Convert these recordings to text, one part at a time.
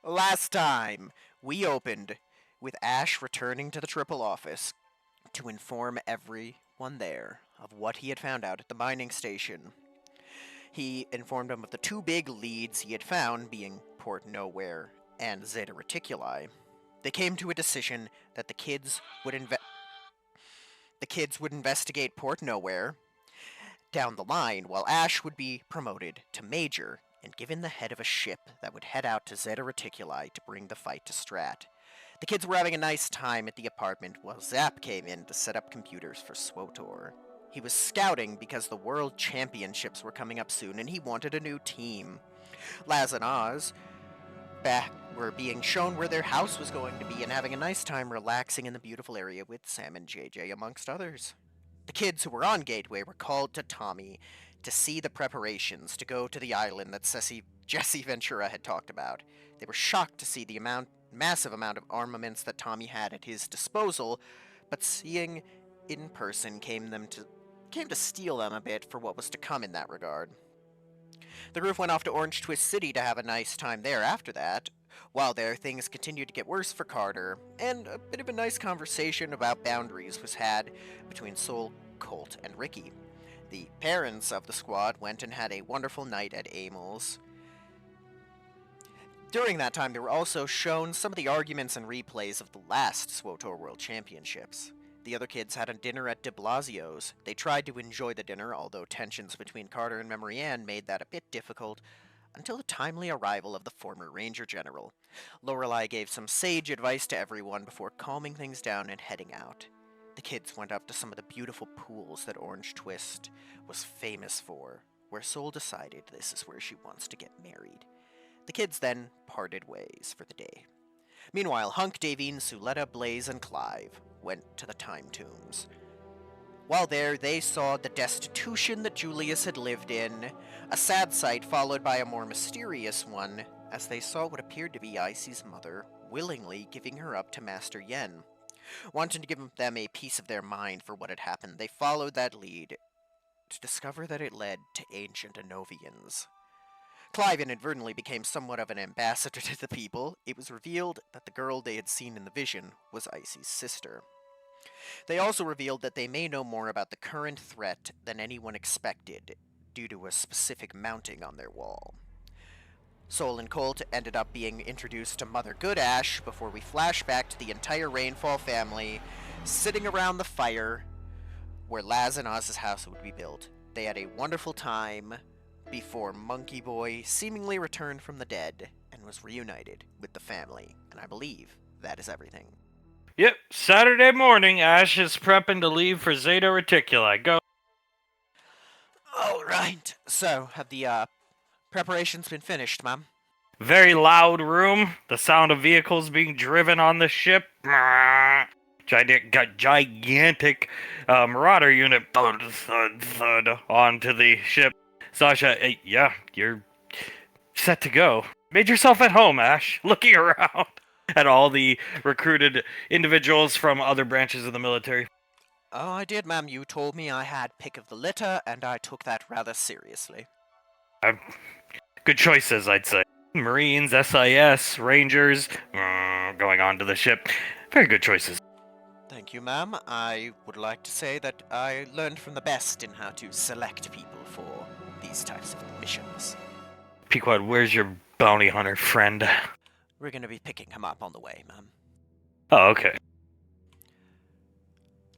Last time, we opened with Ash returning to the Triple office to inform everyone there of what he had found out at the mining station. He informed them of the two big leads he had found, being Port Nowhere and Zeta Reticuli. They came to a decision that the kids would investigate Port Nowhere down the line, while Ash would be promoted to Major and given the head of a ship that would head out to Zeta Reticuli to bring the fight to Strat. The kids were having a nice time at the apartment while Zap came in to set up computers for SWOTOR. He was scouting because the World Championships were coming up soon and he wanted a new team. Laz and Oz were being shown where their house was going to be and having a nice time relaxing in the beautiful area with Sam and JJ amongst others. The kids who were on Gateway were called to Tommy to see the preparations to go to the island that Jesse Ventura had talked about. They were shocked to see the massive amount of armaments that Tommy had at his disposal, but seeing in person came to steal them a bit for what was to come in that regard. The group went off to Orange Twist City to have a nice time there after that. While there, things continued to get worse for Carter, and a bit of a nice conversation about boundaries was had between Soul, Colt, and Ricky. The parents of the squad went and had a wonderful night at Amels. During that time, they were also shown some of the arguments and replays of the last SWOTOR World Championships. The other kids had a dinner at de Blasio's. They tried to enjoy the dinner, although tensions between Carter and Memory Ann made that a bit difficult, until the timely arrival of the former Ranger General. Lorelei gave some sage advice to everyone before calming things down and heading out. The kids went up to some of the beautiful pools that Orange Twist was famous for, where Soul decided this is where she wants to get married. The kids then parted ways for the day. Meanwhile, Hunk, Davine, Suletta, Blaze, and Clive went to the Time Tombs. While there, they saw the destitution that Julius had lived in, a sad sight followed by a more mysterious one, as they saw what appeared to be Icy's mother willingly giving her up to Master Yen. Wanting to give them a piece of their mind for what had happened, they followed that lead to discover that it led to ancient Anovians. Clive inadvertently became somewhat of an ambassador to the people. It was revealed that the girl they had seen in the vision was Icy's sister. They also revealed that they may know more about the current threat than anyone expected, due to a specific mounting on their wall. Soul and Colt ended up being introduced to Mother Goodash before we flash back to the entire Rainfall family sitting around the fire where Laz and Oz's house would be built. They had a wonderful time before Monkey Boy seemingly returned from the dead and was reunited with the family. And I believe that is everything. Yep, Saturday morning, Ash is prepping to leave for Zeta Reticuli. Go. Alright, so have the preparations been finished, Mom? Very loud room. The sound of vehicles being driven on the ship. Gigantic Marauder unit thud onto the ship. Sasha, yeah, you're set to go. Made yourself at home, Ash. Looking around at all the recruited individuals from other branches of the military. Oh, I did, ma'am. You told me I had pick of the litter, and I took that rather seriously. Good choices, I'd say. Marines, SIS, Rangers, going on to the ship. Very good choices. Thank you, ma'am. I would like to say that I learned from the best in how to select people for these types of missions. Pequod, where's your bounty hunter friend? We're going to be picking him up on the way, ma'am. Oh, okay.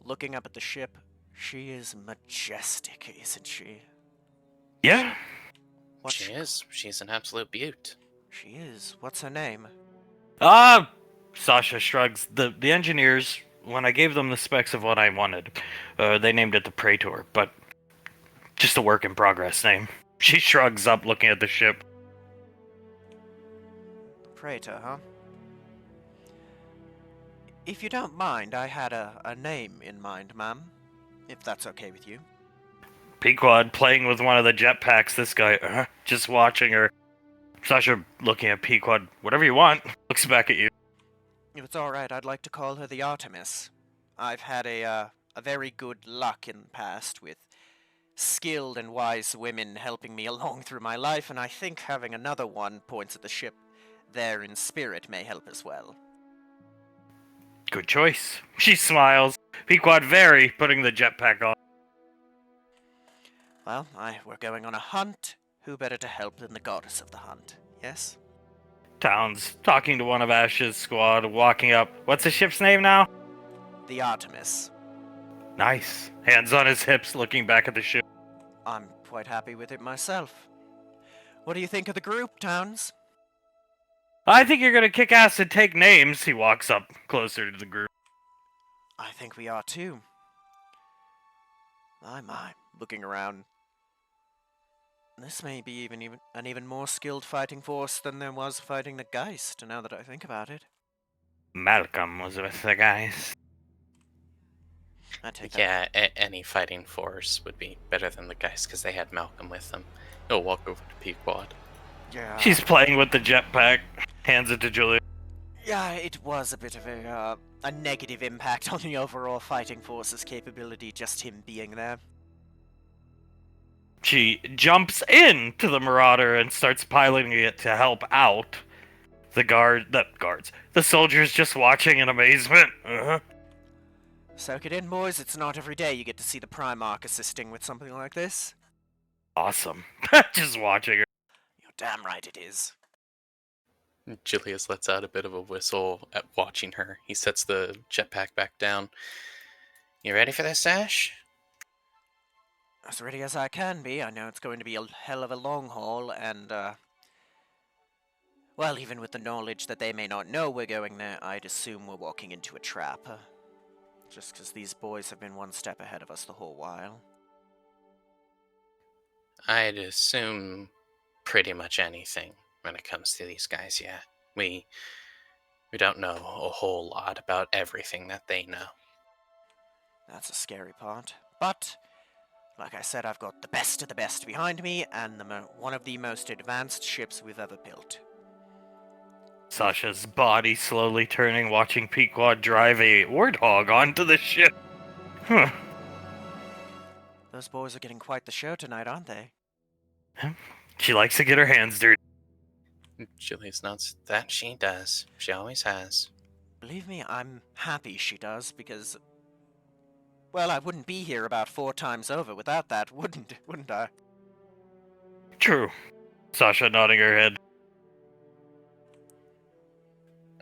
Looking up at the ship, she is majestic, isn't she? Yeah? She is. She's an absolute beaut. She is. What's her name? Sasha shrugs. The engineers, when I gave them the specs of what I wanted, they named it the Praetor, but just a work in progress name. She shrugs up looking at the ship. Praetor, huh? If you don't mind, I had a name in mind, ma'am. If that's okay with you. Pequod playing with one of the jetpacks, this guy, just watching her. Sasha looking at Pequod, whatever you want, looks back at you. If it's alright, I'd like to call her the Artemis. I've had a very good luck in the past with skilled and wise women helping me along through my life, and I think having another one, points at the ship, there in spirit may help as well. Good choice. She smiles. Pequod very, putting the jetpack on. Well, we're going on a hunt. Who better to help than the goddess of the hunt, yes? Towns, talking to one of Ash's squad, walking up. What's the ship's name now? The Artemis. Nice. Hands on his hips, looking back at the ship. I'm quite happy with it myself. What do you think of the group, Towns? I think you're gonna kick ass and take names. He walks up closer to the group. I think we are too. My, looking around. This may be even an even more skilled fighting force than there was fighting the Geist, now that I think about it. Malcolm was with the guys. I take that. Yeah, any fighting force would be better than the guys because they had Malcolm with them. He'll walk over to Pequod. Yeah. She's playing with the jetpack. Hands it to Julia. Yeah, it was a bit of a negative impact on the overall fighting force's capability, just him being there. She jumps into the Marauder and starts piloting it to help out. The soldiers just watching in amazement. Soak it in, boys. It's not every day you get to see the Primarch assisting with something like this. Awesome. Just watching her. You're damn right it is. Julius lets out a bit of a whistle at watching her. He sets the jetpack back down. You ready for this, Ash? As ready as I can be. I know it's going to be a hell of a long haul, and, well, even with the knowledge that they may not know we're going there, I'd assume we're walking into a trap. Just because these boys have been one step ahead of us the whole while. I'd assume pretty much anything when it comes to these guys, yeah. We don't know a whole lot about everything that they know. That's a scary part. But, like I said, I've got the best of the best behind me, and one of the most advanced ships we've ever built. Sasha's body slowly turning, watching Pequod drive a warthog onto the ship. Huh. Those boys are getting quite the show tonight, aren't they? She likes to get her hands dirty. Julius notes that she does. She always has. Believe me, I'm happy she does, because, well, I wouldn't be here about 4 times over without that, wouldn't I? True. Sasha nodding her head.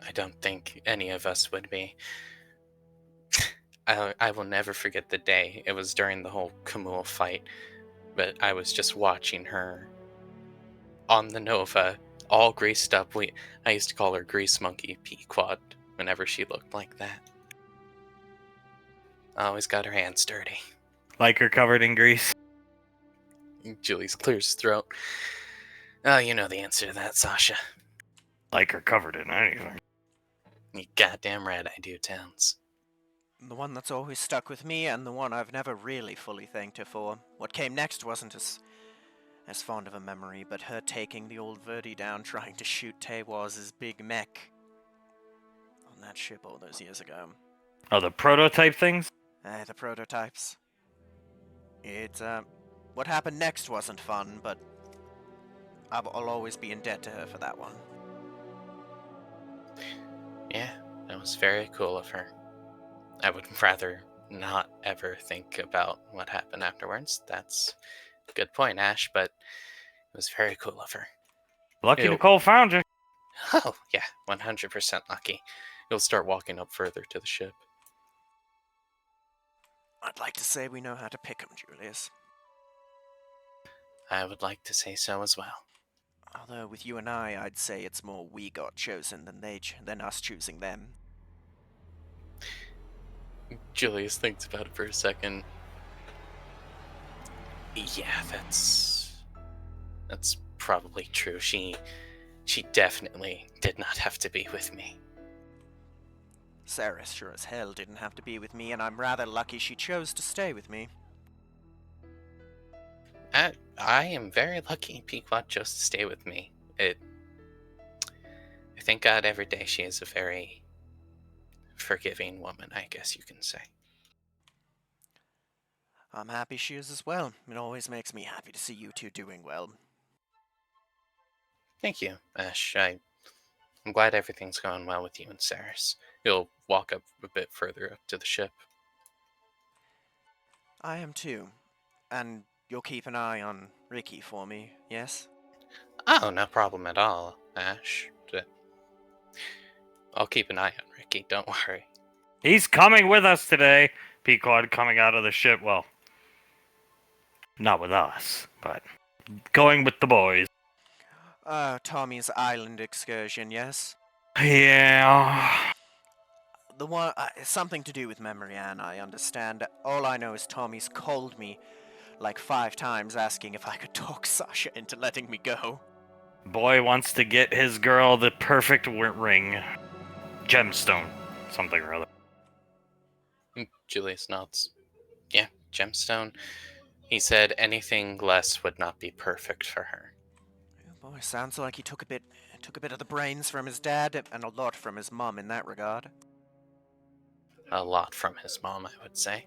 I don't think any of us would be. I will never forget the day. It was during the whole Kamul fight, but I was just watching her on the Nova, all greased up. I used to call her Grease Monkey Pequod whenever she looked like that. Always got her hands dirty. Like her covered in grease. Julius clears his throat. Oh, you know the answer to that, Sasha. Like her covered in anything. You goddamn right I do, Towns. The one that's always stuck with me, and the one I've never really fully thanked her for. What came next wasn't as fond of a memory, but her taking the old Verdi down trying to shoot Tewaz's big mech on that ship all those years ago. Oh, the prototype things? The prototypes. What happened next wasn't fun, but I'll always be in debt to her for that one. Yeah, that was very cool of her. I would rather not ever think about what happened afterwards. That's a good point, Ash, but it was very cool of her. Lucky Nicole found you. Oh, yeah, 100% lucky. You'll start walking up further to the ship. I'd like to say we know how to pick 'em, Julius. I would like to say so as well. Although with you and I'd say it's more we got chosen than us choosing them. Julius thinks about it for a second. Yeah, that's probably true. She definitely did not have to be with me. Sarah sure as hell didn't have to be with me, and I'm rather lucky she chose to stay with me. I am very lucky Pequod chose to stay with me. I thank God every day she is a very forgiving woman, I guess you can say. I'm happy she is as well. It always makes me happy to see you two doing well. Thank you, Ash. I'm glad everything's going well with you and Saris. He'll walk up a bit further up to the ship. I am too. And you'll keep an eye on Ricky for me, yes? Oh, no problem at all, Ash. I'll keep an eye on Ricky, don't worry. He's coming with us today. Pequod coming out of the ship. Well, not with us, but going with the boys. Tommy's island excursion, yes? Yeah. The one, something to do with memory, Anne, I understand. All I know is Tommy's called me like 5 times asking if I could talk Sasha into letting me go. Boy wants to get his girl the perfect ring. Gemstone. Something or other. Julius nods. Yeah, gemstone. He said anything less would not be perfect for her. Oh boy, sounds like he took a bit of the brains from his dad and a lot from his mom in that regard. A lot from his mom, I would say.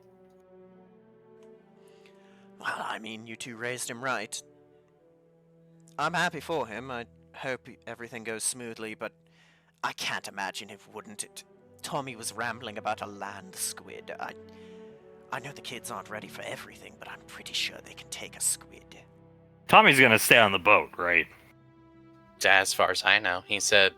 Well, I mean, you two raised him right. I'm happy for him. I hope everything goes smoothly, but I can't imagine it wouldn't. Tommy was rambling about a land squid. I know the kids aren't ready for everything, but I'm pretty sure they can take a squid. Tommy's gonna stay on the boat, right? As far as I know, he said,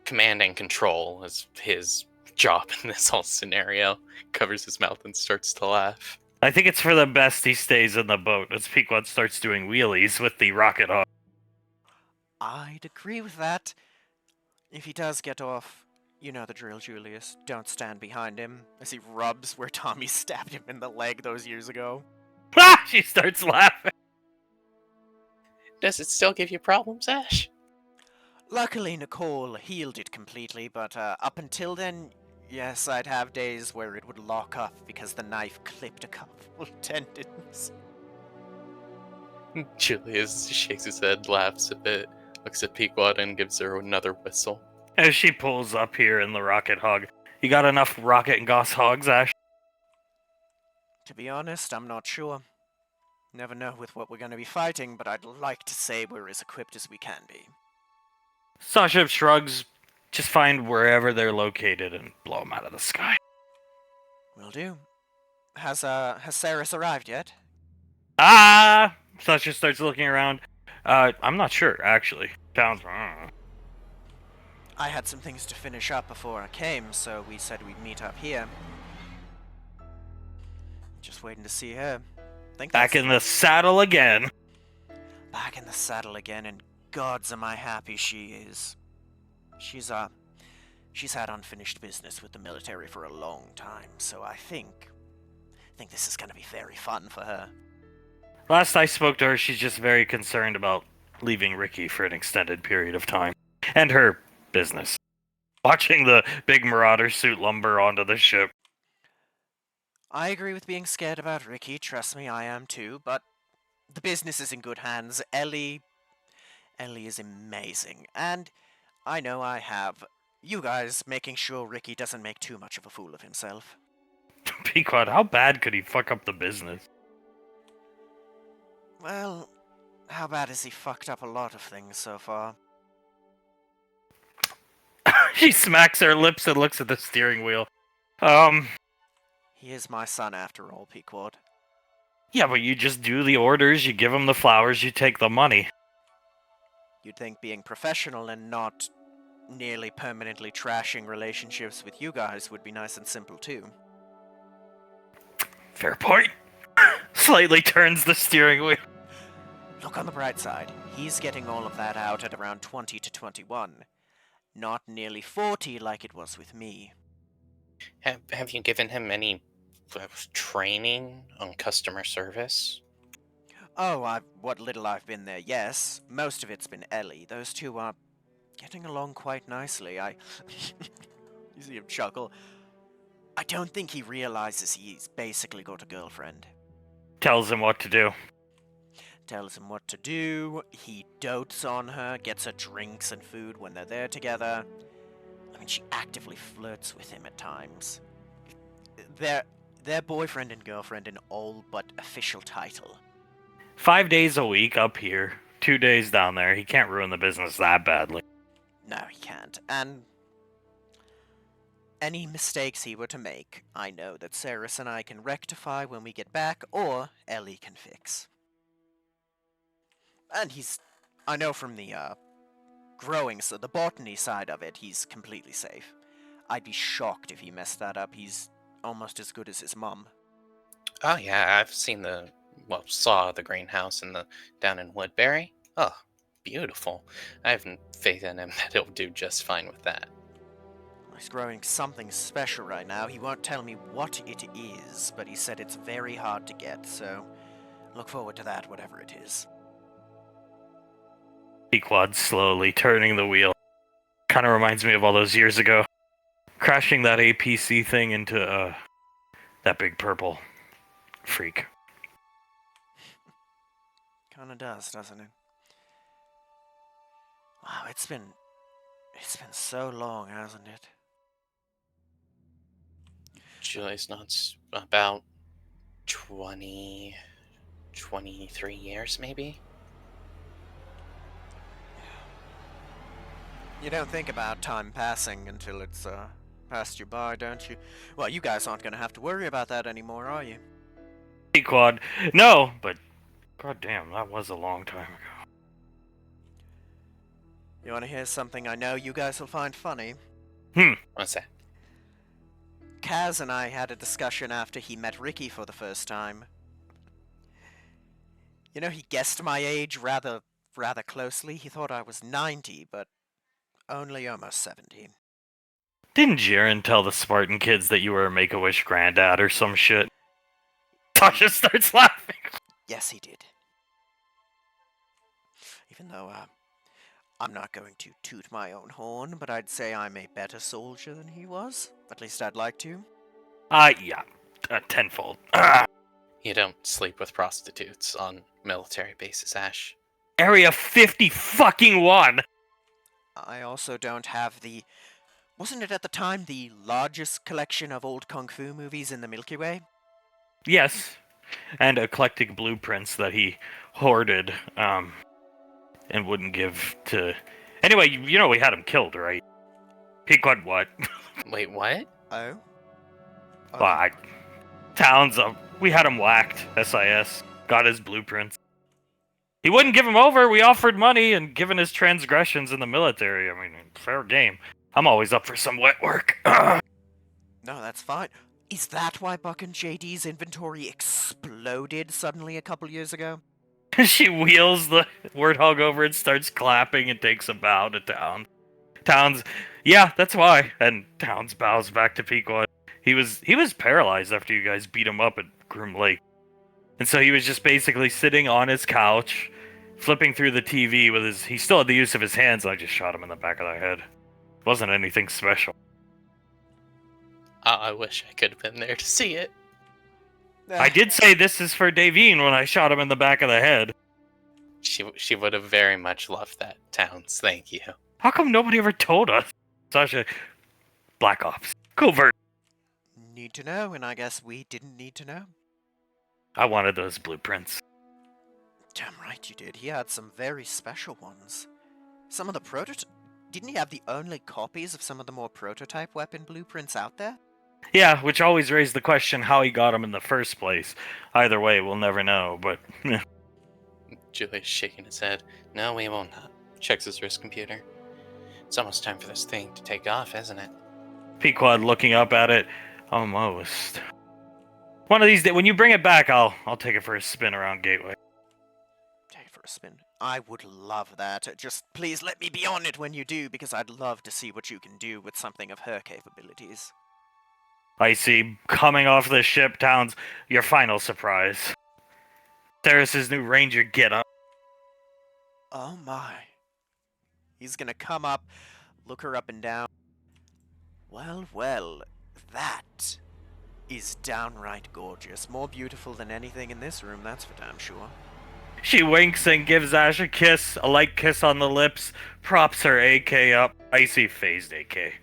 command and control is his job in this whole scenario. Covers his mouth and starts to laugh. I think it's for the best he stays in the boat as Pequod starts doing wheelies with the rocket hog. I'd agree with that. If he does get off, you know the drill, Julius. Don't stand behind him as he rubs where Tommy stabbed him in the leg those years ago. Ha! She starts laughing. Does it still give you problems, Ash? Luckily, Nicole healed it completely, but up until then, yes, I'd have days where it would lock up because the knife clipped a couple tendons. Julius shakes his head, laughs a bit, looks at Pequod, and gives her another whistle. As she pulls up here in the rocket hog. You got enough rocket and goss hogs, Ash? To be honest, I'm not sure. Never know with what we're going to be fighting, but I'd like to say we're as equipped as we can be. Sasha shrugs. Just find wherever they're located and blow them out of the sky. Will do. Has Saris arrived yet? Ah! Sasha starts looking around. I'm not sure, actually. Sounds wrong. I had some things to finish up before I came, so we said we'd meet up here. Just waiting to see her. Back in the saddle again. Back in the saddle again, and gods am I happy she is. She's had unfinished business with the military for a long time, so I think this is gonna be very fun for her. Last I spoke to her, she's just very concerned about leaving Ricky for an extended period of time. And her business. Watching the big Marauder suit lumber onto the ship. I agree with being scared about Ricky, trust me, I am too, but the business is in good hands. Ellie is amazing, and I know I have you guys making sure Ricky doesn't make too much of a fool of himself. Pequod, how bad could he fuck up the business? Well, how bad has he fucked up a lot of things so far? She smacks her lips and looks at the steering wheel. He is my son after all, Pequod. Yeah, but you just do the orders, you give him the flowers, you take the money. You'd think being professional and not nearly permanently trashing relationships with you guys would be nice and simple too. Fair point. Slightly turns the steering wheel. Look on the bright side. He's getting all of that out at around 20 to 21. Not nearly 40 like it was with me. Have you given him any training on customer service? Oh, what little I've been there, yes. Most of it's been Ellie. Those two are getting along quite nicely. You see him chuckle. I don't think he realizes he's basically got a girlfriend. Tells him what to do. Tells him what to do, he dotes on her, gets her drinks and food when they're there together. I mean, she actively flirts with him at times. They're boyfriend and girlfriend in all but official title. 5 days a week up here, 2 days down there. He can't ruin the business that badly. No, he can't. And any mistakes he were to make, I know that Saris and I can rectify when we get back, or Ellie can fix. And I know from the, growing, so the botany side of it, he's completely safe. I'd be shocked if he messed that up. He's almost as good as his mum. Oh yeah, I've saw the greenhouse down in Woodbury. Oh, beautiful. I have faith in him that he'll do just fine with that. He's growing something special right now. He won't tell me what it is, but he said it's very hard to get, so look forward to that, whatever it is. Pequod slowly turning the wheel. Kind of reminds me of all those years ago. Crashing that APC thing into, that big purple freak. Kinda does, doesn't it? Wow, it's been so long, hasn't it? Julius Nuts, about 23 years, maybe? You don't think about time passing until it's, passed you by, don't you? Well, you guys aren't gonna have to worry about that anymore, are you? Pequod, no, but goddamn, that was a long time ago. You wanna hear something I know you guys will find funny? What's that? Kaz and I had a discussion after he met Ricky for the first time. You know, he guessed my age rather closely. He thought I was 90, but only almost 70. Didn't Jiren tell the Spartan kids that you were a Make-A-Wish granddad or some shit? Tasha starts laughing. Yes, he did. Even though, I'm not going to toot my own horn, but I'd say I'm a better soldier than he was. At least I'd like to. Yeah, tenfold. You don't sleep with prostitutes on military bases, Ash. Area 50 fucking 1! I also don't have the... Wasn't it at the time the largest collection of old kung fu movies in the Milky Way? Yes, and eclectic blueprints that he hoarded, and wouldn't give to... Anyway, you know we had him killed, right? Pequod what? Wait, what? Oh? Well, Towns, we had him whacked, SIS. Got his blueprints. He wouldn't give him over, we offered money, and given his transgressions in the military, I mean, fair game. I'm always up for some wet work. No, that's fine. Is that why Buck and JD's inventory exploded suddenly a couple years ago? She wheels the warthog over and starts clapping and takes a bow to Towns. Towns, yeah, that's why. And Towns bows back to Pequod. He was paralyzed after you guys beat him up at Groom Lake. And so he was just basically sitting on his couch, flipping through the TV with he still had the use of his hands, and I just shot him in the back of the head. Wasn't anything special. I wish I could have been there to see it. I did say this is for Davine when I shot him in the back of the head. She would have very much loved that, Towns. Thank you. How come nobody ever told us? Sasha, Black Ops. Covert. Need to know, and I guess we didn't need to know. I wanted those blueprints. Damn right you did. He had some very special ones. Some of the Didn't he have the only copies of some of the more prototype weapon blueprints out there? Yeah, which always raised the question how he got them in the first place. Either way, we'll never know, but... Julius shaking his head. No, we won't. Checks his wrist computer. It's almost time for this thing to take off, isn't it? Pequod looking up at it. Almost. One of these days, when you bring it back, I'll take it for a spin around Gateway. Take it for a spin. I would love that. Just please let me be on it when you do, because I'd love to see what you can do with something of her capabilities. I see, coming off the ship, Towns, your final surprise. Theris's new ranger getup. Oh my. He's gonna come up, look her up and down. Well, that is downright gorgeous. More beautiful than anything in this room, that's for damn sure. She winks and gives Ash a kiss, a light kiss on the lips, props her AK up. Icy phased AK.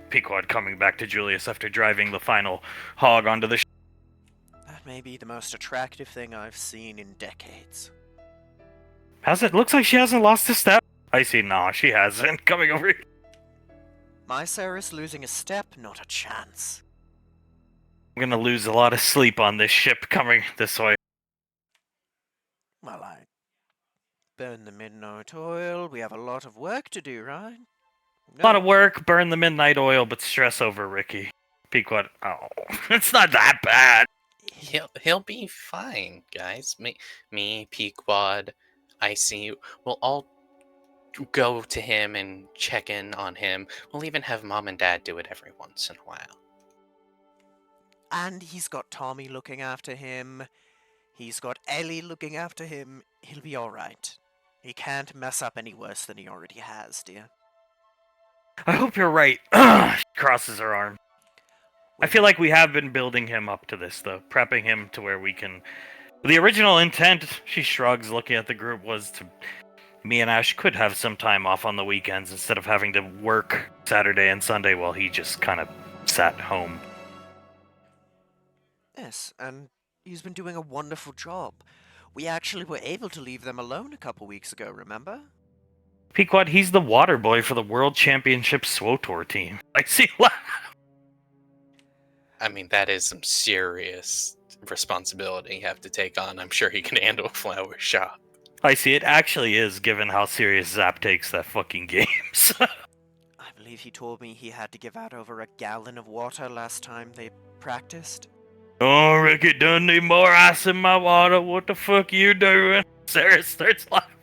Pequod coming back to Julius after driving the final hog onto the ship. That may be the most attractive thing I've seen in decades. Looks like she hasn't lost a step. I see. Nah, she hasn't. Coming over here. My Ceres losing a step? Not a chance. I'm gonna lose a lot of sleep on this ship coming this way. Well, I burn the midnight oil. We have a lot of work to do, right? A lot of work, burn the midnight oil, but stress over Ricky. Pequod. Oh, it's not that bad. He'll be fine, guys. Me, Pequod, Icy, we'll all go to him and check in on him. We'll even have Mom and Dad do it every once in a while. And he's got Tommy looking after him. He's got Ellie looking after him. He'll be alright. He can't mess up any worse than he already has, dear. I hope you're right. She crosses her arm. I feel like we have been building him up to this, though. Prepping him to where we can... The original intent, she shrugs, looking at the group, was to... Me and Ash could have some time off on the weekends instead of having to work Saturday and Sunday while he just kind of sat home. Yes, and he's been doing a wonderful job. We actually were able to leave them alone a couple weeks ago, remember? Pequod, he's the water boy for the World Championship SWOTOR team. I see. I mean, that is some serious responsibility you have to take on. I'm sure he can handle a flower shop. I see. It actually is, given how serious Zap takes that fucking games. I believe he told me he had to give out over a gallon of water last time they practiced. Oh, Ricky, don't need more ice in my water. What the fuck you doing? Sarah starts laughing.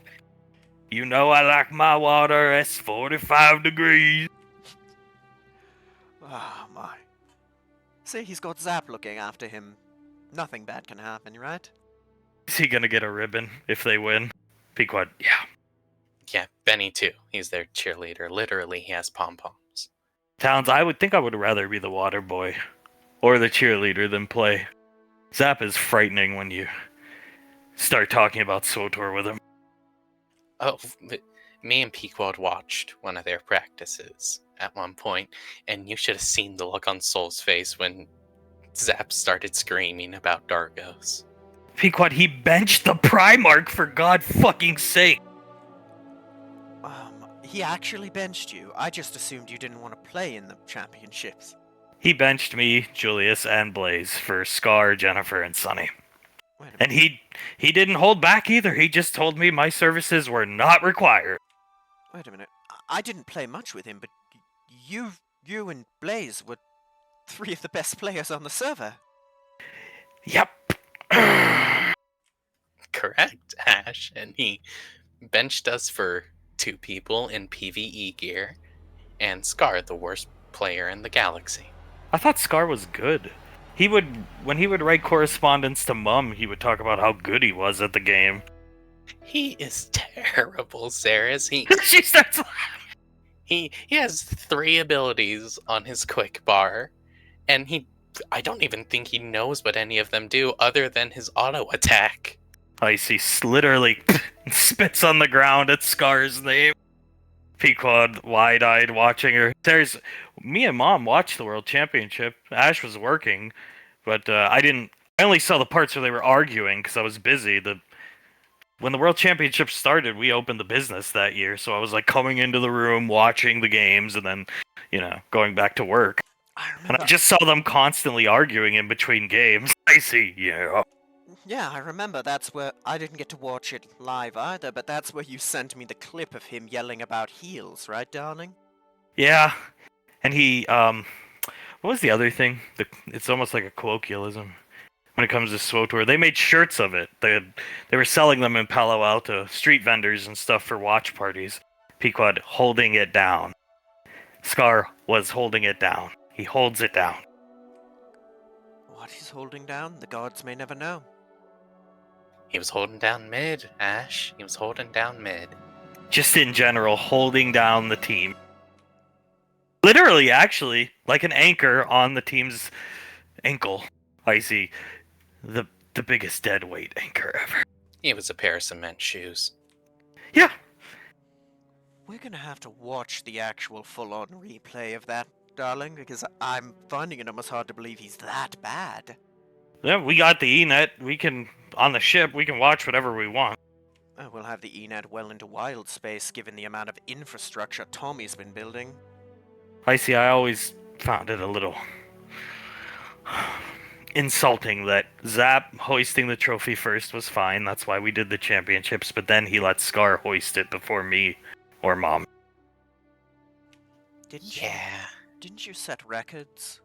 You know I like my water at 45 degrees. Ah, my. Say he's got Zap looking after him. Nothing bad can happen, right? Is he gonna get a ribbon if they win? Pequod, yeah. Yeah, Benny too. He's their cheerleader. Literally, he has pom-poms. Towns, I would rather be the water boy or the cheerleader than play. Zap is frightening when you start talking about SWOTOR with him. Oh, me and Pequod watched one of their practices at one point, and you should have seen the look on Soul's face when Zap started screaming about Dargos. Pequod, he benched the Primarch for God fucking sake. He actually benched you. I just assumed you didn't want to play in the championships. He benched me, Julius, and Blaze for Scar, Jennifer, and Sunny. And he didn't hold back either. He just told me my services were not required. Wait a minute. I didn't play much with him, but you and Blaze were three of the best players on the server. Yep. Correct, Ash. And he benched us for 2 people in PvE gear, and Scar, the worst player in the galaxy. I thought Scar was good. When he would write correspondence to Mum, he would talk about how good he was at the game. He is terrible, Sarah. She starts laughing. He has 3 abilities on his quick bar, and I don't even think he knows what any of them do other than his auto attack. Icy literally spits on the ground at Scar's name. Pequod wide-eyed watching her. Me and Mom watched the World Championship. Ash was working, but I only saw the parts where they were arguing because I was busy. When the World Championship started, we opened the business that year, so I was like coming into the room, watching the games, and then, going back to work. And I just saw them constantly arguing in between games. I see, yeah. Yeah, I remember. That's where I didn't get to watch it live either, but that's where you sent me the clip of him yelling about heels, right, darling? Yeah. And he, what was the other thing? It's almost like a colloquialism when it comes to SWOTOR. They made shirts of it. They were selling them in Palo Alto, street vendors and stuff for watch parties. Pequod holding it down. Scar was holding it down. He holds it down. What he's holding down, the gods may never know. He was holding down mid, Ash. He was holding down mid. Just in general, holding down the team. Literally, actually, like an anchor on the team's ankle. I see. The biggest dead weight anchor ever. He was a pair of cement shoes. Yeah. We're gonna have to watch the actual full-on replay of that, darling, because I'm finding it almost hard to believe he's that bad. Yeah, we got the E-net. On the ship, we can watch whatever we want. We'll have the ENET well into wild space given the amount of infrastructure Tommy's been building. I see, I always found it a little insulting that Zap hoisting the trophy first was fine. That's why we did the championships, but then he let Scar hoist it before me or Mom. Didn't you set records?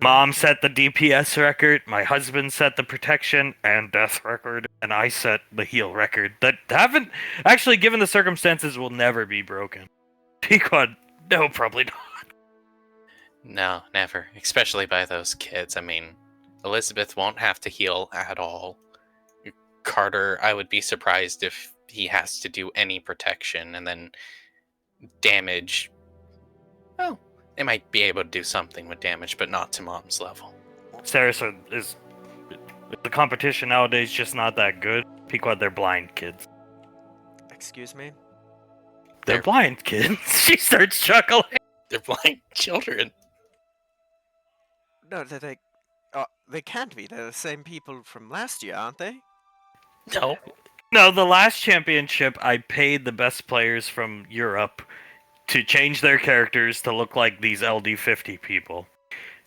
Mom set the DPS record, my husband set the protection and death record, and I set the heal record. That haven't, actually, given the circumstances, will never be broken. Pequod, no, probably not. No, never. Especially by those kids. I mean, Elizabeth won't have to heal at all. Carter, I would be surprised if he has to do any protection, and then damage. Well, they might be able to do something with damage, but not to Mom's level. Saracen is the competition nowadays just not that good. Pequod, they're blind kids. Excuse me? They're blind kids. She starts chuckling. They're blind children. No, they can't be. They're the same people from last year, aren't they? No. No, the last championship, I paid the best players from Europe to change their characters to look like these LD50 people.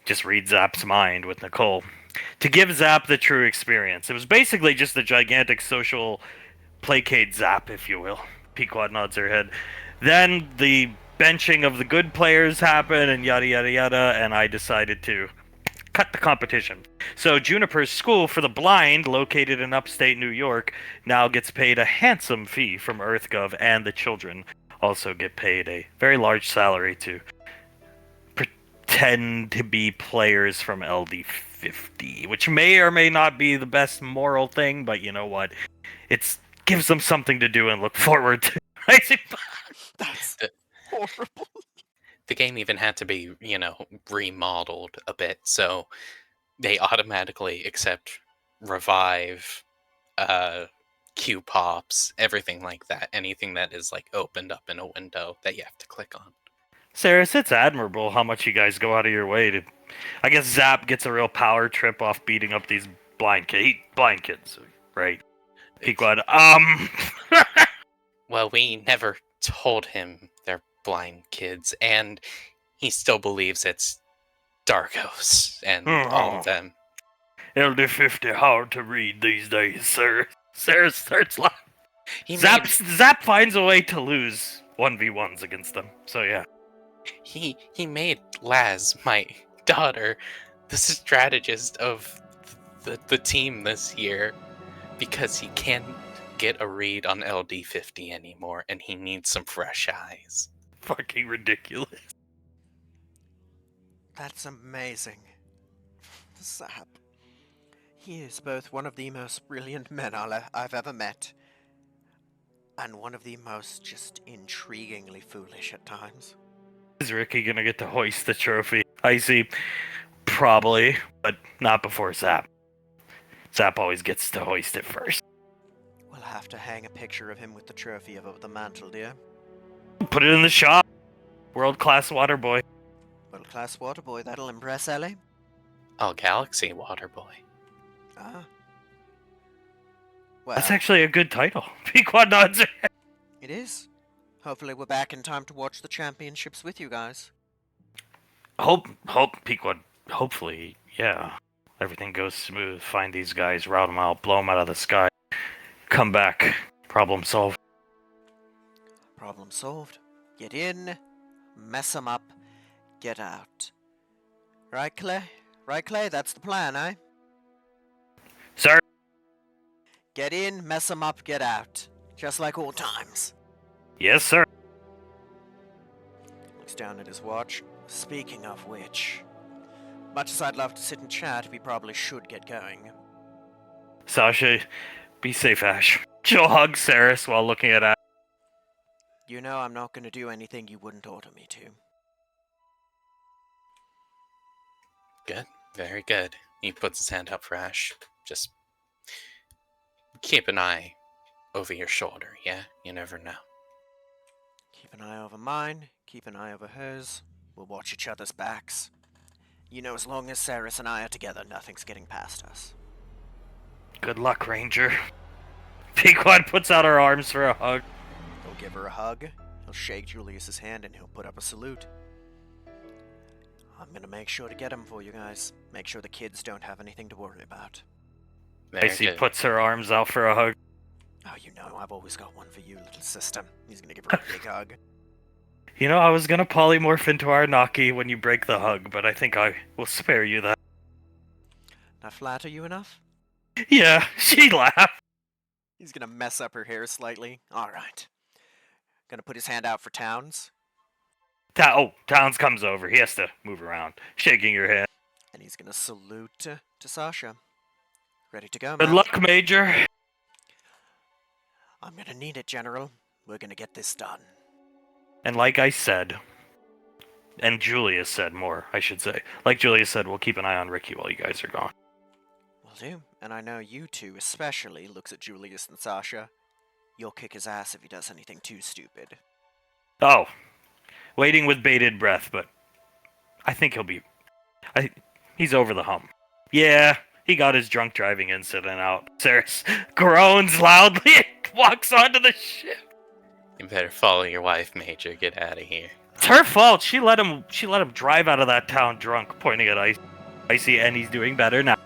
Just read Zap's mind with Nicole. To give Zap the true experience. It was basically just a gigantic social placate Zap, if you will. Pequod nods her head. Then the benching of the good players happened and yada yada yada, and I decided to cut the competition. So Juniper's School for the Blind, located in upstate New York, now gets paid a handsome fee from EarthGov, and the children also get paid a very large salary to pretend to be players from LD50, which may or may not be the best moral thing, but you know what? It gives them something to do and look forward to. That's horrible. The game even had to be, remodeled a bit, so they automatically accept revive, Q pops, everything like that. Anything that is like opened up in a window that you have to click on. Saris, it's admirable how much you guys go out of your way to. I guess Zap gets a real power trip off beating up these blind kids, right? Pequod. Well, we never told him they're blind kids, and he still believes it's Darkos and all of them. LD50 hard to read these days, sir. Sarah starts laughing. Zap finds a way to lose 1v1s against them, so yeah. He made Laz, my daughter, the strategist of the team this year because he can't get a read on LD50 anymore, and he needs some fresh eyes. Fucking ridiculous. That's amazing. Zap. He is both one of the most brilliant men I've ever met, and one of the most just intriguingly foolish at times. Is Ricky gonna get to hoist the trophy? I see. Probably, but not before Zap. Zap always gets to hoist it first. We'll have to hang a picture of him with the trophy above the mantle, dear. Put it in the shop. World-class water boy. World-class water boy, that'll impress Ellie. Oh, Galaxy Water Boy. Ah. Well, That's actually a good title. Pequod nods her head. It is. Hopefully we're back in time to watch the championships with you guys. Hope, Pequod. Hopefully, yeah. Everything goes smooth. Find these guys, rout them out, blow them out of the sky. Come back. Problem solved. Problem solved. Get in, mess them up, get out. Right, Clay? Right, Clay? That's the plan, eh? Sir? Get in, mess them up, get out. Just like old times. Yes, sir. Looks down at his watch. Speaking of which, much as I'd love to sit and chat, we probably should get going. Sasha, be safe, Ash. She'll hug Saris while looking at Ash. You know I'm not going to do anything you wouldn't order me to. Good. Very good. He puts his hand up for Ash. Just keep an eye over your shoulder, yeah? You never know. Keep an eye over mine, keep an eye over hers. We'll watch each other's backs. You know, as long as Saris and I are together, nothing's getting past us. Good luck, Ranger. Pequod puts out her arms for a hug. He'll give her a hug, he'll shake Julius's hand, and he'll put up a salute. I'm gonna make sure to get him for you guys. Make sure the kids don't have anything to worry about. Very Icy good. puts her arms out for a hug. Oh, you know, I've always got one for you, little sister. He's gonna give her a big hug. You know, I was gonna polymorph into Arnaki when you break the hug, but I think I will spare you that. Not flatter you enough? Yeah, she laughed. He's gonna mess up her hair slightly. Alright. Gonna put his hand out for Towns. Towns comes over. He has to move around, shaking your hand. And he's gonna salute to Sasha. Ready to go, Good man. luck, Major. I'm gonna need it, General. We're gonna get this done. And like I said, and Julius said more, I should say. Like Julius said, we'll keep an eye on Ricky while you guys are gone. Will do. And I know you two especially, looks at Julius and Sasha. You'll kick his ass if he does anything too stupid. Oh, waiting with bated breath, but I think he's over the hump. Yeah, he got his drunk driving incident out. Ceres groans loudly and walks onto the ship. You better follow your wife, Major. Get out of here. It's her fault. She let him drive out of that town drunk, pointing at Icy, and he's doing better now.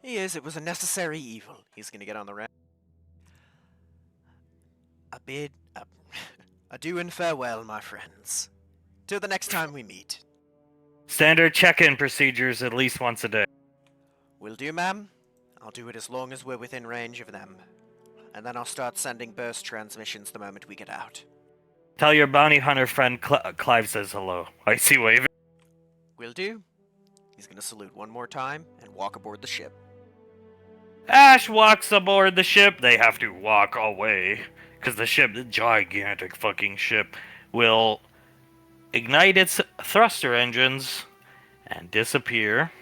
He is. It was a necessary evil. He's gonna get on the ramp. Adieu and farewell, my friends. Till the next time we meet. Standard check-in procedures at least once a day. Will do, ma'am. I'll do it as long as we're within range of them. And then I'll start sending burst transmissions the moment we get out. Tell your bounty hunter friend Clive says hello. Icy waving. Will do. He's gonna salute one more time and walk aboard the ship. Ash walks aboard the ship. They have to walk away. Because the ship, the gigantic fucking ship, will ignite its thruster engines and disappear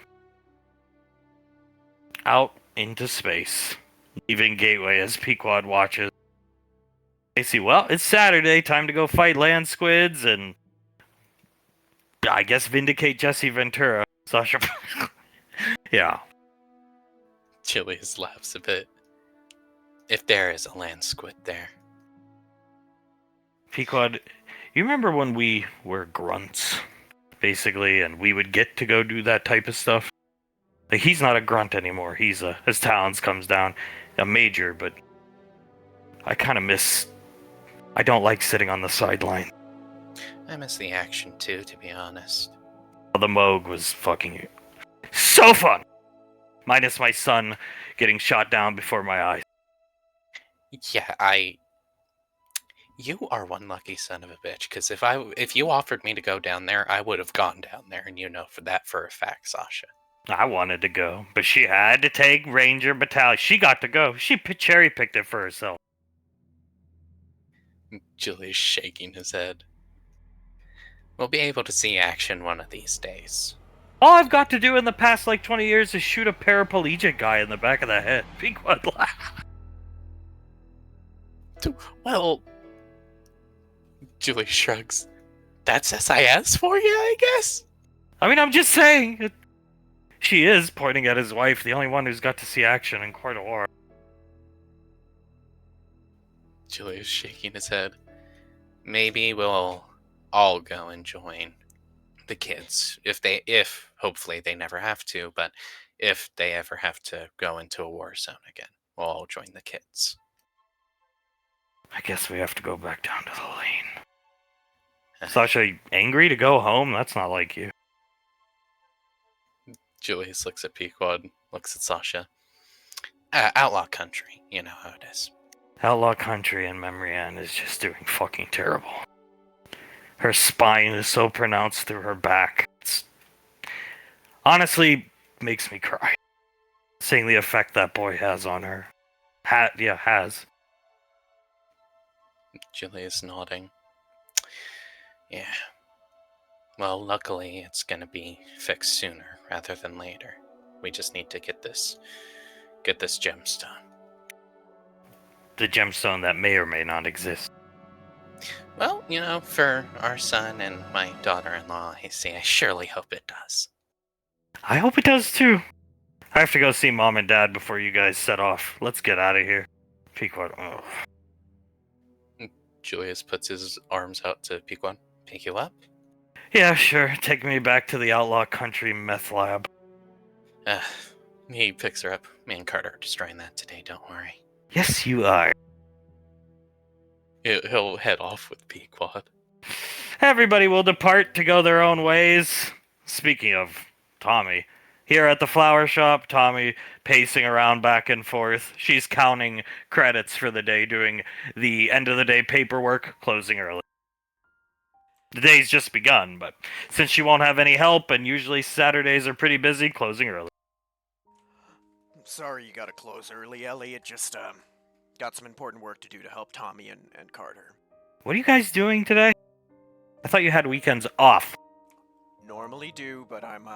out into space, leaving Gateway as Pequod watches. They see, well, it's Saturday, time to go fight land squids and I guess vindicate Jesse Ventura. Sasha. Yeah. Julius laughs a bit. If there is a land squid there. Pequod, you remember when we were grunts, basically, and we would get to go do that type of stuff? Like, he's not a grunt anymore. He's as Talons comes down, a major, but I kind of miss... I don't like sitting on the sideline. I miss the action too, to be honest. The Moog was fucking so fun! Minus my son getting shot down before my eyes. Yeah, You are one lucky son of a bitch, because if you offered me to go down there, I would have gone down there, and you know that for a fact, Sasha. I wanted to go, but she had to take Ranger Battalion. She got to go. She cherry-picked it for herself. Julius shaking his head. We'll be able to see action one of these days. All I've got to do in the past, 20 years is shoot a paraplegic guy in the back of the head. Pequod laugh. Well... Julie shrugs. That's SIS for you, I guess? I mean, I'm just saying. She is, pointing at his wife, the only one who's got to see action in quite a while. Julius shaking his head. Maybe we'll all go and join the kids. If hopefully they never have to, but if they ever have to go into a war zone again, we'll all join the kids. I guess we have to go back down to the lane. Sasha, you angry to go home? That's not like you. Julius looks at Pequod, looks at Sasha. Outlaw country, you know how it is. Outlaw country and Memory Ann is just doing fucking terrible. Her spine is so pronounced through her back. It's honestly makes me cry. Seeing the effect that boy has on her. Has. Julius nodding. Yeah. Well, luckily it's gonna be fixed sooner rather than later. We just need to get this gemstone. The gemstone that may or may not exist. Well, for our son and my daughter-in-law, I surely hope it does. I hope it does too. I have to go see Mom and Dad before you guys set off. Let's get out of here. Pequod. Oh. Julius puts his arms out to Pequod. Pick you up? Yeah, sure. Take me back to the outlaw country meth lab. He picks her up. Me and Carter are destroying that today, don't worry. Yes, you are. He'll head off with Pequod. Everybody will depart to go their own ways. Speaking of Tommy, here at the flower shop, Tommy pacing around back and forth. She's counting credits for the day, doing the end of the day paperwork, closing early. The day's just begun, but since she won't have any help, and usually Saturdays are pretty busy, closing early. Sorry you gotta close early, Ellie. It just, got some important work to do to help Tommy and Carter. What are you guys doing today? I thought you had weekends off. Normally do, but I'm,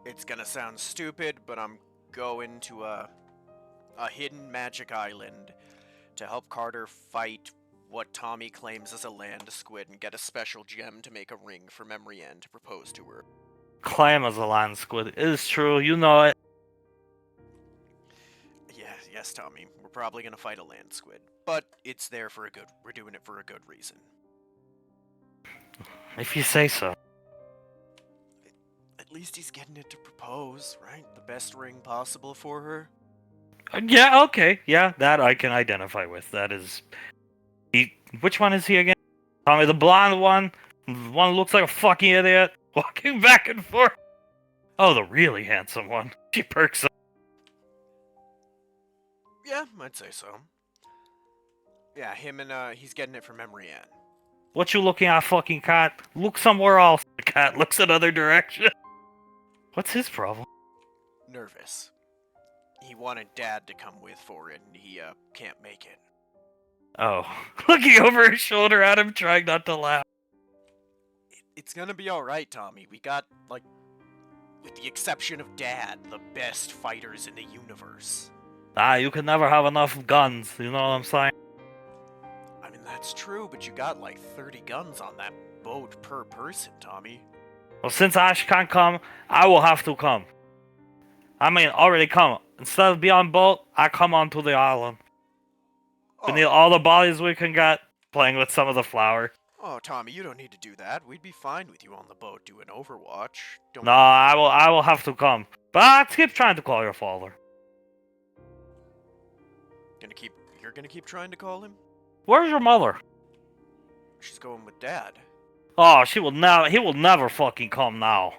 it's gonna sound stupid, but I'm going to, a hidden magic island to help Carter fight what Tommy claims is a land squid and get a special gem to make a ring for Memory Ann to propose to her. Claim as a land squid. It is true, you know it. Yes, Tommy. We're probably gonna fight a land squid, but it's there for we're doing it for a good reason. If you say so. At least he's getting it to propose, right? The best ring possible for her. Yeah, okay. Yeah, that I can identify with. That is... Which one is he again? Tommy, the blonde one? The one who looks like a fucking idiot? Walking back and forth? Oh, the really handsome one. She perks up. Yeah, I'd say so. Yeah, him and, he's getting it from Memory Ann. What you looking at, fucking cat? Look somewhere else. The cat looks another direction. What's his problem? Nervous. He wanted Dad to come with for it, and he, can't make it. Oh. Looking over his shoulder at him, trying not to laugh. It's gonna be alright, Tommy. We got, like, with the exception of Dad, the best fighters in the universe. You can never have enough guns, you know what I'm saying? I mean, that's true, but you got like 30 guns on that boat per person, Tommy. Well, since Ash can't come, I will have to come. I mean, already come. Instead of be on boat, I come onto the island. We need all the bodies we can get, playing with some of the flour. Oh, Tommy, you don't need to do that. We'd be fine with you on the boat doing Overwatch. No, I will have to come. But I keep trying to call your father. You're gonna keep trying to call him? Where's your mother? She's going with Dad. Oh, he will never fucking come now.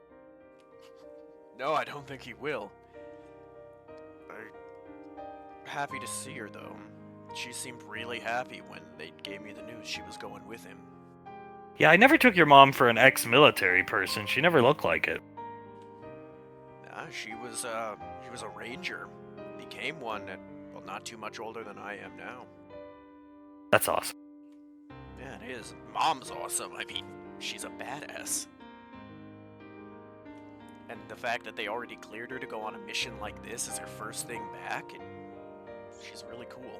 No, I don't think he will. I'm happy to see her, though. She seemed really happy when they gave me the news she was going with him. Yeah, I never took your mom for an ex-military person. She never looked like it. She was a ranger. Became one at, well, not too much older than I am now. That's awesome. Yeah, it is. Mom's awesome. I mean, she's a badass. And the fact that they already cleared her to go on a mission like this as her first thing back, she's really cool.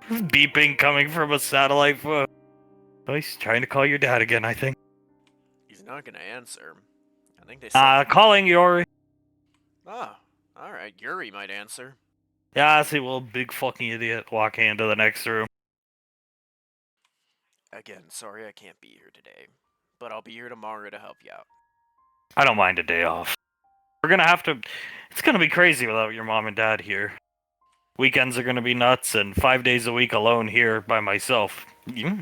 Beeping coming from a satellite phone. Oh, he's trying to call your dad again, I think. He's not gonna answer. I think they said... Calling Yuri. Ah, alright. Yuri might answer. Yeah, I see, well, big fucking idiot walking into the next room. Again, sorry I can't be here today. But I'll be here tomorrow to help you out. I don't mind a day off. We're gonna have to... It's gonna be crazy without your mom and dad here. Weekends are gonna be nuts, and 5 days a week alone here by myself. Yeah,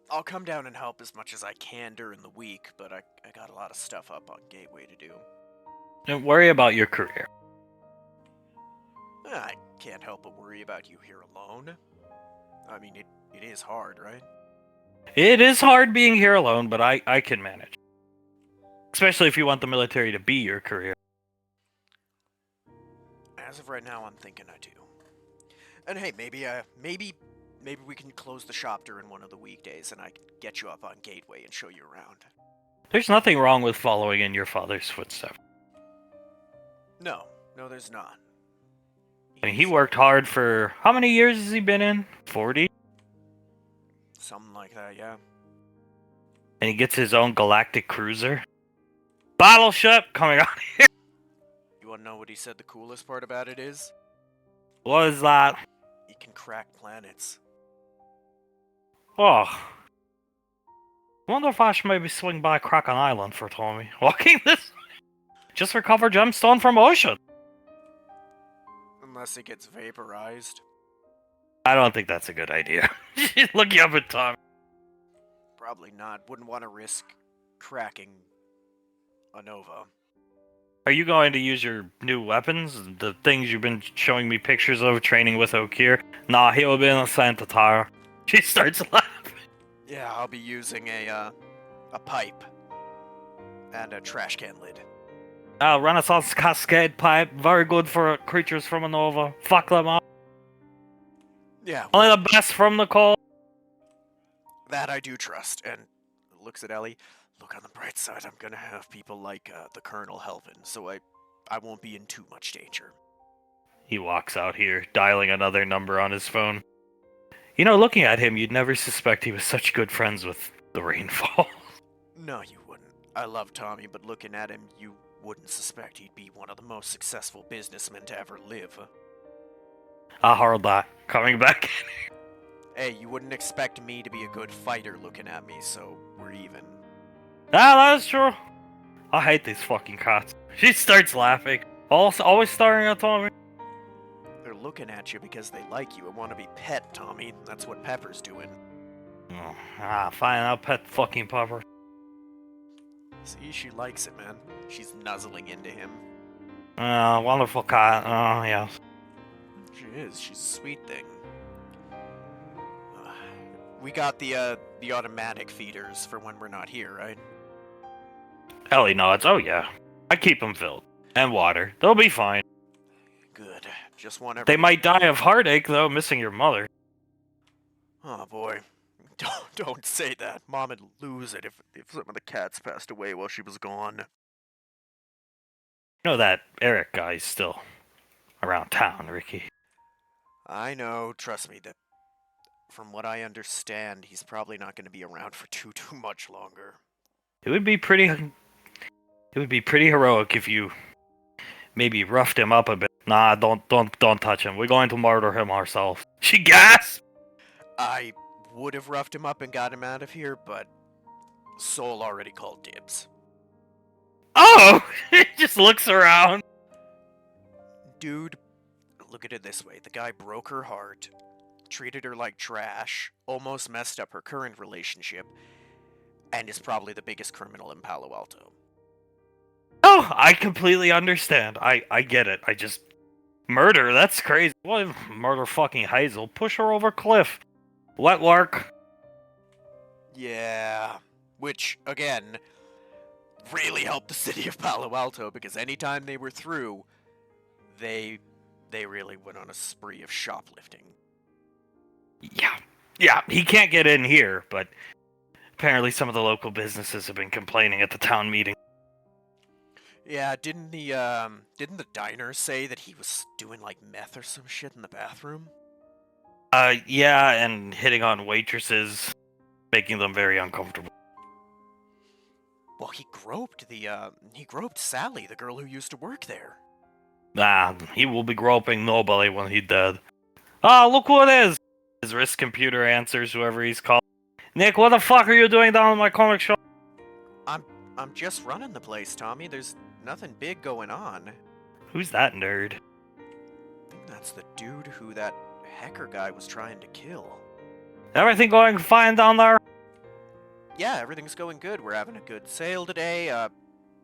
I'll come down and help as much as I can during the week, but I got a lot of stuff up on Gateway to do. Don't worry about your career. I can't help but worry about you here alone. I mean, it is hard, right? It is hard being here alone, but I can manage. Especially if you want the military to be your career. As of right now, I'm thinking I do. And hey, maybe we can close the shop during one of the weekdays, and I can get you up on Gateway and show you around. There's nothing wrong with following in your father's footsteps. No, there's not. I mean, he worked hard for... How many years has he been in? 40? Something like that, yeah. And he gets his own galactic cruiser. Battleship coming out here. You wanna know what he said the coolest part about it is? What is that? He can crack planets. Oh. Wonder if I should maybe swing by Kraken Island for Tommy. Walking this? Just recover gemstone from ocean. Unless it gets vaporized. I don't think that's a good idea. Look you up at Tommy. Probably not. Wouldn't want to risk cracking a Nova. Are you going to use your new weapons? The things you've been showing me pictures of training with Okir? Nah, he'll be in a Santa Tire. She starts laughing. Yeah, I'll be using a pipe. And a trash can lid. Renaissance Cascade Pipe. Very good for creatures from a Nova. Fuck them up. Yeah, Only the best from the cold. that I do trust. And looks at Ellie. Look, on the bright side, I'm gonna have people like the Colonel helping, so I won't be in too much danger. He walks out here, dialing another number on his phone. You know, looking at him, you'd never suspect he was such good friends with the Rainfall. No, you wouldn't. I love Tommy, but looking at him, you wouldn't suspect he'd be one of the most successful businessmen to ever live. I heard that. Coming back. Hey, you wouldn't expect me to be a good fighter looking at me, so we're even. Ah, that's true. I hate these fucking cats. She starts laughing. Always staring at Tommy. They're looking at you because they like you and want to be pet, Tommy. That's what Pepper's doing. Oh, fine, I'll pet fucking Pepper. See, she likes it, man. She's nuzzling into him. Wonderful cat. Oh, yes. She is. She's a sweet thing. We got the automatic feeders for when we're not here, right? Ellie nods. Oh, yeah. I keep them filled. And water. They'll be fine. Good. Just want They everything. might die of heartache, though, missing your mother. Oh, boy. Don't say that. Mom would lose it if some of the cats passed away while she was gone. You know that Eric guy's still around town, Ricky. I know. Trust me, that from what I understand, he's probably not going to be around for too much longer. It would be pretty heroic if you maybe roughed him up a bit. Nah, don't touch him. We're going to murder him ourselves. She gasped. I would have roughed him up and got him out of here, but Soul already called dibs. Oh! He just looks around. Dude, look at it this way. The guy broke her heart, treated her like trash, almost messed up her current relationship, and is probably the biggest criminal in Palo Alto. Oh, I completely understand. I get it. I just... Murder, that's crazy. What if murder fucking Hazel? Push her over cliff. Let work. Yeah, which, again, really helped the city of Palo Alto, because anytime they were through, they really went on a spree of shoplifting. Yeah, he can't get in here, but apparently some of the local businesses have been complaining at the town meeting. Yeah, didn't the diner say that he was doing like meth or some shit in the bathroom? Yeah, and hitting on waitresses, making them very uncomfortable. Well, he groped Sally, the girl who used to work there. Nah, he will be groping nobody when he's dead. Oh, look who it is! His wrist computer answers whoever he's called. Nick, what the fuck are you doing down in my comic shop? I'm just running the place, Tommy. There's nothing big going on. Who's that nerd? I think that's the dude who that hacker guy was trying to kill. Everything going fine down there? Yeah, everything's going good. We're having a good sale today.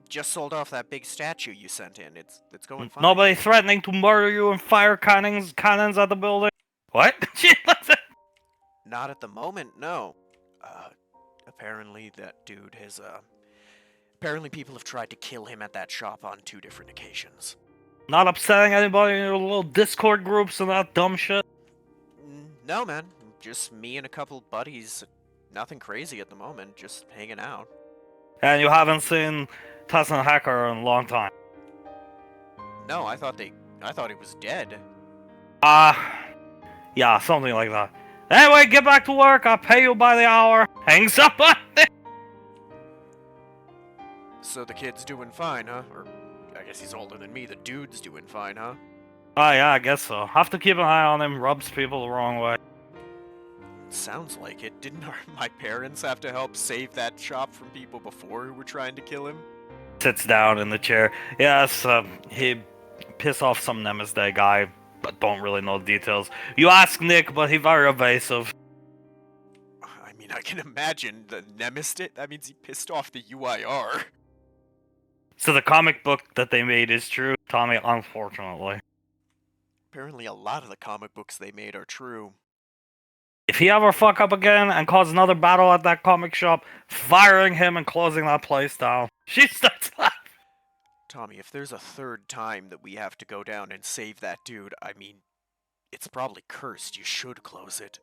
Just sold off that big statue you sent in. It's going fine. Nobody threatening to murder you and fire cannons at the building? What? Not at the moment, no. Apparently that dude has, apparently people have tried to kill him at that shop on 2 different occasions. Not upsetting anybody in your little Discord groups and that dumb shit? No, man. Just me and a couple buddies. Nothing crazy at the moment, just hanging out. And you haven't seen Tyson Hacker in a long time? No, I thought he was dead. Yeah, something like that. Anyway, get back to work, I'll pay you by the hour. Hangs up on it. So the kid's doing fine, huh? Or, I guess he's older than me. The dude's doing fine, huh? Oh yeah, I guess so. Have to keep an eye on him, rubs people the wrong way. Sounds like it. Didn't my parents have to help save that shop from people before who were trying to kill him? Sits down in the chair. Yes, he pissed off some Nemesis Day guy, but don't really know the details. You ask Nick, but he very evasive. I mean, I can imagine the Nemesis. That means he pissed off the UIR. So the comic book that they made is true, Tommy, unfortunately. Apparently, a lot of the comic books they made are true. If he ever fuck up again and cause another battle at that comic shop, firing him and closing that place down. She starts laughing. Tommy, if there's a third time that we have to go down and save that dude, I mean, it's probably cursed. You should close it.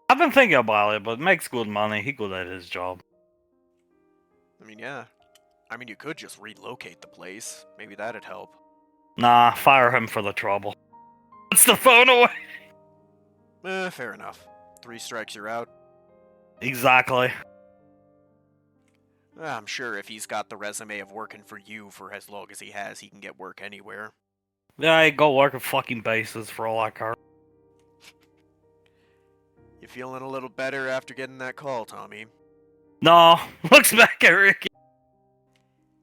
I've been thinking about it, but makes good money. He good at his job. I mean, yeah. I mean, you could just relocate the place. Maybe that'd help. Nah, fire him for the trouble. Puts the phone away. Fair enough. 3 strikes, you're out. Exactly. I'm sure if he's got the resume of working for you for as long as he has, he can get work anywhere. Yeah, I go work at fucking bases for all I care. You feeling a little better after getting that call, Tommy? No, looks back at Ricky.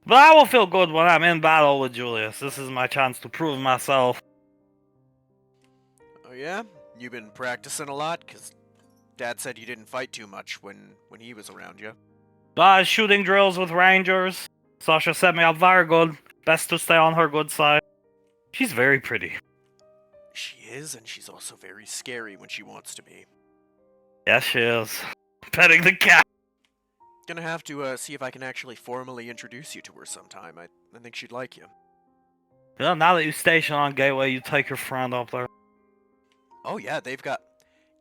But I will feel good when I'm in battle with Julius. This is my chance to prove myself. Oh yeah? You been practicing a lot? Cause Dad said you didn't fight too much when he was around you. Shooting drills with rangers. Sasha set me up very good. Best to stay on her good side. She's very pretty. She is, and she's also very scary when she wants to be. Yes, she is. Petting the cat. Gonna have to see if I can actually formally introduce you to her sometime. I think she'd like you. Well, now that you station on Gateway, you take your friend up there. Oh yeah, they've got...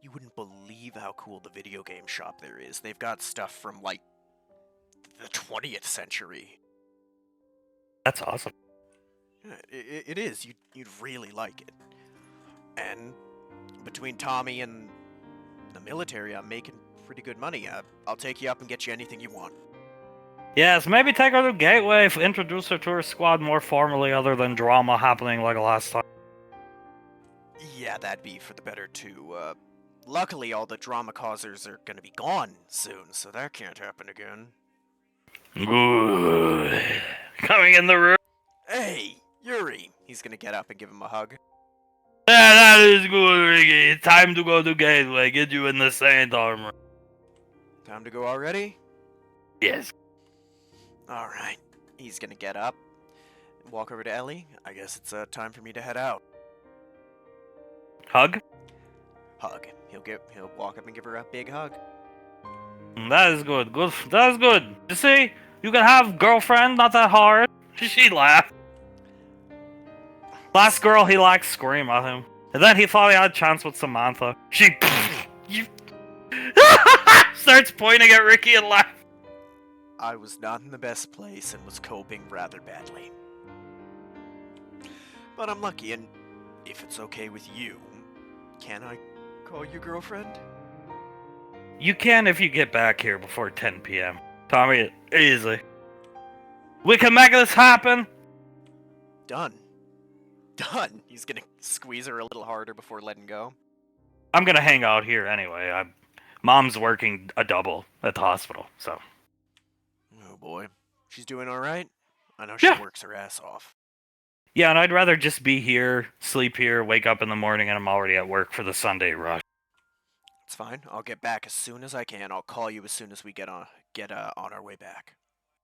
You wouldn't believe how cool the video game shop there is. They've got stuff from, like, the 20th century. That's awesome. Yeah, it is. You'd really like it. And between Tommy and the military, I'm making pretty good money. I'll take you up and get you anything you want. Yes, maybe take her to Gateway, introduce her to her squad more formally other than drama happening like last time. Yeah, that'd be for the better, too. Luckily, all the drama causers are gonna be gone soon, so that can't happen again. Good. Coming in the room. Hey, Yuri! He's gonna get up and give him a hug. Yeah, that is good, Ricky. It's time to go to Gateway. Get you in the Saint armor. Time to go already? Yes. Alright. He's gonna get up, walk over to Ellie. I guess it's time for me to head out. Hug? Hug. He'll walk up and give her a big hug. That is good. Good. That is good. You see, you can have girlfriend. Not that hard. She laughed. Last girl he liked scream at him, and then he thought he had a chance with Samantha. She you starts pointing at Ricky and laughs. I was not in the best place and was coping rather badly. But I'm lucky, and if it's okay with you, can I call you girlfriend? You can if you get back here before 10 p.m. Tommy, easy. We can make this happen. Done. Done. He's gonna squeeze her a little harder before letting go. I'm gonna hang out here anyway. Mom's working a double at the hospital, so. Oh boy. She's doing alright? I know she works her ass off. Yeah, and I'd rather just be here, sleep here, wake up in the morning, and I'm already at work for the Sunday rush. It's fine. I'll get back as soon as I can. I'll call you as soon as we get on our way back.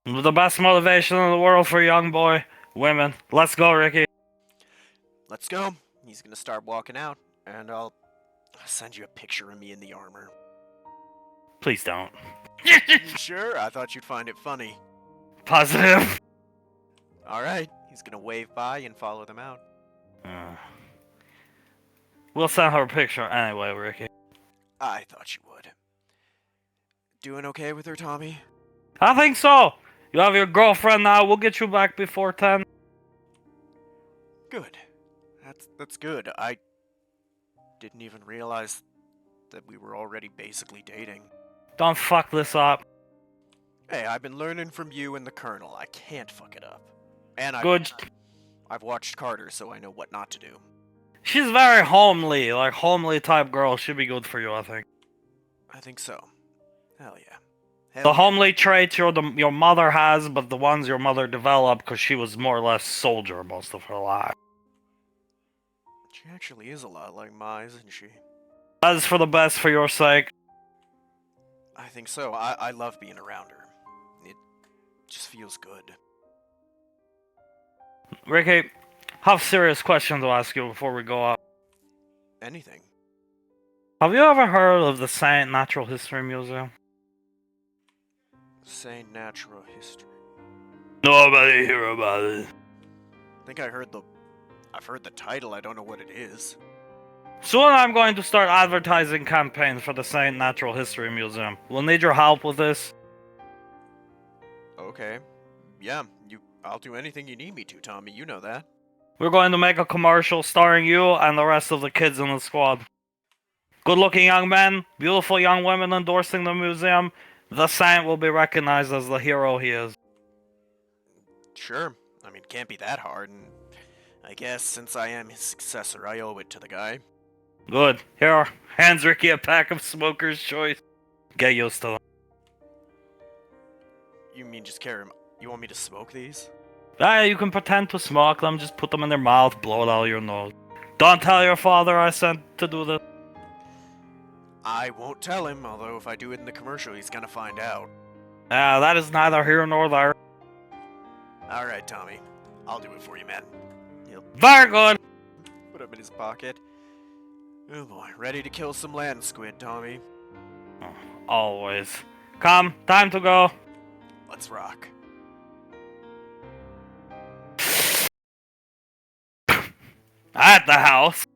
The best motivation in the world for a young boy. Women. Let's go, Ricky. Let's go. He's gonna start walking out, and I'll send you a picture of me in the armor. Please don't. You sure? I thought you'd find it funny. Positive. Alright. He's gonna wave by and follow them out. We'll send her a picture anyway, Ricky. I thought you would. Doing okay with her, Tommy? I think so. You have your girlfriend now. We'll get you back before 10. Good. That's good. I didn't even realize that we were already basically dating. Don't fuck this up. Hey, I've been learning from you and the Colonel. I can't fuck it up. And Good. I've watched Carter, so I know what not to do. She's very homely, like homely type girl. Should be good for you, I think. I think so. Hell yeah. The Hell yeah. homely traits your mother has, but the ones your mother developed because she was more or less soldier most of her life. She actually is a lot like Ma, isn't she? That is for the best for your sake. I think so. I love being around her. It just feels good. Ricky, have serious question to ask you before we go out. Anything. Have you ever heard of the Saint Natural History Museum? Say natural history. Nobody hear about it. I think I've heard the title, I don't know what it is. Soon I'm going to start advertising campaign for the Saint Natural History Museum. We'll need your help with this. Okay. Yeah, I'll do anything you need me to, Tommy, you know that. We're going to make a commercial starring you and the rest of the kids in the squad. Good-looking young men, beautiful young women endorsing the museum. The Saint will be recognized as the hero he is. Sure. I mean, can't be that hard, and I guess since I am his successor, I owe it to the guy. Good. Here, hands Ricky a pack of Smoker's Choice. Get used to them. You mean just carry him? You want me to smoke these? Ah, you can pretend to smoke them, just put them in their mouth, blow it out of your nose. Don't tell your father I sent to do this. I won't tell him, although if I do it in the commercial, he's gonna find out. Ah, that is neither here nor there. Alright, Tommy. I'll do it for you, man. He'll Very good. put them in his pocket. Oh boy, ready to kill some land squid, Tommy. Oh, always. Come, time to go. Let's rock. At the house,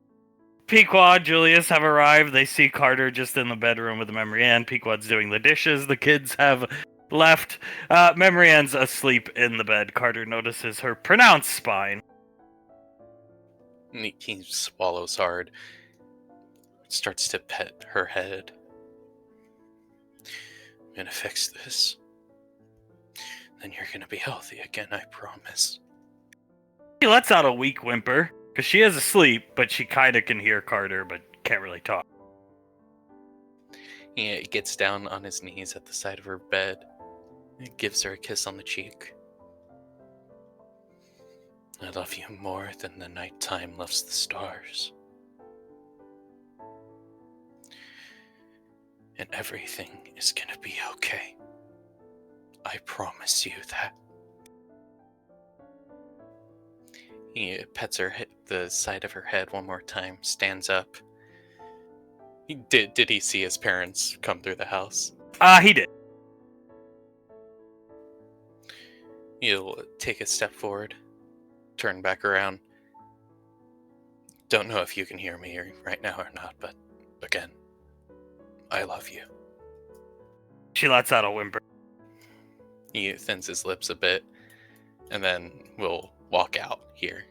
Pequod, Julius have arrived. They see Carter just in the bedroom with Memory Ann. Pequod's doing the dishes. The kids have left. Memory Ann's asleep in the bed. Carter notices her pronounced spine. He swallows hard. Starts to pet her head. I'm gonna fix this. Then you're gonna be healthy again, I promise. She lets out a weak whimper, because she is asleep, but she kind of can hear Carter, but can't really talk. He gets down on his knees at the side of her bed and gives her a kiss on the cheek. I love you more than the nighttime loves the stars. And everything is gonna be okay. I promise you that. He pets her the side of her head one more time, stands up. Did he see his parents come through the house? He did. He'll take a step forward, turn back around. Don't know if you can hear me right now or not, but again, I love you. She lets out a whimper. He thins his lips a bit, and then will walk out here.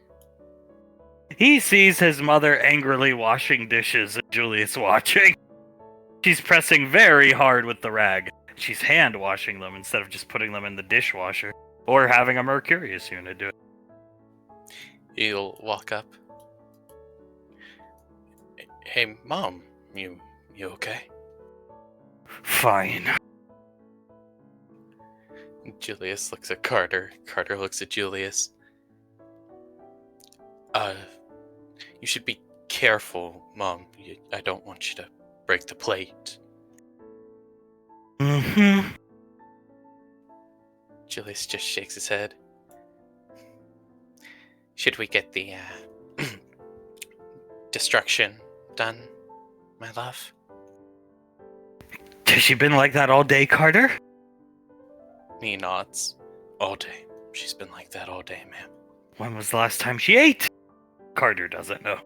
He sees his mother angrily washing dishes and Julius watching. She's pressing very hard with the rag. She's hand washing them instead of just putting them in the dishwasher. Or having a Mercurius unit do it. He'll walk up. Hey, Mom, you okay? Fine. Julius looks at Carter. Carter looks at Julius. You should be careful, Mom. I don't want you to break the plate. Mm-hmm. Julius just shakes his head. Should we get the destruction done, my love? Has she been like that all day, Carter? He nods. All day. She's been like that all day, ma'am. When was the last time she ate? Carter doesn't know.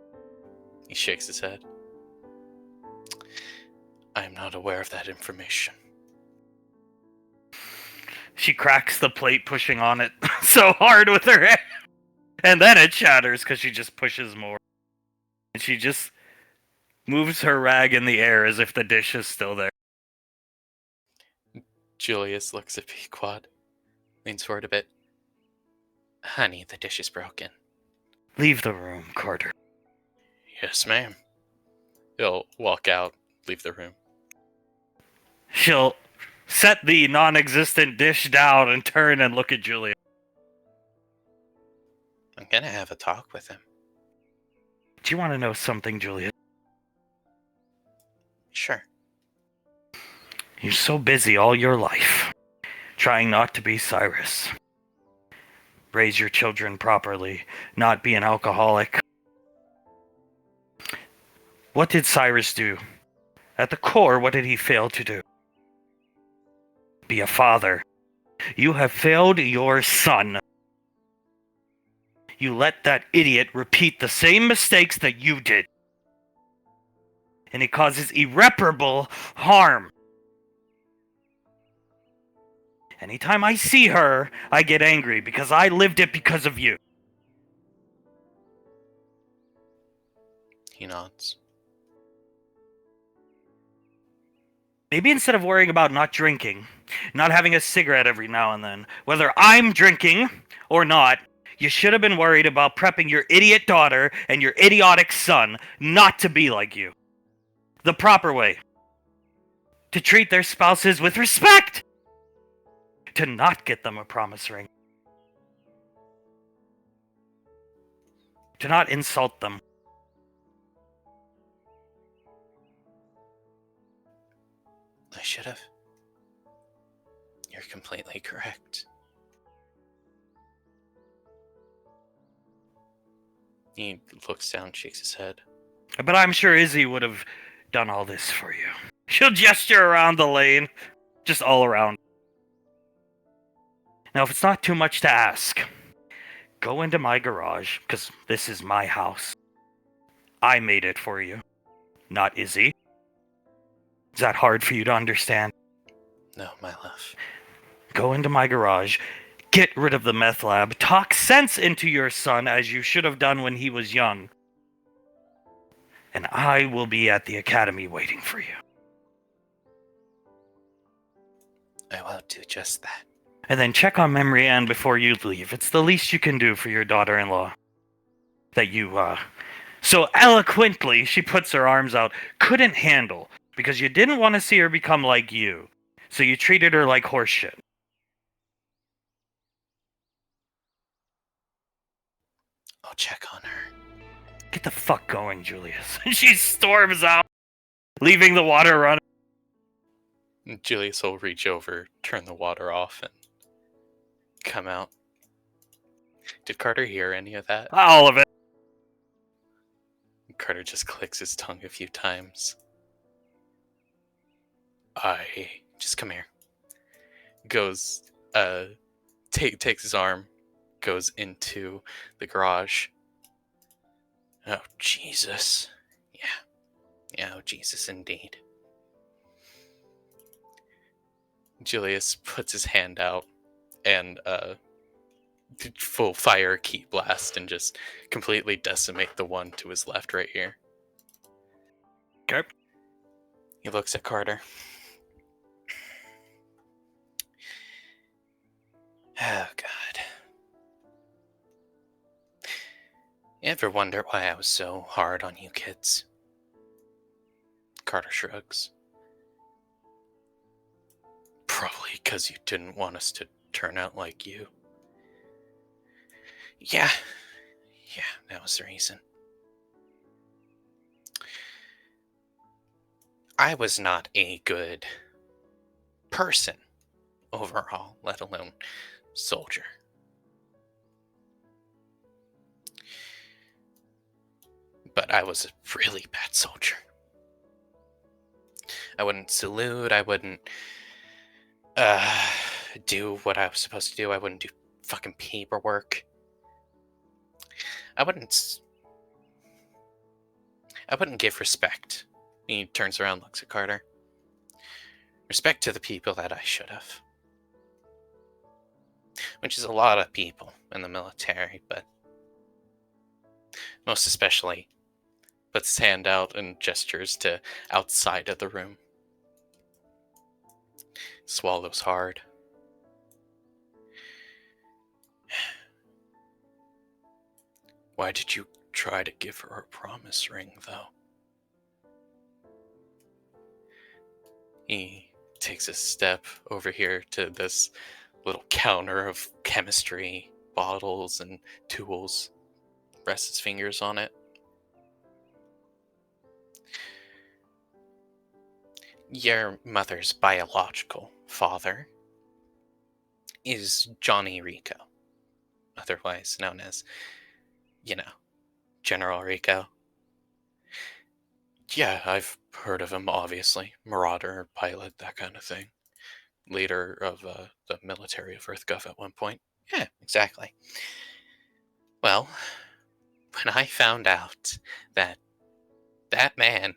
He shakes his head. I am not aware of that information. She cracks the plate pushing on it so hard with her hand. And then it shatters because she just pushes more. And she just moves her rag in the air as if the dish is still there. Julius looks at Pequod, leans forward a bit. Honey, the dish is broken. Leave the room, Carter. Yes, ma'am. He'll walk out, leave the room. She'll set the non-existent dish down and turn and look at Julia. I'm gonna have a talk with him. Do you want to know something, Julia? Sure. You're so busy all your life, trying not to be Cyrus. Raise your children properly, not be an alcoholic. What did Cyrus do? At the core, what did he fail to do? Be a father. You have failed your son. You let that idiot repeat the same mistakes that you did. And it causes irreparable harm. Anytime I see her, I get angry because I lived it because of you. He nods. Maybe instead of worrying about not drinking, not having a cigarette every now and then, whether I'm drinking or not, you should have been worried about prepping your idiot daughter and your idiotic son not to be like you. The proper way. To treat their spouses with respect. To not get them a promise ring. To not insult them. I should have. You're completely correct. He looks down, shakes his head. But I'm sure Izzy would have done all this for you. She'll gesture around the lane. Just all around. Now, if it's not too much to ask, go into my garage, because this is my house. I made it for you, not Izzy. Is that hard for you to understand? No, my love. Go into my garage, get rid of the meth lab, talk sense into your son as you should have done when he was young. And I will be at the academy waiting for you. I will do just that. And then check on Memory Ann before you leave. It's the least you can do for your daughter-in-law. That you, so eloquently, she puts her arms out, couldn't handle. Because you didn't want to see her become like you. So you treated her like horseshit. I'll check on her. Get the fuck going, Julius. And she storms out, leaving the water running. Julius will reach over, turn the water off, and come out. Did Carter hear any of that? All of it. Carter just clicks his tongue a few times. Just come here. Goes, takes his arm, goes into the garage. Oh, Jesus. Yeah, oh, Jesus, indeed. Julius puts his hand out and, full fire key blast and just completely decimate the one to his left right here. Okay. He looks at Carter. Oh, God. You ever wonder why I was so hard on you kids? Carter shrugs. Probably because you didn't want us to turn out like you. Yeah, that was the reason. I was not a good person overall, let alone soldier. But I was a really bad soldier. I wouldn't salute, I wouldn't do what I was supposed to do, I wouldn't do fucking paperwork. I wouldn't give respect. He turns around, looks at Carter. Respect to the people that I should have. Which is a lot of people in the military, but most especially puts his hand out and gestures to outside of the room. Swallows hard. Why did you try to give her a promise ring, though? He takes a step over here to this little counter of chemistry bottles and tools, rests his fingers on it. Your mother's biological father is Johnny Rico, otherwise known as, General Rico. Yeah, I've heard of him, obviously. Marauder, pilot, that kind of thing. Leader of the military of EarthGov at one point. Yeah, exactly. Well, when I found out that that man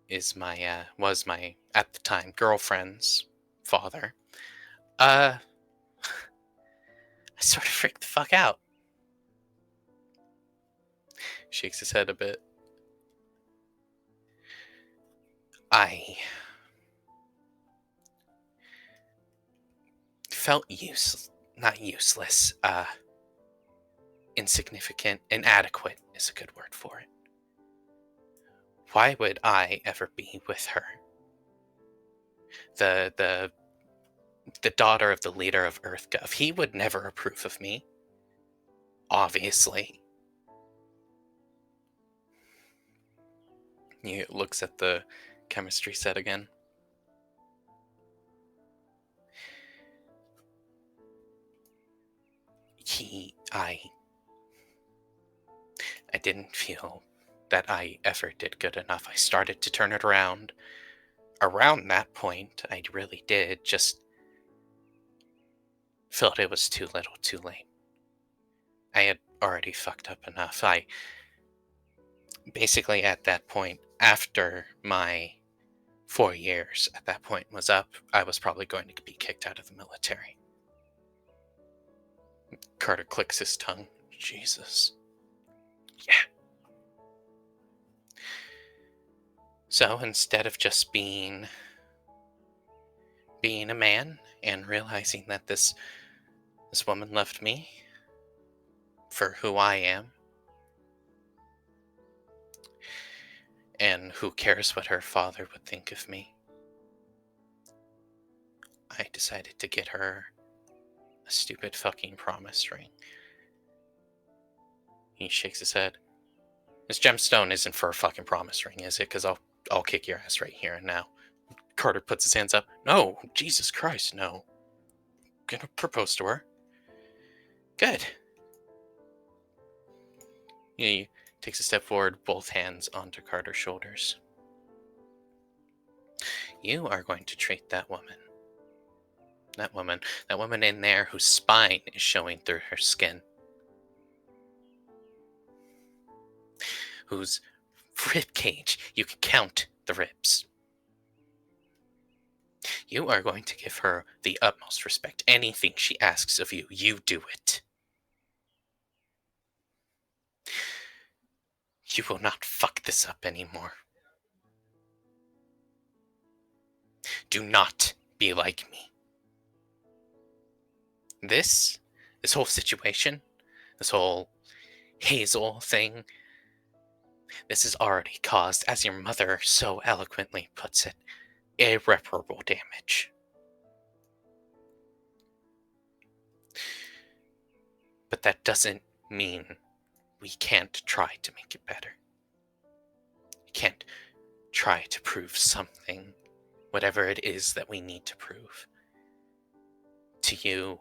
was my, at the time, girlfriend's father, I sort of freaked the fuck out. Shakes his head a bit. I felt not useless, insignificant, inadequate is a good word for it. Why would I ever be with her? The daughter of the leader of EarthGov. He would never approve of me. Obviously. He looks at the chemistry set again. I didn't feel that I ever did good enough. I started to turn it around. Around that point, I really did, just felt it was too little too late. I had already fucked up enough. I basically, at that point, after my 4 years at that point was up, I was probably going to be kicked out of the military. Carter clicks his tongue. Jesus. Yeah. So instead of just being a man and realizing that this woman loved me for who I am, and who cares what her father would think of me, I decided to get her a stupid fucking promise ring. He shakes his head. This gemstone isn't for a fucking promise ring, is it? Because I'll kick your ass right here and now. Carter puts his hands up. No, Jesus Christ, no. I'm gonna propose to her. Good. He takes a step forward, both hands onto Carter's shoulders. You are going to treat that woman in there whose spine is showing through her skin, whose rib cage, you can count the ribs. You are going to give her the utmost respect. Anything she asks of you, you do it. You will not fuck this up anymore. Do not be like me. This whole situation, this whole Hazel thing, this has already caused, as your mother so eloquently puts it, irreparable damage. But that doesn't mean we can't try to make it better. We can't try to prove something, whatever it is that we need to prove. To you.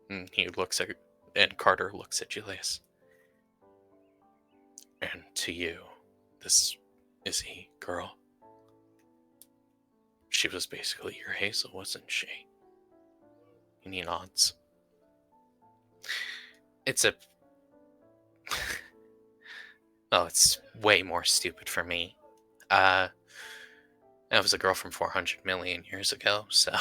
And Carter looks at Julius. And to you, this Izzy girl. She was basically your Hazel, wasn't she? And he nods. It's way more stupid for me. That was a girl from 400 million years ago, so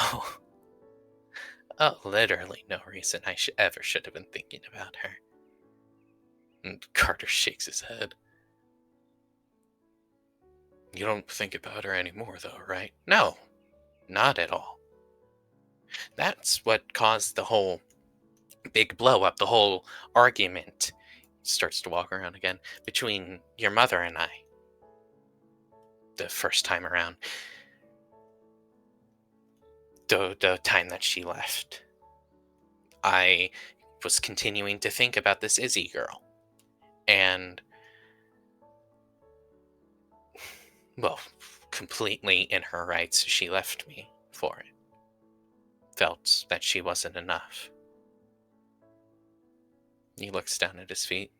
literally no reason I should have been thinking about her. And Carter shakes his head. You don't think about her anymore, though, right? No, not at all. That's what caused the whole big blow up, the whole argument starts to walk around again between your mother and I. The first time around. The time that she left. I was continuing to think about this Izzy girl. And, well, completely in her rights, she left me for it. Felt that she wasn't enough. He looks down at his feet.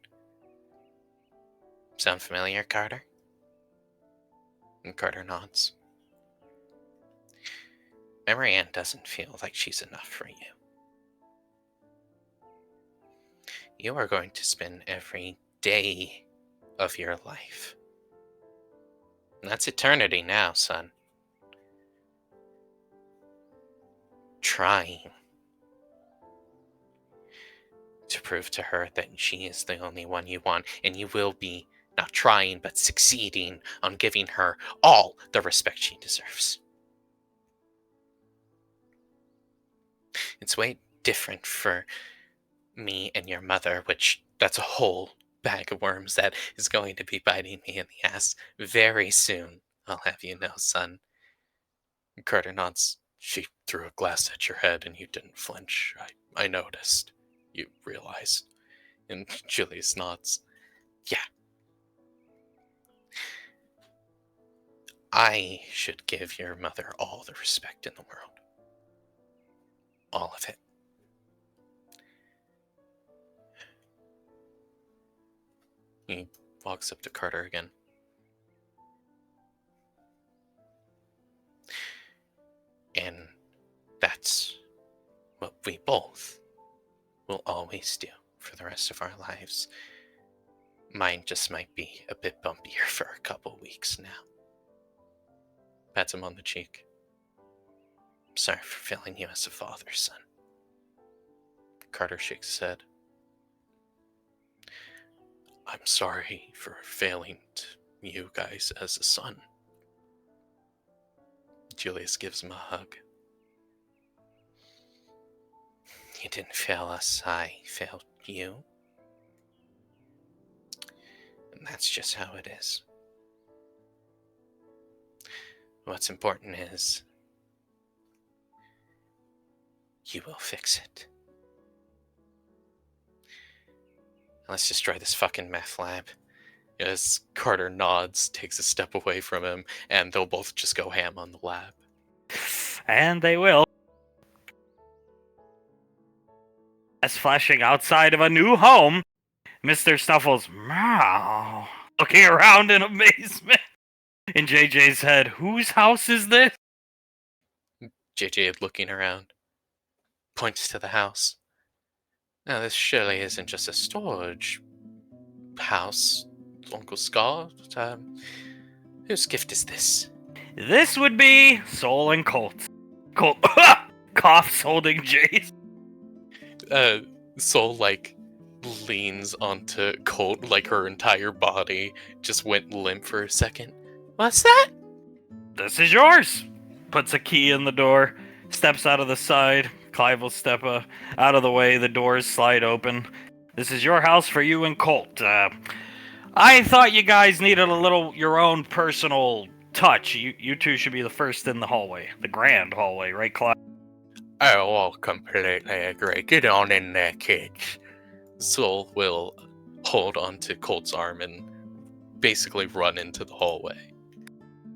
Sound familiar, Carter? And Carter nods. Memory Ann doesn't feel like she's enough for you. You are going to spend every day of your life. And that's eternity now, son. Trying to prove to her that she is the only one you want, and you will be not trying, but succeeding on giving her all the respect she deserves. It's way different for me and your mother, which that's a whole bag of worms that is going to be biting me in the ass very soon. I'll have you know, son. Carter nods. She threw a glass at your head and you didn't flinch. I noticed. You realized. And Julius nods. Yeah. I should give your mother all the respect in the world. All of it. He walks up to Carter again. And that's what we both will always do for the rest of our lives. Mine just might be a bit bumpier for a couple weeks now. Pats him on the cheek. Sorry for failing you as a father, son. Carter shakes his head. I'm sorry for failing you guys as a son. Julius gives him a hug. You didn't fail us, I failed you. And that's just how it is. What's important is you will fix it. Let's destroy this fucking meth lab. As Carter nods, takes a step away from him, and they'll both just go ham on the lab. And they will. As flashing outside of a new home, Mr. Snuffles meow, looking around in amazement. In JJ's head, whose house is this? JJ, looking around, points to the house. Now, this surely isn't just a storage house, Uncle Scar. Whose gift is this? This would be Soul and Colt. Colt coughs, holding Jace. Soul, leans onto Colt, her entire body just went limp for a second. What's that? This is yours. Puts a key in the door, steps out of the side. Clive will step out of the way. The doors slide open. This is your house for you and Colt. I thought you guys needed a little your own personal touch. You two should be the first in the hallway. The grand hallway, right, Clive? Oh, I'll completely agree. Get on in there, kids. Soul will hold onto Colt's arm and basically run into the hallway.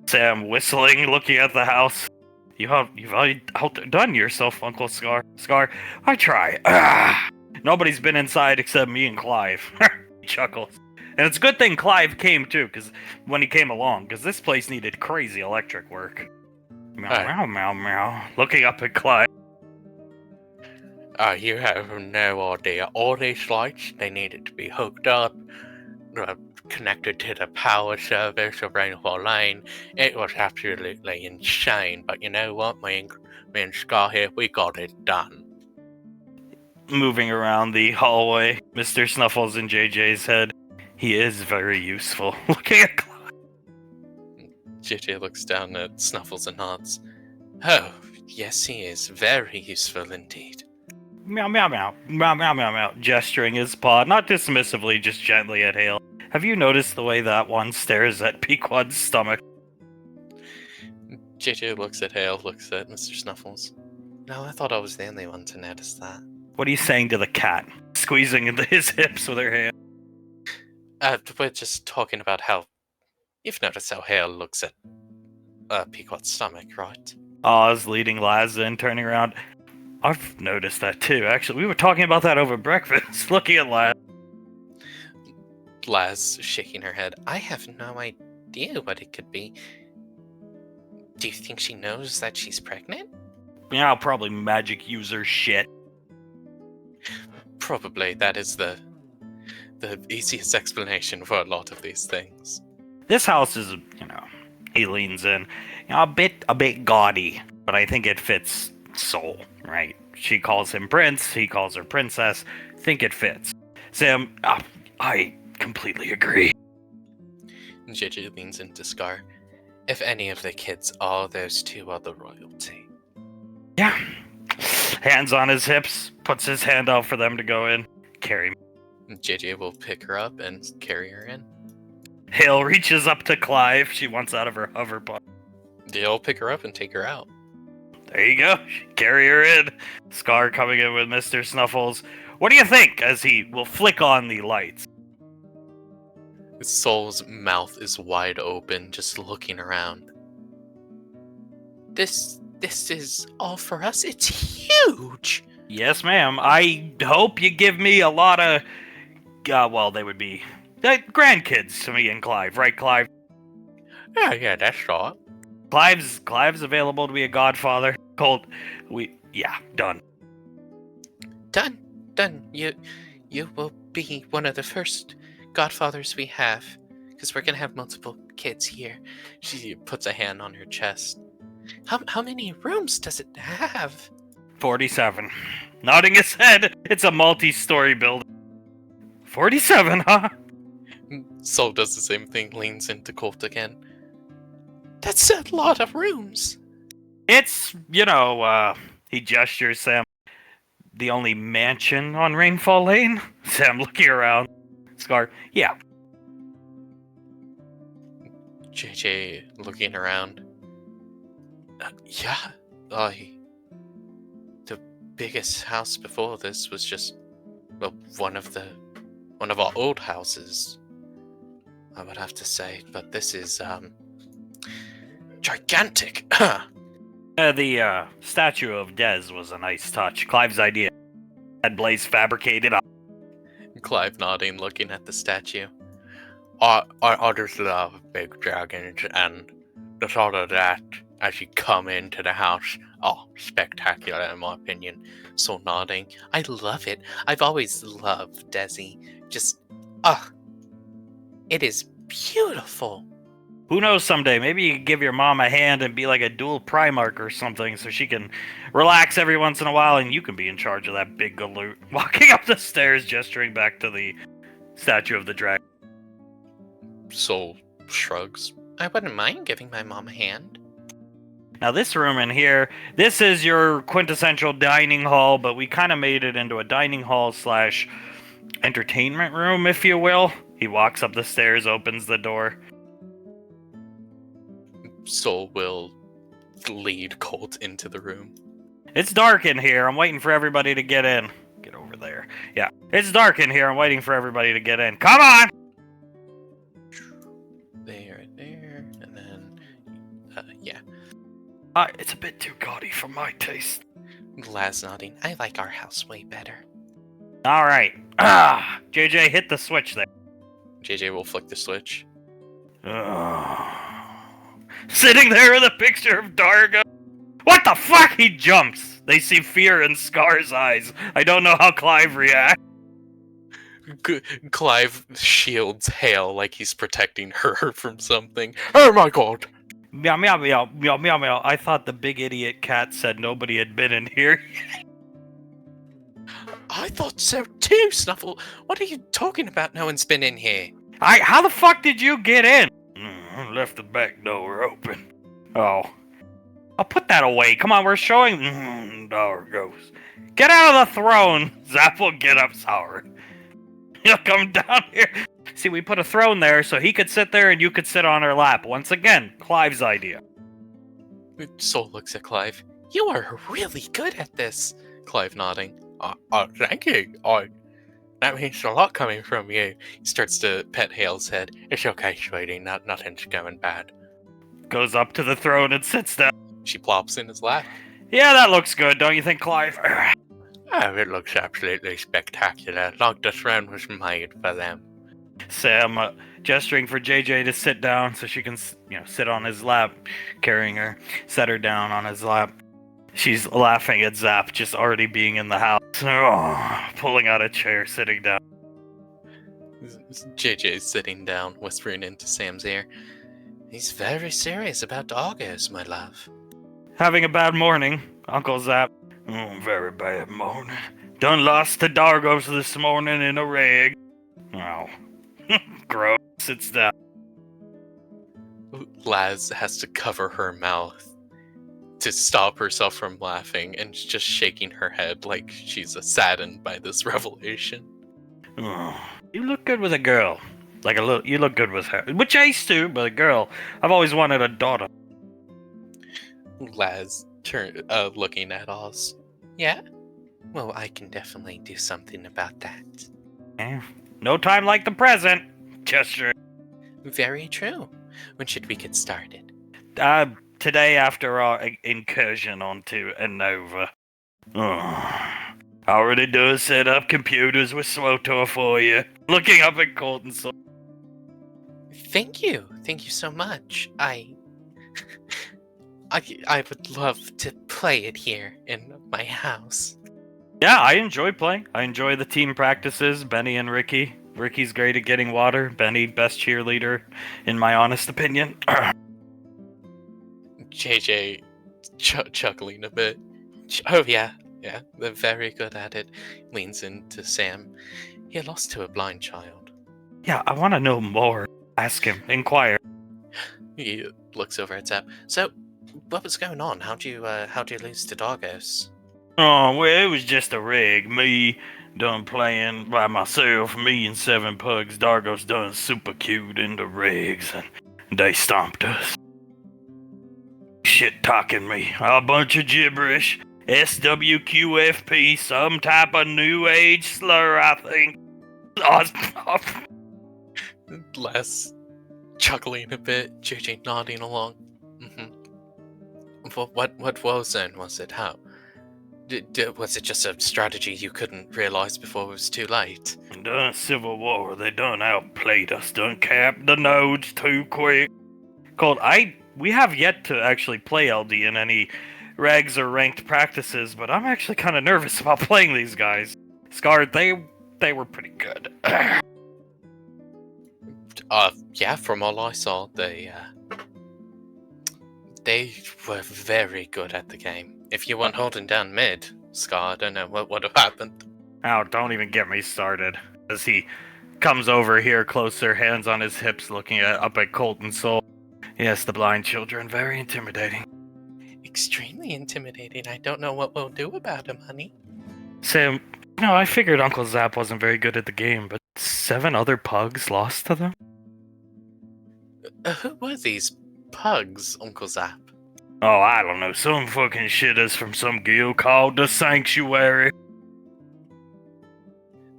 Sam whistling, looking at the house. You've outdone yourself, Uncle Scar. Scar, I try. Nobody's been inside except me and Clive. He chuckles. And it's a good thing Clive came too, because when he came along, because this place needed crazy electric work. Meow, meow, meow, meow. Looking up at Clive. You have no idea. All these lights, they needed to be hooked up, connected to the power service of Rainbow Lane. It was absolutely insane. But you know what? Me and Scar here, we got it done. Moving around the hallway, Mr. Snuffles in JJ's head. He is very useful. Looking at Clive. JJ looks down at Snuffles and nods. Oh, yes, he is very useful indeed. Meow, meow, meow. Meow, meow, meow, meow. Gesturing his paw, not dismissively, just gently at Hale. Have you noticed the way that one stares at Pequod's stomach? JJ looks at Hale, looks at Mr. Snuffles. No, I thought I was the only one to notice that. What are you saying to the cat? Squeezing into his hips with her hand. We're just talking about how you've noticed how Hale looks at Pequod's stomach, right? Oz leading Laz in, turning around. I've noticed that too, actually. We were talking about that over breakfast, looking at Laz. Laz shaking her head. I have no idea what it could be. Do you think she knows that she's pregnant? Yeah, probably magic user shit. Probably. That is the easiest explanation for a lot of these things. This house is, he leans in, a bit gaudy, but I think it fits Soul, right? She calls him Prince, he calls her Princess. Think it fits. Sam, I completely agree. JJ leans into Scar. If any of the kids are, those two are the royalty. Yeah. Hands on his hips, puts his hand out for them to go in. Carry me. JJ will pick her up and carry her in. Hale reaches up to Clive. She wants out of her hover pod. They'll pick her up and take her out. There you go. Carry her in. Scar coming in with Mr. Snuffles. What do you think? As he will flick on the lights. Soul's mouth is wide open, just looking around. This is all for us? It's huge! Yes, ma'am. I hope you give me a lot of... they would be... grandkids to me and Clive, right, Clive? Yeah, that's right. Clive's available to be a godfather. Done. Done. You will be one of the first godfathers we have, because we're gonna have multiple kids here. She puts a hand on her chest. How many rooms does it have? 47. Nodding his head. It's a multi-story building. 47, huh? Soul does the same thing, leans into Colt again. That's a lot of rooms. It's, he gestures, Sam. The only mansion on Rainfall Lane? Sam looking around. Scar, yeah. JJ looking around. The biggest house before this was just, one of our old houses, I would have to say, but this is, gigantic. The statue of Dez was a nice touch. Clive's idea. Had Blaze fabricated up. Clive nodding, looking at the statue. I just love big dragons, and the thought of that as you come into the house, spectacular in my opinion. So nodding. I love it. I've always loved Desi. Just, it is beautiful. Who knows someday? Maybe you could give your mom a hand and be like a dual Primarch or something so she can relax every once in a while and you can be in charge of that big galoot. Walking up the stairs, gesturing back to the statue of the dragon. Soul shrugs. I wouldn't mind giving my mom a hand. Now this room in here, this is your quintessential dining hall, but we kind of made it into a dining hall / entertainment room, if you will. He walks up the stairs, opens the door. Soul will lead Colt into the room. It's dark in here. I'm waiting for everybody to get in. Get over there. Yeah. It's dark in here. I'm waiting for everybody to get in. Come on! There, and then, yeah. It's a bit too gaudy for my taste. Laz nodding. I like our house way better. Alright. JJ, hit the switch there. JJ will flick the switch. Sitting there with a picture of Dargo. What the fuck? He jumps. They see fear in Scar's eyes. I don't know how Clive reacts. Clive shields Hale like he's protecting her from something. Oh my god! Meow, meow, meow, meow, meow, meow. I thought the big idiot cat said nobody had been in here. I thought so too, Snuffle. What are you talking about? No one's been in here. How the fuck did you get in? Left the back door open. Oh. I'll put that away. Come on, we're showing. Dargos. Get out of the throne. Zap will get up sour. He'll come down here. See, we put a throne there so he could sit there and you could sit on her lap. Once again, Clive's idea. Soul looks at Clive. You are really good at this. Clive nodding. Thank you. That means a lot coming from you. He starts to pet Hale's head. It's okay, sweetie. Nothing's going bad. Goes up to the throne and sits down. She plops in his lap. Yeah, that looks good, don't you think, Clive? Oh, it looks absolutely spectacular. Like the throne was made for them. Sam gesturing for JJ to sit down so she can, sit on his lap, carrying her, set her down on his lap. She's laughing at Zap just already being in the house. Oh, pulling out a chair, sitting down. JJ's sitting down, whispering into Sam's ear. He's very serious about doggos, my love. Having a bad morning, Uncle Zap. Oh, very bad morning. Done lost to Dargos this morning in a rig. Oh. Gross. Sits down. Laz has to cover her mouth to stop herself from laughing and just shaking her head like she's saddened by this revelation. Oh, you look good with a girl. You look good with her. Which I used to, but a girl. I've always wanted a daughter. Laz looking at Oz. Yeah? Well, I can definitely do something about that. Yeah. No time like the present. Gesture. Very true. When should we get started? Today after our incursion onto Anova. Oh. Already does set up computers with SWOTOR for you. Looking up at Colton. Thank you. Thank you so much. I would love to play it here in my house. Yeah, I enjoy playing. I enjoy the team practices, Benny and Ricky. Ricky's great at getting water. Benny, best cheerleader, in my honest opinion. JJ chuckling a bit. Oh, yeah, they're very good at it. Leans into Sam. He lost to a blind child. Yeah, I want to know more. Ask him. Inquire. He looks over at Zap. So, what was going on? How'd you lose to Dargos? Oh, well, it was just a rig. Me done playing by myself. Me and 7 pugs. Dargos done super cute in the rigs, and they stomped us. Shit talking me. A bunch of gibberish. SWQFP, some type of new age slur, I think. Les chuckling a bit, JJ nodding along. What was then? Was it how? Was it just a strategy you couldn't realize before it was too late? Done Civil War, they done outplayed us, done capped the nodes too quick. We have yet to actually play LD in any regs or ranked practices, but I'm actually kind of nervous about playing these guys. Scarred, they were pretty good. Yeah, from all I saw, they were very good at the game. If you weren't holding down mid, Scar, I don't know what would have happened. Oh, don't even get me started. As he comes over here closer, hands on his hips, looking up at Colton Soul. Yes, the blind children, very intimidating. Extremely intimidating. I don't know what we'll do about him, honey. Sam, I figured Uncle Zap wasn't very good at the game, but 7 other pugs lost to them? Who were these pugs, Uncle Zap? Oh, I don't know. Some fucking shitters from some guild called the Sanctuary.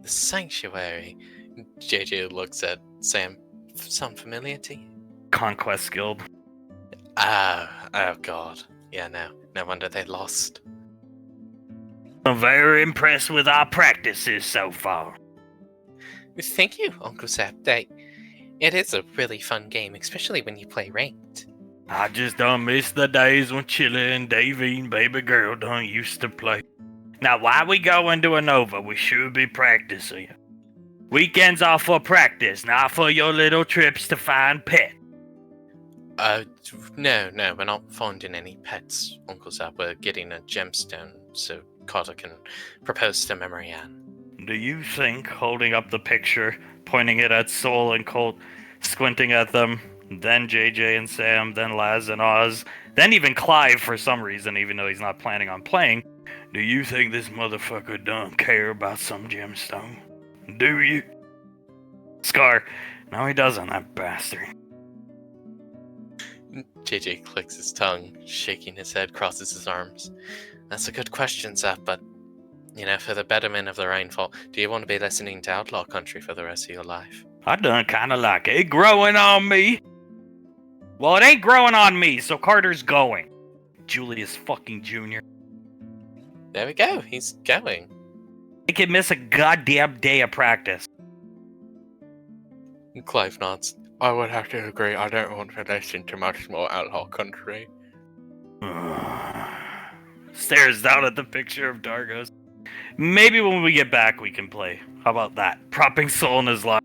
The Sanctuary? JJ looks at Sam. Some familiarity? Conquest Guild. Oh god. Yeah, no wonder they lost. I'm very impressed with our practices so far. Thank you, Uncle Zap. It is a really fun game, especially when you play ranked. I just done miss the days when Chilla and Davey and baby girl done used to play. Now, while we go into Anova, we should be practicing. Weekends are for practice, not for your little trips to find pets. No, we're not finding any pets, Uncle Zap. We're getting a gemstone so Carter can propose to Memory Ann. Do you think, holding up the picture, pointing it at Soul and Colt, squinting at them, then JJ and Sam, then Laz and Oz, then even Clive for some reason, even though he's not planning on playing. Do you think this motherfucker don't care about some gemstone? Do you? Scar. No, he doesn't, that bastard. JJ clicks his tongue, shaking his head, crosses his arms. That's a good question, Zap, but, for the betterment of the Rainfall, do you want to be listening to Outlaw Country for the rest of your life? I done kinda like it growing on me. Well, it ain't growing on me, so Carter's going. Julius fucking Jr. There we go, he's going. He can miss a goddamn day of practice. Clive nods. I would have to agree, I don't want to listen to much more Outlaw Country. Stares down at the picture of Dargos. Maybe when we get back we can play. How about that? Propping Soul in his lap.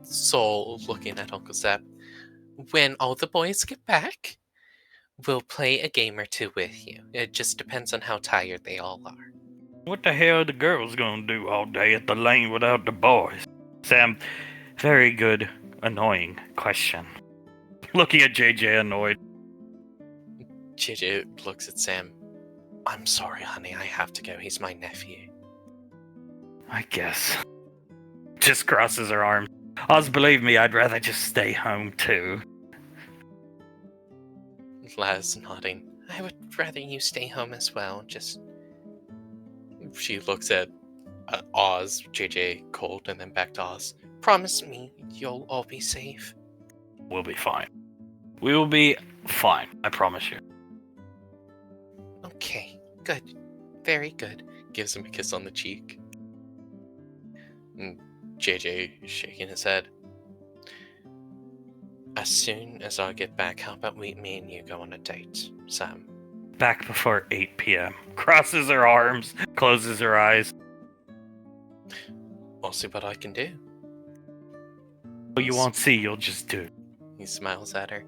Soul looking at Uncle Zap. When all the boys get back, we'll play a game or two with you. It just depends on how tired they all are. What the hell are the girls gonna do all day at the lane without the boys? Sam, very good, annoying question. Looking at JJ annoyed. JJ looks at Sam. I'm sorry, honey, I have to go. He's my nephew. I guess. Just crosses her arms. Oz, believe me, I'd rather just stay home too. Laz nodding. I would rather you stay home as well. She looks at Oz, JJ, Colt, and then back to Oz. Promise me you'll all be safe. We'll be fine. We will be fine, I promise you. Okay, good. Very good. Gives him a kiss on the cheek. And JJ shaking his head. As soon as I get back, how about me and you go on a date, Sam? Back before 8 p.m. Crosses her arms, closes her eyes. I'll see what I can do. Well, you won't see, you'll just do. He smiles at her.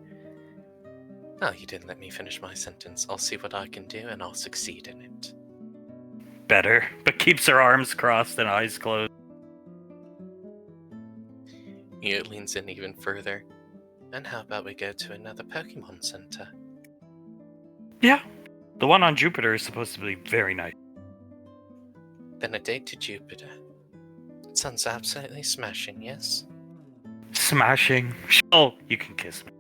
Oh, you didn't let me finish my sentence. I'll see what I can do, and I'll succeed in it. Better, but keeps her arms crossed and eyes closed. He leans in even further. And how about we go to another Pokemon Center? Yeah, the one on Jupiter is supposed to be very nice. Then a date to Jupiter. It sounds absolutely smashing, yes? Smashing. Oh, you can kiss me.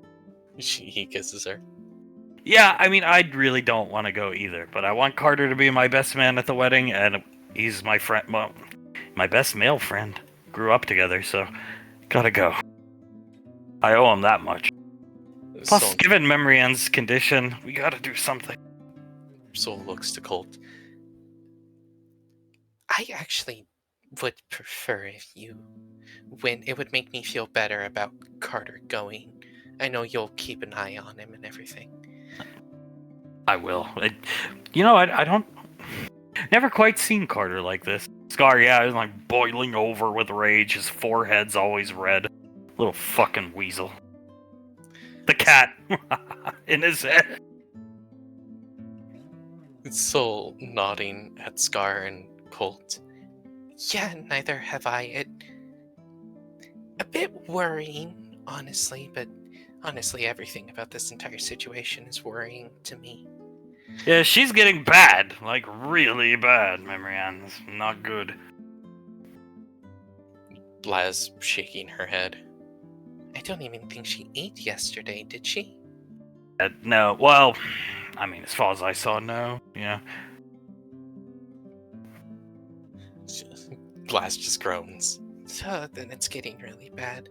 He kisses her. Yeah, I mean, I really don't want to go either, but I want Carter to be my best man at the wedding, and he's my friend, well, my best male friend. Grew up together, so gotta go. I owe him that much. Plus, given Memorian's condition, we gotta do something. Soul looks to Colt. I actually would prefer if you win. It would make me feel better about Carter going. I know you'll keep an eye on him and everything. I will. I don't... Never quite seen Carter like this. Scar, yeah, he's like boiling over with rage. His forehead's always red. Little fucking weasel. The cat in his head. Soul nodding at Scar and Colt. Yeah, neither have I. A bit worrying, honestly, but honestly, everything about this entire situation is worrying to me. Yeah, she's getting bad. Like, really bad, Memorian. It's not good. Laz shaking her head. I don't even think she ate yesterday, did she? No, well, I mean, as far as I saw, no. Yeah. Laz just groans. So then it's getting really bad.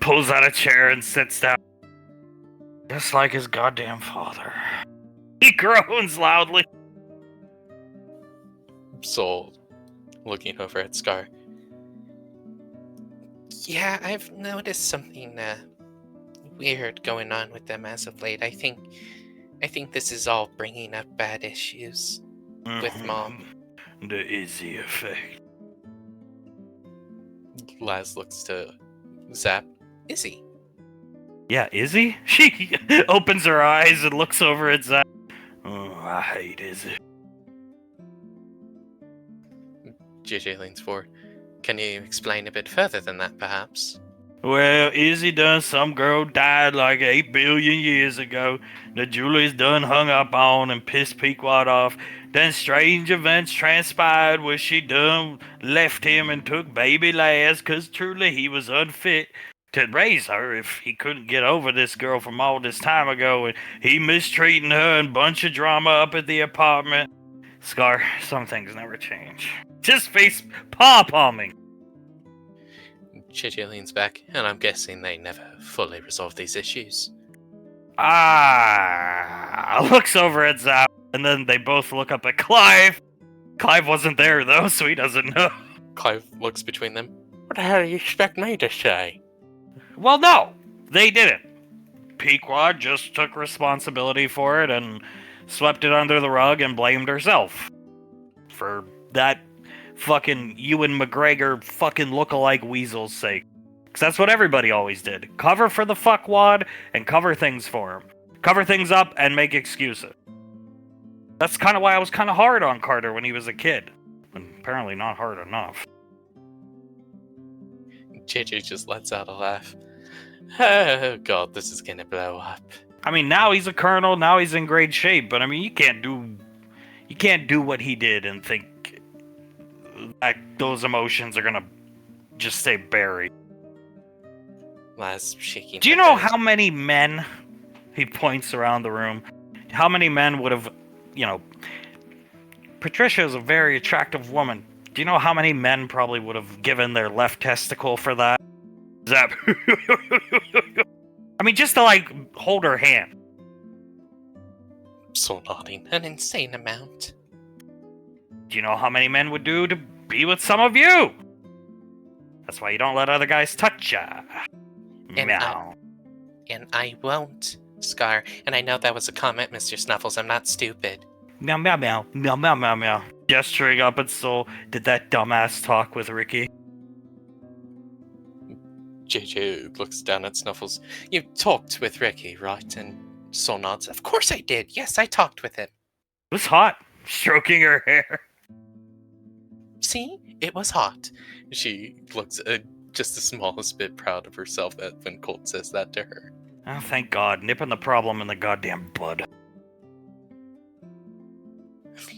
Pulls out a chair and sits down. Just like his goddamn father. He groans loudly. Soul, looking over at Scar. Yeah, I've noticed something weird going on with them as of late. I think this is all bringing up bad issues with Mom. The Izzy effect. Laz looks to Zap. Izzy? Yeah, Izzy? She opens her eyes and looks over at Zap. Oh, I hate Izzy. JJ leans forward. Can you explain a bit further than that, perhaps? Well, Izzy done some girl died like 8 billion years ago. The Julie's done hung up on and pissed Pequod off. Then strange events transpired where she done left him and took baby Laz, 'cause truly he was unfit to raise her if he couldn't get over this girl from all this time ago, and he mistreating her and bunch of drama up at the apartment. Scar, some things never change. Just face paw-palming. JJ leans back, and I'm guessing they never fully resolve these issues. Looks over at Zap, and then they both look up at Clive. Clive wasn't there, though, so he doesn't know. Clive looks between them. What the hell do you expect me to say? Well, no, they didn't. Pequod just took responsibility for it and swept it under the rug and blamed herself. For that fucking Ewan McGregor fucking look-alike weasel's sake. Because that's what everybody always did. Cover for the fuckwad and cover things for him. Cover things up and make excuses. That's kind of why I was kind of hard on Carter when he was a kid. And apparently not hard enough. JJ just lets out a laugh. Oh god, this is gonna blow up. I mean, now he's a colonel, now he's in great shape, but I mean, you can't do what he did and think that those emotions are gonna just stay buried. Laz shaking. Do you know how many men, he points around the room, how many men would have, Patricia is a very attractive woman. Do you know how many men probably would have given their left testicle for that? Zap. I mean, just to, hold her hand. Soul nodding. An insane amount. Do you know how many men would do to be with some of you? That's why you don't let other guys touch ya. Meow. And I won't, Scar. And I know that was a comment, Mr. Snuffles. I'm not stupid. Meow, meow, meow. Meow, meow, meow, meow. Gesturing up at Soul, did that dumbass talk with Ricky? JJ looks down at Snuffles. You talked with Ricky, right? And Soul nods. Of course I did. Yes, I talked with him. It was hot. Stroking her hair. See? It was hot. She looks just the smallest bit proud of herself when Colt says that to her. Oh, thank God. Nipping the problem in the goddamn bud.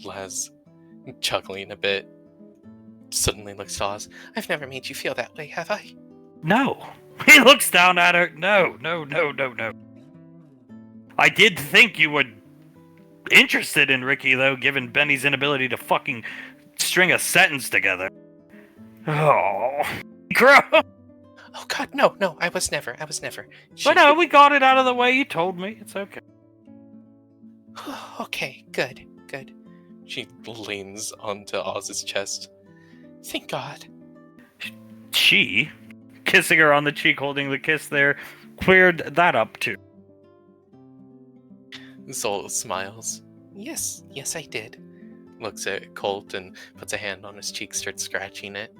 Laz, chuckling a bit, suddenly looks to Oz. I've never made you feel that way, have I? No. He looks down at her. No. I did think you were interested in Ricky, though, given Benny's inability to fucking string a sentence together. Oh. Gross. Oh god, no, I was never. But no, we got it out of the way. You told me. It's okay. Okay, good. She leans onto Oz's chest. Thank God. She, kissing her on the cheek, holding the kiss there, cleared that up too. Soul smiles. Yes, I did. Looks at Colt and puts a hand on his cheek, starts scratching it.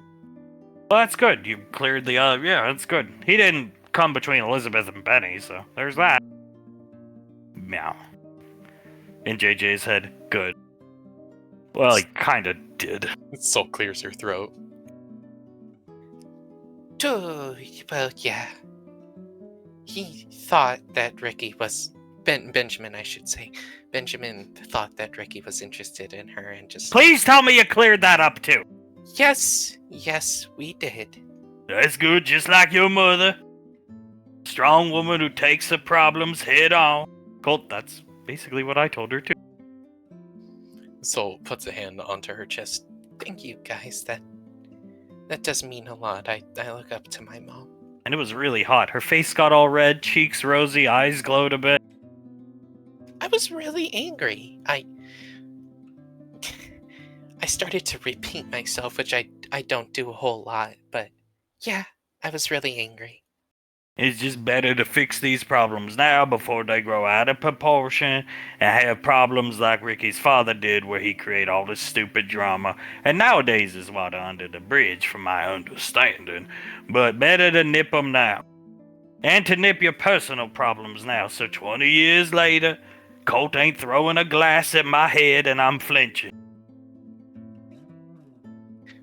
Well, that's good. You cleared the yeah, that's good. He didn't come between Elizabeth and Benny, so there's that. Meow. In JJ's head, good. Well, he kinda did. Soul clears her throat. Well, yeah. He thought that Ricky was... Benjamin, I should say. Benjamin thought that Ricky was interested in her and just... Please tell me you cleared that up too! Yes, we did. That's good, just like your mother. Strong woman who takes her problems head on. Colt, that's basically what I told her too. Soul puts a hand onto her chest. Thank you, guys. That does mean a lot. I look up to my mom. And it was really hot. Her face got all red, cheeks rosy, eyes glowed a bit. I was really angry. I started to repeat myself, which I don't do a whole lot, but yeah, I was really angry. It's just better to fix these problems now before they grow out of proportion and have problems like Ricky's father did where he created all this stupid drama. And nowadays is water under the bridge from my understanding. But better to nip them now. And to nip your personal problems now, so 20 years later, Colt ain't throwing a glass at my head and I'm flinching.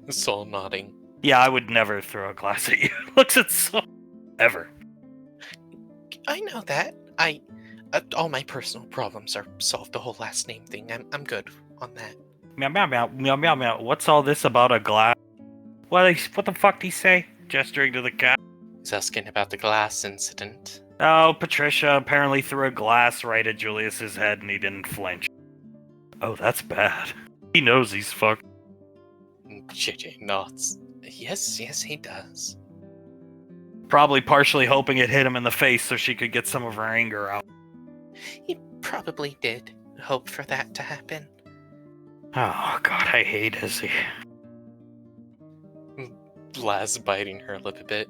Soul nodding. Yeah, I would never throw a glass at you. Looks at so ever. I know that. All my personal problems are solved. The whole last name thing. I'm good on that. Meow meow meow meow meow meow. What's all this about a glass? What the fuck did he say? Gesturing to the cat. He's asking about the glass incident. Oh, Patricia apparently threw a glass right at Julius's head and he didn't flinch. Oh, that's bad. He knows he's fucked. JJ nods. Yes, he does. Probably partially hoping it hit him in the face so she could get some of her anger out. He probably did hope for that to happen. Oh god, I hate Izzy. Laz biting her lip a bit.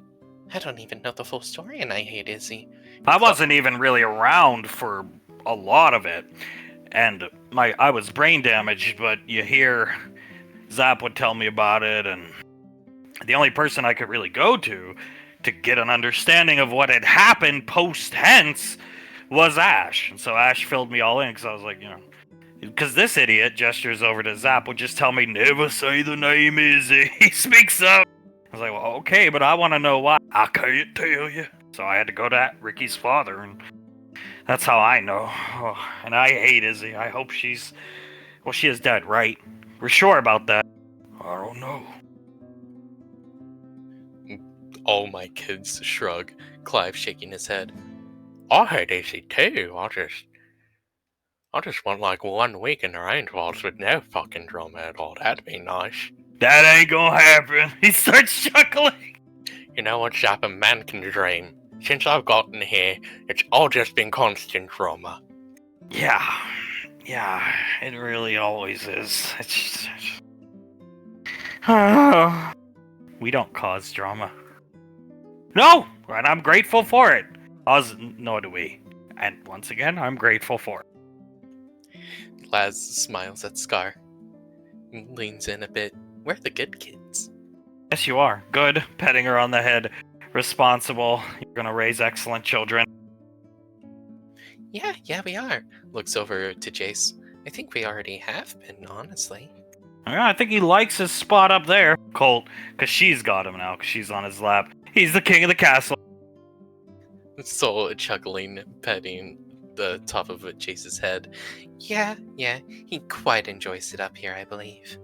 I don't even know the full story and I hate Izzy. I wasn't even really around for a lot of it. And I was brain damaged, but you hear Zap would tell me about it, and the only person I could really go to get an understanding of what had happened post-hence was Ash. And so Ash filled me all in, because I was like, because this idiot gestures over to Zap would just tell me, never say the name Izzy. He speaks up. I was like, well, okay, but I want to know why. I can't tell you. So I had to go to Ricky's father, and that's how I know. Oh, and I hate Izzy. I hope she's... Well, she is dead, right? We're sure about that. I don't know. All my kids shrug. Clive shaking his head. I hate Izzy too. I just want like 1 week in the rainforest with no fucking drama at all. That'd be nice. That ain't gonna happen. He starts chuckling. You know what, Zap? A man can dream. Since I've gotten here, it's all just been constant drama. Yeah, it really always is. It's we don't cause drama. No, and I'm grateful for it. Nor do we. And once again, I'm grateful for it. Laz smiles at Scar. Leans in a bit. We're the good kids. Yes, you are. Good, petting her on the head. Responsible. You're gonna raise excellent children. Yeah, we are. Looks over to Jace. I think we already have been, honestly. Yeah, I think he likes his spot up there. Colt, because she's got him now, because she's on his lap. He's the king of the castle. Soul chuckling, petting the top of Jace's head. Yeah, he quite enjoys it up here, I believe.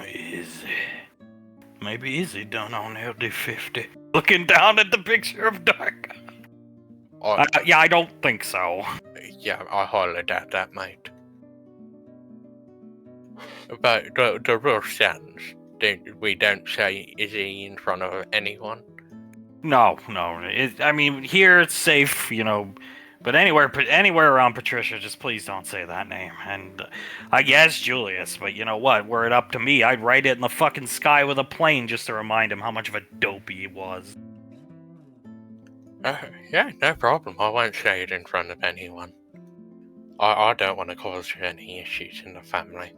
Izzy. Maybe Izzy done on LD50. Looking down at the picture of Dark. Yeah, I don't think so. Yeah, I highly doubt that, mate. But the real sense, we don't say Izzy in front of anyone. No. I mean, here it's safe, but anywhere around Patricia, just please don't say that name. And I guess Julius, but you know what? Were it up to me, I'd write it in the fucking sky with a plane just to remind him how much of a dope he was. Yeah, no problem. I won't say it in front of anyone. I don't want to cause any issues in the family.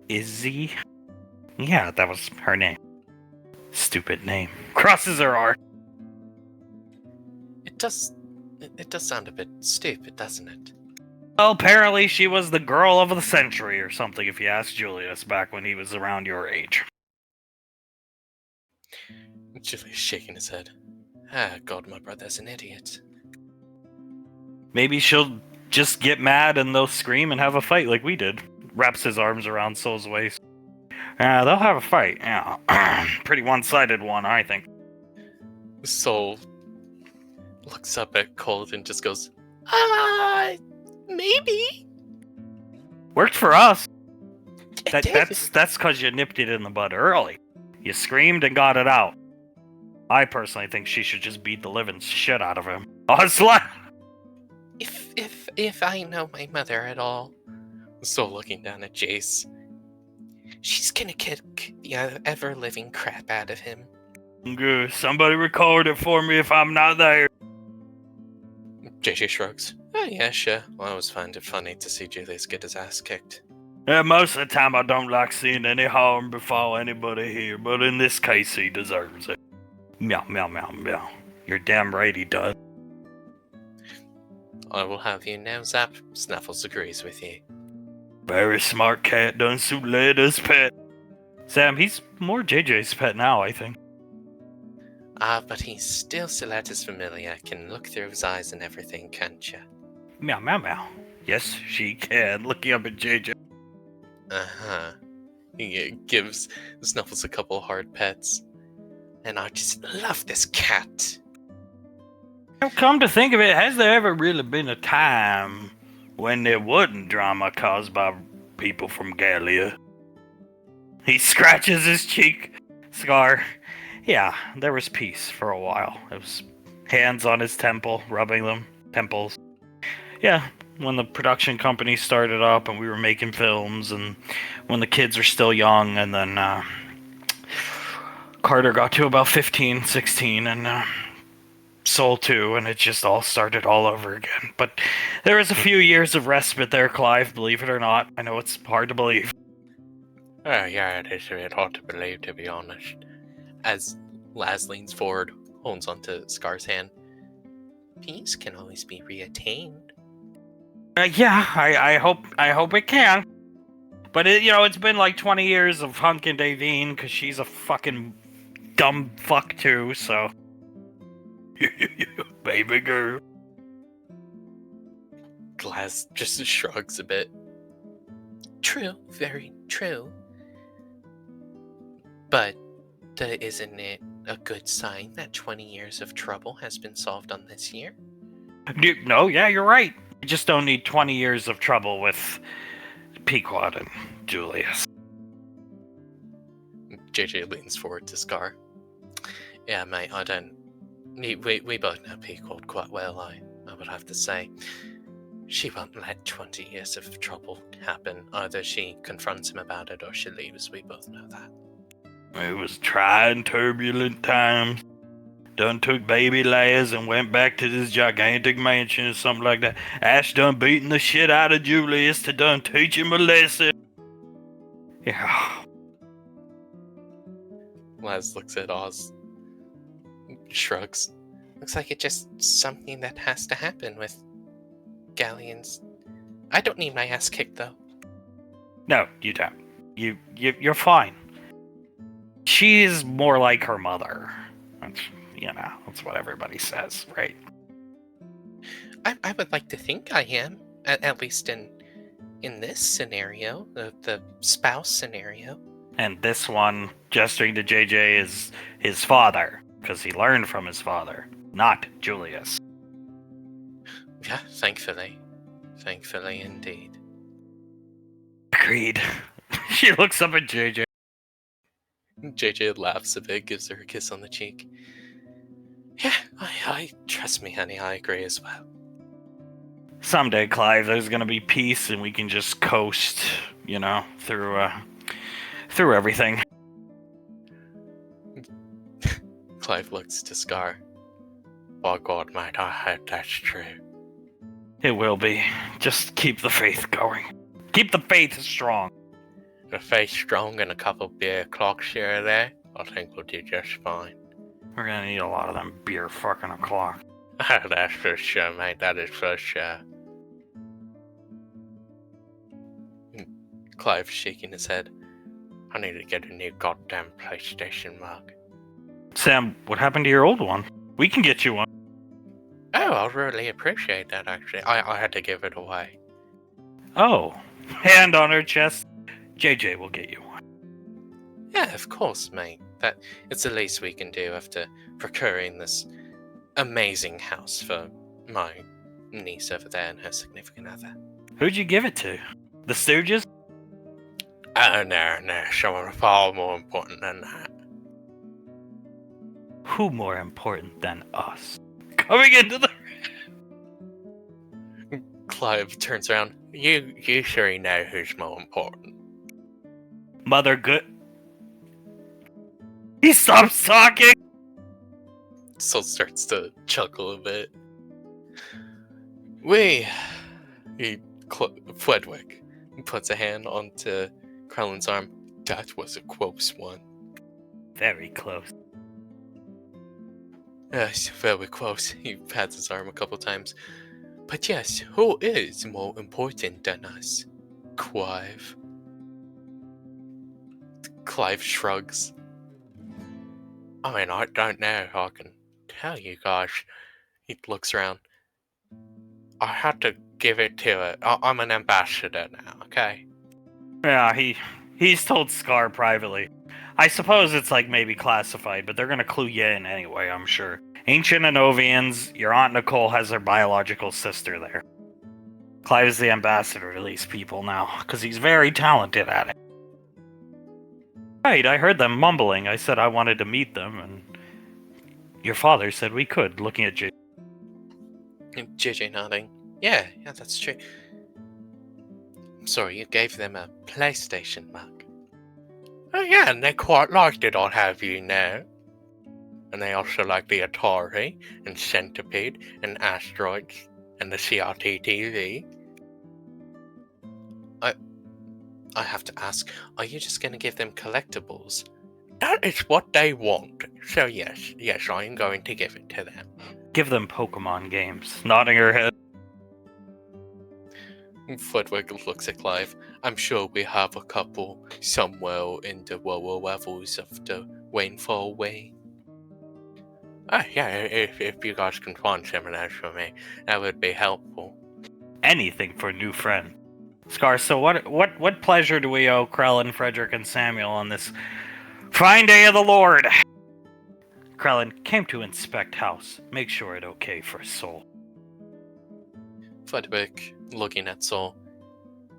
Izzy? Yeah, that was her name. Stupid name. Crosses her heart. It does sound a bit stupid, doesn't it? Well, apparently she was the girl of the century or something, if you ask Julius, back when he was around your age. Julius shaking his head. God, my brother's an idiot. Maybe she'll just get mad and they'll scream and have a fight like we did. Wraps his arms around Soul's waist. They'll have a fight, yeah. Pretty one-sided one, I think. Soul looks up at Colt and just goes, maybe. Worked for us. It did. That's because you nipped it in the bud early. You screamed and got it out. I personally think she should just beat the living shit out of him. Honestly. If I know my mother at all, Soul looking down at Jace, she's gonna kick the ever-living crap out of him. Good. Somebody record it for me if I'm not there. JJ shrugs. Oh yeah, sure. Well, I always find it funny to see Julius get his ass kicked. Yeah, most of the time I don't like seeing any harm befall anybody here, but in this case he deserves it. Meow, meow, meow, meow. You're damn right he does. I will have you know, Zap. Snuffles agrees with you. Very smart cat, done suit Leda's pet. Sam, he's more JJ's pet now, I think. But he's still Siletta's familiar. Can look through his eyes and everything, can't you? Meow, meow, meow. Yes, she can. Looking up at JJ. Uh-huh. He gives Snuffles a couple hard pets. And I just love this cat. Now, come to think of it, has there ever really been a time when there wasn't drama caused by people from Gallia? He scratches his cheek. Scar. Yeah, there was peace for a while. It was hands on his temple, rubbing them. Temples. Yeah, when the production company started up and we were making films, and when the kids were still young, and then Carter got to about 15, 16, and Soul 2, and it just all started all over again. But there was a few years of respite there, Clive, believe it or not. I know it's hard to believe. Oh, yeah, it is a bit hard to believe, to be honest. As Laz leans forward, holds onto Scar's hand. Peace can always be reattained. Yeah, I hope it can. But it's been like 20 years of hunking Davine, because she's a fucking dumb fuck too, so... Baby girl. Glass just shrugs a bit. True, very true. But isn't it a good sign that 20 years of trouble has been solved on this year? No, yeah, you're right. We just don't need 20 years of trouble with Pequod and Julius. JJ leans forward to Scar. Yeah, mate, I don't... We both know Pequod quite well, I would have to say. She won't let 20 years of trouble happen. Either she confronts him about it or she leaves. We both know that. It was trying, turbulent times. Done took baby Laz and went back to this gigantic mansion or something like that. Ash done beating the shit out of Julius to done teach him a lesson. Yeah. Laz looks at Oz. Shrugs. Looks like it's just something that has to happen with Galleons. I don't need my ass kicked, though. No, you don't. You're fine. She is more like her mother. That's what everybody says, right? I would like to think I am, at least in this scenario, the spouse scenario. And this one, gesturing to JJ, is his father, because he learned from his father, not Julius. Yeah, thankfully. Thankfully indeed. Agreed. She looks up at JJ. JJ laughs a bit, gives her a kiss on the cheek. Yeah, I trust me, honey, I agree as well. Someday, Clive, there's gonna be peace and we can just coast, through everything. Clive looks to Scar. By God, mate, I hope that's true. It will be. Just keep the faith going. Keep the faith strong. The faith strong and a couple beer clocks here or there, I think we'll do just fine. We're gonna need a lot of them beer fucking o'clock. Oh, that's for sure, mate, that is for sure. Clive shaking his head. I need to get a new goddamn PlayStation mug. Sam, what happened to your old one? We can get you one. Oh, I really appreciate that, actually. I had to give it away. Oh. Hand on her chest. JJ will get you one. Yeah, of course, mate. It's the least we can do after procuring this amazing house for my niece over there and her significant other. Who'd you give it to? The Stooges? Oh, no, someone far more important than that. Who more important than us? Coming into the... Clive turns around. You sure know who's more important. Mother Good... He stops talking! Soul starts to chuckle a bit. Fledwick puts a hand onto Krellin's arm. That was a close one. Very close. Yes, very close. He pats his arm a couple times. But yes, who is more important than us? Clive. Clive shrugs. I mean, I don't know if I can tell you guys. He looks around. I had to give it to it. I'm an ambassador now, okay? Yeah, he's told Scar privately. I suppose it's like maybe classified, but they're gonna clue you in anyway, I'm sure. Ancient Anovians, your Aunt Nicole has her biological sister there. Clive's the ambassador to these people now, because he's very talented at it. Right, I heard them mumbling. I said I wanted to meet them, and your father said we could, looking at J. JJ nodding. Yeah, that's true. Sorry, you gave them a PlayStation mug. Oh yeah, and they quite liked it, I'll have you know. And they also like the Atari, and Centipede, and Asteroids, and the CRT TV. I have to ask, are you just going to give them collectibles? That is what they want. So yes, I am going to give it to them. Give them Pokemon games. Nodding her head. Flitwick looks at Clive. I'm sure we have a couple somewhere in the lower levels of the Rainfall Way. Yeah, if you guys can find some of that for me, that would be helpful. Anything for a new friend. Scar, so what pleasure do we owe Krellin, Frederick, and Samuel on this fine day of the Lord? Krellin came to inspect house. Make sure it okay for Soul. Flitwick looking at Soul.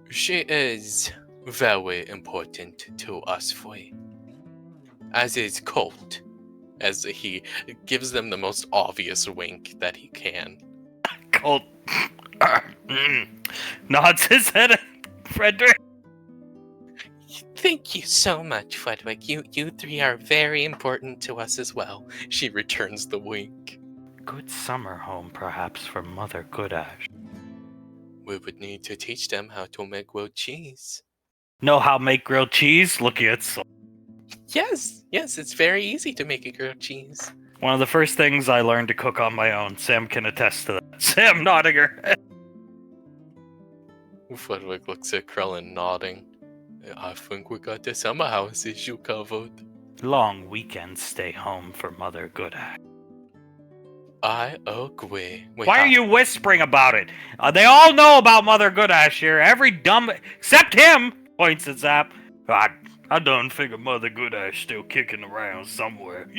She is very important to us three. As is Colt. As he gives them the most obvious wink that he can. Colt nods his head at Frederick. Thank you so much, Frederick. You three are very important to us as well. She returns the wink. Good summer home, perhaps, for Mother Goodash. We would need to teach them how to make grilled cheese. Know how to make grilled cheese? Looking at Soul. Yes, it's very easy to make a grilled cheese. One of the first things I learned to cook on my own. Sam can attest to that. Sam nodding her head. Frederick looks at Krellin nodding. I think we got the summer house issue covered. Long weekends stay home for Mother Goodash. I agree. Why are you whispering about it? They all know about Mother Goodash here. Every dumb... Except him! Points at Zap. I don't figure Mother Goodash still kicking around somewhere.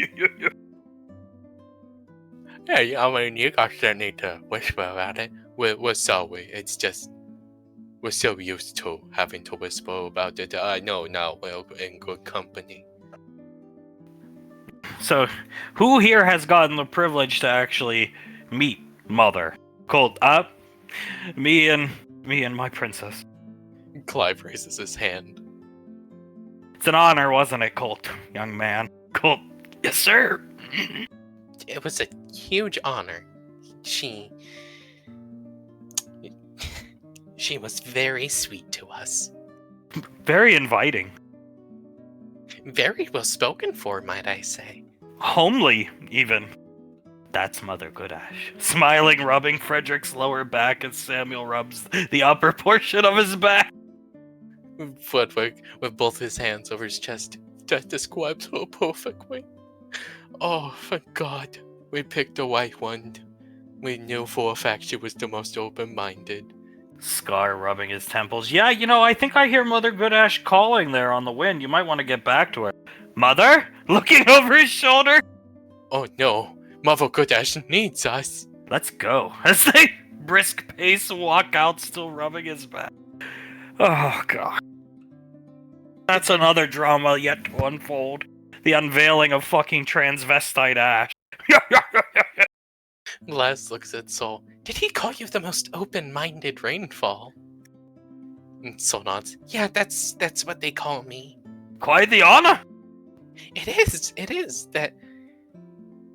Yeah, I mean, you guys don't need to whisper about it. We're sorry. It's just... We're so used to having to whisper about it. I know now we're in good company. So, who here has gotten the privilege to actually meet Mother? Colt, me and my princess. Clive raises his hand. It's an honor, wasn't it, Colt, young man? Colt, yes, sir. It was a huge honor. She was very sweet to us. Very inviting. Very well spoken for, might I say. Homely, even. That's Mother Goodash. Smiling, rubbing Frederick's lower back as Samuel rubs the upper portion of his back. Flitwick, with both his hands over his chest, that describes her perfectly. Oh, thank God. We picked the right one. We knew for a fact she was the most open-minded. Scar rubbing his temples. Yeah, I think I hear Mother Goodash calling there on the wind. You might want to get back to her. Mother? Looking over his shoulder? Oh no, Mother Goodash needs us. Let's go. As they brisk pace walk out, still rubbing his back. Oh, God. That's another drama yet to unfold. The unveiling of fucking transvestite Ash. Les looks at Soul. Did he call you the most open-minded Rainfall? And Soul nods. Yeah, that's what they call me. Quite the honor. It is. That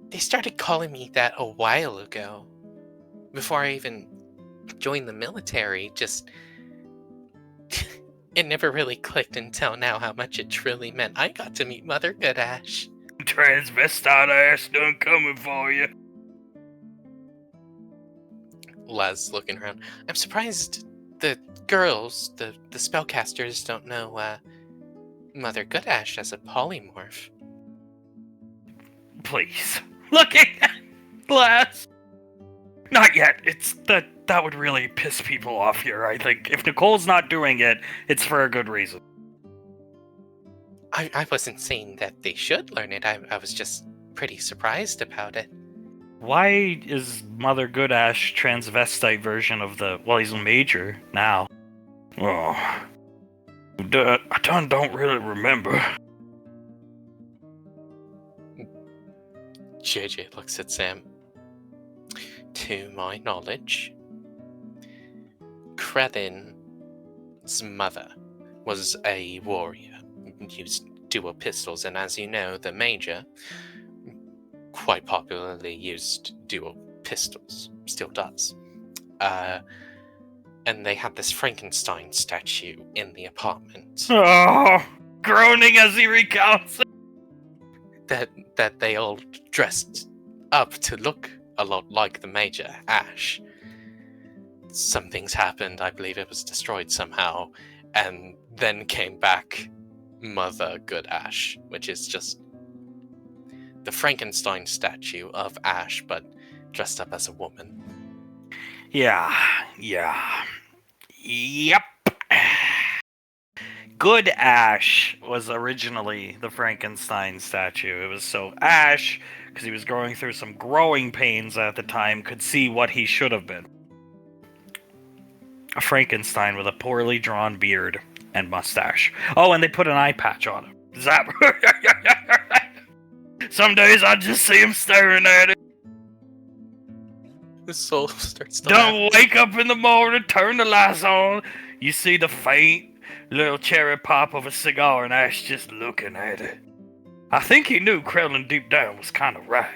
they started calling me that a while ago. Before I even joined the military, just... It never really clicked until now how much it truly meant I got to meet Mother Goodash. Transvestite ass done coming for you. Les looking around. I'm surprised the girls, the spellcasters, don't know Mother Goodash as a polymorph. Please. Looking at glass. Not yet. That would really piss people off here, I think. If Nicole's not doing it, it's for a good reason. I wasn't saying that they should learn it. I was just pretty surprised about it. Why is Mother Goodash transvestite version of the... Well, he's a major now. Oh. I don't really remember. JJ looks at Sam. To my knowledge, Krelin's mother was a warrior, used dual pistols, and as you know, the Major quite popularly used dual pistols, still does. And they had this Frankenstein statue in the apartment. Oh, groaning as he recounts it. That they all dressed up to look a lot like the Major, Ash. Some things happened, I believe it was destroyed somehow, and then came back Mother Goodash, which is just the Frankenstein statue of Ash, but dressed up as a woman. Yeah. Yep. Good Ash was originally the Frankenstein statue. It was so Ash, because he was going through some growing pains at the time, could see what he should have been. A Frankenstein with a poorly drawn beard and mustache. Oh, and they put an eye patch on him. Is that... Some days I just see him staring at it. The soul starts to Don't wake up in the morning, turn the lights on. You see the faint little cherry pop of a cigar and Ash just looking at it. I think he knew Krellin deep down was kind of right.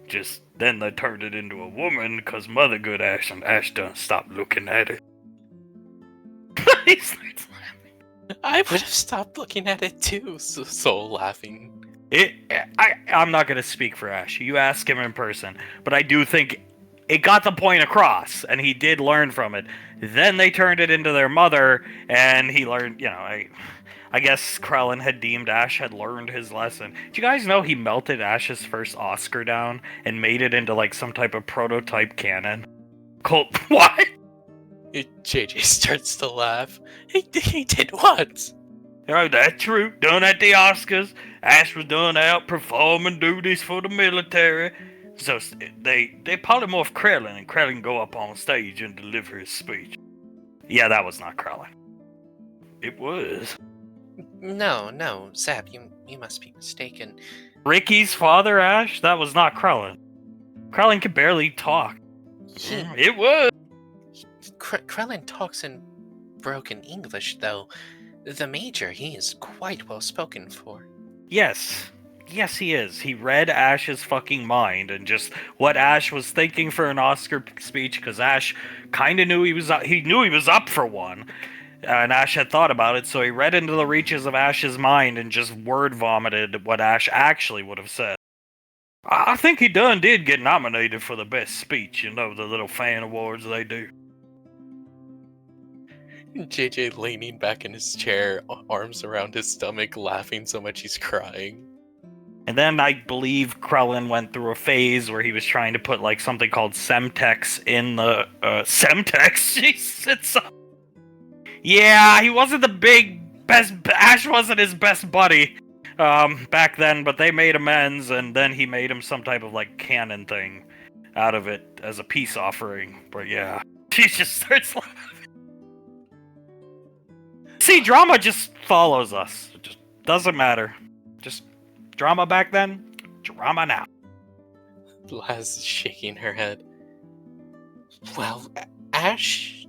Just then they turned it into a woman because Mother Goodash and Ash done stopped looking at it. He starts laughing. I would have stopped looking at it too, Soul laughing. I'm not going to speak for Ash. You ask him in person. But I do think it got the point across, and he did learn from it. Then they turned it into their mother, and he learned, I guess Krellin had deemed Ash had learned his lesson. Did you guys know he melted Ash's first Oscar down and made it into, like, some type of prototype cannon? Colt, what? JJ starts to laugh. He did what? Oh, that's true. Done at the Oscars. Ash was done out performing duties for the military. So they polymorph Krellin, and Krellin go up on stage and deliver his speech. Yeah, that was not Krellin. It was. No, Zab, you must be mistaken. Ricky's father, Ash? That was not Krellin. Krellin could barely talk. It was. Krellin talks in broken English, though. The Major, he is quite well spoken for. Yes, he is. He read Ash's fucking mind and just what Ash was thinking for an Oscar speech, because Ash kind of knew he knew he was up for one, and Ash had thought about it, so he read into the reaches of Ash's mind and just word vomited what Ash actually would have said. I think he did get nominated for the best speech, the little fan awards they do. JJ leaning back in his chair, arms around his stomach, laughing so much he's crying. And then I believe Krellin went through a phase where he was trying to put like something called Semtex in the Semtex. Jesus, yeah, he wasn't the best. Ash wasn't his best buddy back then, but they made amends, and then he made him some type of like cannon thing out of it as a peace offering. But yeah, he just starts laughing. See, drama just follows us. It just doesn't matter. Just drama back then, drama now. Laz is shaking her head. Well, Ash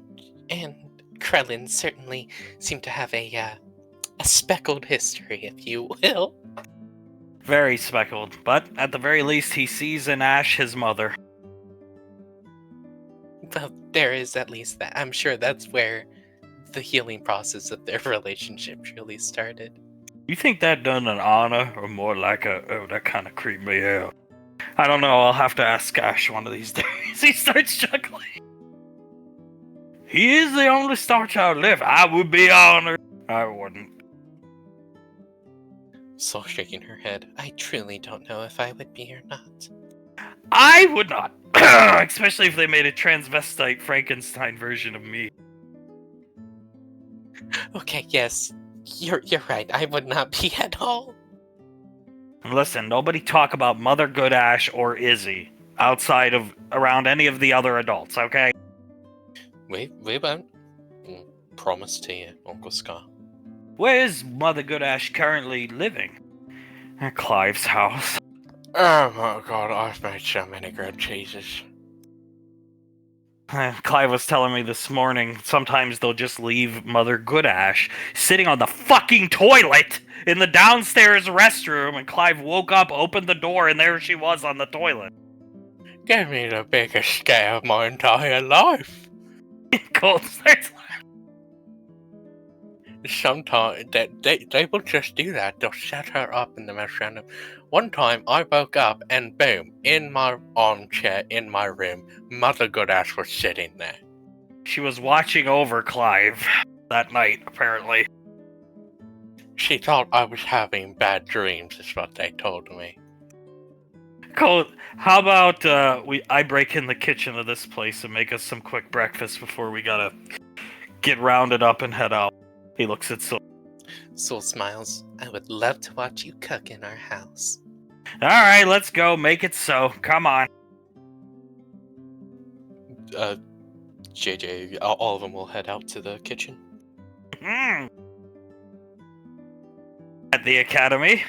and Krellin certainly seem to have a speckled history, if you will. Very speckled, but at the very least he sees in Ash his mother. Well, there is at least that. I'm sure that's where the healing process of their relationship really started. You think that done an honor, or more like that kind of creeped me out? I don't know, I'll have to ask Ash one of these days. He starts chuckling. He is the only Star Child left. I would be honored. I wouldn't. Still shaking her head. I truly don't know if I would be or not. I would not. Especially if they made a transvestite Frankenstein version of me. Okay, yes. You're right. I would not be at all. And listen, nobody talk about Mother Goodash or Izzy outside of around any of the other adults, okay? We won't. Promise to you, Uncle Scott. Where is Mother Goodash currently living? At Clive's house. Oh my god, I've made so many grilled cheeses. Clive was telling me this morning, sometimes they'll just leave Mother Goodash sitting on the fucking toilet in the downstairs restroom, and Clive woke up, opened the door, and there she was on the toilet. Gave me the biggest scare of my entire life. Cold starts Sometimes they will just do that. They'll set her up in the most random. One time I woke up and boom, in my armchair in my room, Mother Goodash was sitting there. She was watching over Clive that night, apparently. She thought I was having bad dreams, is what they told me. Cool. How about I break in the kitchen of this place and make us some quick breakfast before we gotta get rounded up and head out. He looks at Soul. Soul smiles. I would love to watch you cook in our house. Alright, let's go. Make it so. Come on. JJ, all of them will head out to the kitchen. At the academy,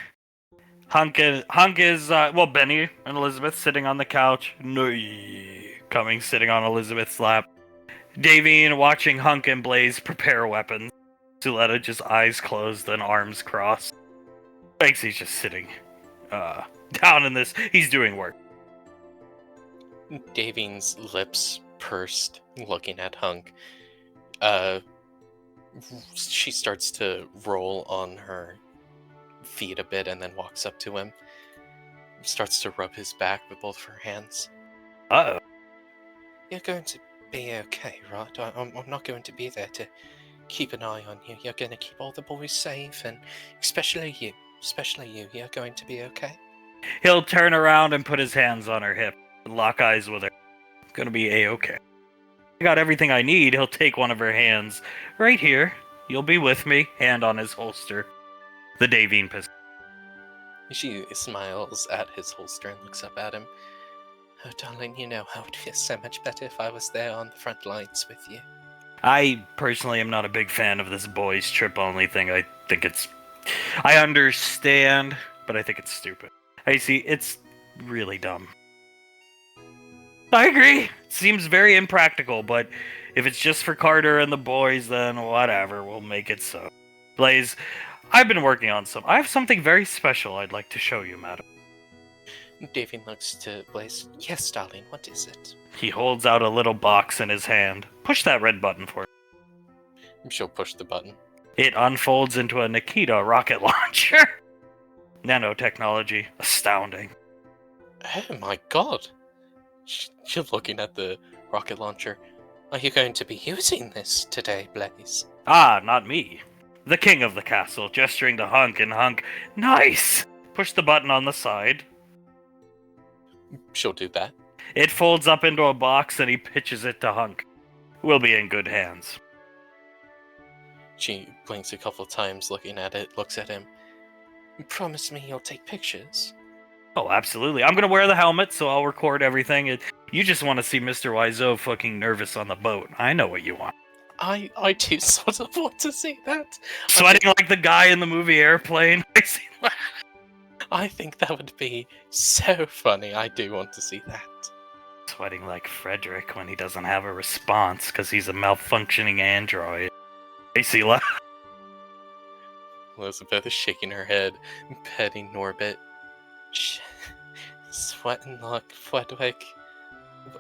Hunk is Benny and Elizabeth sitting on the couch. Sitting on Elizabeth's lap. Davine watching Hunk and Blaze prepare weapons. Suletta just eyes closed and arms crossed. Banksy's just sitting down in this. He's doing work. Davine's lips pursed, looking at Hunk. She starts to roll on her feet a bit and then walks up to him. Starts to rub his back with both of her hands. Uh-oh. You're going to be okay, right? I'm not going to be there to keep an eye on you. You're going to keep all the boys safe, and especially you. You're going to be okay. He'll turn around and put his hands on her hip and lock eyes with her. Gonna be A-okay. I got everything I need. He'll take one of her hands. Right here. You'll be with me. Hand on his holster. The Davine pistol. She smiles at his holster and looks up at him. Oh, darling, you know how it would feel so much better if I was there on the front lines with you. I personally am not a big fan of this boys trip only thing. I understand, but I think it's stupid. It's really dumb. I agree. Seems very impractical, but if it's just for Carter and the boys, then whatever. We'll make it so. Blaze, I've been working on I have something very special I'd like to show you, madam. Davine looks to Blaze. Yes, darling, what is it? He holds out a little box in his hand. Push that red button for me. She'll push the button. It unfolds into a Nikita rocket launcher. Nanotechnology. Astounding. Oh my god. She's looking at the rocket launcher. Are you going to be using this today, Blaze? Ah, not me. The king of the castle, gesturing to Hunk, and Hunk, nice! Push the button on the side. She'll do that. It folds up into a box and he pitches it to Hunk. We'll be in good hands. She blinks a couple of times looking at it, looks at him. Promise me you'll take pictures. Oh, absolutely. I'm gonna wear the helmet, so I'll record everything. You just want to see Mr. Wiseau fucking nervous on the boat. I know what you want. I do sort of want to see that. Sweating like the guy in the movie Airplane. I think that would be so funny. I do want to see that. Sweating like Frederick when he doesn't have a response because he's a malfunctioning android. Basically. Elizabeth is shaking her head, petting Norbit. Sweating like Frederick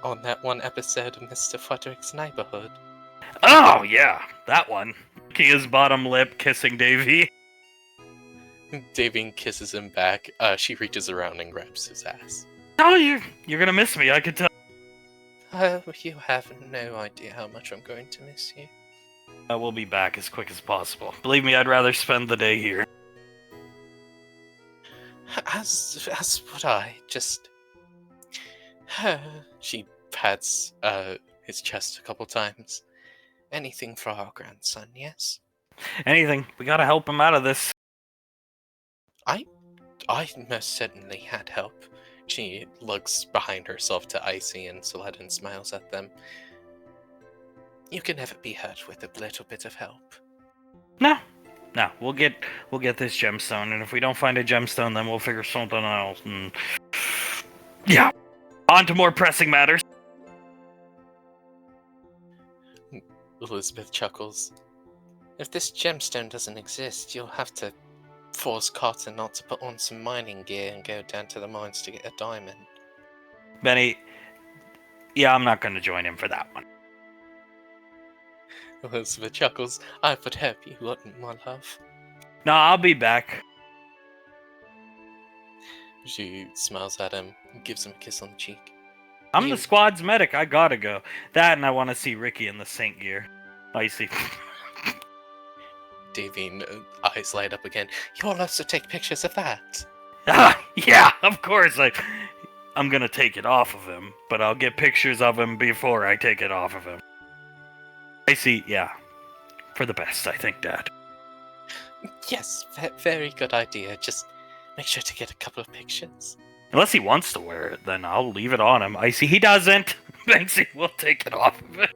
on that one episode of Mr. Frederick's Neighborhood. Oh, yeah, that one. Licking his bottom lip, kissing Davy. Davine kisses him back. She reaches around and grabs his ass. Oh, you're gonna miss me, I could tell. You have no idea how much I'm going to miss you. I will be back as quick as possible. Believe me, I'd rather spend the day here. As would I. Just she pats his chest a couple times. Anything for our grandson, yes? Anything. We gotta help him out of this. I most certainly had help. She looks behind herself to Icy and Celeste and smiles at them. You can never be hurt with a little bit of help. No. No, we'll get this gemstone, and if we don't find a gemstone, then we'll figure something else. And yeah, on to more pressing matters. Elizabeth chuckles. If this gemstone doesn't exist, you'll have to force Carter not to put on some mining gear and go down to the mines to get a diamond. Benny, yeah, I'm not going to join him for that one. Elizabeth chuckles. I would hope you wouldn't, my love. No, I'll be back. She smiles at him and gives him a kiss on the cheek. I'm the squad's medic. I gotta go. That, and I want to see Ricky in the Saint gear. Icy. Davine, eyes light up again. You'll also take pictures of that. Yeah, of course. I'm gonna take it off of him, but I'll get pictures of him before I take it off of him. Icy, yeah. For the best, I think, Dad. Yes, very good idea. Just make sure to get a couple of pictures. Unless he wants to wear it, then I'll leave it on him. Icy, he doesn't. Banksy will take it off of it.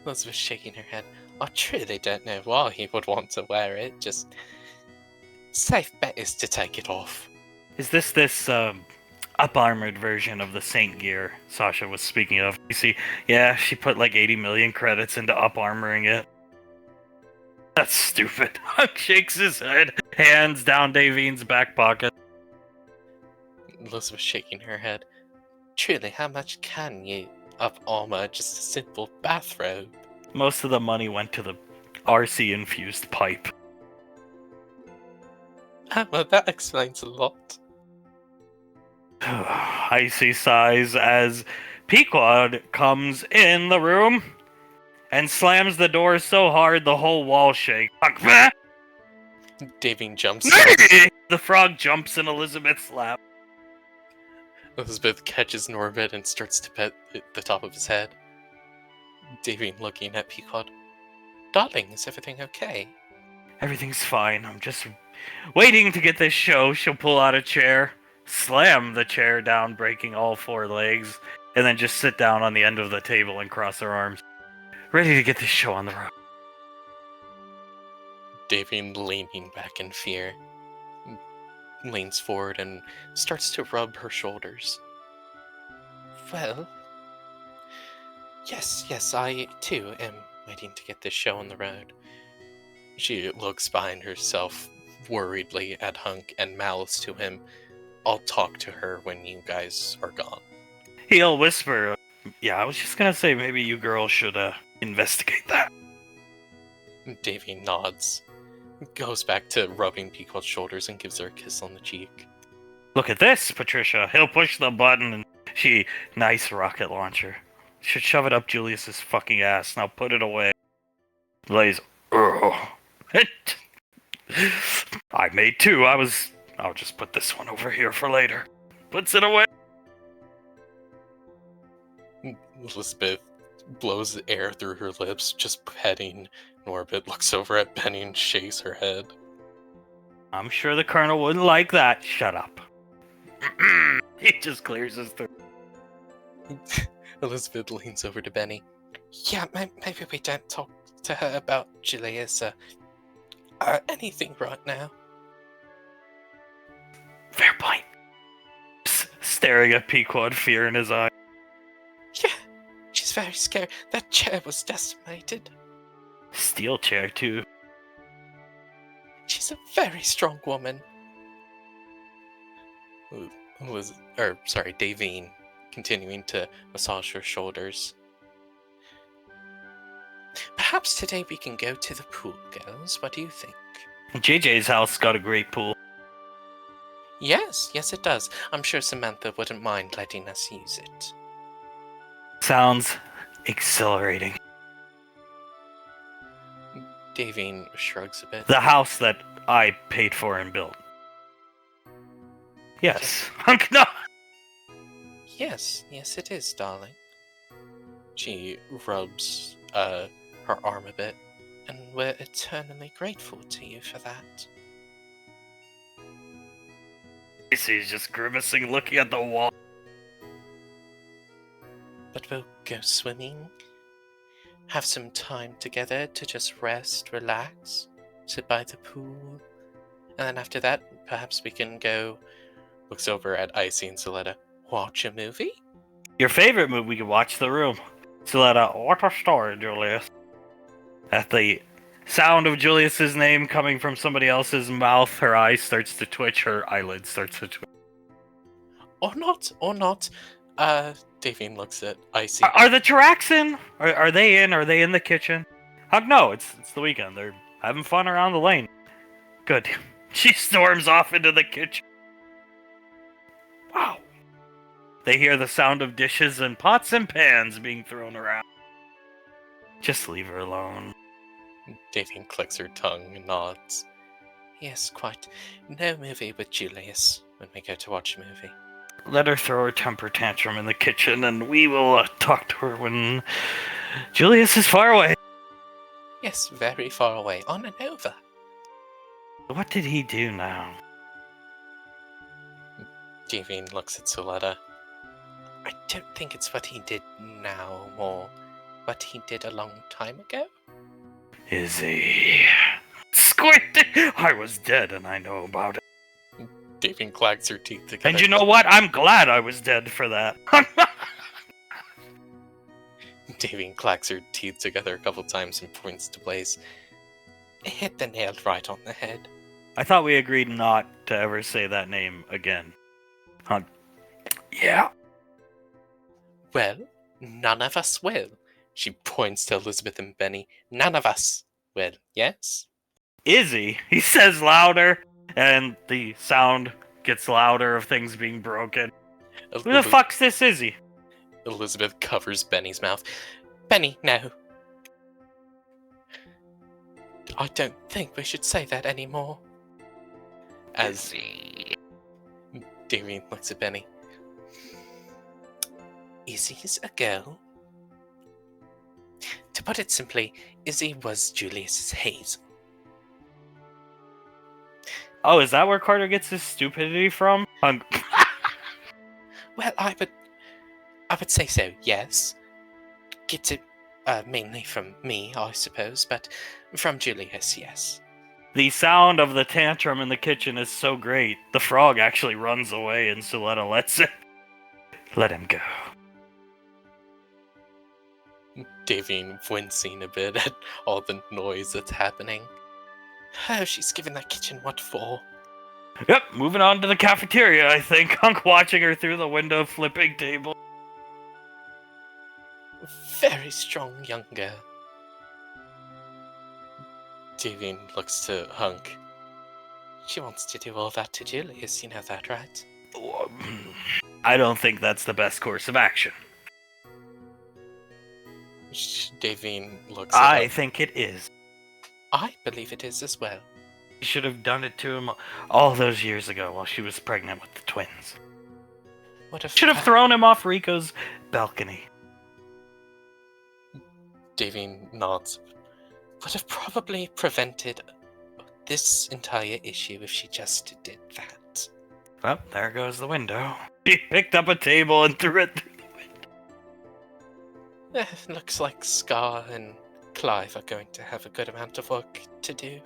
Elizabeth shaking her head. I truly don't know why he would want to wear it. Just safe bet is to take it off. Is this up-armored version of the Saint gear Sasha was speaking of? You see, yeah, she put like 80 million credits into up-armoring it. That's stupid. Huck shakes his head, hands down Davine's back pocket. Elizabeth shaking her head. Truly, how much can you up armor just a simple bathrobe? Most of the money went to the RC-infused pipe. Well, that explains a lot. Icy sighs as Pequod comes in the room and slams the door so hard the whole wall shakes. Davine jumps. The frog jumps in Elizabeth's lap. Elizabeth catches Norbit and starts to pet the top of his head. Davine looking at Pequod. Darling, is everything okay? Everything's fine. I'm just waiting to get this show. She'll pull out a chair, slam the chair down, breaking all 4 legs, and then just sit down on the end of the table and cross her arms. Ready to get this show on the road. Davine, leaning back in fear, leans forward and starts to rub her shoulders. Well, yes, I too am waiting to get this show on the road. She looks behind herself worriedly at Hunk and mouths to him, I'll talk to her when you guys are gone. He'll whisper, yeah, I was just gonna say maybe you girls should investigate that. Davy nods, goes back to rubbing Pequod's shoulders and gives her a kiss on the cheek. Look at this, Patricia. He'll push the button and nice rocket launcher. Should shove it up Julius's fucking ass. Now put it away. Lays, I made 2. I'll just put this one over here for later. Puts it away. Elizabeth blows the air through her lips, just petting Norbit, looks over at Benny and shakes her head. I'm sure the Colonel wouldn't like that. Shut up. He just clears his throat. Elizabeth leans over to Benny. Yeah, maybe we don't talk to her about Julius anything right now. Fair point. Staring at Pequod, fear in his eye. Yeah, she's very scared. That chair was decimated. Steel chair, too. She's a very strong woman. Davine, continuing to massage her shoulders. Perhaps today we can go to the pool, girls. What do you think? JJ's house got a great pool. Yes, it does. I'm sure Samantha wouldn't mind letting us use it. Sounds exhilarating. Davine shrugs a bit. The house that I paid for and built. Yes. Hunk, no! Yes, yes, it is, darling. She rubs her arm a bit, and we're eternally grateful to you for that. He's just grimacing, looking at the wall. But we'll go swimming, have some time together to just rest, relax, sit by the pool, and then after that, perhaps we can go. Looks over at Icy and Soletta. Watch a movie? Your favorite movie, we can watch The Room. Soletta, what a story, Julius. At the sound of Julius's name coming from somebody else's mouth, her eye starts to twitch, her eyelid starts to twitch. Or not. Davine looks at Icy. Are the Chiracs in? Are they in? Are they in the kitchen? No, it's the weekend. They're having fun around the lane. Good. She storms off into the kitchen. Wow. They hear the sound of dishes and pots and pans being thrown around. Just leave her alone. Davine clicks her tongue and nods. Yes, quite. No movie with Julius when we go to watch a movie. Let her throw her temper tantrum in the kitchen, and we will talk to her when Julius is far away. Yes, very far away, on and over. What did he do now? Davine looks at Soletta. I don't think it's what he did now, or what he did a long time ago. Is he... Squid! I was dead, and I know about it. Davine clacks her teeth together. And you know what? I'm glad I was dead for that. Davine clacks her teeth together a couple times and points to Blaze. Hit the nail right on the head. I thought we agreed not to ever say that name again. Yeah. Well, none of us will. She points to Elizabeth and Benny. None of us will, yes? Izzy, he says louder, and the sound gets louder of things being broken. Who the fuck's this Izzy? Elizabeth covers Benny's mouth. Benny, no. I don't think we should say that anymore. As Davine looks at Benny. Izzy's a girl. To put it simply, Izzy was Julius's haze. Oh, is that where Carter gets his stupidity from? Well, I would say so, yes. Gets it mainly from me, I suppose, but from Julius, yes. The sound of the tantrum in the kitchen is so great. The frog actually runs away and Soletta lets it. Let him go. Davine wincing a bit at all the noise that's happening. Oh, she's giving that kitchen what for? Yep, moving on to the cafeteria, I think. Hunk watching her through the window flipping table. Very strong young girl. Davine looks to Hunk. She wants to do all that to Julius, you know that, right? I don't think that's the best course of action. Davine looks at I Hunk. think it is. I believe it is as well. She should have done it to him all those years ago while she was pregnant with the twins. Should have thrown him off Rico's balcony. Davine nods. Would have probably prevented this entire issue if she just did that. Well, there goes the window. She picked up a table and threw it through the window. Looks like Scar and Clive are going to have a good amount of work to do.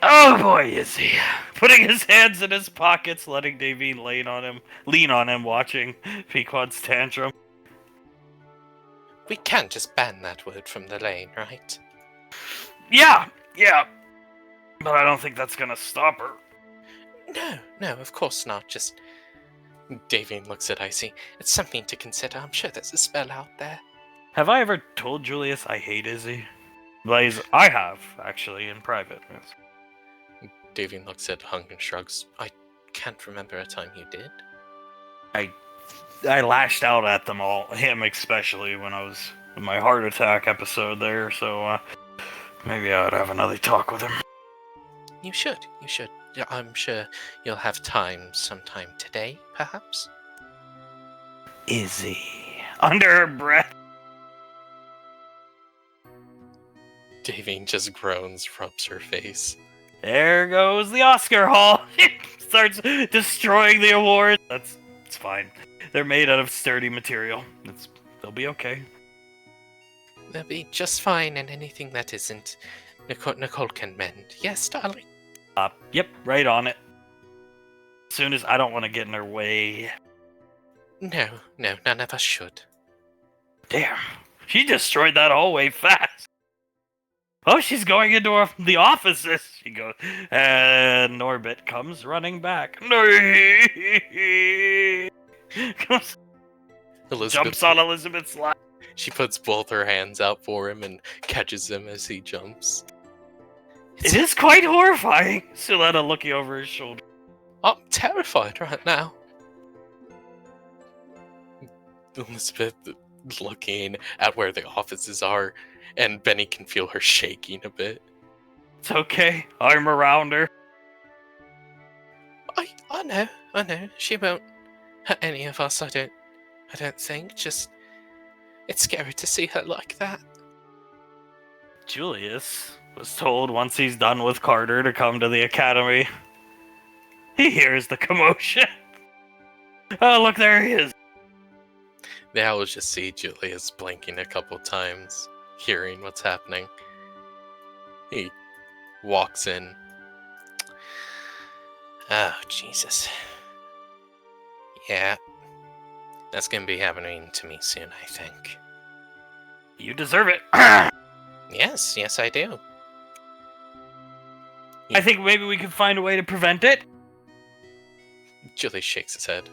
Oh boy, is he. Putting his hands in his pockets, letting Davine lean on him, watching Pequod's tantrum. We can't just ban that word from the lane, right? Yeah. But I don't think that's gonna stop her. No, of course not. Just... Davine looks at Icy. It's something to consider. I'm sure there's a spell out there. Have I ever told Julius I hate Izzy? Blaze, I have, actually, in private. Davine looks at Hunk and shrugs. I can't remember a time you did. I lashed out at them all, him especially, when I was in my heart attack episode there, so maybe I would have another talk with him. You should. Yeah, I'm sure you'll have time sometime today, perhaps? Izzy. Under her breath. Davine just groans, rubs her face. There goes the Oscar Hall. Starts destroying the awards. It's fine. They're made out of sturdy material. They'll be okay. They'll be just fine, and anything that isn't, Nicole can mend. Yes, darling? Yep, right on it. As soon as I don't want to get in her way. No, none of us should. Damn, she destroyed that hallway fast. Oh, she's going into the offices. She goes, and Norbit comes running back. Comes, jumps on Elizabeth's lap. She puts both her hands out for him and catches him as he jumps. It is quite horrifying. Suletta looking over his shoulder. I'm terrified right now. Elizabeth looking at where the offices are, and Benny can feel her shaking a bit. It's okay. I'm around her. I know. She won't hurt any of us, I don't think. Just, it's scary to see her like that. Julius was told once he's done with Carter to come to the academy. He hears the commotion. Oh, look, there he is. They always just see Julius blinking a couple times, hearing what's happening. He walks in. Oh, Jesus. Yeah. That's gonna be happening to me soon, I think. You deserve it. Yes, I do. I think maybe we can find a way to prevent it. Julius shakes his head.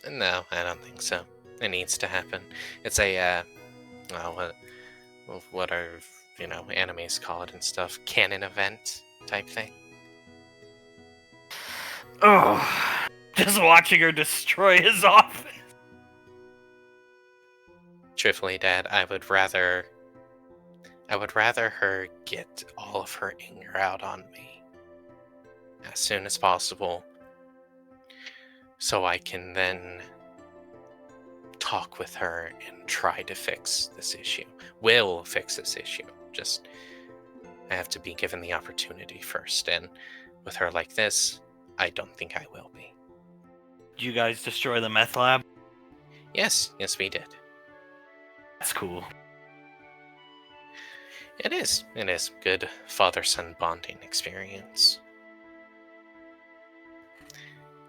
No, I don't think so. It needs to happen. It's a, what are, animes call it and stuff? Canon event type thing. Oh, just watching her destroy his office. Truthfully, Dad, I would rather her get all of her anger out on me as soon as possible, so I can then talk with her and try to fix this issue. Will fix this issue. Just, I have to be given the opportunity first, and with her like this, I don't think I will be. Did you guys destroy the meth lab? Yes, we did. That's cool. It is good father-son bonding experience.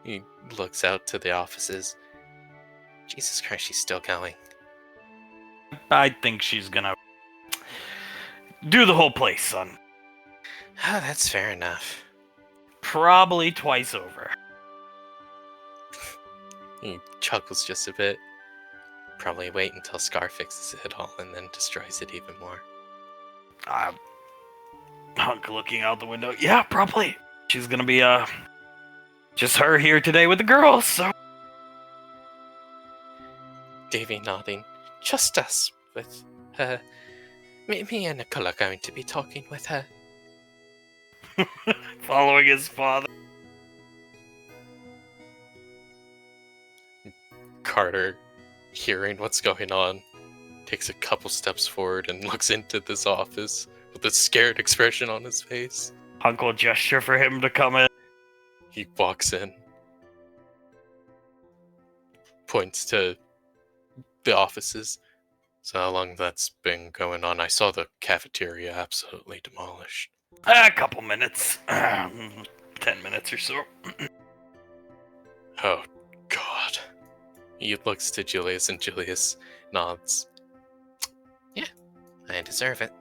He looks out to the offices. Jesus Christ, she's still going. I think she's gonna do the whole place, son. Oh, that's fair enough. Probably twice over. He chuckles just a bit. Probably wait until Scar fixes it all and then destroys it even more. Hunk looking out the window. Yeah, probably. She's gonna be, just her here today with the girls, so. Davy nodding. Just us with her. Me and Nicole are going to be talking with her. Following his father. Carter, hearing what's going on, takes a couple steps forward and looks into this office with a scared expression on his face. Hunk will gesture for him to come in. He walks in, points to the offices. So how long that's been going on? I saw the cafeteria absolutely demolished. A couple minutes. 10 minutes or so. Oh, God. He looks to Julius, and Julius nods. Yeah, I deserve it.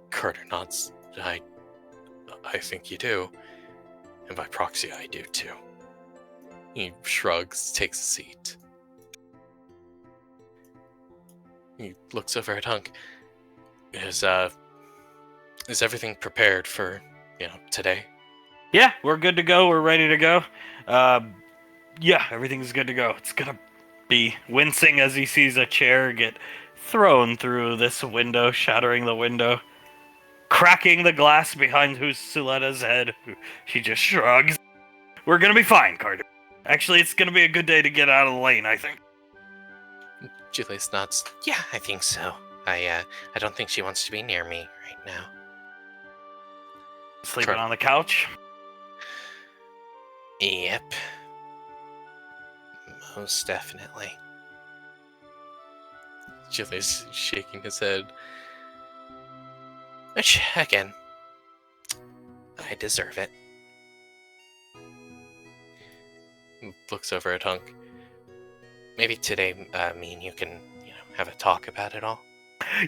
Carter nods. I think you do. And by proxy, I do too. He shrugs, takes a seat. He looks over at Hunk. Is everything prepared for, today? Yeah, we're good to go. We're ready to go. Yeah, everything's good to go. It's gonna be wincing as he sees a chair get thrown through this window, shattering the window. cracking the glass behind Suletta's head. She just shrugs. We're gonna be fine, Carter. Actually, it's gonna be a good day to get out of the lane, I think. Julius nods. Yeah, I think so. I don't think she wants to be near me right now. Sleeping on the couch? Yep. Most definitely. Julius shaking his head. Which, again, I deserve it. Looks over at Hunk. Maybe today, me and you can, have a talk about it all.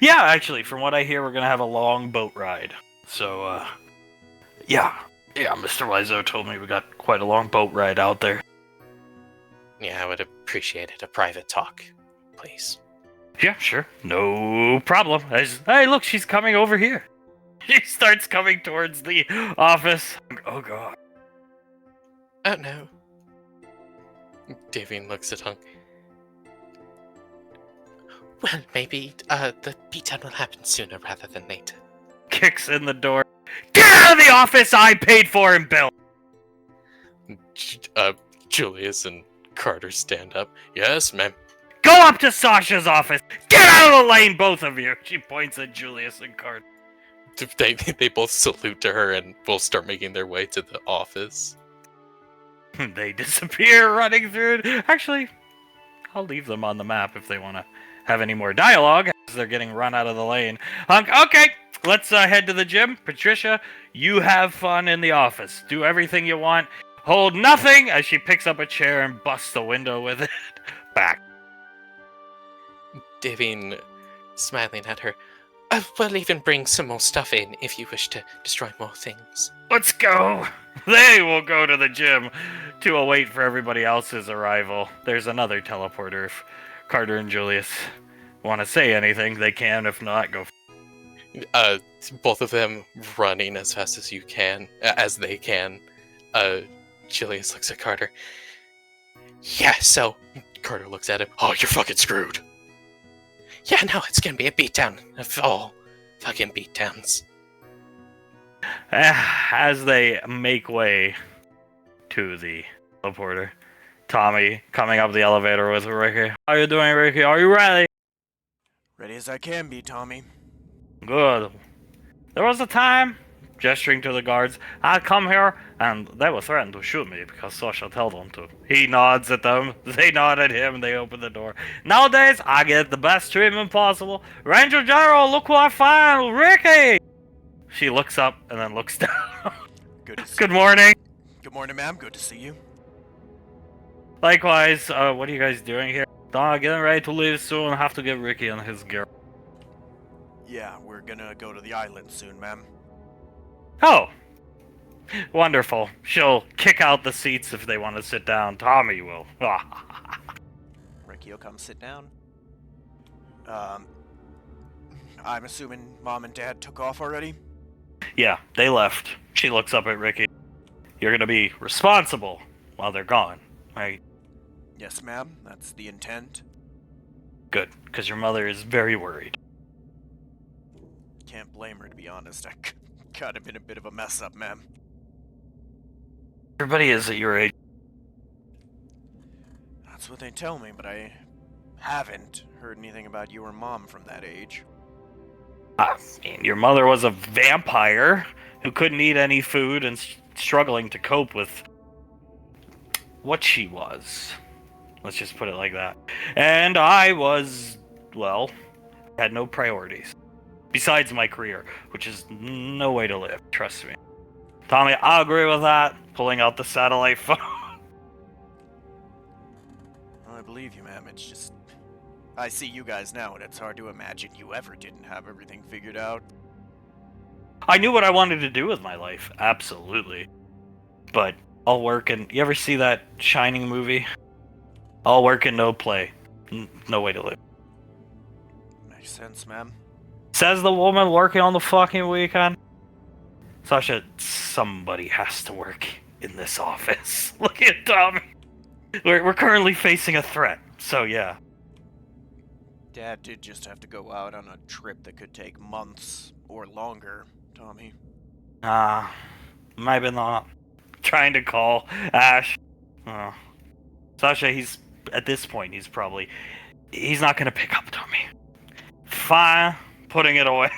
Yeah, actually, from what I hear, we're gonna have a long boat ride. So, yeah, Mr. Wiseau told me we got quite a long boat ride out there. Yeah, I would appreciate it. A private talk, please. Yeah, sure. No problem. Hey, look, she's coming over here. She starts coming towards the office. Oh, God. Oh, no. Davian looks at Hunk. Well, maybe the beatdown will happen sooner rather than later. Kicks in the door. Get out of the office I paid for and built! Julius and Carter stand up. Yes, ma'am. Go up to Sasha's office! Get out of the lane, both of you! She points at Julius and Carter. They both salute to her and will start making their way to the office. They disappear running through. Actually, I'll leave them on the map if they want to have any more dialogue as they're getting run out of the lane. Hunk, okay, let's head to the gym. Patricia, you have fun in the office. Do everything you want. Hold nothing as she picks up a chair and busts the window with it. Back. Davian, smiling at her. We'll even bring some more stuff in if you wish to destroy more things. Let's go. They will go to the gym to await for everybody else's arrival. There's another teleporter. If Carter and Julius want to say anything, they can. If not, go. Both of them running as fast as as they can. Julius looks at Carter. Yeah, so Carter looks at him. Oh, you're fucking screwed. Yeah, no, it's gonna be a beatdown of all fucking beatdowns. As they make way to the teleporter, Tommy coming up the elevator with Ricky. How you doing, Ricky? Are you ready? Ready as I can be, Tommy. Good. There was a time, gesturing to the guards, I'd come here and they were threatening to shoot me because Sasha told them to. He nods at them, they nod at him, and they open the door. Nowadays, I get the best treatment possible. Ranger General, look who I find, Ricky! She looks up and then looks down. Good morning. Good morning, ma'am. Good to see you. Likewise, what are you guys doing here? Getting ready to leave soon. Have to get Ricky and his gear. Yeah, we're gonna go to the island soon, ma'am. Oh, wonderful. She'll kick out the seats if they want to sit down. Tommy will. Ricky will come sit down. I'm assuming Mom and Dad took off already? Yeah, they left. She looks up at Ricky. You're gonna be responsible while they're gone, right? Yes, ma'am. That's the intent. Good, because your mother is very worried. Can't blame her, to be honest. I kind of been a bit of a mess up, ma'am. Everybody is at your age. That's what they tell me, but I haven't heard anything about you or Mom from that age. I mean, your mother was a vampire who couldn't eat any food and struggling to cope with what she was. Let's just put it like that. And I was, well, had no priorities. Besides my career, which is no way to live, trust me. Tommy, I agree with that. Pulling out the satellite phone. I believe you, ma'am. It's just... I see you guys now, and it's hard to imagine you ever didn't have everything figured out. I knew what I wanted to do with my life, absolutely. But all work and... You ever see that Shining movie? All work and no play. No way to live. Makes sense, ma'am. Says the woman working on the fucking weekend. Sasha, somebody has to work in this office. Look at Tommy. We're currently facing a threat, so yeah. Dad did just have to go out on a trip that could take months or longer Tommy? Maybe not. Trying to call Ash. Sasha, at this point, he's not gonna pick up Tommy. Fine, putting it away.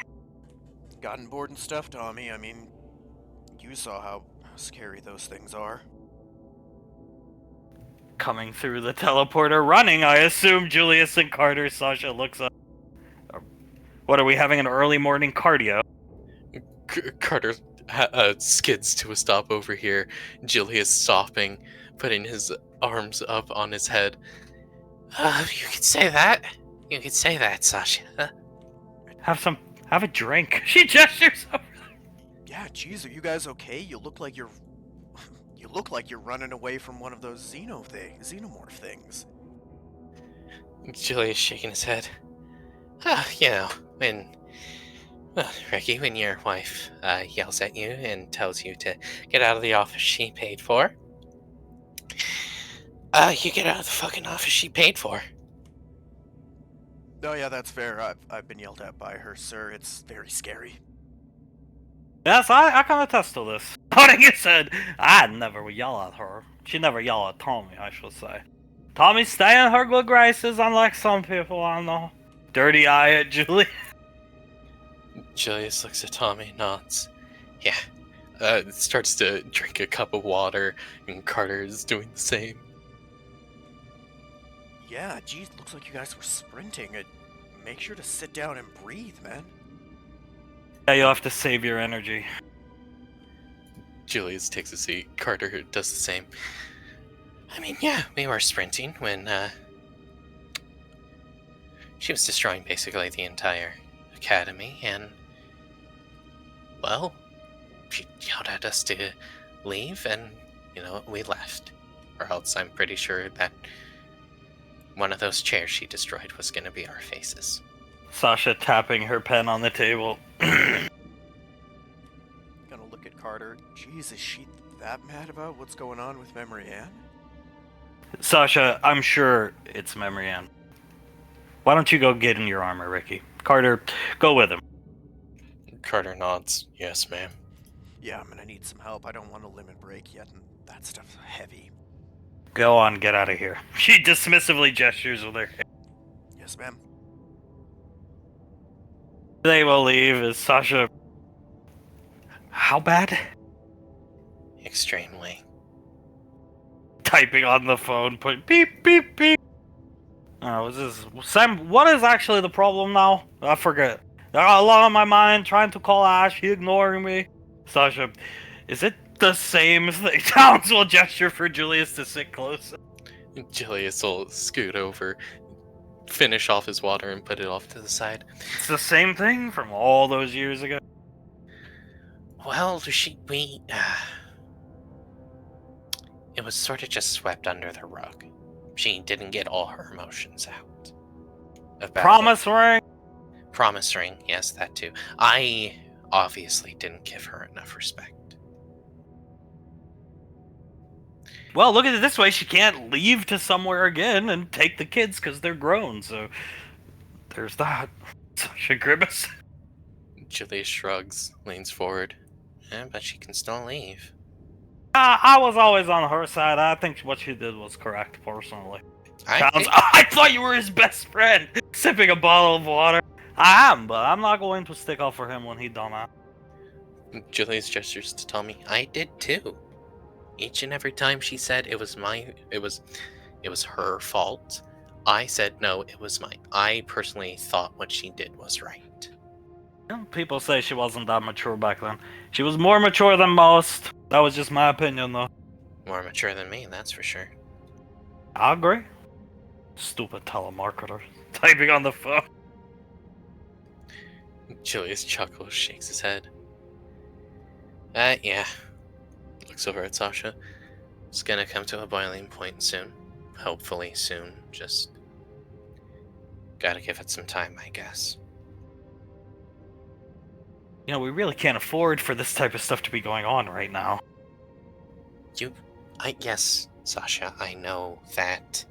Gotten bored and stuff, Tommy? I mean, you saw how scary those things are. Coming through the teleporter, running, I assume Julius and Carter. Sasha looks up. What, are we having an early morning cardio? Carter skids to a stop over here. Julius stopping, putting his arms up on his head. You could say that. You could say that, Sasha. Have a drink. She gestures over. Yeah, geez, are you guys okay? You look like you're running away from one of those xenomorph things. Julius shaking his head. Ricky, when your wife yells at you and tells you to get out of the office she paid for, you get out of the fucking office she paid for. Oh yeah, that's fair. I've been yelled at by her, sir. It's very scary. Yes, I can attest to this. Nodding his head. I'd never yell at her. She never yell at Tommy, I should say. Tommy stay in her good graces, unlike some people I know. Dirty eye at Julie. Julius looks at Tommy, nods. Yeah. Starts to drink a cup of water, and Carter is doing the same. Yeah, geez, looks like you guys were sprinting. Make sure to sit down and breathe, man. Yeah, you'll have to save your energy. Julius takes a seat. Carter does the same. I mean, yeah, we were sprinting when she was destroying basically the entire academy, and well, she yelled at us to leave, and we left. Or else I'm pretty sure that one of those chairs she destroyed was going to be our faces. Sasha tapping her pen on the table. Gonna look at Carter. Jeez, is she that mad about what's going on with Memory Ann? Sasha, I'm sure it's Memory Ann. Why don't you go get in your armor, Ricky? Carter, go with him. Carter nods. Yes, ma'am. Yeah, I'm gonna need some help. I don't want to limit break yet, and that stuff's heavy. Go on, get out of here. She dismissively gestures with her hand. Yes, ma'am. They will leave as Sasha... How bad? Extremely. Typing on the phone, put beep, beep, beep. Oh, is this... Sam, what is actually the problem now? I forget. I got a lot on my mind, trying to call Ash, he ignoring me. Sasha, is it the same thing? Towns will gesture for Julius to sit closer. Julius will scoot over, finish off his water, and put it off to the side. It's the same thing from all those years ago. Well, it was sort of just swept under the rug. She didn't get all her emotions out. Promise ring? Promise ring, yes, that too. I obviously didn't give her enough respect. Well, look at it this way, she can't leave to somewhere again and take the kids because they're grown, so... There's that. Sasha grimace. Julius shrugs, leans forward. But she can still leave. I was always on her side. I think what she did was correct, personally. I thought you were his best friend! Sipping a bottle of water. I am, but I'm not going to stick up for him when he done that. Julius gestures to Tommy. I did too. Each and every time she said it was her fault, I said no, it was mine. I personally thought what she did was right. People say she wasn't that mature back then. She was more mature than most. That was just my opinion, though. More mature than me, that's for sure. I agree. Stupid telemarketer. Typing on the phone. Julius chuckles, shakes his head. Yeah. Looks over at Sasha. It's gonna come to a boiling point soon. Hopefully soon. Just gotta give it some time, I guess. You know, we really can't afford for this type of stuff to be going on right now. Yes, Sasha, I know that.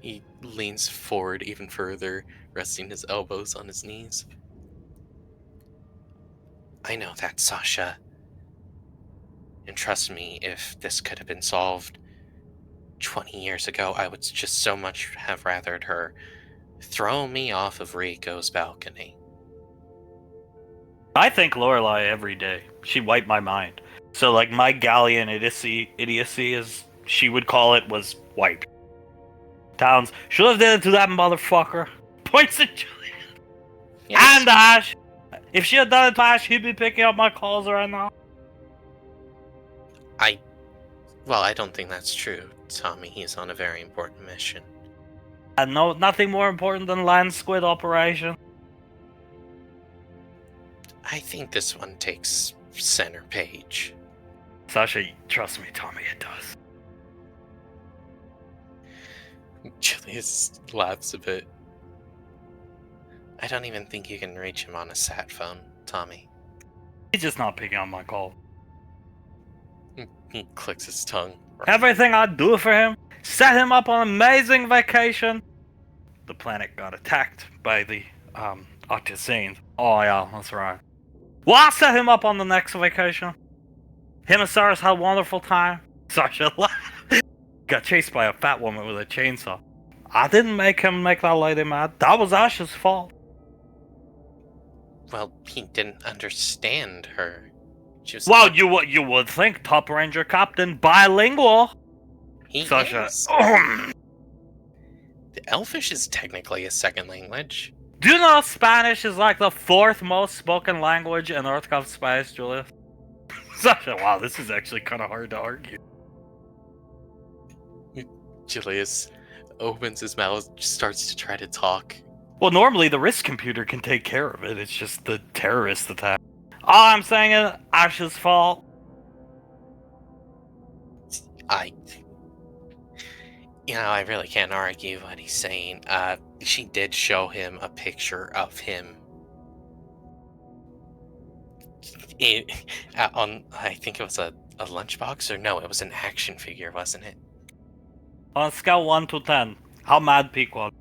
He leans forward even further, resting his elbows on his knees. I know that, Sasha. And trust me, if this could have been solved 20 years ago, I would just so much have rathered her throw me off of Rico's balcony. I think Lorelai every day. She wiped my mind. So, like, my galleon idiocy, as she would call it, was wiped. Towns should have did it to that motherfucker. Points at Julian. Yes. And Ash. If she had done it to Ash, he'd be picking up my calls right now. Well, I don't think that's true, Tommy. He's on a very important mission. And no, nothing more important than land squid operation. I think this one takes center page. Sasha, trust me, Tommy, it does. Julius laughs a bit. I don't even think you can reach him on a sat phone, Tommy. He's just not picking up my call. He clicks his tongue. Everything I'd do for him, set him up on an amazing vacation. The planet got attacked by the Octasanes. Oh yeah, that's right. Well, I'll set him up on the next vacation. Him and Cyrus had a wonderful time. Sasha got chased by a fat woman with a chainsaw. I didn't make him make that lady mad. That was Ash's fault. Well, he didn't understand her. She was Well, you would think Top Ranger Captain bilingual. he Sasha. is. The Elfish is technically a second language. Do you know Spanish is like the 4th most spoken language in Earthcraft space, Julius? Sasha, wow, this is actually kind of hard to argue. Julius opens his mouth, starts to try to talk. Well, normally the risk computer can take care of it. It's just the terrorist attack. All I'm saying is Ash's fault. I really can't argue what he's saying. She did show him a picture of him. On, I think it was a lunchbox, or no, it was an action figure, wasn't it? On a scale 1 to 10, how mad Peak was?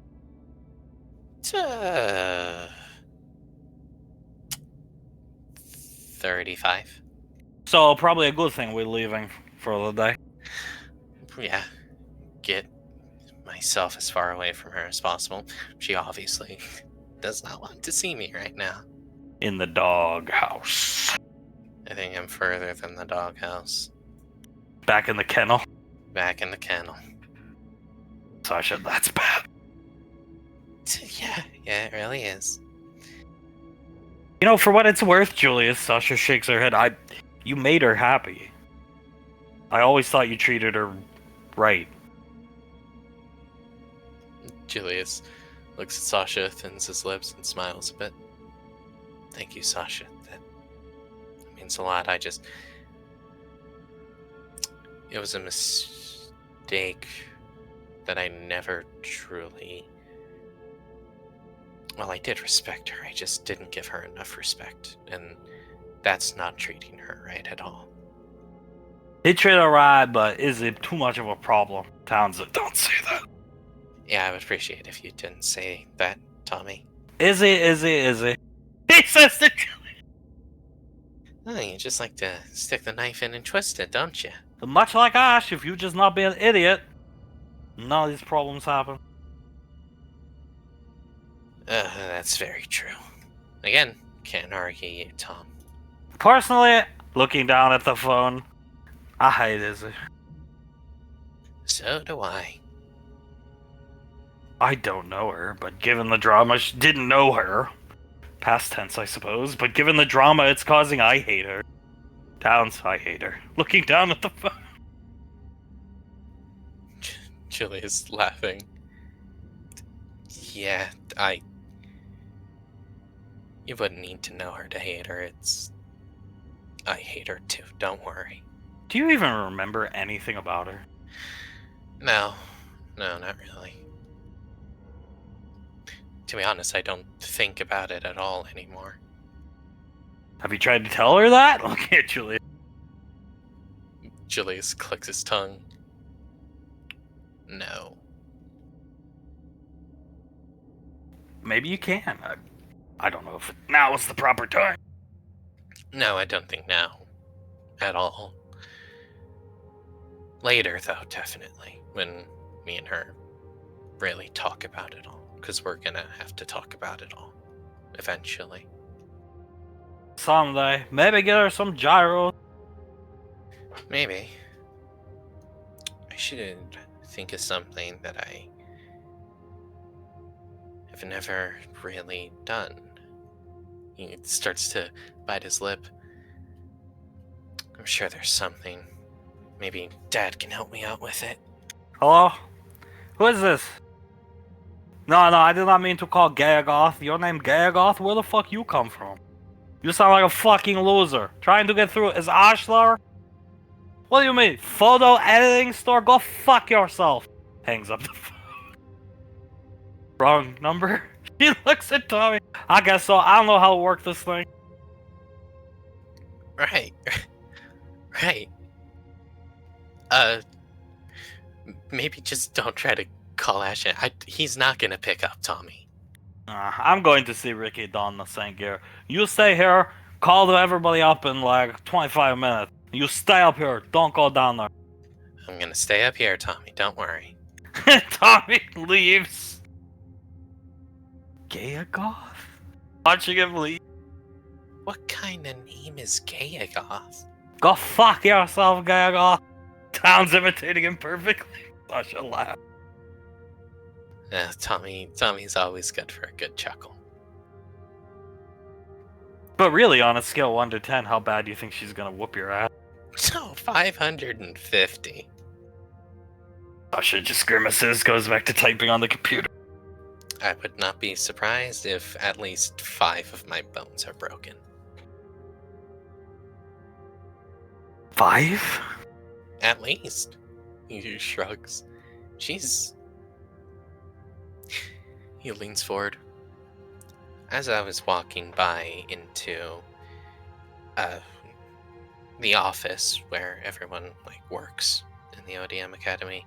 35. So probably a good thing we're leaving for the day. Yeah, get myself as far away from her as possible. She obviously does not want to see me right now. In the doghouse. I think I'm further than the doghouse. Back in the kennel. Back in the kennel. Sasha, that's bad. Yeah, it really is. You know, for what it's worth, Julius, Sasha shakes her head. You made her happy. I always thought you treated her right. Julius looks at Sasha, thins his lips, and smiles a bit. Thank you, Sasha. That means a lot. It was a mistake that I never truly... Well, I did respect her. I just didn't give her enough respect. And that's not treating her right at all. He treated her right, but is it too much of a problem? Townsend, don't say that. Yeah, I would appreciate if you didn't say that, Tommy. Is he? He says to Julius. Oh, you just like to stick the knife in and twist it, don't you? Much like Ash, if you just not be an idiot, none of these problems happen. That's very true. Again, can't argue you, Tom. Personally, looking down at the phone, I hate Izzy. So do I. I don't know her, but given the drama, she didn't know her. Past tense, I suppose, but given the drama it's causing, I hate her. Towns, I hate her. Looking down at the phone. Julia's laughing. Yeah, You wouldn't need to know her to hate her. I hate her too, don't worry. Do you even remember anything about her? No, not really. To be honest, I don't think about it at all anymore. Have you tried to tell her that? Look at Julia. Julius clicks his tongue. No. Maybe you can. I don't know if now is the proper time. No, I don't think now. At all. Later, though, definitely. When me and her really talk about it all. Because we're gonna have to talk about it all. Eventually. Someday. Maybe get her some gyros. Maybe. I should think of something that I have never really done. He starts to bite his lip. I'm sure there's something. Maybe Dad can help me out with it. Hello? Who is this? No, I did not mean to call Gayagoth. Your name Gayagoth? Where the fuck you come from? You sound like a fucking loser. Trying to get through is Ashlar? What do you mean? Photo editing store? Go fuck yourself. Hangs up the phone. Wrong number? He looks at Tommy. I guess so. I don't know how to work this thing. Right. Right. Maybe just don't try to call Ashton. He's not gonna pick up, Tommy. I'm going to see Ricky Don the St. Gear. You stay here. Call everybody up in like 25 minutes. You stay up here. Don't go down there. I'm gonna stay up here, Tommy. Don't worry. Tommy leaves. Gayagoth? Watching him leave. What kind of name is Gayagoth? Go fuck yourself, Gayagoth. Town's imitating him perfectly. Sasha laughed. Tommy's always good for a good chuckle. But really, on a scale of 1 to 10, how bad do you think she's gonna whoop your ass? So 550. Sasha just grimaces, goes back to typing on the computer. I would not be surprised if at least 5 of my bones are broken. 5? At least. He shrugs. He leans forward. As I was walking by into the office where everyone works in the ODM Academy,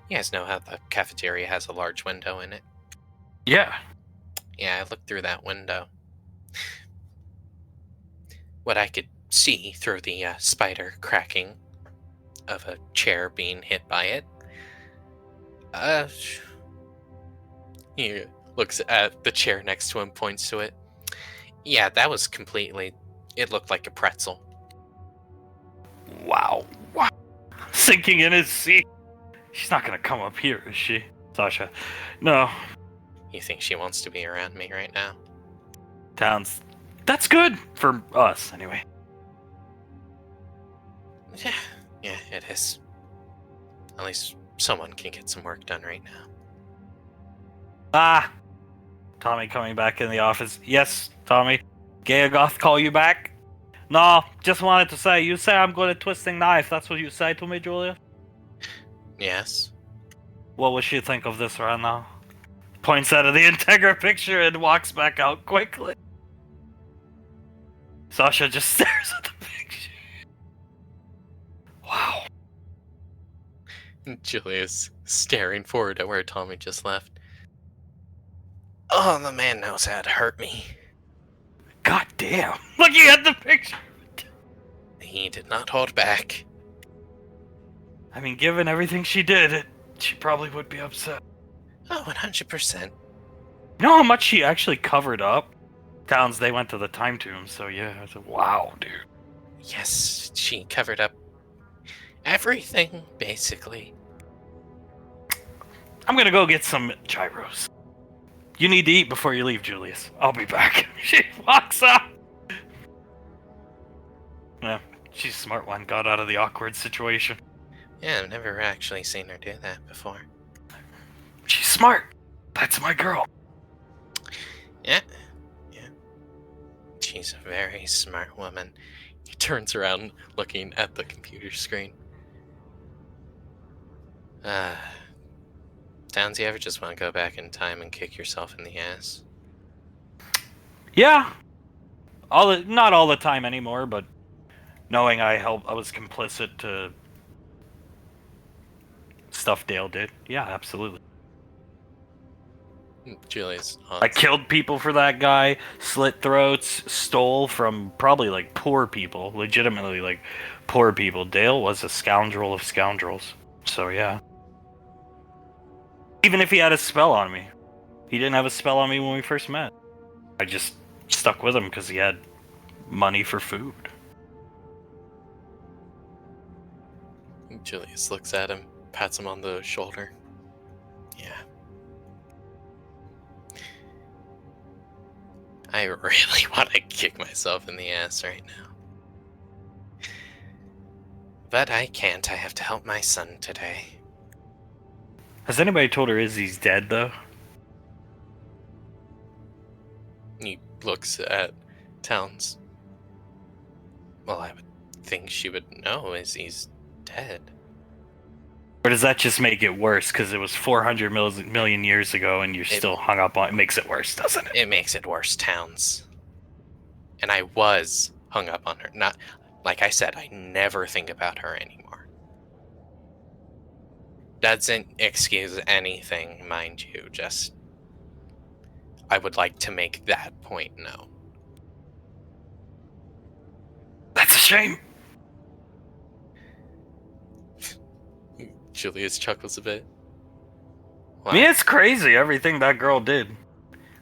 you guys know how the cafeteria has a large window in it? Yeah. Yeah, I looked through that window. What I could see through the spider cracking of a chair being hit by it. He looks at the chair next to him, points to it. Yeah, that was completely... It looked like a pretzel. Wow. Sinking in his seat. She's not gonna come up here, is she? Sasha. No. You think she wants to be around me right now? Towns. That's good for us, anyway. Yeah, it is. At least someone can get some work done right now. Ah! Tommy coming back in the office. Yes, Tommy. Gayagoth call you back? No, just wanted to say, you say I'm good at twisting knife. That's what you say to me, Julia? Yes. What would she think of this right now? Points out of the Integra picture and walks back out quickly. Sasha just stares at the picture. Wow. Julia's staring forward at where Tommy just left. Oh, the man knows how to hurt me. God damn. Looking at the picture. He did not hold back. I mean, given everything she did, she probably would be upset. Oh, 100%. You know how much she actually covered up? Towns, they went to the time tomb, so yeah. Wow, dude. Yes, she covered up everything, basically. I'm gonna go get some gyros. You need to eat before you leave, Julius. I'll be back. She walks out. Yeah, she's a smart one. Got out of the awkward situation. Yeah, I've never actually seen her do that before. She's smart. That's my girl. Yeah. She's a very smart woman. He turns around looking at the computer screen. Downs, you ever just want to go back in time and kick yourself in the ass? Yeah. Not all the time anymore, but knowing I was complicit to stuff Dale did. Yeah, absolutely. Julius I killed people for that guy, slit throats, stole from probably like poor people, legitimately like poor people. Dale was a scoundrel of scoundrels. So yeah. Even if he had a spell on me. He didn't have a spell on me when we first met. I just stuck with him because he had money for food. Julius looks at him, pats him on the shoulder. Yeah. I really want to kick myself in the ass right now. But I can't. I have to help my son today. Has anybody told her Izzy's dead, though? He looks at Towns. Well, I would think she would know as he's dead. Or does that just make it worse because it was 400 million years ago and you're still hung up on it? It makes it worse, doesn't it? It makes it worse, Towns. And I was hung up on her. Not, like I said, I never think about her anymore. Doesn't excuse anything, mind you, just I would like to make that point known. That's a shame. Julius chuckles a bit. I mean, it's crazy everything that girl did.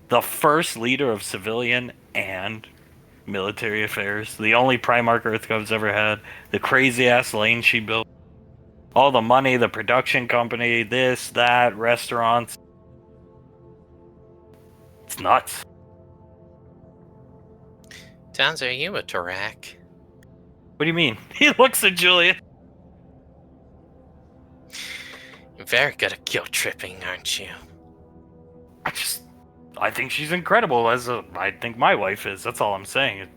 The first leader of civilian and military affairs. The only Primarch EarthGov's ever had. The crazy-ass lane she built. All the money, the production company, this, that, restaurants. It's nuts. Towns, are you a Tarak? What do you mean? He looks at Julia. You're very good at guilt tripping, aren't you? I think she's incredible, I think my wife is. That's all I'm saying.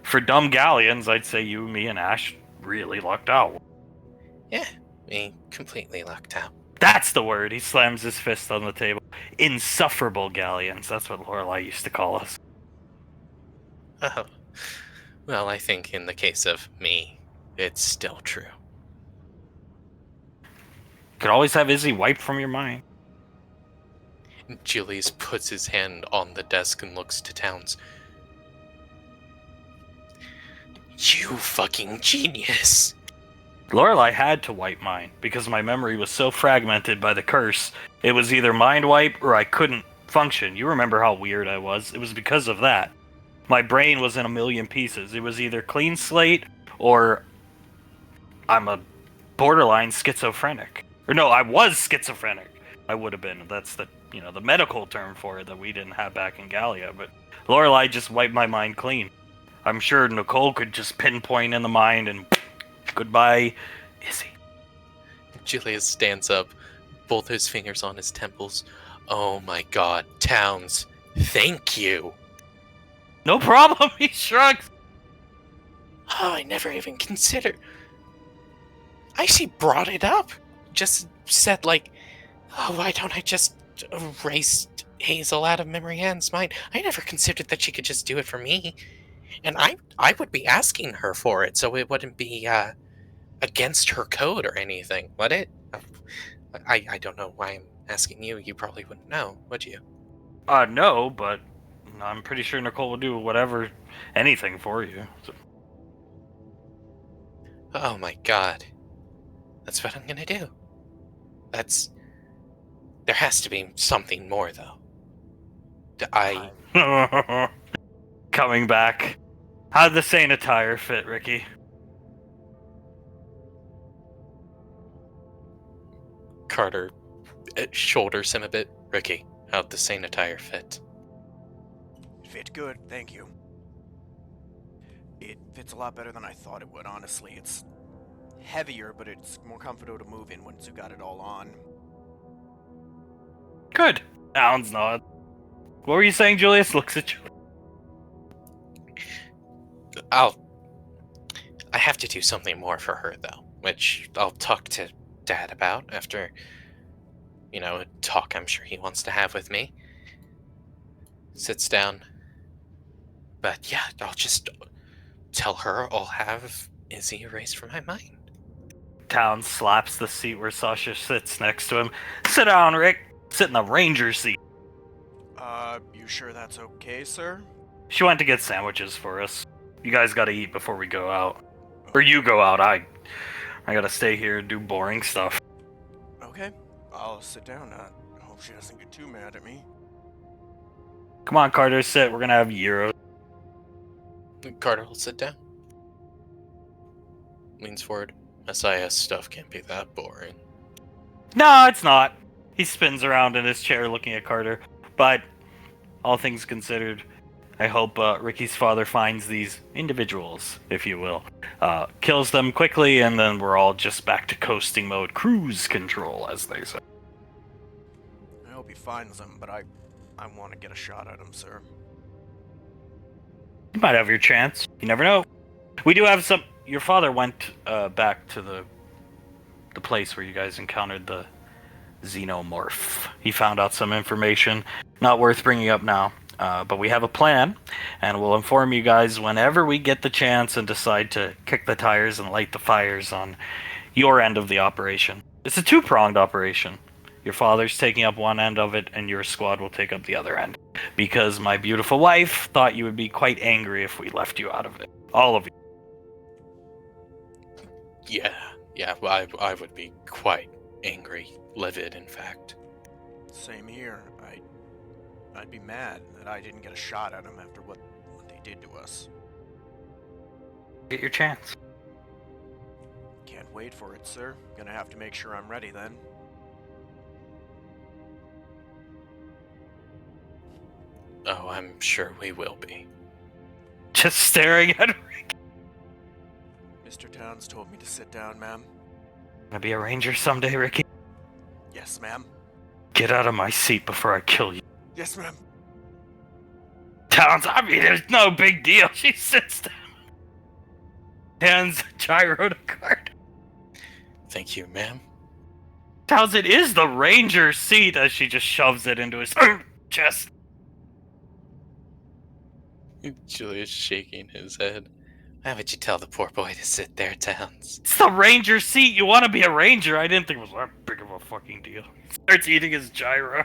For dumb galleons, I'd say you, me, and Ash really lucked out. Yeah, we completely lucked out. That's the word. He slams his fist on the table. Insufferable galleons. That's what Lorelai used to call us. Oh. Well, I think in the case of me, it's still true. Could always have Izzy wiped from your mind. Julius puts his hand on the desk and looks to Towns. You fucking genius! Lorelai had to wipe mine because my memory was so fragmented by the curse. It was either mind wipe or I couldn't function. You remember how weird I was. It was because of that. My brain was in a million pieces. It was either clean slate or I'm a borderline schizophrenic. Or no, I was schizophrenic. I would have been. That's the medical term for it that we didn't have back in Gallia. But Lorelai just wiped my mind clean. I'm sure Nicole could just pinpoint in the mind and goodbye, Izzy. Julius stands up, both his fingers on his temples. Oh my god, Towns, thank you. No problem, he shrugs. Oh, I never even considered. I she brought it up. Just said like, oh, why don't I just erase Hazel out of Memory Ann's mind? I never considered that she could just do it for me. And I would be asking her for it, so it wouldn't be against her code or anything, would it? I don't know why I'm asking you. You probably wouldn't know, would you? No, but I'm pretty sure Nicole will do anything for you. So. Oh my god. That's what I'm gonna do. There has to be something more, though. Coming back. How'd the Saint attire fit, Ricky? Carter shoulders him a bit. Ricky, how'd the Saint attire fit? It fit good, thank you. It fits a lot better than I thought it would, honestly. It's heavier, but it's more comfortable to move in once you got it all on. Good. Sounds not. What were you saying, Julius? Looks at you. I have to do something more for her, though, which I'll talk to Dad about after, a talk I'm sure he wants to have with me. Sits down. But yeah, I'll just tell her I'll have Izzy erased from my mind. Town slaps the seat where Sasha sits next to him. Sit down, Rick. Sit in the ranger seat. You sure that's okay, sir? She went to get sandwiches for us. You guys gotta eat before we go out. Or you go out, I gotta stay here and do boring stuff. Okay, I'll sit down. Hope she doesn't get too mad at me. Come on, Carter, sit. We're gonna have gyros. Carter will sit down. Leans forward. SIS stuff can't be that boring. No, it's not. He spins around in his chair looking at Carter. But, all things considered, I hope Ricky's father finds these individuals, if you will, kills them quickly, and then we're all just back to coasting mode. Cruise control, as they say. I hope he finds them, but I want to get a shot at him, sir. You might have your chance. You never know. We do have some... Your father went back to the place where you guys encountered the xenomorph. He found out some information, not worth bringing up now, but we have a plan, and we'll inform you guys whenever we get the chance and decide to kick the tires and light the fires on your end of the operation. It's a two-pronged operation. Your father's taking up one end of it, and your squad will take up the other end, because my beautiful wife thought you would be quite angry if we left you out of it. All of you. Yeah, well, I would be quite angry, livid, in fact. Same here. I'd be mad that I didn't get a shot at him after what they did to us. Get your chance. Can't wait for it, sir. Gonna have to make sure I'm ready then. Oh, I'm sure we will be. Just staring at Rick. Mr. Towns told me to sit down, ma'am. Gonna be a ranger someday, Ricky. Yes, ma'am. Get out of my seat before I kill you. Yes, ma'am. Towns, I mean, there's no big deal. She sits down. Hands gyro to Carter. Thank you, ma'am. Towns, it is the ranger seat as she just shoves it into his chest. Julius shaking his head. Why would you tell the poor boy to sit there, Towns? It's the ranger seat. You want to be a ranger. I didn't think it was that big of a fucking deal. Starts eating his gyro.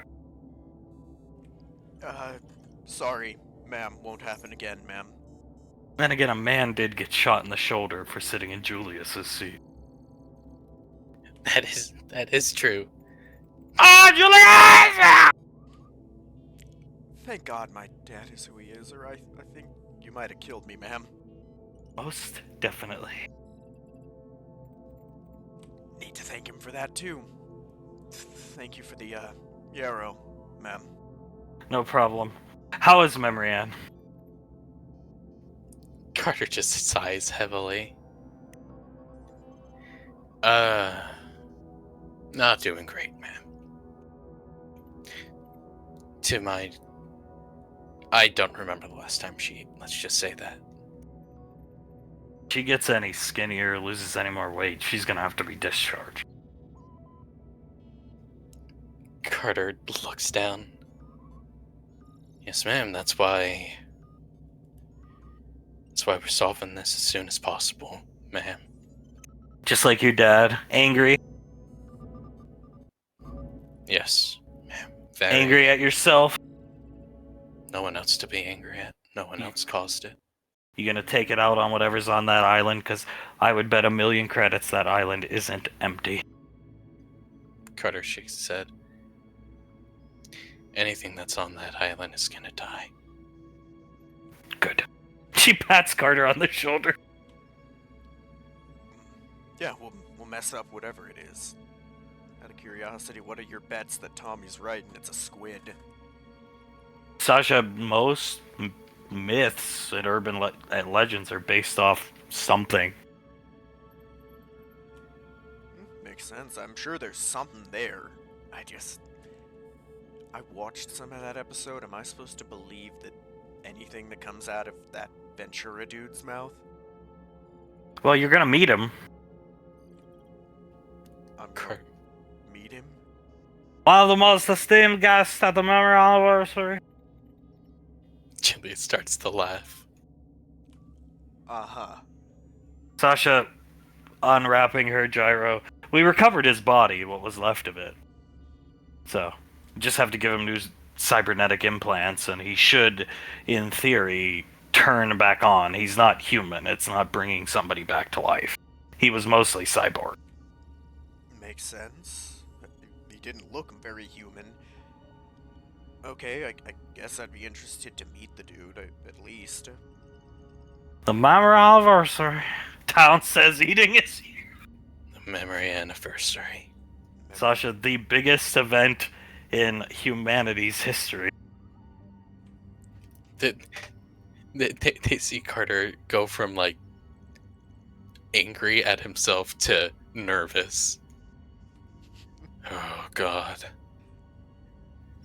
Sorry, ma'am. Won't happen again, ma'am. Then again, a man did get shot in the shoulder for sitting in Julius's seat. That is true. Ah, Julius! Thank God my dad is who he is, or I think you might have killed me, ma'am. Most definitely. Need to thank him for that, too. Thank you for the, yarrow, ma'am. No problem. How is Memory Ann? Carter just sighs heavily. Not doing great, ma'am. I don't remember the last time she ate. Let's just say that. If she gets any skinnier, loses any more weight, she's gonna have to be discharged. Carter looks down. Yes, ma'am, that's why we're solving this as soon as possible, ma'am. Just like your dad. Angry. Yes, ma'am. Very. Angry at yourself. No one else to be angry at. No one else caused it. You gonna take it out on whatever's on that island? Because I would bet 1,000,000 credits that island isn't empty. Carter shakes his head. Anything that's on that island is gonna die. Good. She pats Carter on the shoulder. Yeah, we'll mess up whatever it is. Out of curiosity, what are your bets that Tommy's right and it's a squid? Sasha, most myths and urban legends are based off something. Makes sense. I'm sure there's something there. I watched some of that episode. Am I supposed to believe that anything that comes out of that Ventura dude's mouth? Well, you're gonna meet him. I'm gonna meet him? One of the most esteemed guests at the memory anniversary. Julia starts to laugh. Uh-huh. Sasha, unwrapping her gyro. We recovered his body, what was left of it. So, just have to give him new cybernetic implants, and he should, in theory, turn back on. He's not human. It's not bringing somebody back to life. He was mostly cyborg. Makes sense. He didn't look very human. Okay, I guess I'd be interested to meet the dude, at least. The memory anniversary. Town says eating his ear. The memory anniversary. Sasha, the biggest event in humanity's history. They see Carter go from, like, angry at himself to nervous. Oh, God.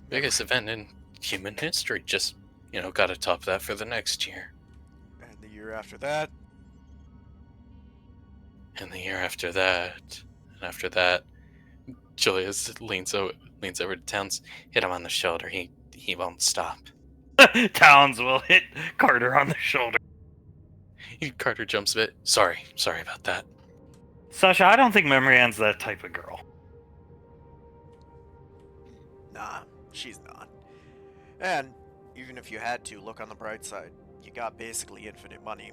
Biggest event in human history. Just, gotta top that for the next year. And the year after that. And the year after that. And after that, Julius leans over to Towns, hit him on the shoulder. He won't stop. Towns will hit Carter on the shoulder. Carter jumps a bit. Sorry about that. Sasha, I don't think Memory Ann's that type of girl. Nah, she's not. And even if you had to, look on the bright side. You got basically infinite money.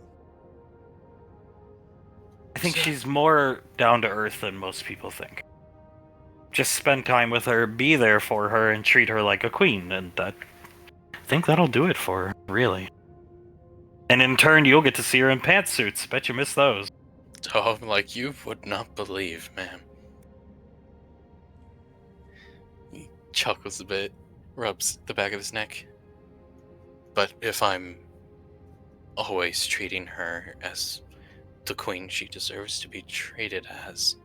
I think she's more down to earth than most people think. Just spend time with her, be there for her, and treat her like a queen, and I think that'll do it for her, really. And in turn, you'll get to see her in pantsuits. Bet you miss those. Oh, like you would not believe, ma'am. He chuckles a bit, rubs the back of his neck. But if I'm always treating her as the queen she deserves to be treated as,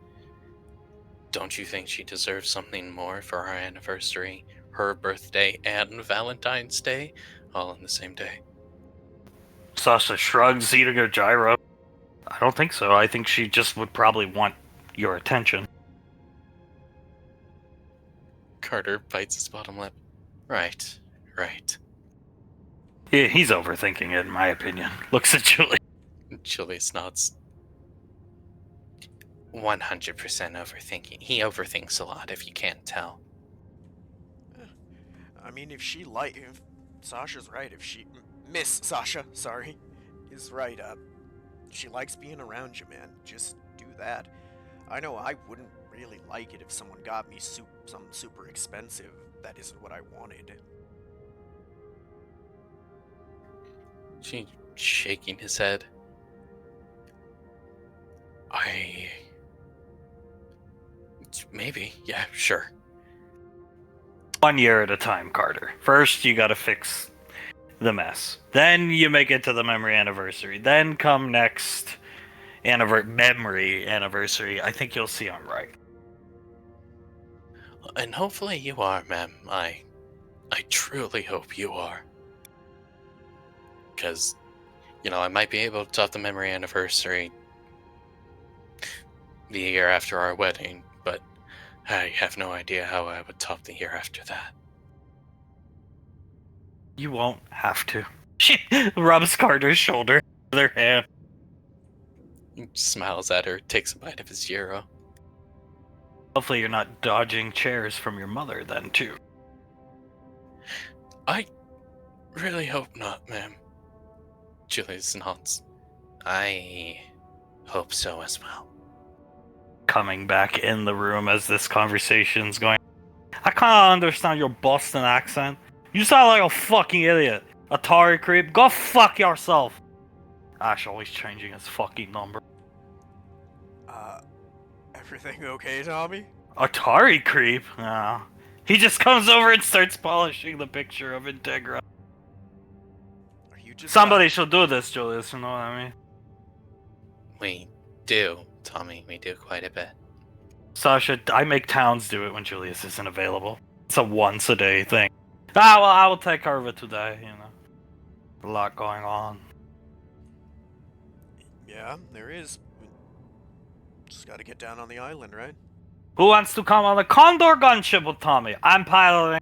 don't you think she deserves something more for her anniversary, her birthday, and Valentine's Day, all on the same day? Sasha shrugs, eating her gyro. I don't think so. I think she just would probably want your attention. Carter bites his bottom lip. Right. Yeah, he's overthinking it, in my opinion. Looks at Julie. Julius nods. 100% overthinking. He overthinks a lot, if you can't tell. I mean, if Sasha's right, Miss Sasha, sorry, is right, she likes being around you, man. Just do that. I know I wouldn't really like it if someone got me something super expensive. That isn't what I wanted. She shaking his head. Maybe, yeah, sure. 1 year at a time, Carter. First, you gotta fix the mess. Then you make it to the memory anniversary. Then come next memory anniversary. I think you'll see I'm right. And hopefully you are, ma'am. I truly hope you are. Because, I might be able to top the memory anniversary the year after our wedding, but I have no idea how I would top the year after that. You won't have to. She rubs Carter's shoulder with her hand. He smiles at her, takes a bite of his gyro. Hopefully you're not dodging chairs from your mother then, too. I really hope not, ma'am. Julius nods. I hope so as well. Coming back in the room as this conversation's going. I can't understand your Boston accent. You sound like a fucking idiot. Atari creep, go fuck yourself. Ash always changing his fucking number. Everything okay, Tommy? Atari creep? No. He just comes over and starts polishing the picture of Integra. Are you just Somebody should do this, Julius, you know what I mean? We do, Tommy. We do quite a bit. Sasha, I make Towns do it when Julius isn't available. It's a once a day thing. Well, I will take care of it today, A lot going on. Yeah, there is. Just gotta get down on the island, right? Who wants to come on the Condor gunship with Tommy? I'm piloting.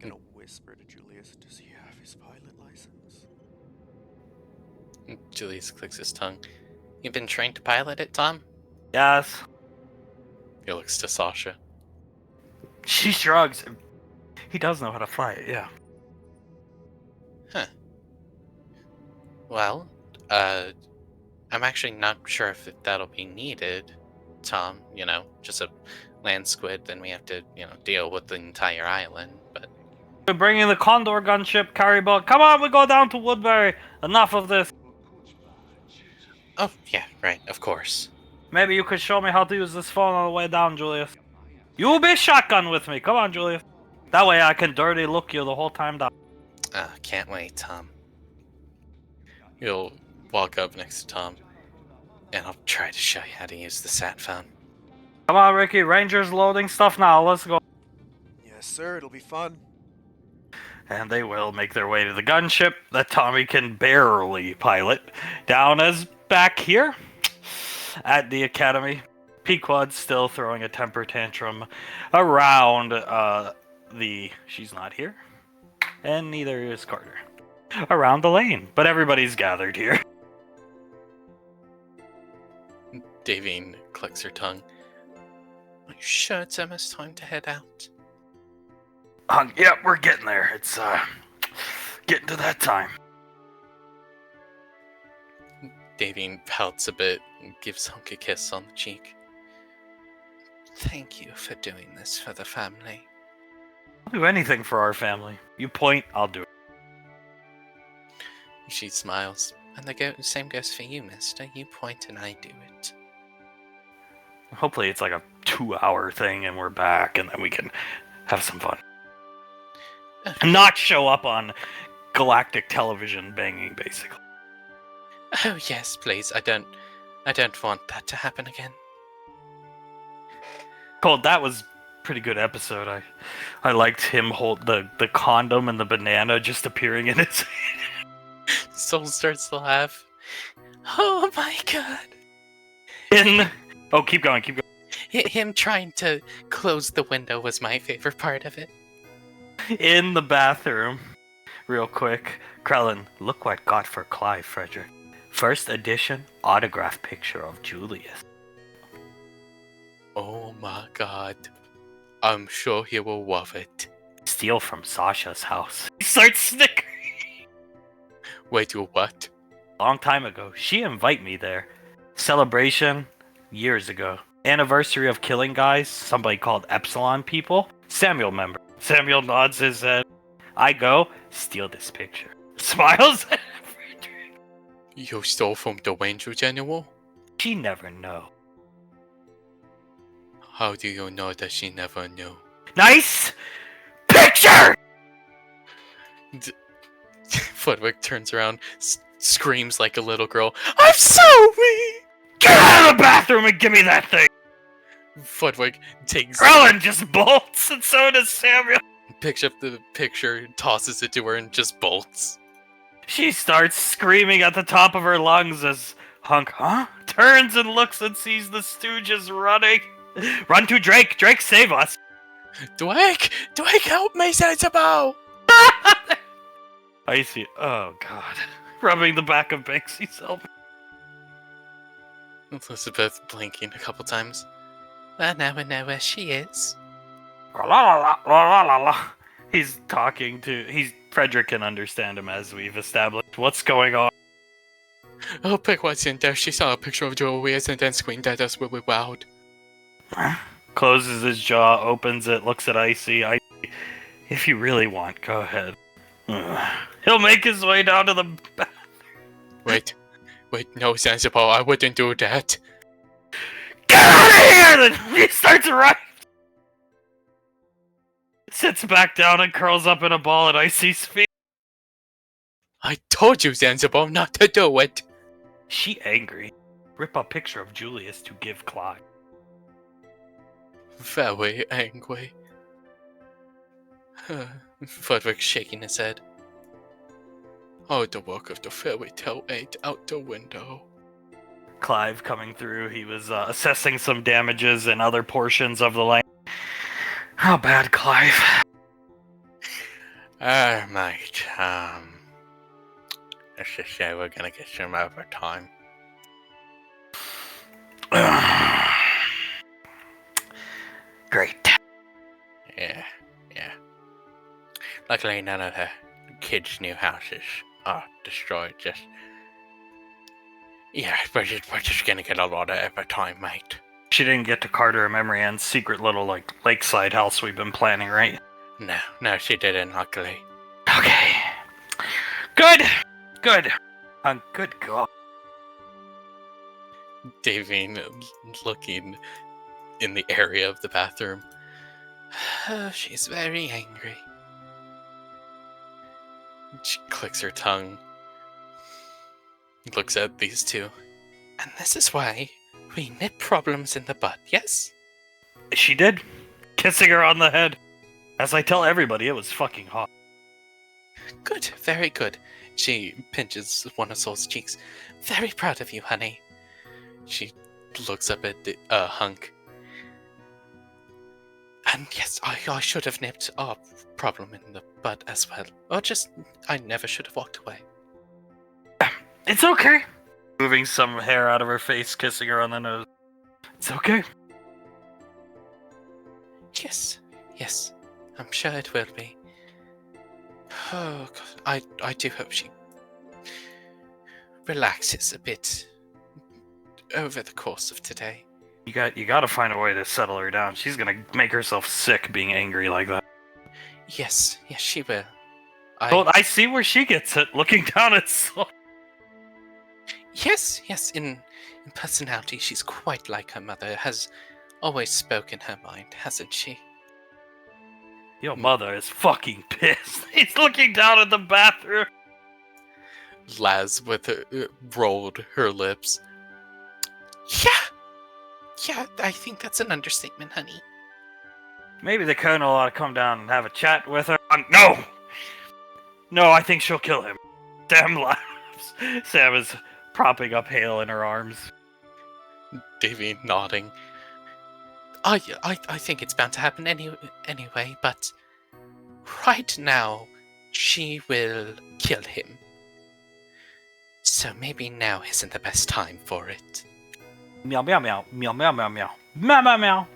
Gonna whisper to Julius, does he have his pilot license? Julius clicks his tongue. You've been trained to pilot it, Tom? Yes. He looks to Sasha. She shrugs. He does know how to fly it, yeah. Huh. Well, I'm actually not sure if that'll be needed, Tom. Just a land squid, then we have to, deal with the entire island, but... We're bringing the Condor gunship carry boat. Come on, we go down to Woodbury. Enough of this. Oh, yeah, right, of course. Maybe you could show me how to use this phone on the way down, Julius. You'll be shotgun with me. Come on, Julius. That way I can dirty look you the whole time down. Can't wait, Tom. You'll walk up next to Tom, and I'll try to show you how to use the sat phone. Come on, Ricky. Ranger's loading stuff now. Let's go. Yes, sir, it'll be fun. And they will make their way to the gunship that Tommy can barely pilot. Down as back here at the academy. Pequod's still throwing a temper tantrum around she's not here. And neither is Carter. Around the lane. But everybody's gathered here. Davine clicks her tongue. Are you sure it's almost time to head out? Yeah, we're getting there. It's getting to that time. Davine pouts a bit and gives Hunk a kiss on the cheek. Thank you for doing this for the family. I'll do anything for our family. You point, I'll do it. She smiles. And the same goes for you, mister. You point and I do it. Hopefully it's like a 2-hour thing and we're back and then we can have some fun. Not show up on galactic television banging, basically. Oh yes, please. I don't want that to happen again. Cold, that was a pretty good episode. I liked him hold the condom and the banana just appearing in his hand. Soul starts to laugh. Oh my god. Oh, keep going. Him trying to close the window was my favorite part of it. In the bathroom, real quick, Krellin, look what got for Clive, Frederick. First edition autograph picture of Julius. Oh my god. I'm sure he will love it. Steal from Sasha's house. He starts snickering. Wait, what? Long time ago, she invited me there. Celebration, years ago. Anniversary of killing guys, somebody called Epsilon people. Samuel member. Samuel nods his head. I go, steal this picture. Smiles at Frederick. You stole from the Ranger General? She never know. How do you know that she never knew? Nice picture! Flitwick turns around, screams like a little girl. I'm sorry! Get out of the bathroom and give me that thing! Flitwick takes... Krellin just bolts, and so does Samuel. Picks up the picture, tosses it to her, and just bolts. She starts screaming at the top of her lungs as Hunk, turns and looks and sees the Stooges running. Run to Drake! Drake, save us! Drake! Drake, help me, Sensible! Icy, oh god. Rubbing the back of Banksy's helmet. Elizabeth blinking a couple times. Well, now we know where she is. La la la la la la. He's talking to... Frederick can understand him as we've established. What's going on? Oh, Pick what's in there. She saw a picture of Julius and then screamed at us really loud. Closes his jaw, opens it, looks at Icy. If you really want, go ahead. He'll make his way down to the bathroom. Wait, no, Sensible, I wouldn't do that. Get out of here! Then he starts running. Sits back down and curls up in a ball at Icy's feet. I told you, Sensible, not to do it. She angry. Rip a picture of Julius to give Clive. Very angry. Frederick shaking his head. Oh, the work of the fairy tale ain't out the window. Clive coming through. He was assessing some damages in other portions of the lane. How bad, Clive? Mate, let's just say we're gonna get some overtime. Great. Yeah. Luckily, none of her kids' new houses are destroyed. We're just gonna get a lot of every time, mate. She didn't get to Carter and Memory Ann's secret little, lakeside house we've been planning, right? No, she didn't, luckily. Okay. Good! Good. Good God. Davine looking in the area of the bathroom. Oh, she's very angry. She clicks her tongue. Looks at these two. And this is why we nip problems in the bud, yes? She did. Kissing her on the head. As I tell everybody, it was fucking hot. Good, very good. She pinches one of Soul's cheeks. Very proud of you, honey. She looks up at the Hunk. And yes, I should have nipped our problem in the bud as well. Or just, I never should have walked away. It's okay. Moving some hair out of her face, kissing her on the nose. It's okay. Yes, I'm sure it will be. Oh, God, I do hope she relaxes a bit over the course of today. You got to find a way to settle her down. She's gonna make herself sick being angry like that. Yes, she will. I see where she gets it, looking down at Soul. Yes, in personality, she's quite like her mother. Has always spoken her mind, hasn't she? Your mother is fucking pissed. He's looking down at the bathroom. Laz rolled her lips. Yeah, I think that's an understatement, honey. Maybe the colonel ought to come down and have a chat with her. No, I think she'll kill him. Sam laughs. Sam is propping up Hale in her arms. Davy nodding. I think it's bound to happen anyway, but right now she will kill him. So maybe now isn't the best time for it. Meow meow meow meow meow meow meow meow meow meow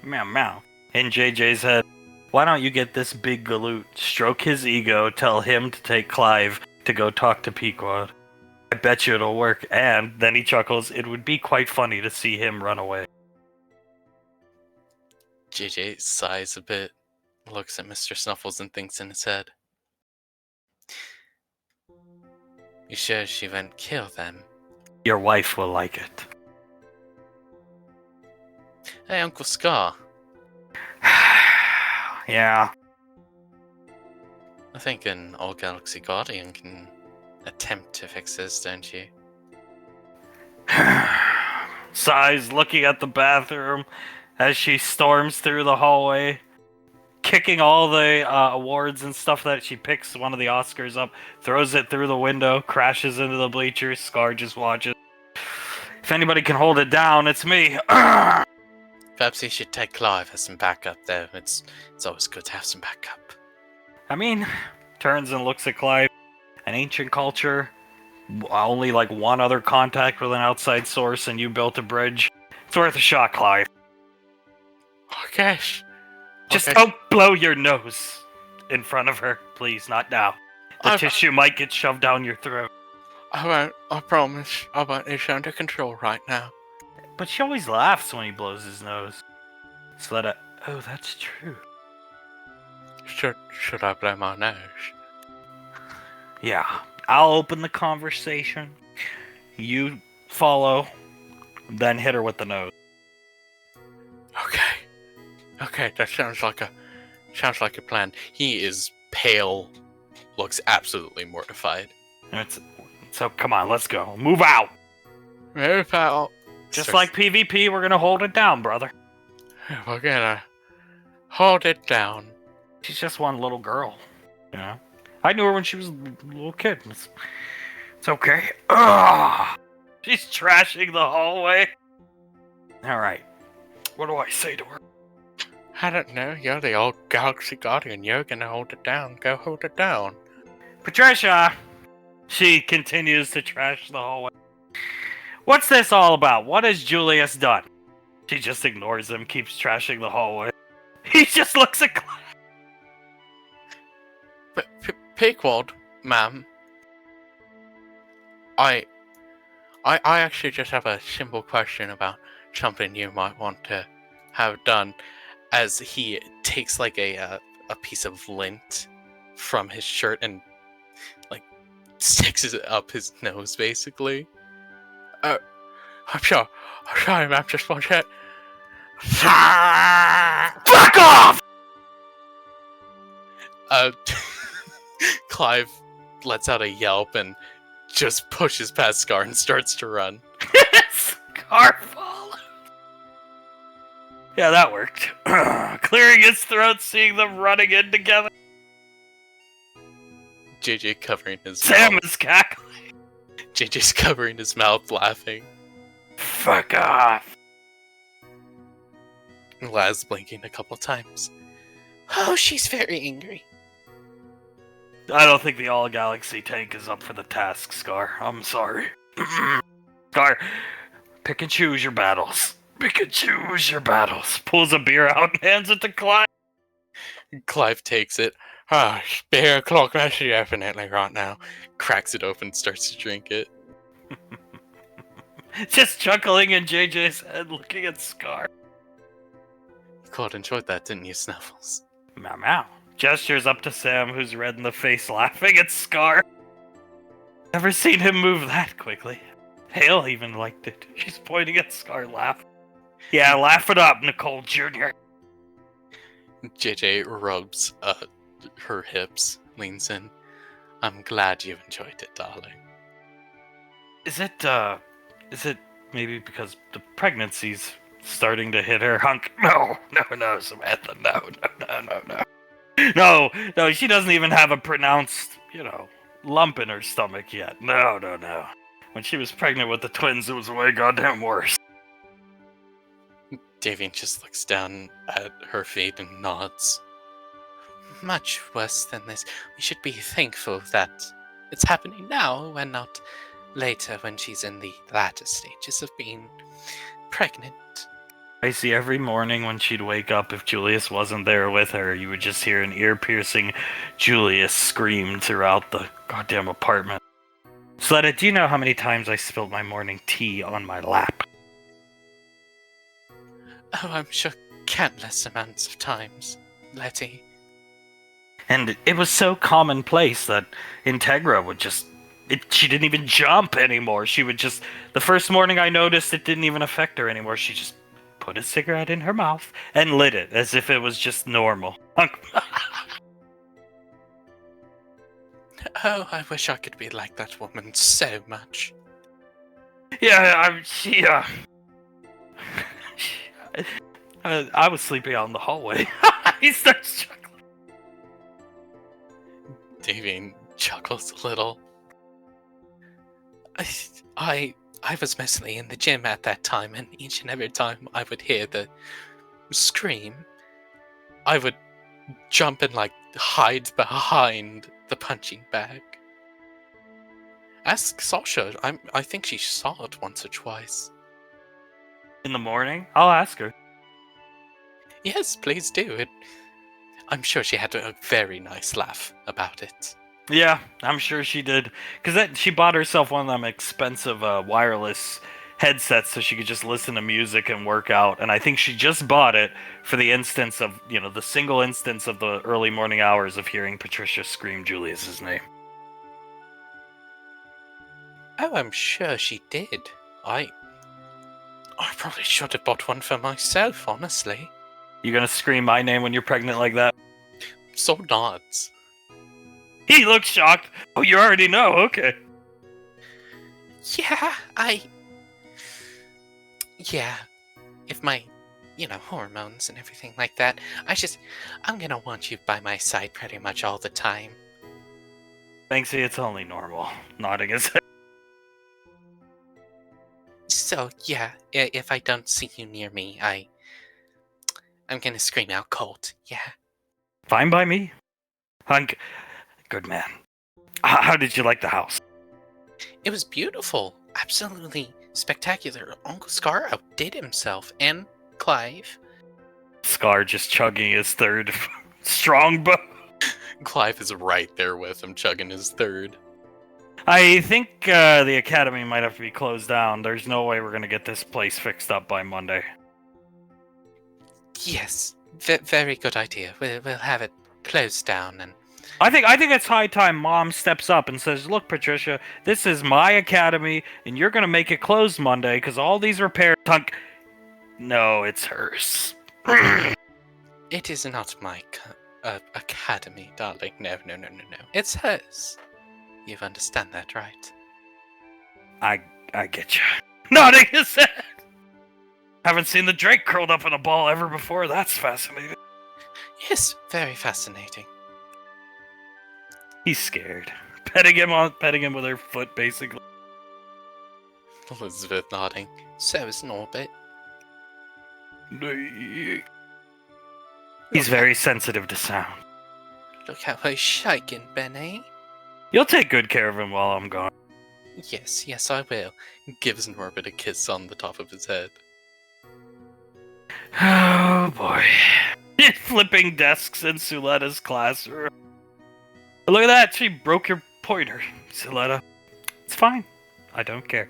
meow meow. In JJ's head, why don't you get this big galoot, stroke his ego, tell him to take Clive to go talk to Pequod. I bet you it'll work, and then he chuckles, it would be quite funny to see him run away. JJ sighs a bit, looks at Mr. Snuffles and thinks in his head. You sure she won't kill them? Your wife will like it. Hey, Uncle Scar. Yeah. I think an All Galaxy Guardian can attempt to fix this, don't you? Sighs, looking at the bathroom as she storms through the hallway, kicking all the awards and stuff that she picks one of the Oscars up, throws it through the window, crashes into the bleachers. Scar just watches. If anybody can hold it down, it's me. Perhaps you should take Clive as some backup, though. It's always good to have some backup. I mean, turns and looks at Clive. An ancient culture, only like one other contact with an outside source, and you built a bridge. It's worth a shot, Clive. Oh, gosh. Just don't blow your nose in front of her, please, not now. The tissue might get shoved down your throat. I won't, I promise. I won't. It's under control right now. But she always laughs when he blows his nose. So that oh, that's true. Should I blow my nose? Yeah, I'll open the conversation. You follow, then hit her with the nose. Okay, that sounds like a plan. He is pale, looks absolutely mortified. So come on, let's go. Move out. Move out. Just like PvP, we're gonna hold it down, brother. We're gonna hold it down. She's just one little girl, you know. I knew her when she was a little kid. It's okay. Ugh! She's trashing the hallway. All right. What do I say to her? I don't know. You're the old Galaxy Guardian. You're gonna hold it down. Go hold it down. Patricia! She continues to trash the hallway. What's this all about? What has Julius done? She just ignores him, keeps trashing the hallway. He just looks at Clive. Pequod, ma'am. I actually just have a simple question about something you might want to have done. As he takes like a piece of lint from his shirt and like sticks it up his nose, basically. I'm sorry, ma'am. Just one sec. Fuck off! Clive lets out a yelp and just pushes past Scar and starts to run. Scar follows. Yeah, that worked. Clearing his throat, seeing them running in together. JJ covering his Sam mouth. is cackling. JJ's covering his mouth, laughing. Fuck off. Laz blinking a couple times. Oh, she's very angry. I don't think the All-Galaxy tank is up for the task, Scar. I'm sorry. Scar, pick and choose your battles. Pick and choose your battles. Pulls a beer out and hands it to Clive. Clive takes it. Ah, beer o'clock, that's definitely right now. Cracks it open, starts to drink it. Just chuckling in JJ's head, looking at Scar. You quite enjoyed that, didn't you, Snuffles? Meow meow. Gestures up to Sam, who's red in the face, laughing at Scar. Never seen him move that quickly. Hale even liked it. She's pointing at Scar, laugh. Yeah, laugh it up, Nicole Jr. JJ rubs her hips, leans in. I'm glad you enjoyed it, darling. Is it maybe because the pregnancy's starting to hit her hunk? No, Samantha, no, she doesn't even have a pronounced, lump in her stomach yet. No. When she was pregnant with the twins, it was way goddamn worse. Davian just looks down at her feet and nods. Much worse than this. We should be thankful that it's happening now and not later when she's in the latter stages of being pregnant. I see every morning when she'd wake up, if Julius wasn't there with her, you would just hear an ear-piercing Julius scream throughout the goddamn apartment. Sletta, do you know how many times I spilled my morning tea on my lap? Oh, I'm sure countless amounts of times, Letty. And it was so commonplace that Integra would just... she didn't even jump anymore. She would just... The first morning I noticed it didn't even affect her anymore. She just put a cigarette in her mouth and lit it as if it was just normal. Oh, I wish I could be like that woman so much. Yeah, I was sleeping out in the hallway. He starts chuckling. Davian chuckles a little. I was mostly in the gym at that time, and each and every time I would hear the scream, I would jump and hide behind the punching bag. Ask Sasha. I think she saw it once or twice. In the morning? I'll ask her. Yes, please do. I'm sure she had a very nice laugh about it. Yeah, I'm sure she did. Because she bought herself one of them expensive wireless headsets so she could just listen to music and work out. And I think she just bought it for the instance of, the single instance of the early morning hours of hearing Patricia scream Julius's name. Oh, I'm sure she did. I probably should have bought one for myself, honestly. You gonna scream my name when you're pregnant like that? So nods. He looks shocked. Oh, you already know, okay. Yeah, if my, hormones and everything like that, I'm gonna want you by my side pretty much all the time. Banksy, it's only normal. Nodding his head. So, yeah, if I don't see you near me, I'm gonna scream out cold, yeah. Fine by me. Hunk, good man. How did you like the house? It was beautiful. Absolutely spectacular. Uncle Scar outdid himself, and Clive. Scar just chugging his third strongbow. Clive is right there with him, chugging his third. I think the academy might have to be closed down. There's no way we're gonna get this place fixed up by Monday. Yes, very good idea. We'll have it closed down and... I think it's high time Mom steps up and says, "Look, Patricia, this is my academy, and you're gonna make it closed Monday because all these repairs." No, it's hers. It is not my academy, darling. No. It's hers. You understand that, right? I get you. Nodding his head. Haven't seen the Drake curled up in a ball ever before. That's fascinating. Yes, very fascinating. He's scared. Petting him with her foot, basically. Elizabeth nodding. So is Norbert. He's very sensitive to sound. Look how he's shaking, Benny. You'll take good care of him while I'm gone. Yes, I will. Gives Norbert a kiss on the top of his head. Oh boy. Flipping desks in Suletta's classroom. Look at that, she broke your pointer, Suletta. It's fine. I don't care.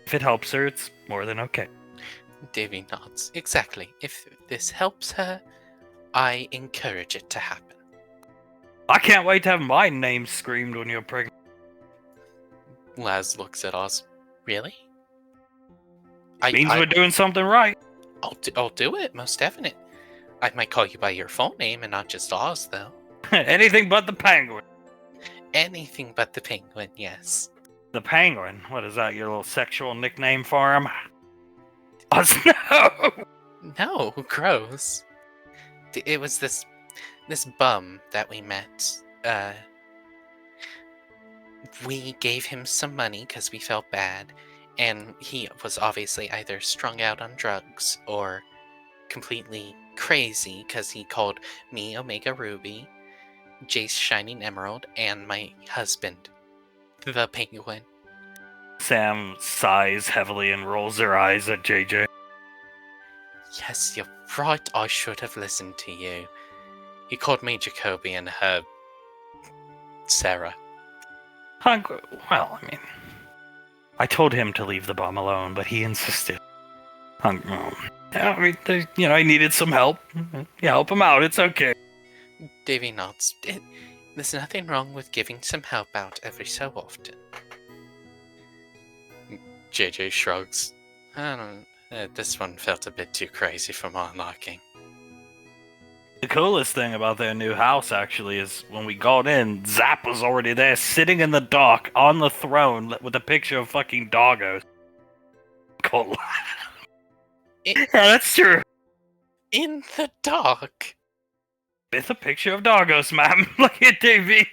If it helps her, it's more than okay. Davy nods. Exactly. If this helps her, I encourage it to happen. I can't wait to have my name screamed when you're pregnant. Laz looks at Oz. Really? Means we're doing something right. I'll do it, most definite. I might call you by your full name and not just Oz, though. Anything but the penguin. Anything but the penguin, yes. The penguin? What is that, your little sexual nickname for him? Oz, no! No, gross. It was this bum that we met. We gave him some money because we felt bad, and he was obviously either strung out on drugs or completely crazy because he called me Omega Ruby, Jace Shining Emerald, and my husband, the penguin. Sam sighs heavily and rolls her eyes at JJ. Yes, you're right, I should have listened to you. He called me Jacoby and her... Sarah. Well, I mean... I told him to leave the bum alone, but he insisted. I mean, he needed some help. Yeah, help him out, it's okay. Davy nods. There's nothing wrong with giving some help out every so often. JJ shrugs. I don't know, this one felt a bit too crazy for my liking. The coolest thing about their new house, actually, is when we got in, Zap was already there, sitting in the dock, on the throne, with a picture of fucking doggos. Cool. Yeah, that's true. In the dock? It's a picture of doggos, ma'am. Look at Davey.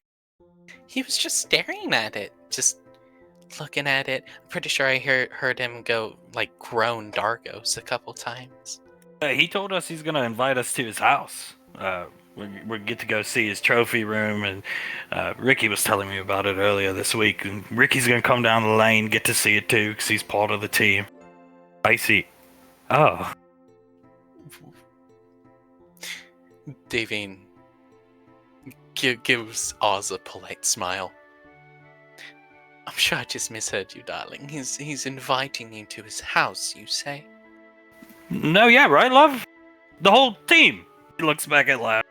He was just staring at it. Just looking at it. I'm pretty sure I heard him go, groan Dargos a couple times. He told us he's going to invite us to his house. We get to go see his trophy room, and Ricky was telling me about it earlier this week. And Ricky's going to come down the lane, get to see it too, because he's part of the team. I see. Oh. Davine gives Oz a polite smile. I'm sure I just misheard you, darling. He's inviting you to his house, you say? No, yeah, right, love? The whole team. He looks back at Laz.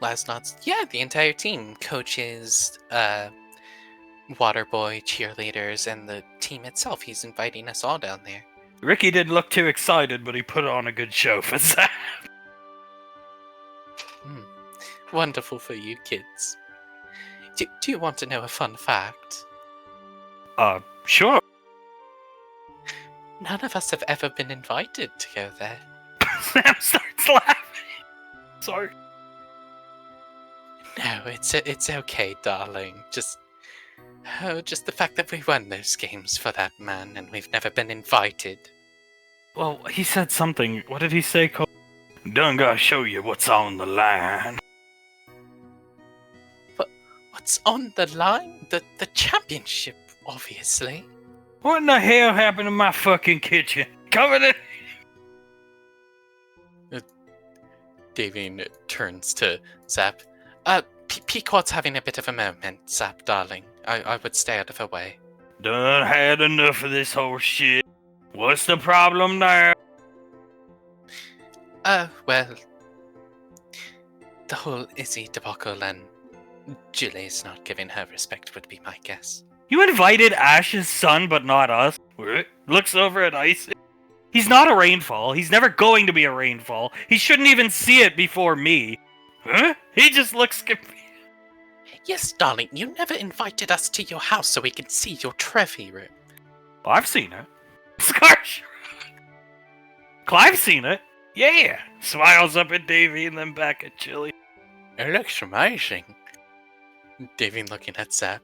Laz nods. Yeah, the entire team. Coaches, waterboy, cheerleaders, and the team itself. He's inviting us all down there. Ricky didn't look too excited, but he put on a good show for Zap. Wonderful for you kids. Do you want to know a fun fact? Sure. None of us have ever been invited to go there. Sam starts laughing. Sorry. No, it's okay, darling. Just the fact that we won those games for that man, and we've never been invited. Well, he said something. What did he say, Cole? Done gotta show you what's on the line. What's on the line? The championship, obviously. What in the hell happened to my fucking kitchen? Covered it. Davine turns to Zap. Pequod's having a bit of a moment, Zap, darling. I would stay out of her way. Done had enough of this whole shit. What's the problem now? Well, the whole Izzy debacle and Julie's not giving her respect would be my guess. You invited Ash's son, but not us? What? Looks over at Ice. He's not a rainfall. He's never going to be a rainfall. He shouldn't even see it before me. Huh? He just looks confused. Yes, darling, you never invited us to your house so we could see your trophy room. Oh, I've seen it. Scarsh. Clive's seen it. Yeah. Smiles up at Davy and then back at Chili. It looks amazing. Davy looking at Zap.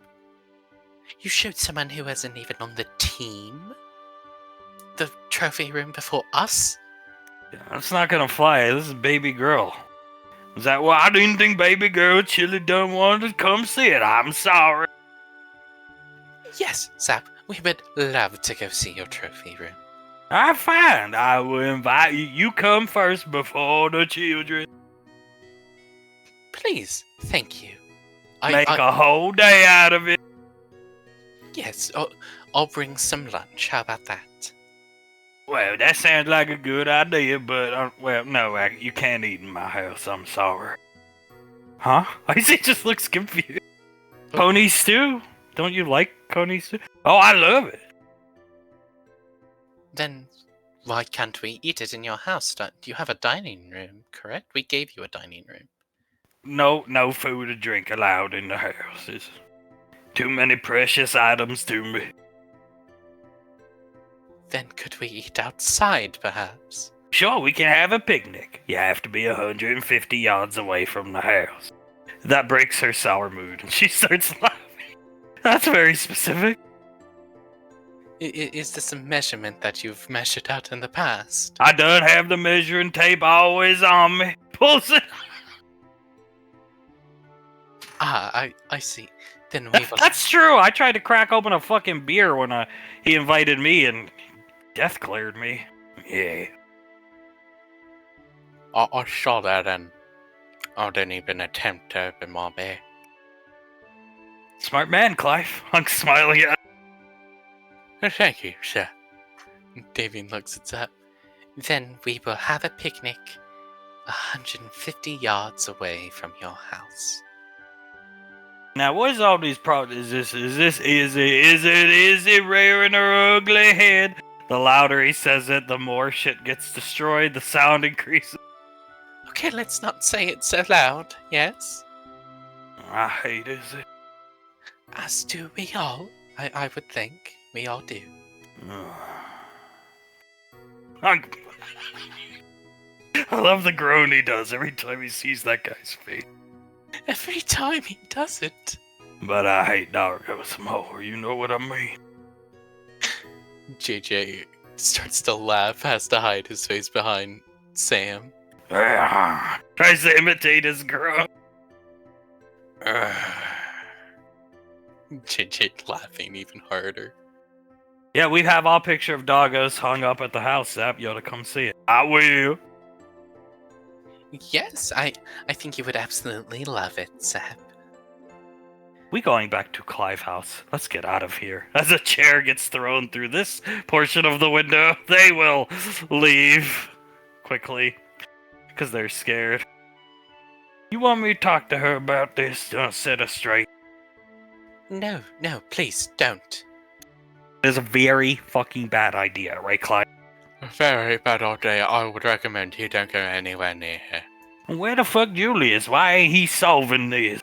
You showed someone who wasn't even on the team the trophy room before us? Yeah, that's not gonna fly. This is baby girl. Is that why I didn't think baby girl Chili don't want to come see it? I'm sorry. Yes, Zap, we would love to go see your trophy room. I'm fine. I will invite you. You come first before the children. Please, thank you. Make a whole day out of it. Yes, I'll bring some lunch. How about that? Well, that sounds like a good idea, but, well, no, you can't eat in my house. I'm sorry. Huh? He just looks confused. Coney stew? Don't you like coney stew? Oh, I love it. Then why can't we eat it in your house? You have a dining room, correct? We gave you a dining room. No food or drink allowed in the house. It's too many precious items to me. Then could we eat outside, perhaps? Sure, we can have a picnic. You have to be 150 yards away from the house. That breaks her sour mood, and she starts laughing. That's very specific. Is this a measurement that you've measured out in the past? I done have the measuring tape always on me. Pulls it. I see. Then we will... That's true. I tried to crack open a fucking beer when he invited me, and death cleared me. Yeah. I saw that, and I didn't even attempt to open my beer. Smart man, Clive. I'm smiling at. Thank you, sir. Davian looks at Zap. Then we will have a picnic 150 yards away from your house. Now, what is all these problems? Is it rearing her ugly head? The louder he says it, the more shit gets destroyed, the sound increases. Okay, let's not say it so loud, yes? I hate it. As do we all, I would think. We all do. I love the groan he does every time he sees that guy's face. Every time he does it. But I hate Dargo more, you know what I mean? JJ starts to laugh, has to hide his face behind Sam. Tries to imitate his groan. JJ laughing even harder. Yeah, we have our picture of doggos hung up at the house, Zap. You ought to come see it. I will. Yes, I think you would absolutely love it, Zap. We going back to Clive House. Let's get out of here. As a chair gets thrown through this portion of the window, they will leave quickly because they're scared. You want me to talk to her about this? Don't set her straight. No, please don't. It's a very fucking bad idea, right, Clive? A very bad idea. I would recommend you don't go anywhere near her. Where the fuck Julius? Why ain't he solving this?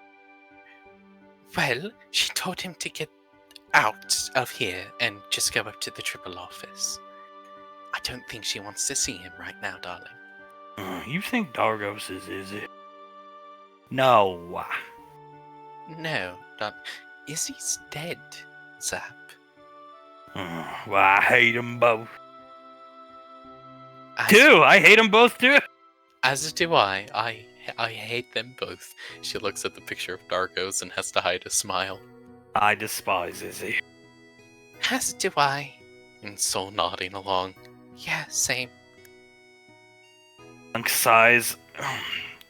Well, she told him to get out of here and just go up to the triple office. I don't think she wants to see him right now, darling. You think Dargos is it? No. No, Izzy's dead, Zap. Well, I hate them both. I hate them both too. As do I. I hate them both. She looks at the picture of Dargos and has to hide a smile. I despise Izzy. As do I. And Soul nodding along. Yeah, same. Lunk sighs.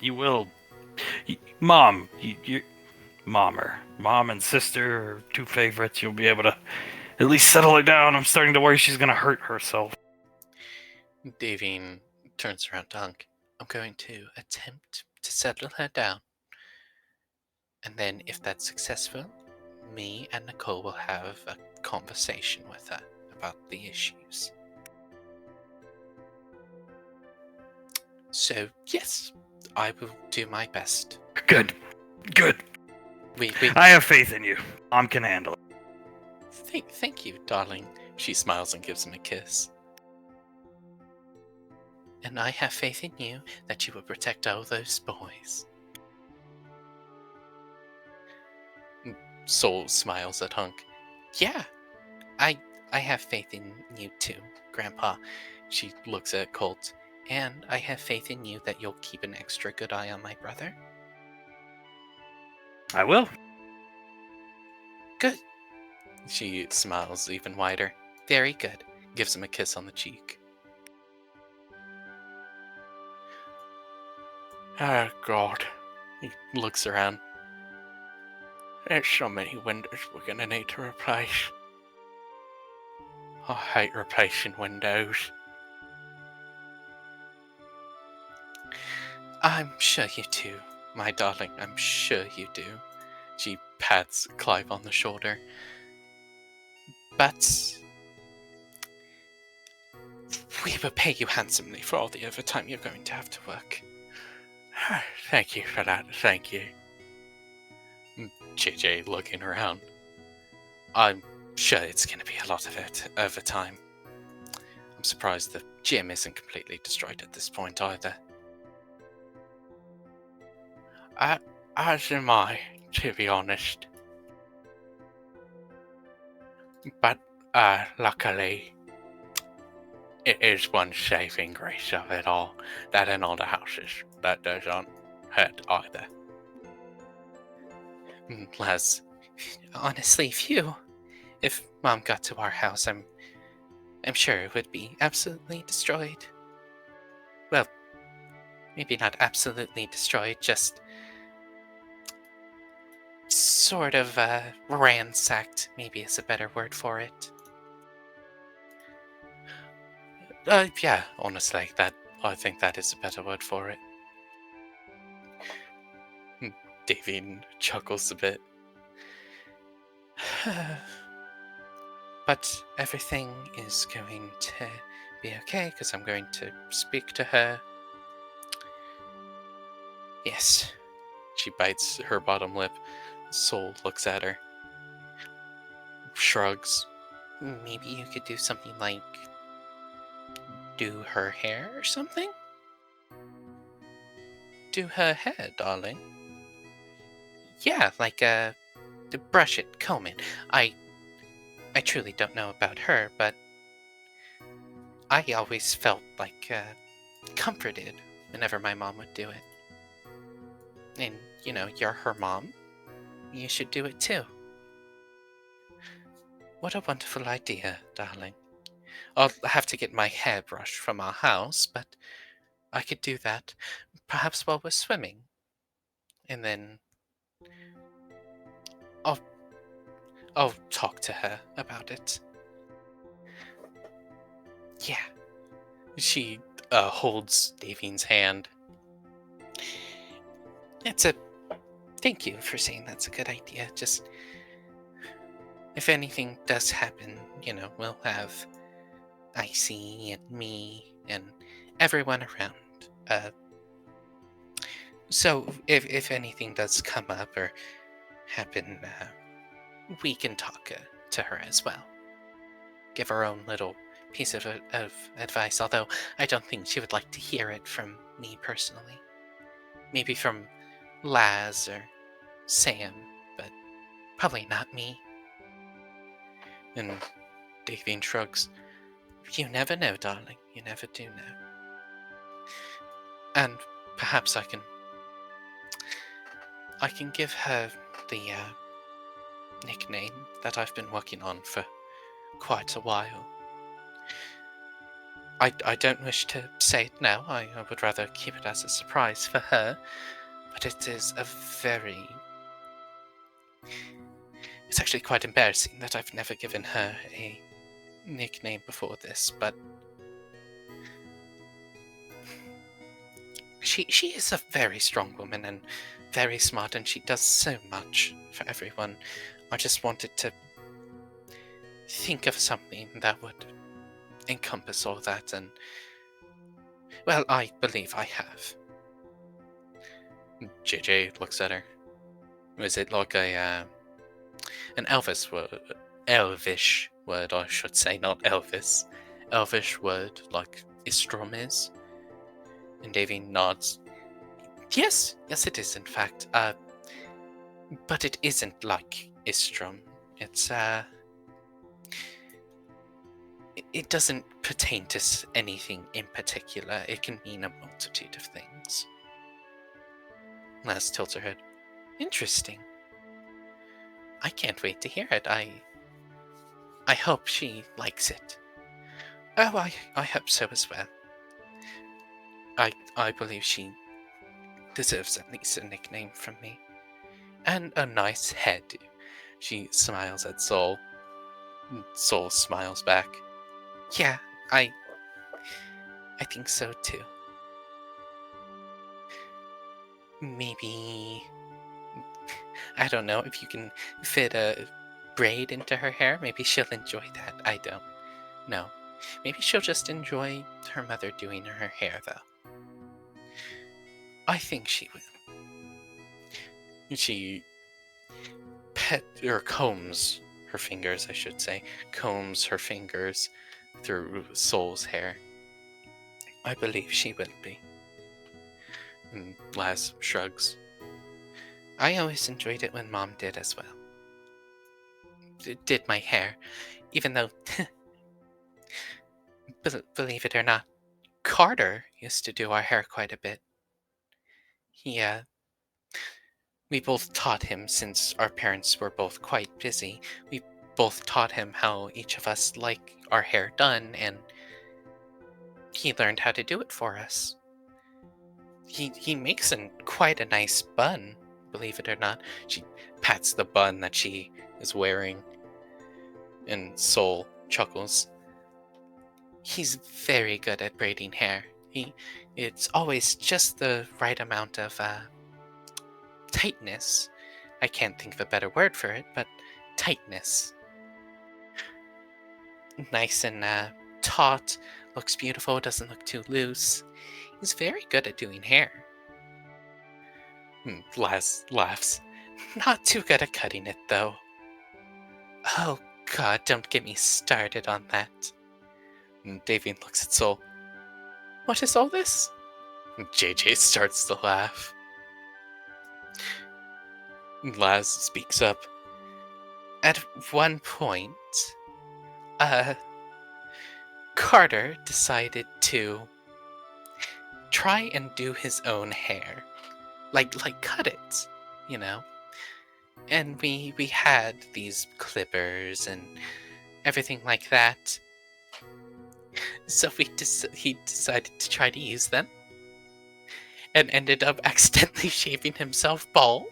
You will. Mom, Mom and sister are two favorites. You'll be able to at least settle her down. I'm starting to worry she's gonna hurt herself. Davine turns around to Hunk. I'm going to attempt to settle her down. And then, if that's successful, me and Nicole will have a conversation with her about the issues. So, yes, I will do my best. Good. We I have faith in you. Mom can handle it. thank you, darling. She smiles and gives him a kiss. And I have faith in you that you will protect all those boys. Soul smiles at Hunk. Yeah, I have faith in you too, Grandpa. She looks at Colt. And I have faith in you that you'll keep an extra good eye on my brother. I will. Good. She smiles even wider. Very good. Gives him a kiss on the cheek. Oh, God. He looks around. There's so many windows we're gonna need to replace. I hate replacing windows. I'm sure you do, my darling. I'm sure you do. She pats Clive on the shoulder. But we will pay you handsomely for all the overtime you're going to have to work. Thank you for that, thank you. JJ looking around. I'm sure it's going to be a lot of overtime. I'm surprised the gym isn't completely destroyed at this point either. As am I, to be honest. But, luckily, it is one saving grace of it all that in all the houses that doesn't hurt either. Les, honestly, if Mom got to our house, I'm sure it would be absolutely destroyed. Well, maybe not absolutely destroyed, just sort of ransacked, maybe is a better word for it. Yeah, honestly, I think that is a better word for it. Davine chuckles a bit. But everything is going to be okay, because I'm going to speak to her. Yes. She bites her bottom lip. Soul looks at her. Shrugs. Maybe you could do something like do her hair or something? Do her hair, darling. Yeah, like to brush it, comb it. I truly don't know about her, but I always felt like comforted whenever my mom would do it. And, you're her mom. You should do it too. What a wonderful idea, darling. I'll have to get my hairbrush from our house, but I could do that perhaps while we're swimming. And then I'll talk to her about it. Yeah. She holds Davine's hand. Thank you for saying that's a good idea. Just, if anything does happen, we'll have Icy and me and everyone around. So if anything does come up or happen, we can talk to her as well. Give her own little piece of advice, although I don't think she would like to hear it from me personally. Maybe from Laz or Sam, but probably not me. And Davine shrugs. You never know, darling. You never do know. And perhaps I can give her the nickname that I've been working on for quite a while. I don't wish to say it now. I would rather keep it as a surprise for her. But it is a very... It's actually quite embarrassing that I've never given her a nickname before this, but... She is a very strong woman and very smart, and she does so much for everyone. I just wanted to think of something that would encompass all that, and... Well, I believe I have. JJ looks at her. Is it like an Elvis word? Elvish word, I should say, not Elvis. Elvish word, like Istrom is? And Davy nods. Yes, it is, in fact. But it isn't like Istrom. It's, It doesn't pertain to anything in particular. It can mean a multitude of things. Laz tilts her head. Interesting. I can't wait to hear it. I hope she likes it. Oh, I hope so as well. I believe she deserves at least a nickname from me. And a nice hairdo. She smiles at Sol. Sol smiles back. Yeah, I think so too. Maybe... I don't know, if you can fit a braid into her hair, maybe she'll enjoy that. I don't know. Maybe she'll just enjoy her mother doing her hair, though. I think she will. She combs her fingers, I should say. Combs her fingers through Sol's hair. I believe she will be. And Laz shrugs. I always enjoyed it when Mom did as well. Did my hair, even though, believe it or not, Carter used to do our hair quite a bit. We both taught him, since our parents were both quite busy. We both taught him how each of us like our hair done, and he learned how to do it for us. He makes quite a nice bun, believe it or not. She pats the bun that she is wearing, and Sol chuckles. He's very good at braiding hair. It's always just the right amount of tightness. I can't think of a better word for it, but tightness. Nice and taut, looks beautiful, doesn't look too loose. He's very good at doing hair. Laz laughs. Not too good at cutting it, though. Oh God, don't get me started on that. Davian looks at Sol. What is all this? JJ starts to laugh. Laz speaks up. At one point, Carter decided to try and do his own hair. Like cut it, you know? And we had these clippers and everything like that. So he decided to try to use them. And ended up accidentally shaving himself bald.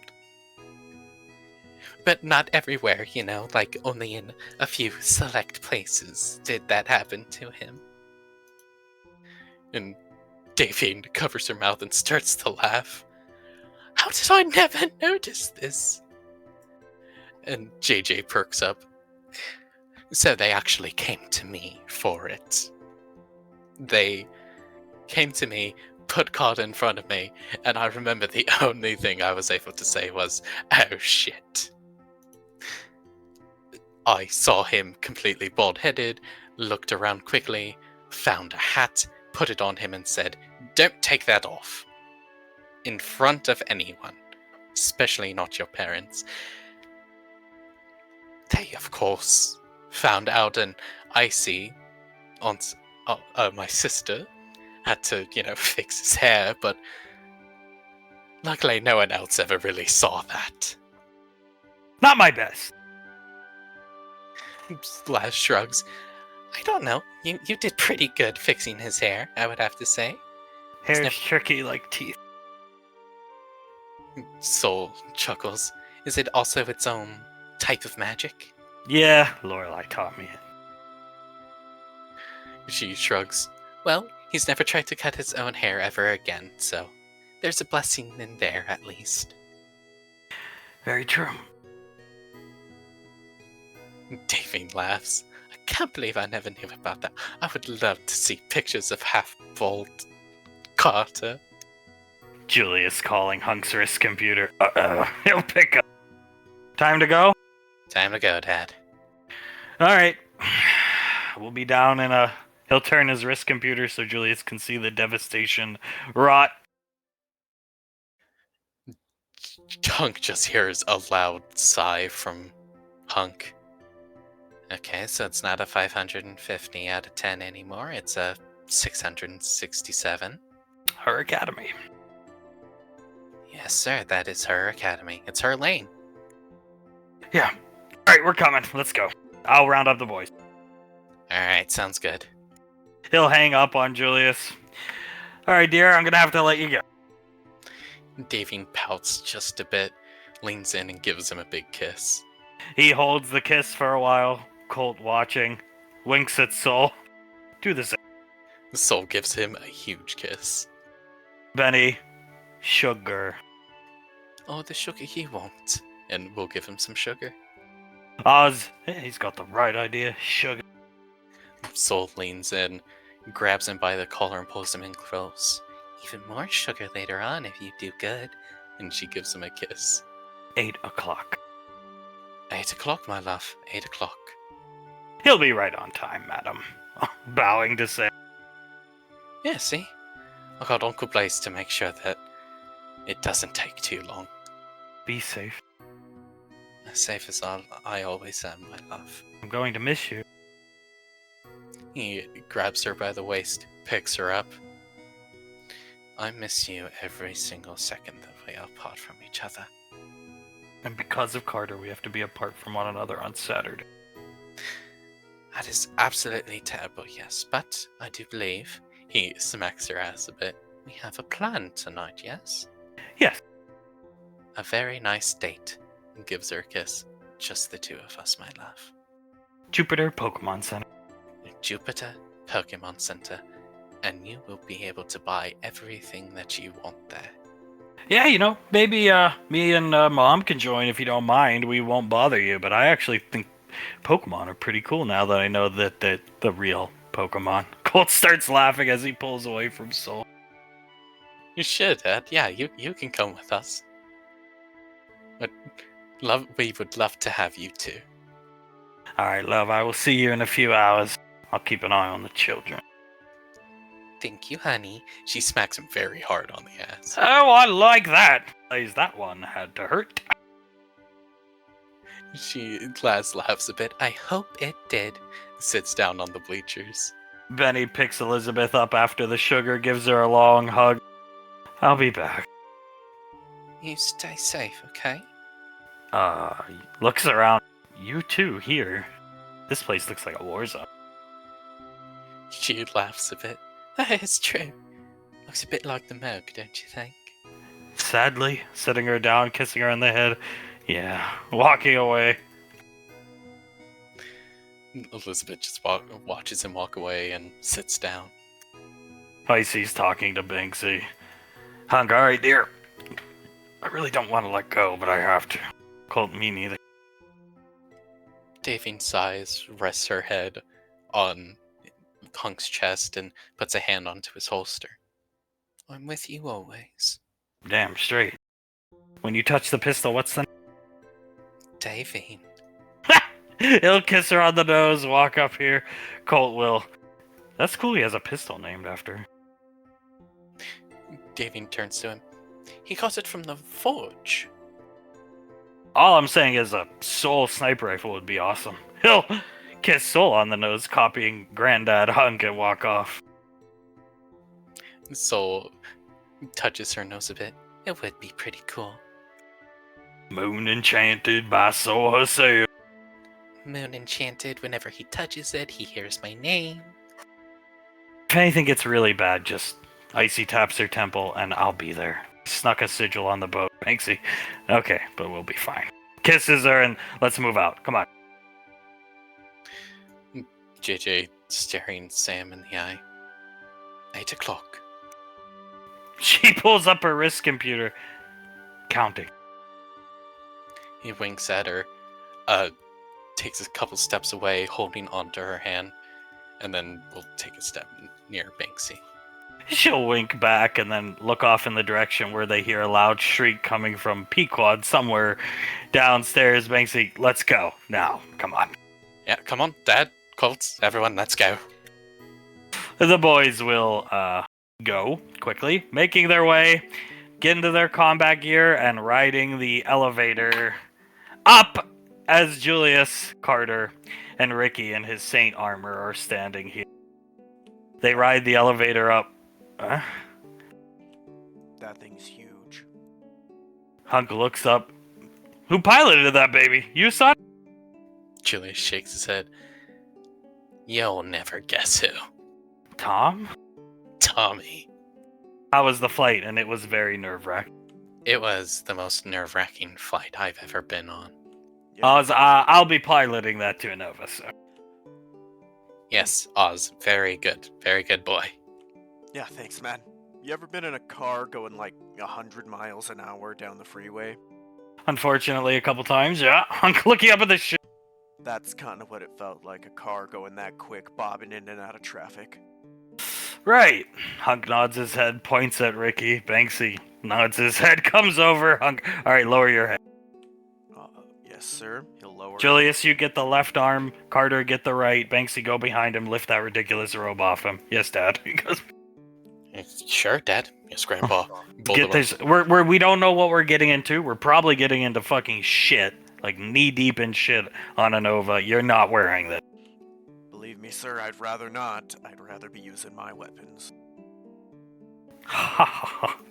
But not everywhere, you know, like only in a few select places did that happen to him. And Davian covers her mouth and starts to laugh. How did I never notice this? And JJ perks up. So they actually came to me for it. They came to me, put Carter in front of me, and I remember the only thing I was able to say was, oh shit. I saw him completely bald-headed, looked around quickly, found a hat, put it on him and said, don't take that off. In front of anyone, especially not your parents. They, of course, found out, and Icy, my sister, had to, fix his hair, but luckily no one else ever really saw that. Not my best. Laz shrugs. I don't know. You did pretty good fixing his hair, I would have to say. Hair's never- tricky like teeth. Soul chuckles. Is it also its own type of magic? Yeah, Lorelai taught me it. She shrugs. Well, he's never tried to cut his own hair ever again, so there's a blessing in there at least. Very true. Davine laughs. I can't believe I never knew about that. I would love to see pictures of half-bald Carter. Julius calling Hunk's wrist computer. He'll pick up. Time to go? Time to go, Dad. Alright. We'll be down in a... He'll turn his wrist computer so Julius can see the devastation rot. Hunk just hears a loud sigh from Hunk. Okay, so it's not a 550 out of 10 anymore. It's a 667. Her academy. Yes, sir, that is her academy. It's her lane. Yeah. Alright, we're coming. Let's go. I'll round up the boys. Alright, sounds good. He'll hang up on Julius. Alright, dear, I'm gonna have to let you go. Davine pouts just a bit, leans in and gives him a big kiss. He holds the kiss for a while, Colt watching, winks at Soul. Do the same. Soul gives him a huge kiss. Benny, sugar. Oh, the sugar he won't. And we'll give him some sugar. Oz, he's got the right idea. Sugar. Soul leans in, grabs him by the collar and pulls him in close. Even more sugar later on if you do good. And she gives him a kiss. 8 o'clock. 8 o'clock, my love. 8 o'clock. He'll be right on time, madam. Bowing to say. Yeah, see? I got Uncle Blaze to make sure that it doesn't take too long. Be safe. As safe as I always am, my love. I'm going to miss you. He grabs her by the waist, picks her up. I miss you every single second that we are apart from each other. And because of Carter, we have to be apart from one another on Saturday. That is absolutely terrible, yes, but I do believe, he smacks her ass a bit, we have a plan tonight, yes? Yes. A very nice date. And gives her a kiss. Just the two of us, my love. Jupiter Pokemon Center. Jupiter Pokemon Center. And you will be able to buy everything that you want there. Yeah, you know, maybe me and Mom can join if you don't mind. We won't bother you, but I actually think Pokemon are pretty cool now that I know that the real Pokemon. Colt starts laughing as he pulls away from Soul. You should, Ed. Yeah, you can come with us. But we would love to have you too. Alright, love, I will see you in a few hours. I'll keep an eye on the children. Thank you, honey. She smacks him very hard on the ass. Oh, I like that. Plays that one had to hurt. She laughs a bit. I hope it did. Sits down on the bleachers. Benny picks Elizabeth up after the sugar, gives her a long hug. I'll be back. You stay safe, okay? Looks around. You too, here. This place looks like a war zone. She laughs a bit. It's true. Looks a bit like the Merc, don't you think? Sadly, setting her down, kissing her on the head. Yeah, walking away. Elizabeth just watches him walk away and sits down. Icy's talking to Banksy. Hunk, alright, dear. I really don't want to let go, but I have to. Colt, me neither. Davine sighs, rests her head on Hunk's chest, and puts a hand onto his holster. I'm with you always. Damn straight. When you touch the pistol, what's the... Davine. He'll kiss her on the nose, walk up here. Colt will. That's cool he has a pistol named after her. Davine turns to him. He got it from the forge. All I'm saying is a Soul sniper rifle would be awesome. He'll kiss Soul on the nose, copying Granddad Hunk and walk off. Soul touches her nose a bit. It would be pretty cool. Moon enchanted by Soul herself. Moon enchanted. Whenever he touches it, he hears my name. If anything gets really bad, just icy taps her temple, and I'll be there. Snuck a sigil on the boat, Banksy. Okay, but we'll be fine. Kisses her, and let's move out. Come on. JJ staring Sam in the eye. 8 o'clock. She pulls up her wrist computer, counting. He winks at her, takes a couple steps away, holding onto her hand, and then will take a step near Banksy. She'll wink back and then look off in the direction where they hear a loud shriek coming from Pequod somewhere downstairs. Banksy, let's go. Now, come on. Yeah, come on, Dad, Colts, everyone, let's go. The boys will go quickly, making their way, get into their combat gear, and riding the elevator up as Julius, Carter, and Ricky in his Saint armor are standing here. They ride the elevator up. That thing's huge. Hunk looks up. Who piloted that baby? You, son? Julius shakes his head. You'll never guess who. Tom? Tommy. How was the flight? And it was very nerve-wracking. It was the most nerve-wracking flight I've ever been on. Yeah. I'll be piloting that to Nova, sir. Yes, Oz, very good boy. Yeah, thanks, man. You ever been in a car going like 100 miles an hour down the freeway? Unfortunately, a couple times, yeah. Hunk looking up at the shit. That's kind of what it felt like, a car going that quick, bobbing in and out of traffic. Right. Hunk nods his head, points at Ricky. Banksy nods his head, comes over. Hunk, alright, lower your head. Yes, sir. He'll lower. Julius, you get the left arm. Carter, get the right. Banksy, go behind him. Lift that ridiculous robe off him. Yes, Dad. He goes, Sure, Dad. Yes, Grandpa. get this. We don't know what we're getting into. We're probably getting into fucking shit. Like knee deep in shit on a Nova. You're not wearing this. Believe me, sir, I'd rather not. I'd rather be using my weapons. Hunk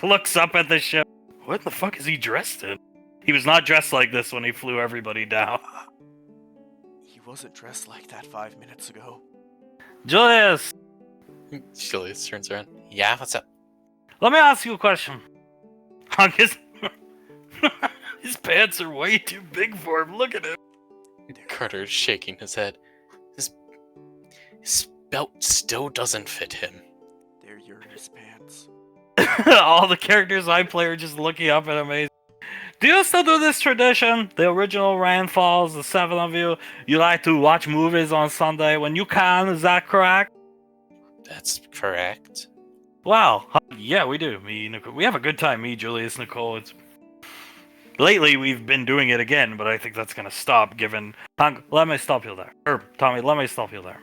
looks up at the ship. What the fuck is he dressed in? He was not dressed like this when he flew everybody down. He wasn't dressed like that 5 minutes ago. Julius! Julius turns around. Yeah, what's up? Let me ask you a question. Hunk is... His pants are way too big for him. Look at him. Carter's shaking his head. His belt still doesn't fit him. They're Uranus pants. All the characters I play are just looking up at amazing. Do you still do this tradition? The original Rainfalls, the 7 of you. You like to watch movies on Sunday when you can, is that correct? That's correct. Wow. Yeah, we do. Me, Nicole. We have a good time, me, Julius, Nicole. Lately, we've been doing it again, but I think that's going to stop given... Hunk, let me stop you there. Tommy, let me stop you there.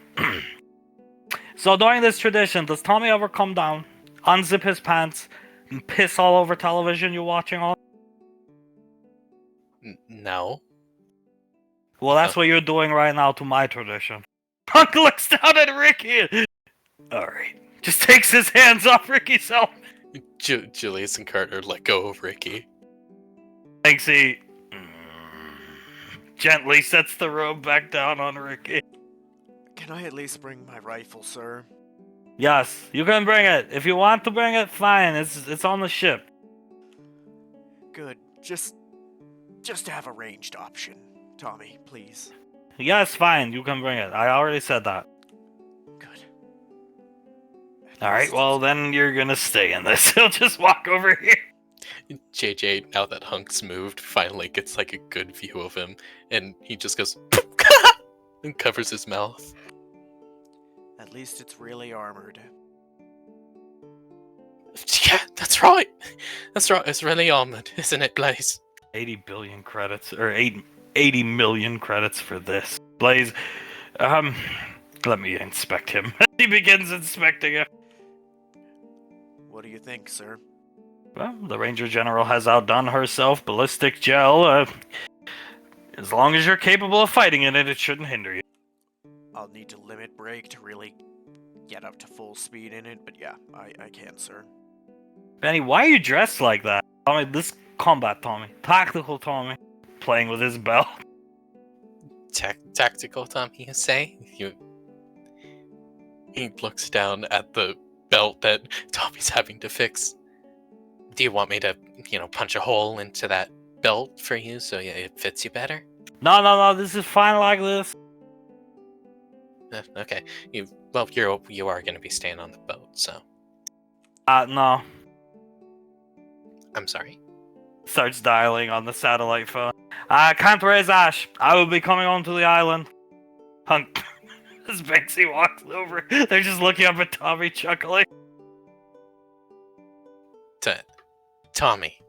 So during this tradition, does Tommy ever come down, unzip his pants, and piss all over television you're watching on? No. Well, that's what you're doing right now to my tradition. Hunk looks down at Ricky. Alright. Just takes his hands off Ricky's helmet. Julius and Carter let go of Ricky. Banksy gently sets the robe back down on Ricky. Can I at least bring my rifle, sir? Yes, you can bring it. If you want to bring it, fine. It's on the ship. Good. Just have a ranged option, Tommy, please. Yes, fine. You can bring it. I already said that. Good. Alright, well then you're gonna stay in this. He'll just walk over here. JJ, now that Hunk's moved, finally gets like a good view of him, and he just goes and covers his mouth. At least it's really armored. Yeah, that's right. That's right. It's really armored, isn't it, Blaze? 80 billion credits, or 80 million credits for this. Blaze, let me inspect him. He begins inspecting it. What do you think, sir? Well, the Ranger General has outdone herself. Ballistic gel, as long as you're capable of fighting in it, it shouldn't hinder you. I'll need to limit brake to really get up to full speed in it, but yeah, I can, sir. Benny, why are you dressed like that? Tommy, this combat Tommy. Tactical Tommy. Playing with his belt. Tactical Tommy, you say? He looks down at the belt that Tommy's having to fix. Do you want me to, punch a hole into that belt for you so it fits you better? No, this is fine like this. Okay. You are going to be staying on the boat, so. No. I'm sorry. Starts dialing on the satellite phone. I can't raise Ash. I will be coming onto the island. Hunk. As Banksy walks over, they're just looking up at Tommy, chuckling. Tommy,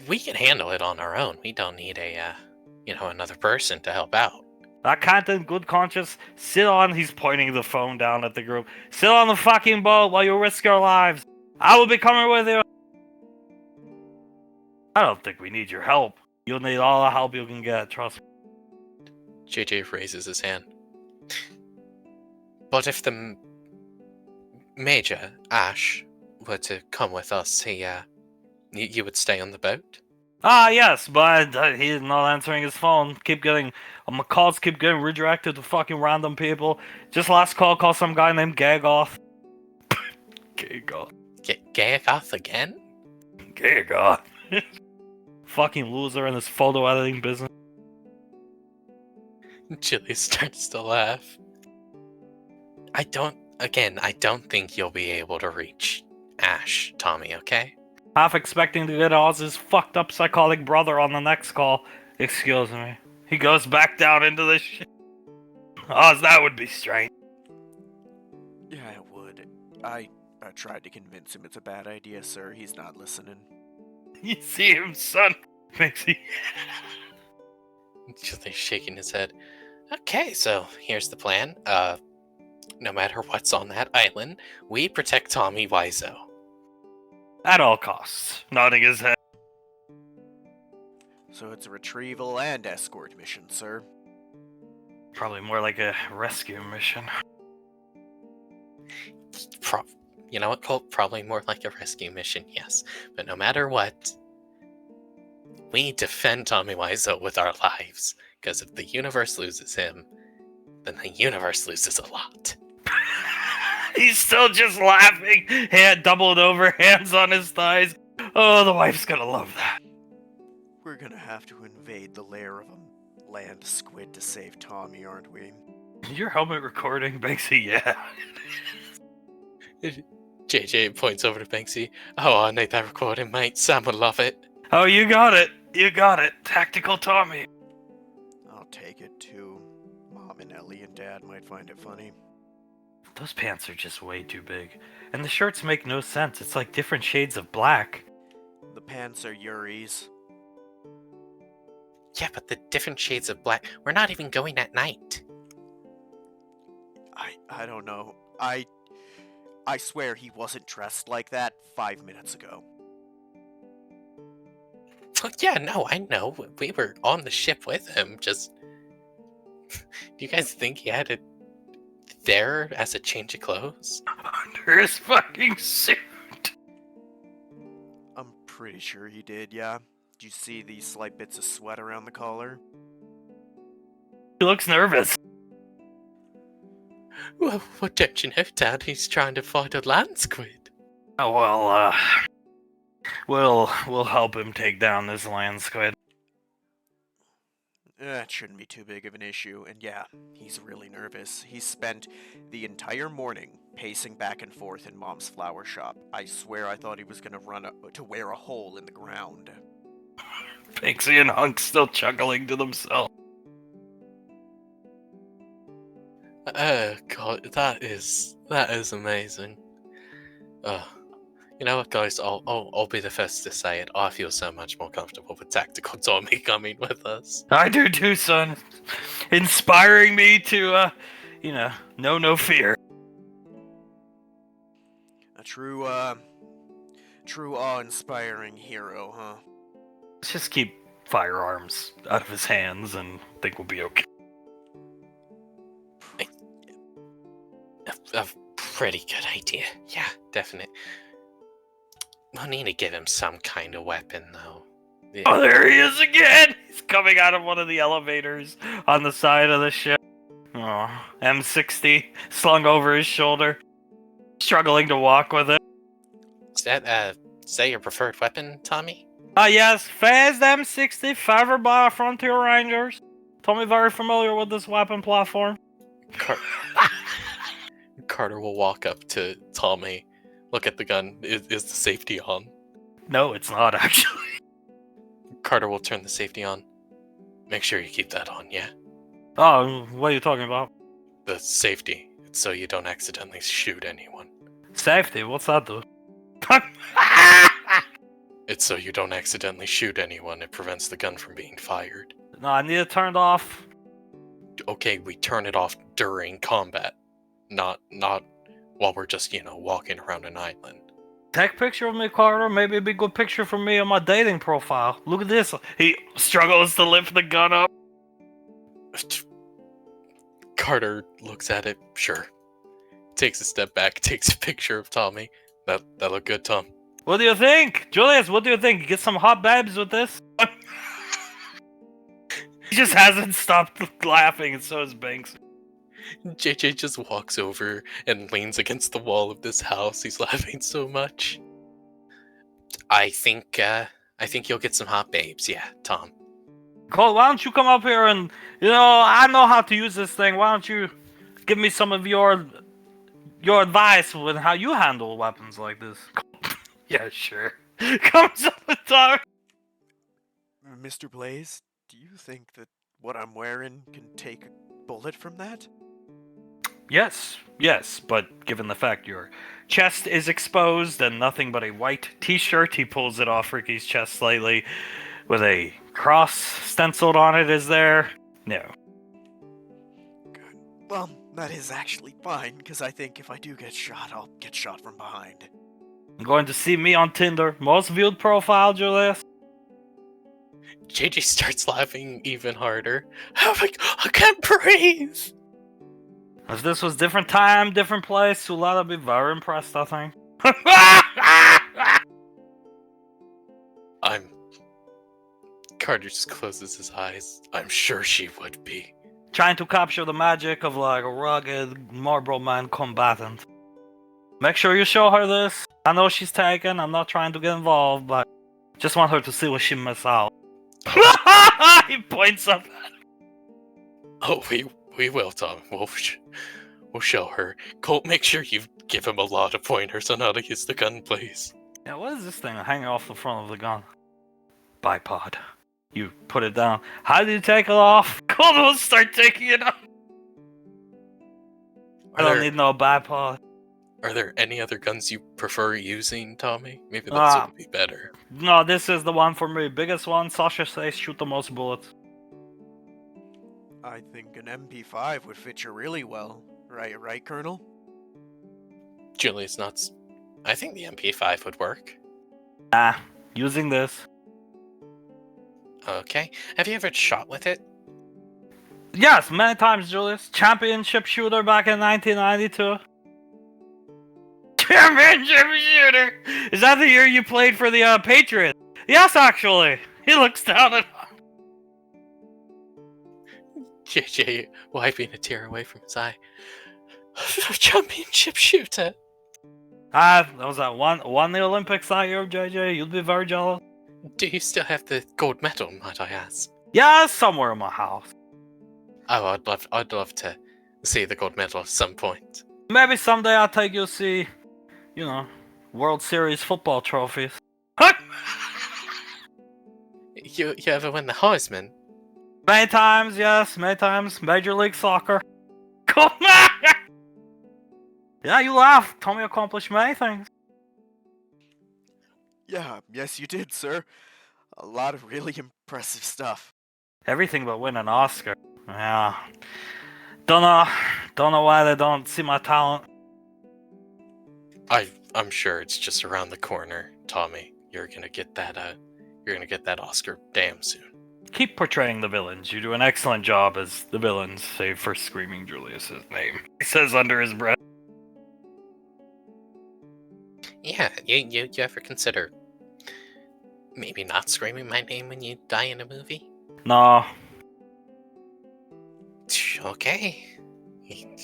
we can handle it on our own. We don't need another person to help out. I can't in good conscience sit on, he's pointing the phone down at the group, sit on the fucking boat while you risk your lives. I will be coming with you. I don't think we need your help. You'll need all the help you can get, trust me. JJ raises his hand. But if the Major, Ash, were to come with us, you would stay on the boat? Yes, but he's not answering his phone. My calls keep getting redirected to fucking random people. Just last call some guy named Gagoth. Gagoth. Gagoth again? Gagoth. Fucking loser in this photo editing business. Chili starts to laugh. I don't think you'll be able to reach Ash, Tommy, okay? Half expecting to get Oz's fucked up psychotic brother on the next call. Excuse me. He goes back down into the shit. Oz, that would be strange. Yeah, it would. I tried to convince him it's a bad idea, sir. He's not listening. You see him, son? Banksy. Chili's shaking his head. Okay, so here's the plan. No matter what's on that island, we protect Tommy Wiseau. At all costs. Nodding his head. So it's a retrieval and escort mission, sir. Probably more like a rescue mission. You know what, Colt? Probably more like a rescue mission, yes. But no matter what, we defend Tommy Wiseau with our lives. Because if the universe loses him, then the universe loses a lot. He's still just laughing, hand doubled over, hands on his thighs. Oh, the wife's gonna love that. We're gonna have to invade the lair of a land squid to save Tommy, aren't we? Your helmet recording, Banksy? Yeah. JJ points over to Banksy. Oh, I need that recording, mate. Sam would love it. Oh, you got it. You got it. Tactical Tommy. I'll take it, too. Mom and Ellie and Dad might find it funny. Those pants are just way too big. And the shirts make no sense. It's like different shades of black. The pants are Yuri's. Yeah, but the different shades of black. We're not even going at night. I don't know. I swear he wasn't dressed like that 5 minutes ago. Yeah, no, I know. We were on the ship with him. Just, do you guys think he had it there as a change of clothes? Under his fucking suit. I'm pretty sure he did, yeah. Do you see these slight bits of sweat around the collar? He looks nervous. Well, what don't you know, Dad? He's trying to fight a land squid. Oh, well, we'll help him take down this land squid. That shouldn't be too big of an issue, and yeah, he's really nervous. He spent the entire morning pacing back and forth in Mom's flower shop. I swear I thought he was gonna to wear a hole in the ground. Pixie and Hunk still chuckling to themselves. Oh God, that is amazing. You know what, guys? I'll be the first to say it. I feel so much more comfortable with Tactical Tommy coming with us. I do too, son. Inspiring me to, know no fear. A true awe-inspiring hero, huh? Let's just keep firearms out of his hands and think we'll be okay. A pretty good idea. Yeah, definite. We'll need to give him some kind of weapon, though. Oh, there he is again! He's coming out of one of the elevators on the side of the ship. Oh, M60 slung over his shoulder, struggling to walk with it. Is that your preferred weapon, Tommy? Yes, phased M60 favored by our Frontier Rangers. Tommy very familiar with this weapon platform. Carter will walk up to Tommy, look at the gun. Is the safety on? No, it's not actually. Carter will turn the safety on. Make sure you keep that on, yeah? Oh, what are you talking about? The safety. It's so you don't accidentally shoot anyone. Safety? What's that do? It's so you don't accidentally shoot anyone. It prevents the gun from being fired. No, I need it turned off. Okay, we turn it off during combat. Not while we're just, walking around an island. Take a picture of me, Carter. Maybe it'd be a good picture for me on my dating profile. Look at this. He struggles to lift the gun up. Carter looks at it, sure. Takes a step back, takes a picture of Tommy. That look good, Tom. What do you think? Julius, what do you think? You get some hot babes with this? He just hasn't stopped laughing, and so is Banks. JJ just walks over and leans against the wall of this house. He's laughing so much. I think you'll get some hot babes, yeah, Tom. Cole, why don't you come up here and, I know how to use this thing. Why don't you give me some of your advice with how you handle weapons like this? Yeah, sure. Comes up with Tom. Mr. Blaze, do you think that what I'm wearing can take a bullet from that? Yes, but given the fact your chest is exposed and nothing but a white t-shirt, he pulls it off Ricky's chest slightly with a cross stenciled on it, is there? No. Good. Well, that is actually fine, because I think if I do get shot, I'll get shot from behind. I'm going to see me on Tinder. Most viewed profile, Julius. JJ starts laughing even harder. Oh my God, I can't breathe! If this was different time, different place, Sulata would be very impressed, I think. Carter just closes his eyes. I'm sure she would be. Trying to capture the magic of like a rugged Marlboro Man combatant. Make sure you show her this. I know she's taken, I'm not trying to get involved, but just want her to see what she missed out. He points up. Oh, we will, Tom. We'll show her. Colt, make sure you give him a lot of pointers on how to use the gun, please. Yeah, what is this thing hanging off the front of the gun? Bipod. You put it down. How do you take it off? Colt will start taking it off. I don't need no bipod. Are there any other guns you prefer using, Tommy? Maybe this would be better. No, this is the one for me. Biggest one. Sasha says shoot the most bullets. I think an MP5 would fit you really well. Right, Colonel? Julius nuts. I think the MP5 would work. Using this. Okay. Have you ever shot with it? Yes, many times, Julius. Championship shooter back in 1992. Championship shooter! Is that the year you played for the Patriots? Yes, actually. He looks down at JJ wiping a tear away from his eye. Championship shooter. that was that one the Olympics that year, JJ. You'd be very jealous. Do you still have the gold medal, might I ask? Yeah, somewhere in my house. Oh, I'd love to see the gold medal at some point. Maybe someday I'll take you to see, World Series football trophies. You ever win the Heisman? Many times, yes, many times. Major League Soccer. Come on! Yeah, you laugh. Tommy accomplished many things. Yeah, yes you did, sir. A lot of really impressive stuff. Everything but win an Oscar. Yeah. Don't know why they don't see my talent. I'm sure it's just around the corner, Tommy. You're gonna get that Oscar damn soon. Keep portraying the villains. You do an excellent job as the villains, save for screaming Julius's name. He says under his breath. Yeah, you ever consider maybe not screaming my name when you die in a movie? No. Okay.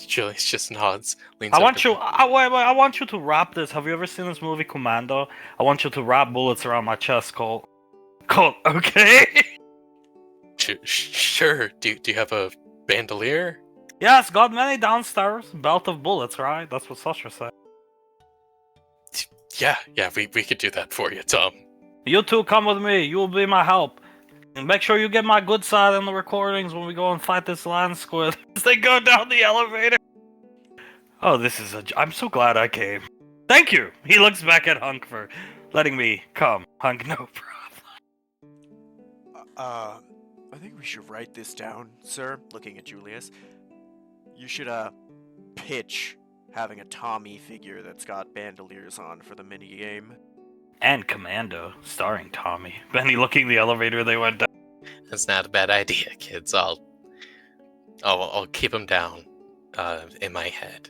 Julius just nods, leans I over want to you. Wait, I want you to wrap this. Have you ever seen this movie Commando? I want you to wrap bullets around my chest, Colt. Colt, okay? Sure. Do you have a bandolier? Yes, got many downstairs. Belt of bullets, right? That's what Sasha said. Yeah, we could do that for you, Tom. You two come with me. You will be my help. And make sure you get my good side in the recordings when we go and fight this land squid. As they go down the elevator. Oh, this is I'm so glad I came. Thank you. He looks back at Hunk for letting me come. Hunk, no problem. I think we should write this down, sir, looking at Julius. You should, pitch having a Tommy figure that's got bandoliers on for the minigame. And Commando, starring Tommy. Benny looking the elevator they went down. That's not a bad idea, kids. I'll keep them down, in my head.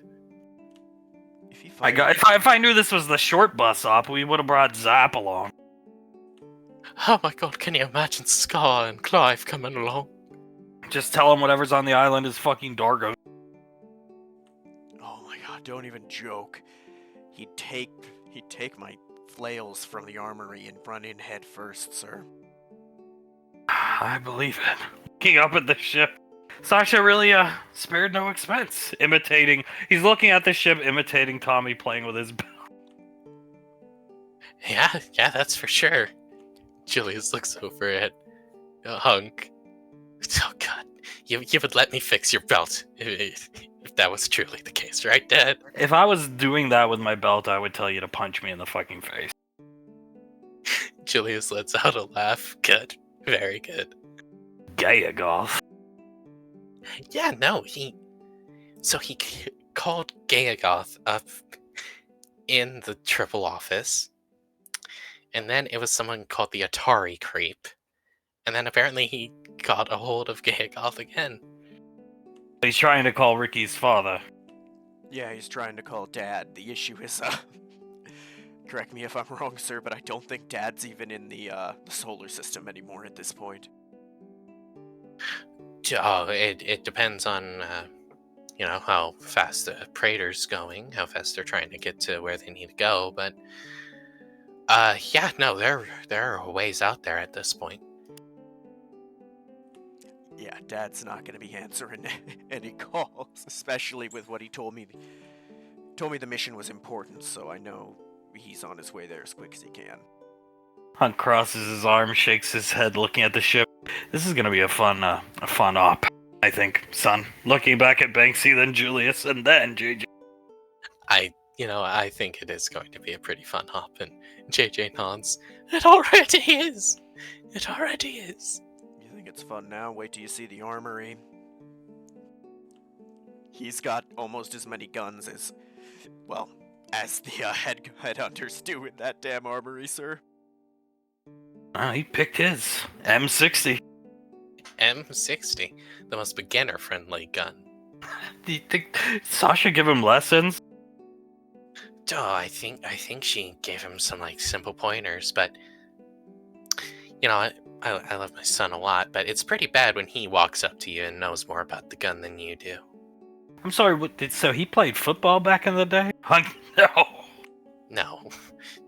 If I knew this was the short bus op, we would have brought Zap along. Oh my god, can you imagine Scar and Clive coming along? Just tell him whatever's on the island is fucking Dorgo. Oh my god, don't even joke. He'd take my flails from the armory and run in head first, sir. I believe it. Looking up at the ship. Sasha really spared no expense. He's looking at the ship, imitating Tommy playing with his belt. Yeah, that's for sure. Julius looks over at Hunk. Oh god, you would let me fix your belt if that was truly the case, right, Dad? If I was doing that with my belt, I would tell you to punch me in the fucking face. Julius lets out a laugh. Good. Very good. Gaia golf. Yeah, no, he called Gayagoth up in the triple office, and then it was someone called the Atari creep, and then apparently he got a hold of Gayagoth again. He's trying to call Ricky's father. Yeah, he's trying to call Dad. The issue is, correct me if I'm wrong, sir, but I don't think Dad's even in the solar system anymore at this point. Oh, it depends on, how fast the Praetor's going, how fast they're trying to get to where they need to go, but, yeah, no, they're a ways out there at this point. Yeah, Dad's not going to be answering any calls, especially with what he told me. Told me the mission was important, so I know he's on his way there as quick as he can. Hunt crosses his arms, shakes his head, looking at the ship. This is gonna be a fun op, I think, son. Looking back at Banksy, then Julius, and then JJ. I think it is going to be a pretty fun op, and JJ nods. It already is! It already is! You think it's fun now? Wait till you see the armory. He's got almost as many guns as the headhunters do in that damn armory, sir. He picked his M60. M60, the most beginner-friendly gun. Do you think Sasha give him lessons? Oh, I think she gave him some simple pointers, but I love my son a lot, but it's pretty bad when he walks up to you and knows more about the gun than you do. I'm sorry, so he played football back in the day? No.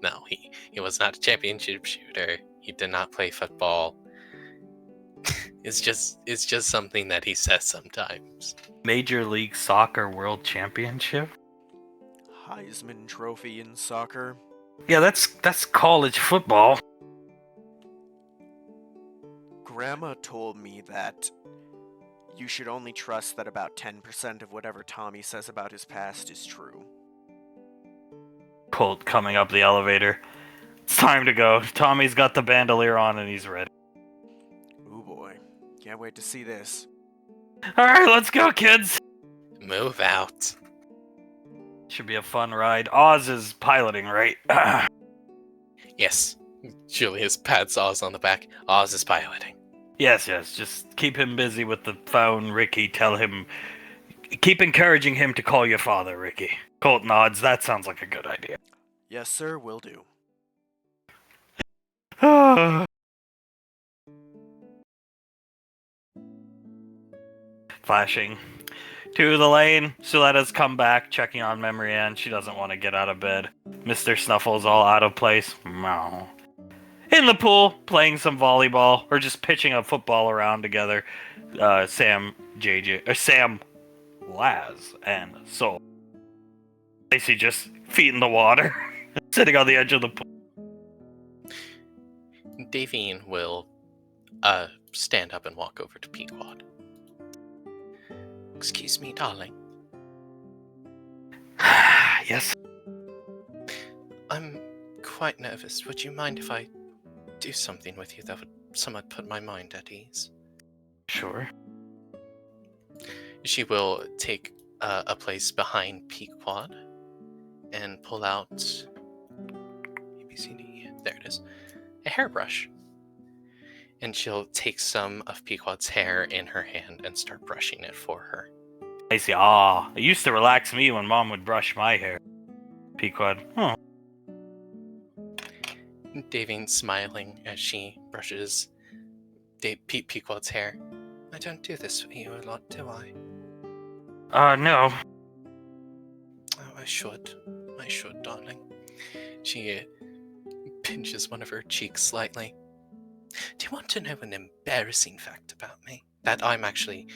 No, he was not a championship shooter. He did not play football. It's just something that he says sometimes. Major League Soccer World Championship? Heisman Trophy in soccer? Yeah, that's college football. Grandma told me that you should only trust that about 10% of whatever Tommy says about his past is true. Colt coming up the elevator. It's time to go. Tommy's got the bandolier on and he's ready. Ooh boy. Can't wait to see this. Alright, let's go, kids! Move out. Should be a fun ride. Oz is piloting, right? Yes. Julius pats Oz on the back. Oz is piloting. Yes. Just keep him busy with the phone, Ricky. Keep encouraging him to call your father, Ricky. Colt nods. That sounds like a good idea. Yes, sir, will do. Flashing to the lane, Suletta's come back, checking on Memory Ann. She doesn't want to get out of bed. Mr. Snuffle's all out of place. Meow. In the pool, playing some volleyball, or just pitching a football around together. Sam, Laz, and Soul. Lacey just feet in the water, sitting on the edge of the pool. Davine will stand up and walk over to Pequod. Excuse me, darling. Yes. I'm quite nervous. Would you mind if I do something with you that would somewhat put my mind at ease? Sure. She will take a place behind Pequod and pull out ABCD. There it is. A hairbrush. And she'll take some of Pequod's hair in her hand and start brushing it for her. Lacey, it used to relax me when Mom would brush my hair. Pequod, Davine's smiling as she brushes Pequod's hair. I don't do this for you a lot, do I? No. Oh, I should, darling. She pinches one of her cheeks slightly. Do you want to know an embarrassing fact about me that I'm actually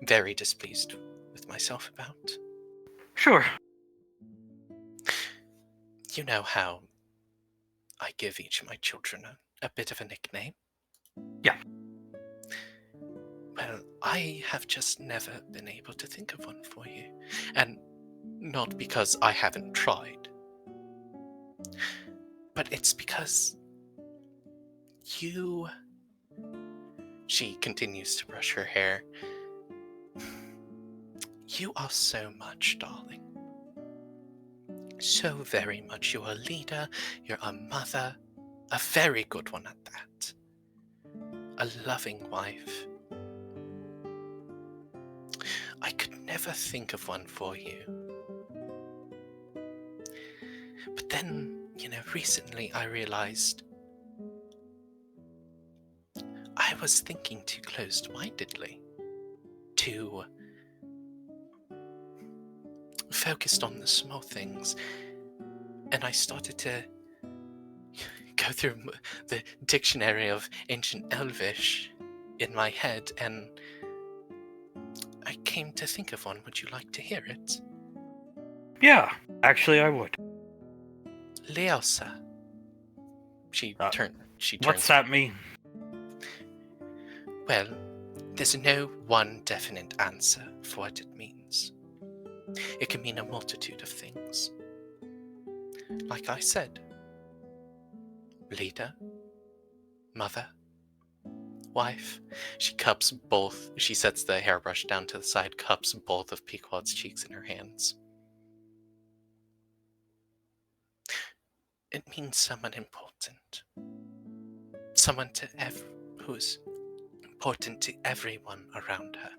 very displeased with myself about? Sure. You know how I give each of my children a bit of a nickname? Yeah. Well, I have just never been able to think of one for you. And not because I haven't tried, but it's because you... She continues to brush her hair. You are so much, darling. So very much. You're a leader, you're a mother, a very good one at that. A loving wife. I could never think of one for you. But then, recently I realized I was thinking too closed-mindedly, too focused on the small things, and I started to go through the dictionary of ancient Elvish in my head, and I came to think of one. Would you like to hear it? Yeah, actually I would. Leosa. She turns. What's that mean? Well, there's no one definite answer for what it means. It can mean a multitude of things. Like I said, leader, mother, wife. She sets the hairbrush down to the side, cups both of Pequod's cheeks in her hands. It means someone important. Someone who's important to everyone around her.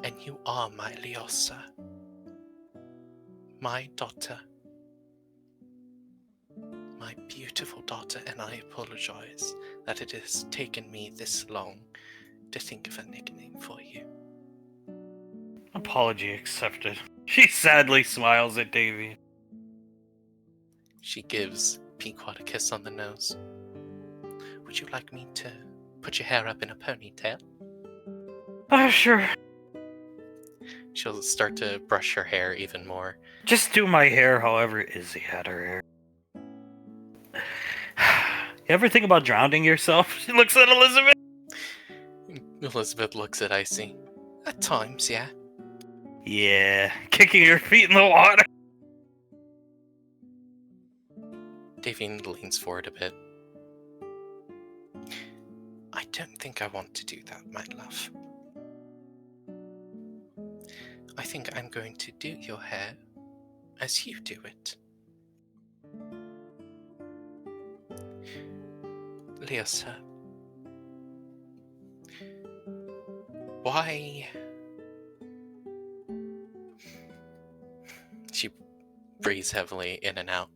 And you are my Leosa, my daughter, my beautiful daughter, and I apologize that it has taken me this long to think of a nickname for you. Apology accepted. She sadly smiles at Davy. She gives Pequod a kiss on the nose. Would you like me to put your hair up in a ponytail? Sure. She'll start to brush her hair even more. Just do my hair however Izzy had her hair. You ever think about drowning yourself? She looks at Elizabeth. Elizabeth looks at Icy. At times, yeah. Yeah, kicking your feet in the water. Davine leans forward a bit. I don't think I want to do that, my love. I think I'm going to do your hair as you do it. Leosa, why... She breathes heavily in and out.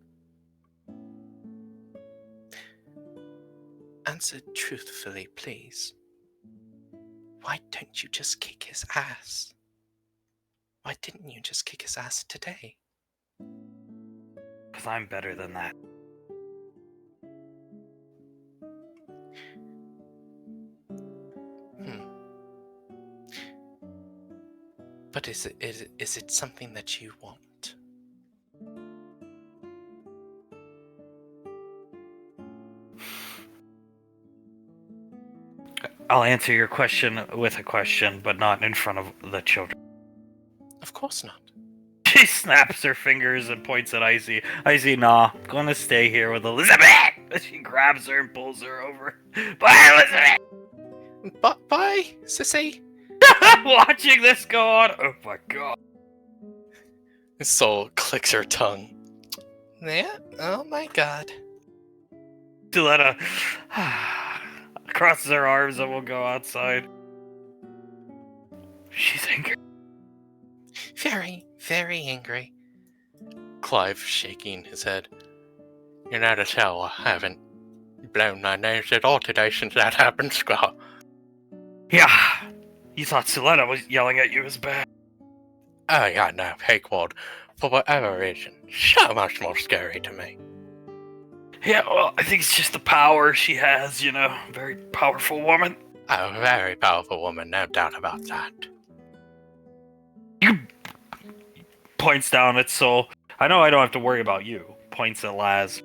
answer truthfully, please. Why don't you just kick his ass? Why didn't you just kick his ass today? Because I'm better than that. But is it something that you want? I'll answer your question with a question, but not in front of the children. Of course not. She snaps her fingers and points at Icy. Icy, nah, I'm gonna stay here with Elizabeth! She grabs her and pulls her over. Bye, Elizabeth! Bye, sissy. Watching this go on, oh my god. Soul clicks her tongue. Yeah, oh my god. Diletta crosses her arms and will go outside. She's angry. Very, very angry. Clive shaking his head. You know to tell I haven't blown my nose at all today since that happened, Scott. Yeah, you thought Diletta was yelling at you was bad. Oh yeah, no, Hayquad, for whatever reason, so much more scary to me. Yeah, well, I think it's just the power she has, you know. Very powerful woman. A very powerful woman, no doubt about that. You points down at Soul. I know I don't have to worry about you. Points at Laz.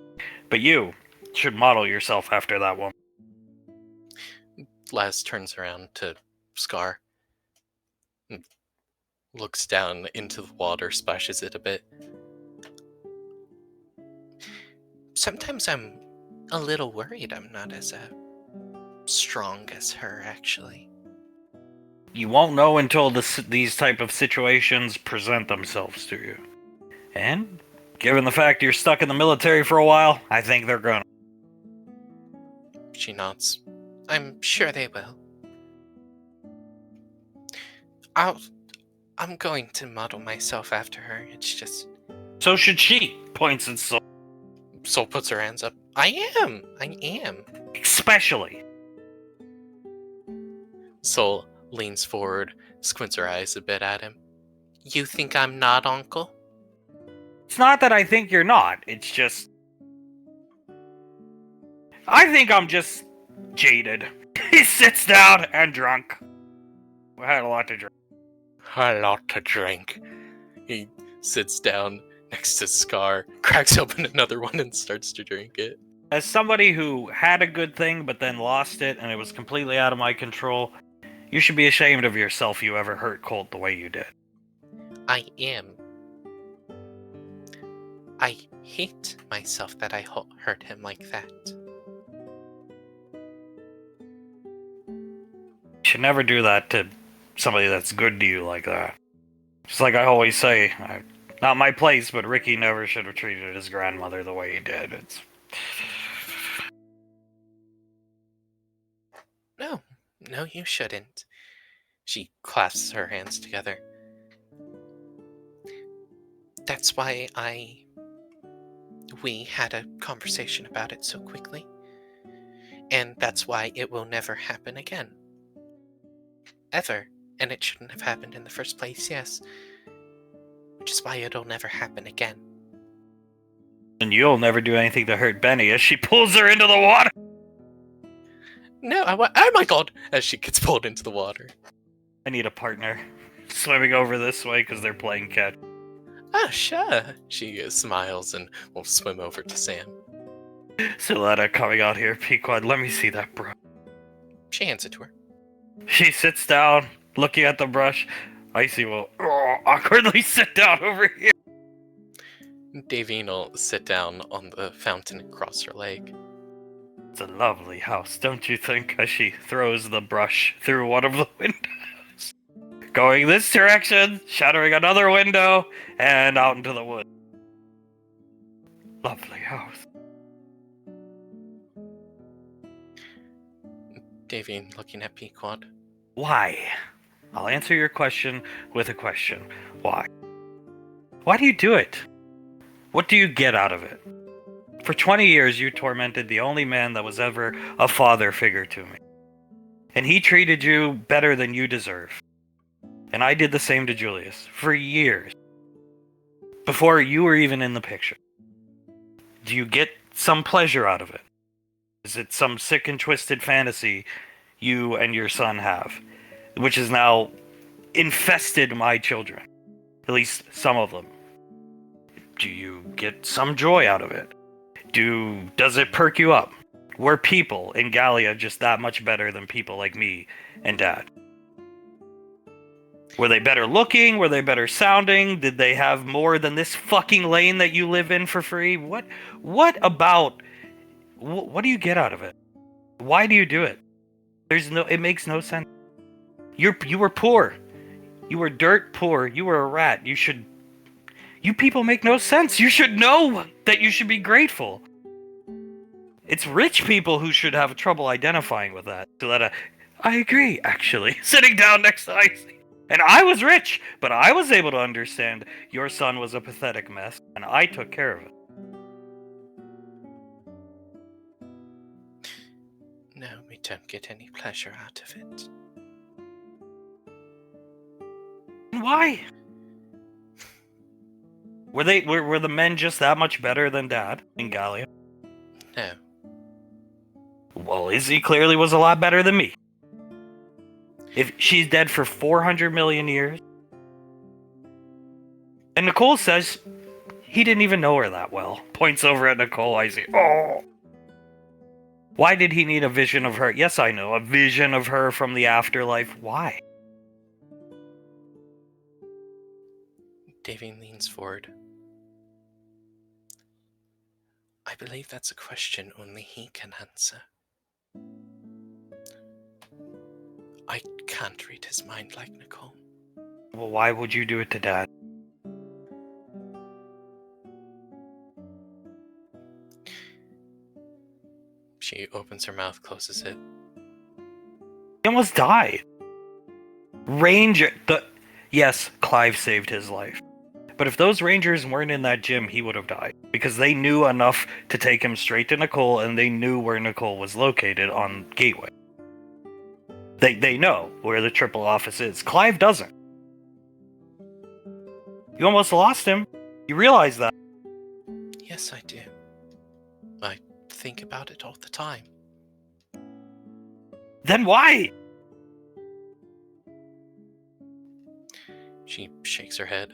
But you should model yourself after that woman. Laz turns around to Scar. And looks down into the water, splashes it a bit. Sometimes I'm a little worried I'm not as strong as her, actually. You won't know until these type of situations present themselves to you. And, given the fact you're stuck in the military for a while, I think they're gonna. She nods. I'm sure they will. I'm going to model myself after her. It's just... So should she, points at Soul. Soul puts her hands up. I am. Especially. Soul leans forward, squints her eyes a bit at him. You think I'm not, Uncle? It's not that I think you're not, it's just... I think I'm just jaded. He sits down and drunk. We had a lot to drink. A lot to drink. He sits down next to Scar, cracks open another one and starts to drink it. As somebody who had a good thing but then lost it and it was completely out of my control, you should be ashamed of yourself you ever hurt Colt the way you did. I am. I hate myself that I hurt him like that. You should never do that to somebody that's good to you like that. Just like I always say, not my place, but Ricky never should have treated his grandmother the way he did. No, you shouldn't. She clasps her hands together. That's why we had a conversation about it so quickly. And that's why it will never happen again. Ever. And it shouldn't have happened in the first place, yes. Which is why it'll never happen again. And you'll never do anything to hurt Benny as she pulls her into the water. No, oh my god! As she gets pulled into the water. I need a partner. Swimming over this way because they're playing catch. Oh, sure. She smiles and will swim over to Sam. Siletta coming out here. Pequod, let me see that brush. She hands it to her. She sits down, looking at the brush. Icy will awkwardly sit down over here. Davine will sit down on the fountain and cross her leg. It's a lovely house, don't you think? As she throws the brush through one of the windows. Going this direction, shattering another window, and out into the woods. Lovely house. Davine looking at Pequod. Why? I'll answer your question with a question. Why? Why do you do it? What do you get out of it? For 20 years, you tormented the only man that was ever a father figure to me. And he treated you better than you deserve. And I did the same to Julius for years. Before you were even in the picture. Do you get some pleasure out of it? Is it some sick and twisted fantasy you and your son have, which has now infested my children? At least some of them. Do you get some joy out of it? Does it perk you up? Were people in Gallia just that much better than people like me and Dad? Were they better looking? Were they better sounding? Did they have more than this fucking lane that you live in for free? What do you get out of it? Why do you do it? It makes no sense. You were poor. You were dirt poor. You were a rat. You people make no sense. You should know that you should be grateful. It's rich people who should have trouble identifying with that. I agree, actually. Sitting down next to Icy. And I was rich, but I was able to understand your son was a pathetic mess, and I took care of it. No, we don't get any pleasure out of it. Why? Were the men just that much better than Dad in Gallia? No. Well, Izzy clearly was a lot better than me. If she's dead for 400 million years. And Nicole says he didn't even know her that well. Points over at Nicole, I see. Oh! Why did he need a vision of her? Yes, I know. A vision of her from the afterlife. Why? Davy leans forward. I believe that's a question only he can answer. I can't read his mind like Nicole. Well, why would you do it to Dad? She opens her mouth, closes it. He almost died. Yes, Clive saved his life. But if those Rangers weren't in that gym, he would have died. Because they knew enough to take him straight to Nicole, and they knew where Nicole was located on Gateway. They know where the triple office is. Clive doesn't. You almost lost him. You realize that. Yes, I do. I think about it all the time. Then why? She shakes her head.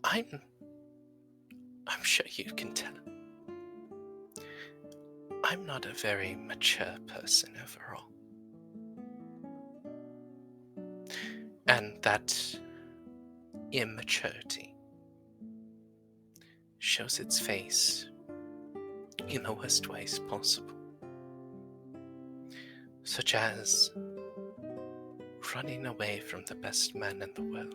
I'm sure you can tell. I'm not a very mature person overall. And that immaturity shows its face in the worst ways possible. Such as running away from the best man in the world.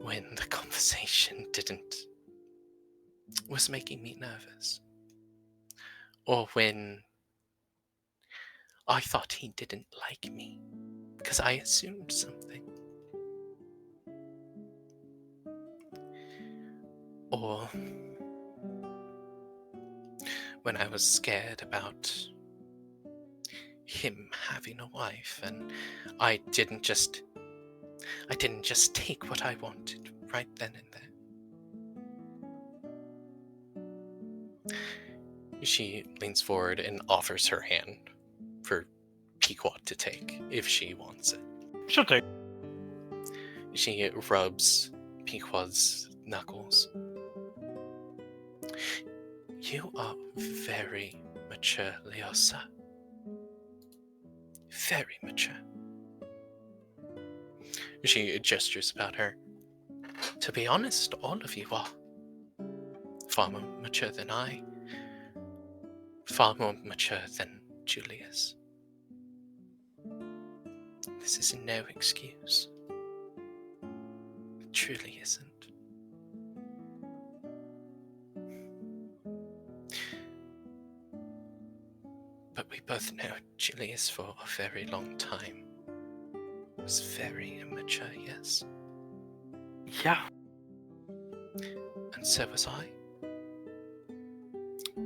When the conversation was making me nervous. Or when I thought he didn't like me because I assumed something. Or when I was scared about him having a wife and I didn't just take what I wanted right then and there. She leans forward and offers her hand for Pequod to take if she wants it. She'll take. She rubs Pequod's knuckles. You are very mature, Leosa. Very mature. She gestures about her. To be honest, all of you are. Far more mature than I. Far more mature than Julius. This is no excuse. It truly isn't. But we both know Julius for a very long time was very immature, yes? Yeah. And so was I.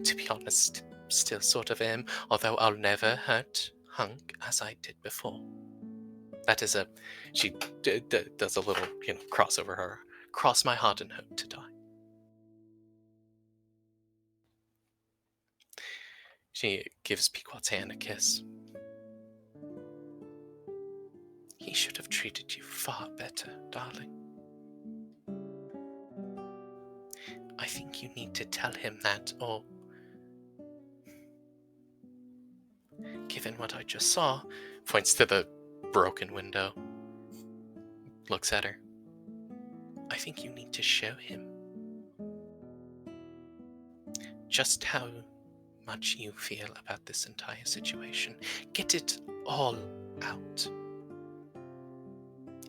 To be honest, still sort of am, although I'll never hurt Hunk as I did before. That is she does a little, cross over her. Cross my heart and hope to die. She gives Pequod's hand a kiss. He should have treated you far better, darling. I think you need to tell him that, or given what I just saw, points to the broken window, looks at her. I think you need to show him just how much you feel about this entire situation. Get it all out.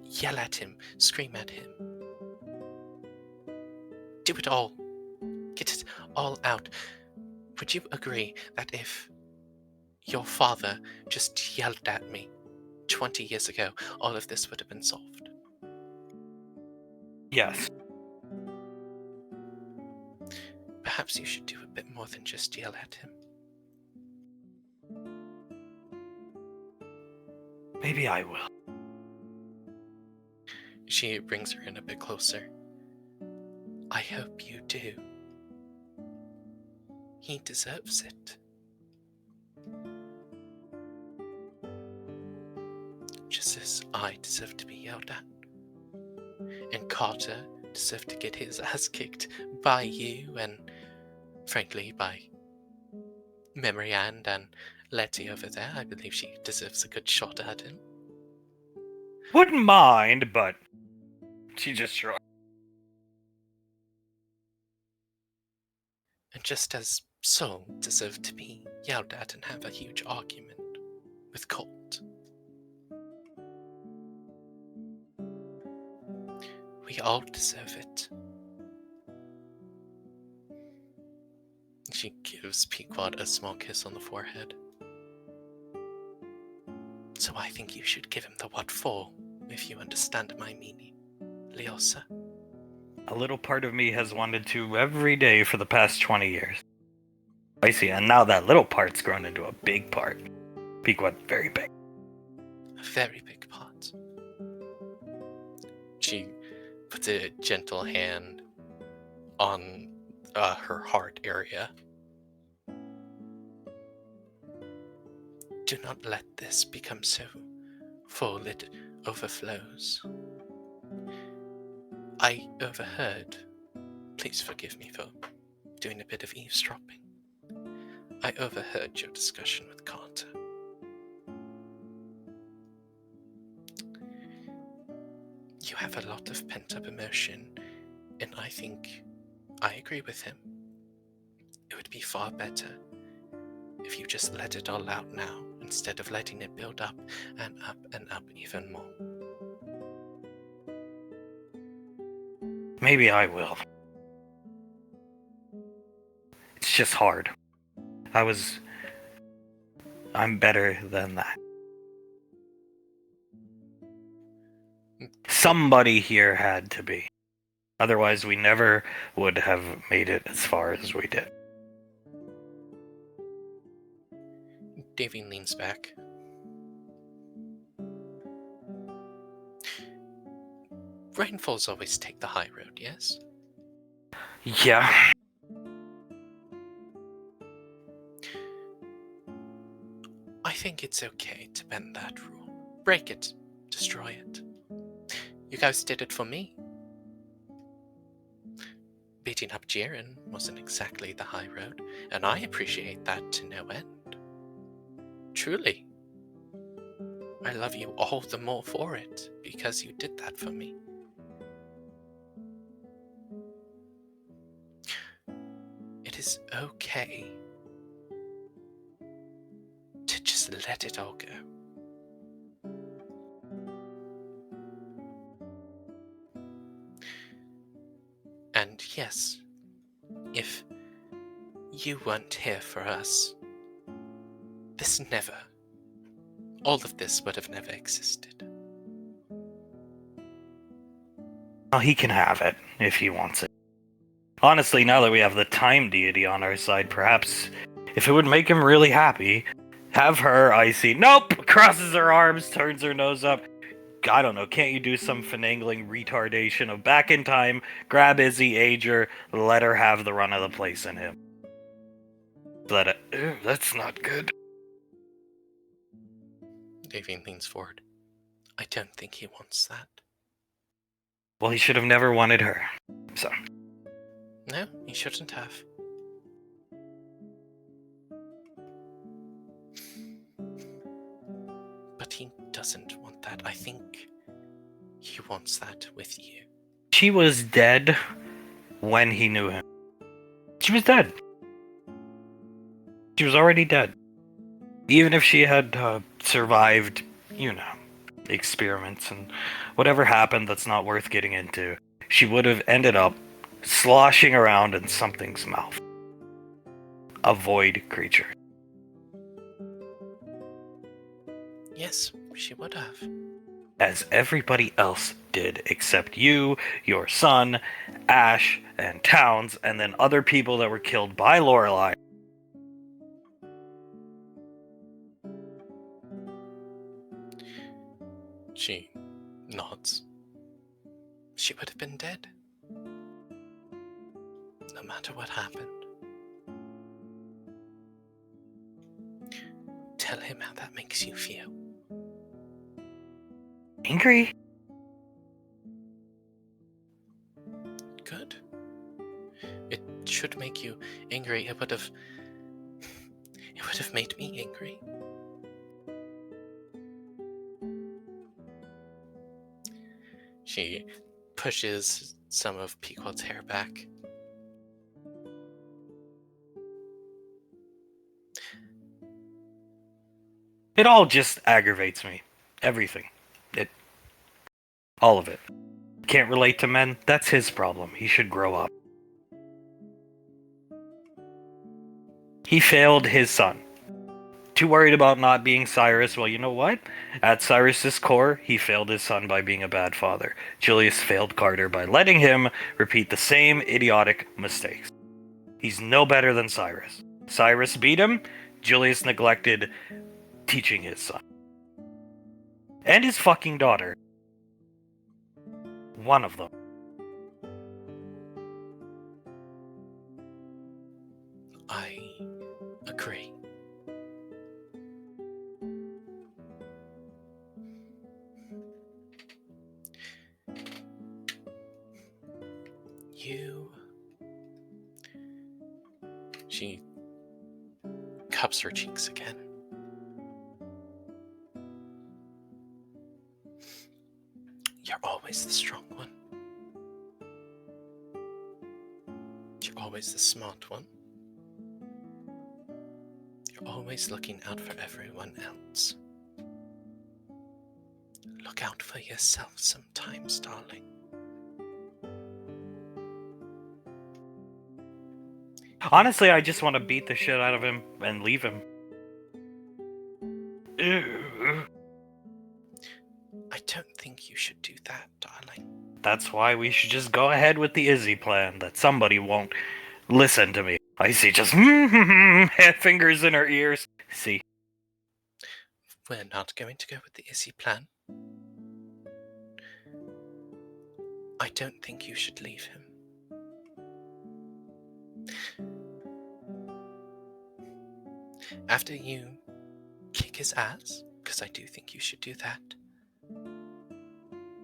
Yell at him, scream at him. Do it all. Get it all out. Would you agree that if your father just yelled at me 20 years ago, all of this would have been solved? Yes. Perhaps you should do a bit more than just yell at him. Maybe I will. She brings her in a bit closer. I hope you do. He deserves it. Just as I deserve to be yelled at. And Carter deserved to get his ass kicked by you and, frankly, by Memory and Letty over there. I believe she deserves a good shot at him. Wouldn't mind, but she just shrugged. And just as Soul deserved to be yelled at and have a huge argument with Colt. We all deserve it. She gives Pequod a small kiss on the forehead. So I think you should give him the what for, if you understand my meaning, Leosa. A little part of me has wanted to every day for the past 20 years. I see, and now that little part's grown into a big part. Pequod, very big. A very big part. She puts a gentle hand on her heart area. Do not let this become so full it overflows. I overheard, please forgive me for doing a bit of eavesdropping. I overheard your discussion with Carter. You have a lot of pent-up emotion, and I think I agree with him. It would be far better if you just let it all out now, instead of letting it build up and up even more. Maybe I will. It's just hard. I'm better than that. Somebody here had to be. Otherwise, we never would have made it as far as we did. Davy leans back. Rainfalls always take the high road, yes? Yeah. I think it's okay to bend that rule. Break it. Destroy it. You guys did it for me. Beating up Jiren wasn't exactly the high road, and I appreciate that to no end. Truly. I love you all the more for it, because you did that for me. It is okay to just let it all go. And yes, if you weren't here for us, This never. All of this would have never existed. Well, he can have it, if he wants it. Honestly, now that we have the time deity on our side, perhaps, if it would make him really happy, have her, Icy, nope, crosses her arms, turns her nose up. I don't know, can't you do some finagling retardation of back in time, grab Izzy, age her, let her have the run of the place in him? That's not good. Davian leans forward. I don't think he wants that. Well, he should have never wanted her, so. No, he shouldn't have. But he doesn't want that. I think he wants that with you. She was dead when he knew him. She was dead. She was already dead. Even if she had survived, experiments and whatever happened that's not worth getting into, she would have ended up sloshing around in something's mouth. A void creature. Yes, she would have. As everybody else did, except you, your son, Ash, and Towns, and then other people that were killed by Lorelei. She nods. She would have been dead. No matter what happened. Tell him how that makes you feel. Angry? Good. It should make you angry. It would have made me angry. She pushes some of Pequod's hair back. It all just aggravates me. Everything. All of it. Can't relate to men? That's his problem. He should grow up. He failed his son. Too worried about not being Cyrus. Well, you know what? At Cyrus's core, he failed his son by being a bad father. Julius failed Carter by letting him repeat the same idiotic mistakes. He's no better than Cyrus. Cyrus beat him. Julius neglected teaching his son. And his fucking daughter. One of them. I agree. She cups her cheeks again. You're always the strong one. You're always the smart one. You're always looking out for everyone else. Look out for yourself sometimes, darling. Honestly, I just want to beat the shit out of him and leave him. Ew. I don't think you should do that, darling. That's why we should just go ahead with the Izzy plan, that somebody won't listen to me. I see just fingers in her ears. See. We're not going to go with the Izzy plan. I don't think you should leave him. After you kick his ass, because I do think you should do that,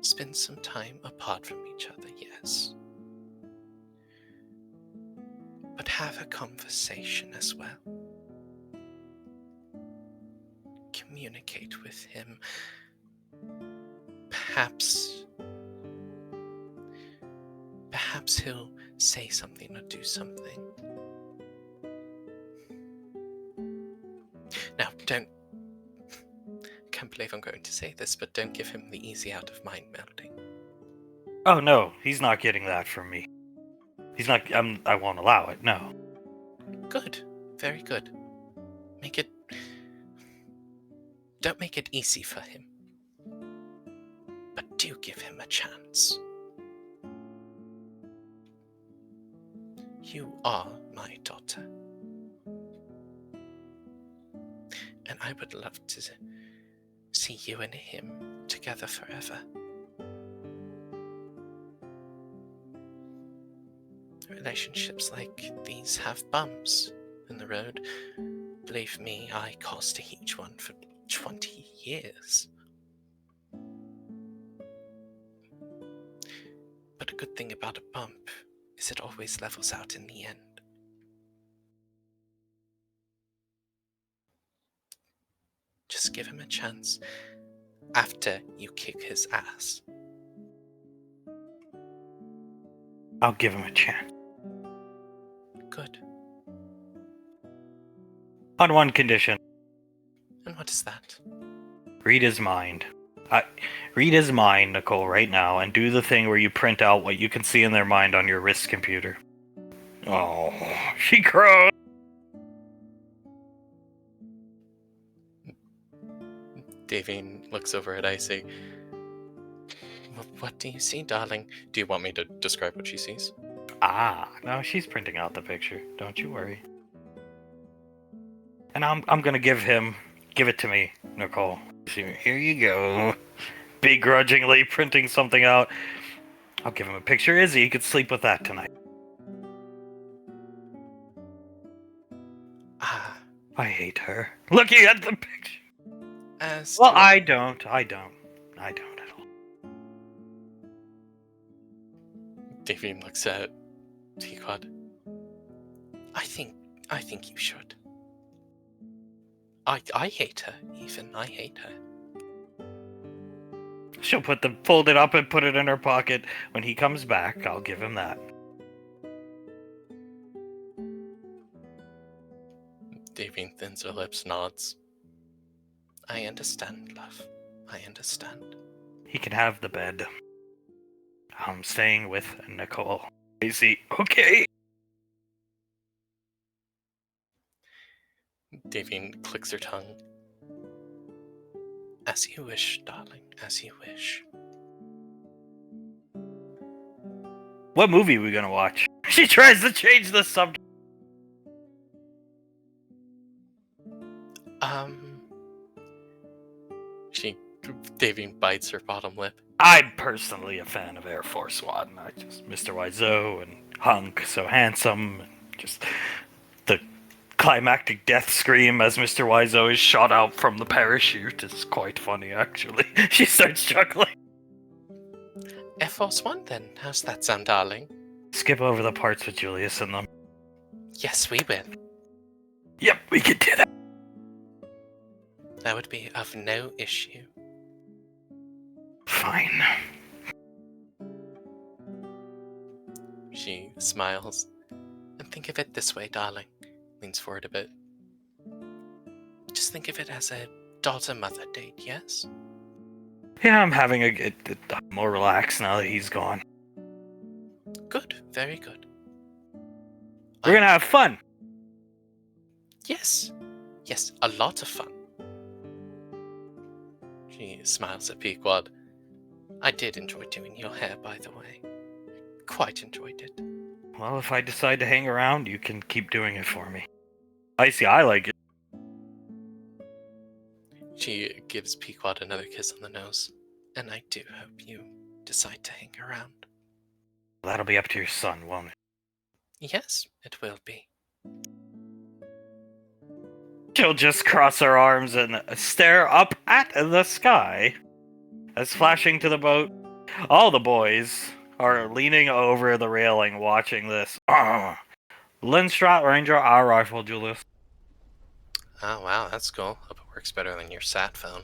spend some time apart from each other, yes. But have a conversation as well. Communicate with him. Perhaps he'll say something or do something. Now, can't believe I'm going to say this, but don't give him the easy out of mind melding. Oh no, he's not getting that from me. He's not, I won't allow it, no. Good. Very good. Make it Don't make it easy for him. But do give him a chance. You are my daughter. And I would love to see you and him together forever. Relationships like these have bumps in the road. Believe me, I caused a huge one for 20 years. But a good thing about a bump is it always levels out in the end. Just give him a chance after you kick his ass. I'll give him a chance. Good. On one condition. And what is that? Read his mind. Read his mind, Nicole, right now, and do the thing where you print out what you can see in their mind on your wrist computer. Oh, she crows. Davine looks over at Icy. What do you see, darling? Do you want me to describe what she sees? No, she's printing out the picture. Don't you worry. And I'm gonna give it to me, Nicole. Here you go. Begrudgingly printing something out. I'll give him a picture. Izzy, he could sleep with that tonight. I hate her. Looking at the picture. Well, I don't at all. Davine looks at Pequod. I think you should. I hate her, even. I hate her. She'll fold it up and put it in her pocket. When he comes back, I'll give him that. Davine thins her lips, nods. I understand, love. I understand. He can have the bed. I'm staying with Nicole. Easy. Okay. Davine clicks her tongue. As you wish, darling. As you wish. What movie are we gonna watch? She tries to change the subject. Davine bites her bottom lip. I'm personally a fan of Air Force One. Mr. Wiseau and Hunk, so handsome. Just the climactic death scream as Mr. Wiseau is shot out from the parachute is quite funny, actually. She starts chuckling. Air Force One, then. How's that sound, darling? Skip over the parts with Julius in them. Yes, we will. Yep, we can do that. That would be of no issue. Fine. She smiles. And think of it this way, darling. Leans forward a bit. Just think of it as a daughter-mother date, yes? Yeah, I'm having a more relaxed now that he's gone. Good, very good. We're gonna have fun. Yes, a lot of fun. She smiles at Pequod. I did enjoy doing your hair, by the way. Quite enjoyed it. Well, if I decide to hang around, you can keep doing it for me. I like it. She gives Pequod another kiss on the nose. And I do hope you decide to hang around. That'll be up to your son, won't it? Yes, it will be. She'll just cross her arms and stare up at the sky. As flashing to the boat, all the boys are leaning over the railing watching this. Lindstrat Ranger, our rifle, Julius. Oh, wow, that's cool. Hope it works better than your sat phone.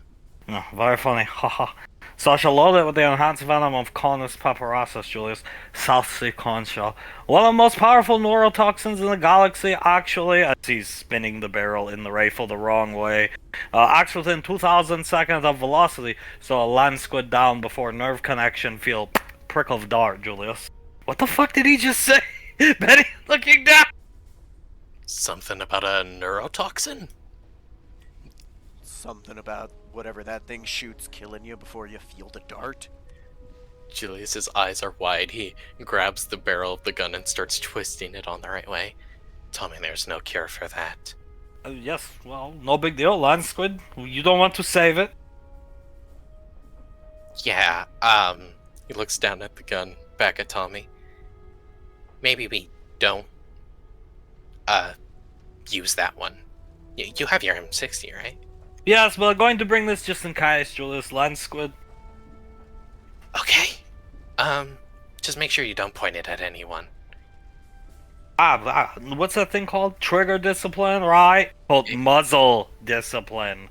Oh, very funny, haha. So I shall load it with the enhanced venom of Conus papyrosus, Julius. South Sea concha. One of the most powerful neurotoxins in the galaxy, actually, as he's spinning the barrel in the rifle the wrong way. Acts within 2,000 seconds of velocity, so a land squid down before nerve connection feel prick of dart, Julius. What the fuck did he just say? Betty looking down! Something about a neurotoxin? Something about whatever that thing shoots killing you before you field a dart? Julius's eyes are wide. He grabs the barrel of the gun and starts twisting it on the right way. Tell me there's no cure for that. Yes, well, no big deal, Land Squid. You don't want to save it? Yeah, he looks down at the gun, back at Tommy. Maybe we don't, use that one. You have your M60, right? Yes, but I'm going to bring this just in case, Julius. Land Squid. Okay. Just make sure you don't point it at anyone. What's that thing called? Trigger discipline, right? Called muzzle discipline.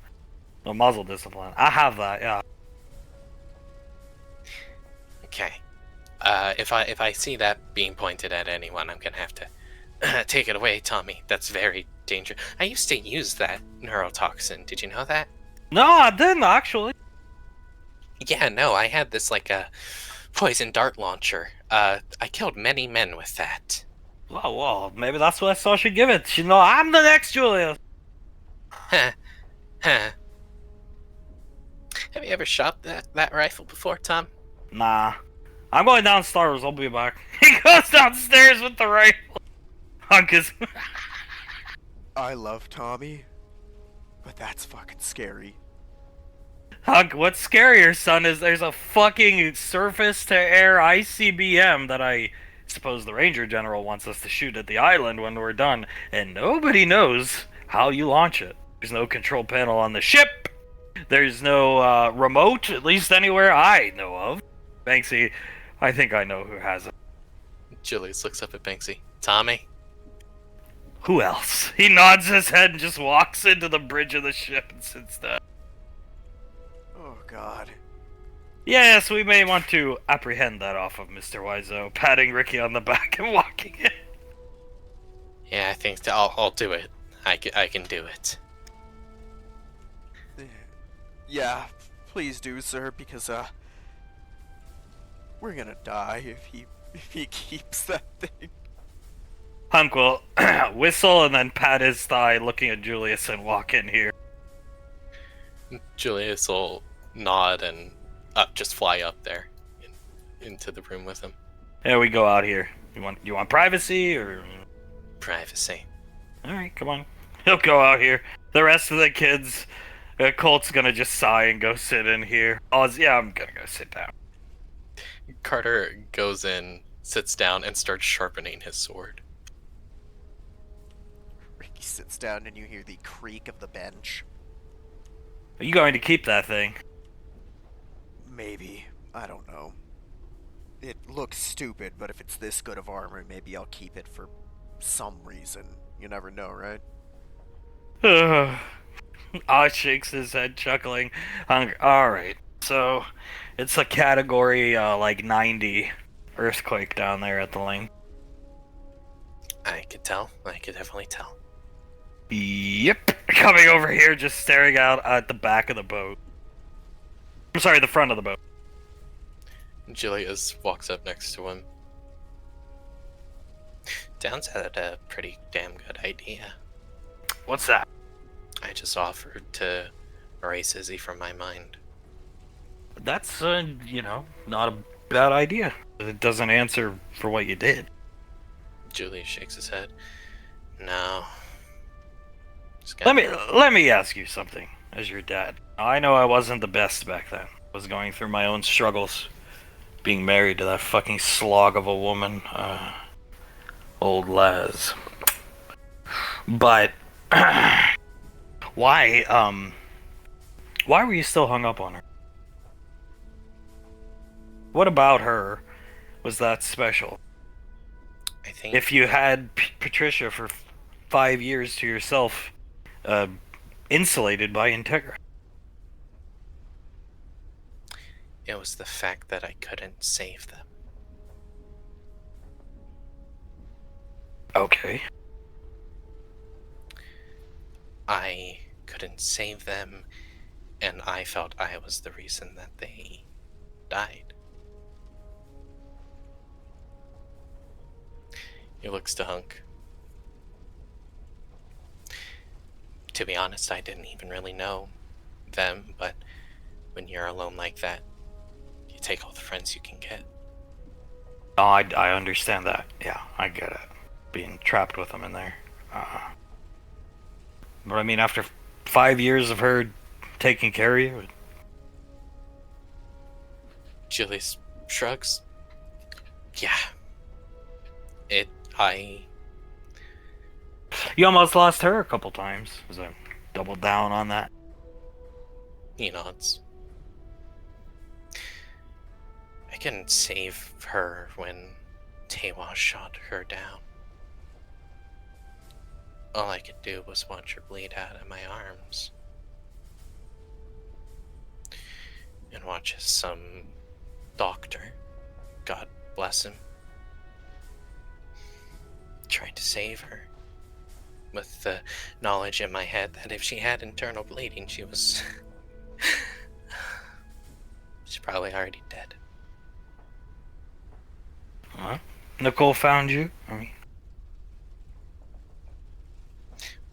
No, muzzle discipline. I have that, yeah. Okay. If I see that being pointed at anyone, I'm gonna have to take it away, Tommy. That's very dangerous. I used to use that neurotoxin. Did you know that? No, I didn't, actually. Yeah, no, I had this, like, a poison dart launcher. I killed many men with that. Well, maybe that's what I saw she give it. I'm the next Julius. Huh. Huh. Have you ever shot that rifle before, Tom? Nah. I'm going downstairs, I'll be back. He goes downstairs with the rifle. Hunkus. I love Tommy, but that's fucking scary. Hunk, what's scarier, son, is there's a fucking surface-to-air ICBM that I suppose the Ranger General wants us to shoot at the island when we're done, and nobody knows how you launch it. There's no control panel on the ship. There's no remote, at least anywhere I know of. Banksy, I think I know who has it. Julius looks up at Banksy. Tommy? Who else? He nods his head and just walks into the bridge of the ship and sits down. Oh god. Yes, we may want to apprehend that off of Mr. Wiseau, patting Ricky on the back and walking in. Yeah, I think I'll do it. I can do it. Yeah, please do, sir, because we're gonna die if he keeps that thing. Hunk will whistle and then pat his thigh, looking at Julius, and walk in here. Julius will nod and just fly up there into the room with him. There we go out here. You want privacy or Privacy. all right? Come on. He'll go out here. The rest of the kids, Colt's gonna just sigh and go sit in here. Yeah, I'm gonna go sit down. Carter goes in, sits down, and starts sharpening his sword. Ricky sits down and you hear the creak of the bench. Are you going to keep that thing? Maybe. I don't know. It looks stupid, but if it's this good of armor, maybe I'll keep it for some reason. You never know, right? Oz shakes his head, chuckling. Alright, so it's a category like 90 earthquake down there at the link. I could tell. I could definitely tell. Yep. Coming over here, just staring out at the back of the boat. I'm sorry, the front of the boat. Julius walks up next to him. Downs had a pretty damn good idea. What's that? I just offered to erase Izzy from my mind. That's, not a bad idea. It doesn't answer for what you did. Julius shakes his head. No. Let me ask you something, as your dad. I know I wasn't the best back then. I was going through my own struggles. Being married to that fucking slog of a woman. Old Les. But why were you still hung up on her? What about her was that special? I think If you had Patricia for 5 years to yourself, insulated by Integra. it was the fact that I couldn't save them. Okay. I couldn't save them, and I felt I was the reason that they died. He looks to Hunk. To be honest, I didn't even really know them, but when you're alone like that, you take all the friends you can get. Oh, I understand that. Yeah, I get it. Being trapped with them in there. But I mean, after 5 years of her taking care of you, Julius shrugs. Yeah. I you almost lost her a couple times. Was I doubled down on that? He nods. I couldn't save her when Tewa shot her down. All I could do was watch her bleed out of my arms. And watch as some doctor, God bless him, tried to save her. With the knowledge in my head that if she had internal bleeding, she's probably already dead. Huh? Nicole found you? I mean,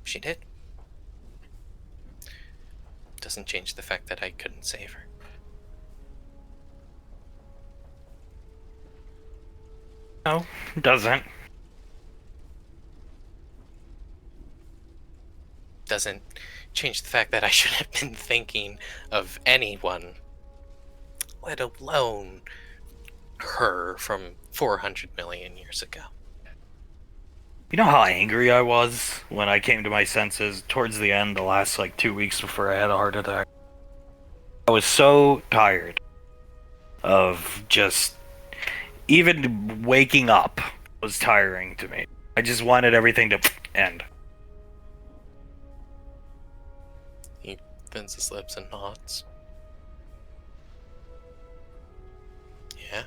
She did. Doesn't change the fact that I couldn't save her. no, doesn't. Doesn't change the fact that I should have been thinking of anyone, let alone her from 400 million years ago. You know how angry I was when I came to my senses towards the end, the last 2 weeks before I had a heart attack? I was so tired of just even waking up was tiring to me. I just wanted everything to end. He bends his lips and nods. Yeah?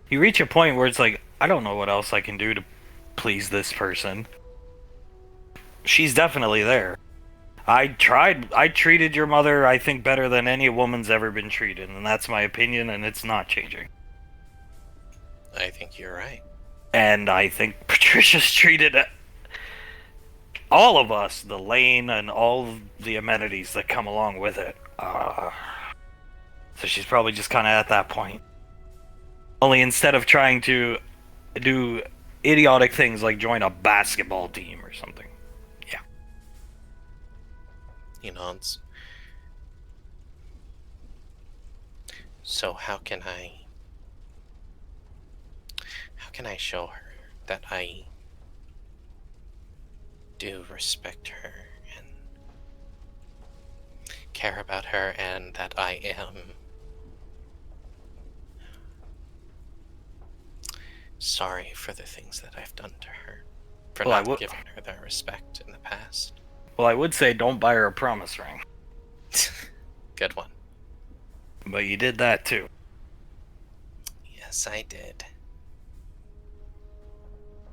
You reach a point where it's like, I don't know what else I can do to please this person. She's definitely there. I treated your mother, I think, better than any woman's ever been treated, and that's my opinion, and it's not changing. I think you're right. And I think Patricia's treated all of us, the lane, and all the amenities that come along with it. So she's probably just kind of at that point. Only instead of trying to do idiotic things like join a basketball team or something. Yeah. He nods. So how can I show her that I do respect her and care about her and that I am sorry for the things that I've done to her, for Well, not giving her that respect in the past? Well, I would say don't buy her a promise ring. Good one. But you did that too. Yes, I did.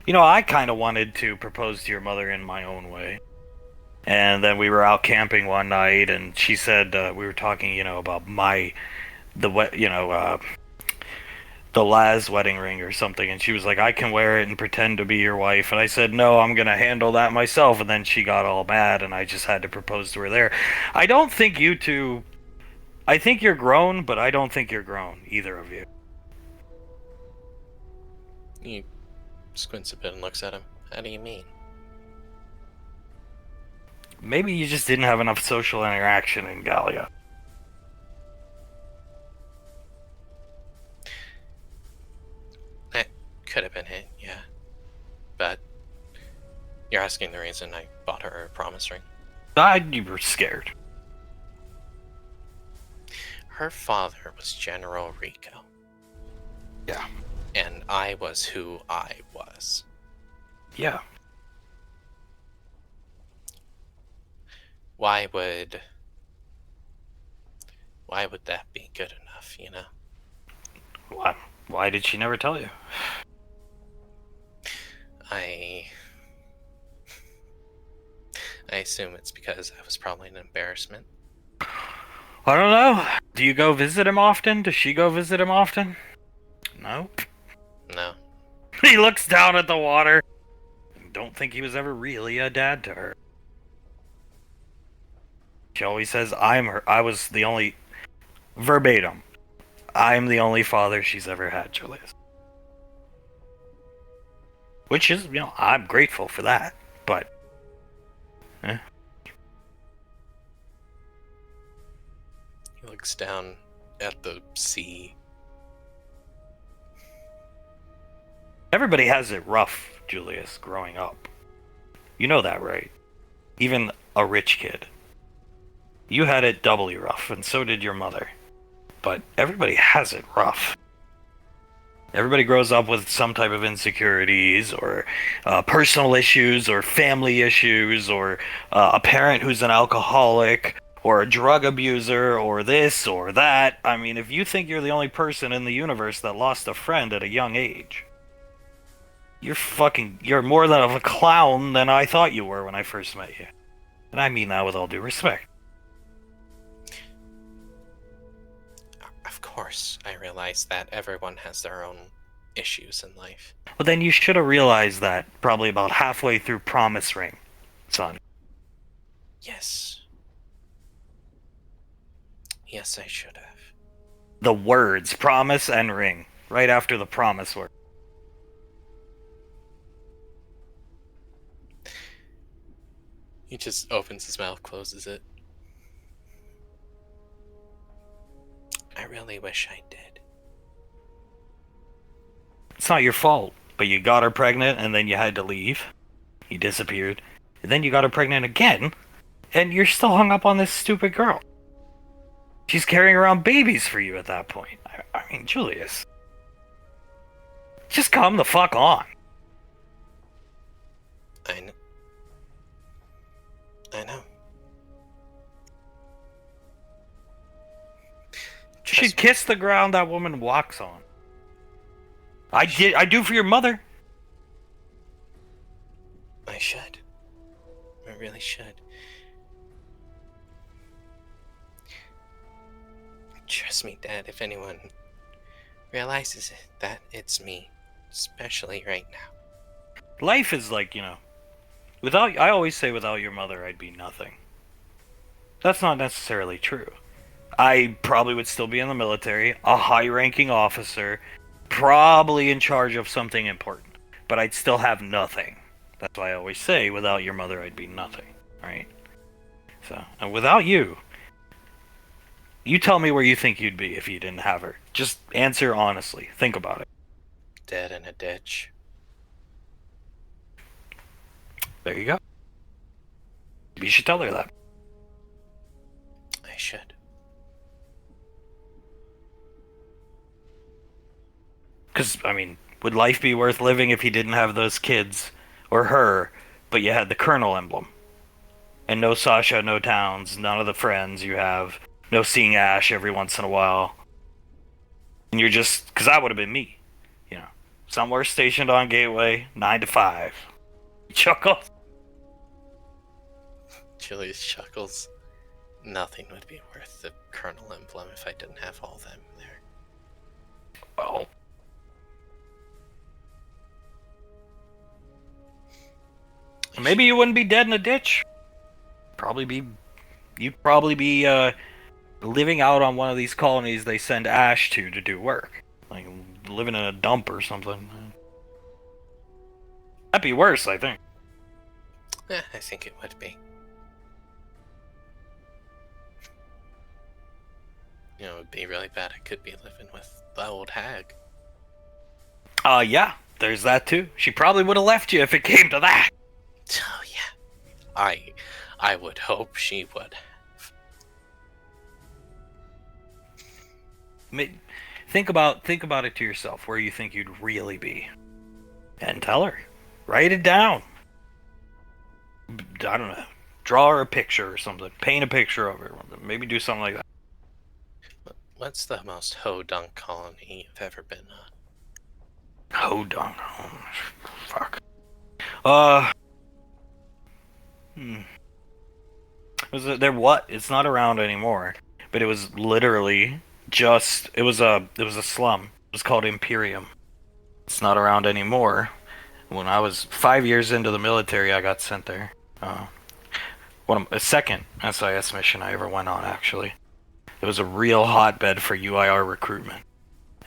You know, I kind of wanted to propose to your mother in my own way. And then we were out camping one night, and she said, we were talking, about the Laz wedding ring or something, and she was like, I can wear it and pretend to be your wife. And I said, no, I'm going to handle that myself. And then she got all mad, and I just had to propose to her there. I don't think you two... I think you're grown, but I don't think you're grown, either of you. He squints a bit and looks at him. How do you mean? Maybe you just didn't have enough social interaction in Gallia. That could have been it, yeah. But you're asking the reason I bought her a promise ring. You were scared. Her father was General Rico. Yeah. And I was who I was. Yeah. Why would that be good enough, Why did she never tell you? I assume it's because I was probably an embarrassment. I don't know. Do you go visit him often? Does she go visit him often? No. No. He looks down at the water. Don't think he was ever really a dad to her. She always says, I was the only, verbatim, I'm the only father she's ever had, Julius. Which is, I'm grateful for that, but, He looks down at the sea. Everybody has it rough, Julius, growing up. You know that, right? Even a rich kid. You had it doubly rough, and so did your mother. But everybody has it rough. Everybody grows up with some type of insecurities, or personal issues, or family issues, or a parent who's an alcoholic, or a drug abuser, or this, or that. I mean, if you think you're the only person in the universe that lost a friend at a young age, you're more than of a clown than I thought you were when I first met you. And I mean that with all due respect. Of course, I realize that everyone has their own issues in life. Well, then you should have realized that probably about halfway through Promise Ring, son. Yes. Yes, I should have. The words, promise and ring, right after the promise word. He just opens his mouth, closes it. I really wish I did. It's not your fault, but you got her pregnant and then you had to leave. You disappeared. And then you got her pregnant again, and you're still hung up on this stupid girl. She's carrying around babies for you at that point. I mean, Julius. Just come the fuck on. I know. You should kiss the ground that woman walks on. I do for your mother. I should. I really should. Trust me, Dad, if anyone realizes it, that it's me. Especially right now. Life is like, I always say without your mother I'd be nothing. That's not necessarily true. I probably would still be in the military, a high-ranking officer, probably in charge of something important, but I'd still have nothing. That's why I always say, without your mother, I'd be nothing, right? So, and without you tell me where you think you'd be if you didn't have her. Just answer honestly. Think about it. Dead in a ditch. There you go. You should tell her that. I should. Because, I mean, would life be worth living if you didn't have those kids, or her, but you had the Colonel emblem? And no Sasha, no Towns, none of the friends you have, no seeing Ash every once in a while. And you're just, because that would have been me, somewhere stationed on Gateway, 9 to 5. Chuckles. Julius chuckles. Nothing would be worth the Colonel emblem if I didn't have all them there. Well, maybe you wouldn't be dead in a ditch. You'd probably be living out on one of these colonies they send Ash to do work. Like living in a dump or something. That'd be worse, I think. Yeah, I think it would be. It would be really bad. I could be living with the old hag. Yeah, there's that too. She probably would have left you if it came to that. Oh yeah, I would hope she would have. Think about it to yourself, where you think you'd really be, and tell her. Write it down. I don't know. Draw her a picture or something. Paint a picture of her. Maybe do something like that. What's the most ho-dunk colony you've ever been on? Ho-dunk. Oh, fuck. There what? It's not around anymore. But it was literally just it was a slum. It was called Imperium. It's not around anymore. When I was 5 years into the military, I got sent there. A second SIS mission I ever went on, actually. It was a real hotbed for UIR recruitment.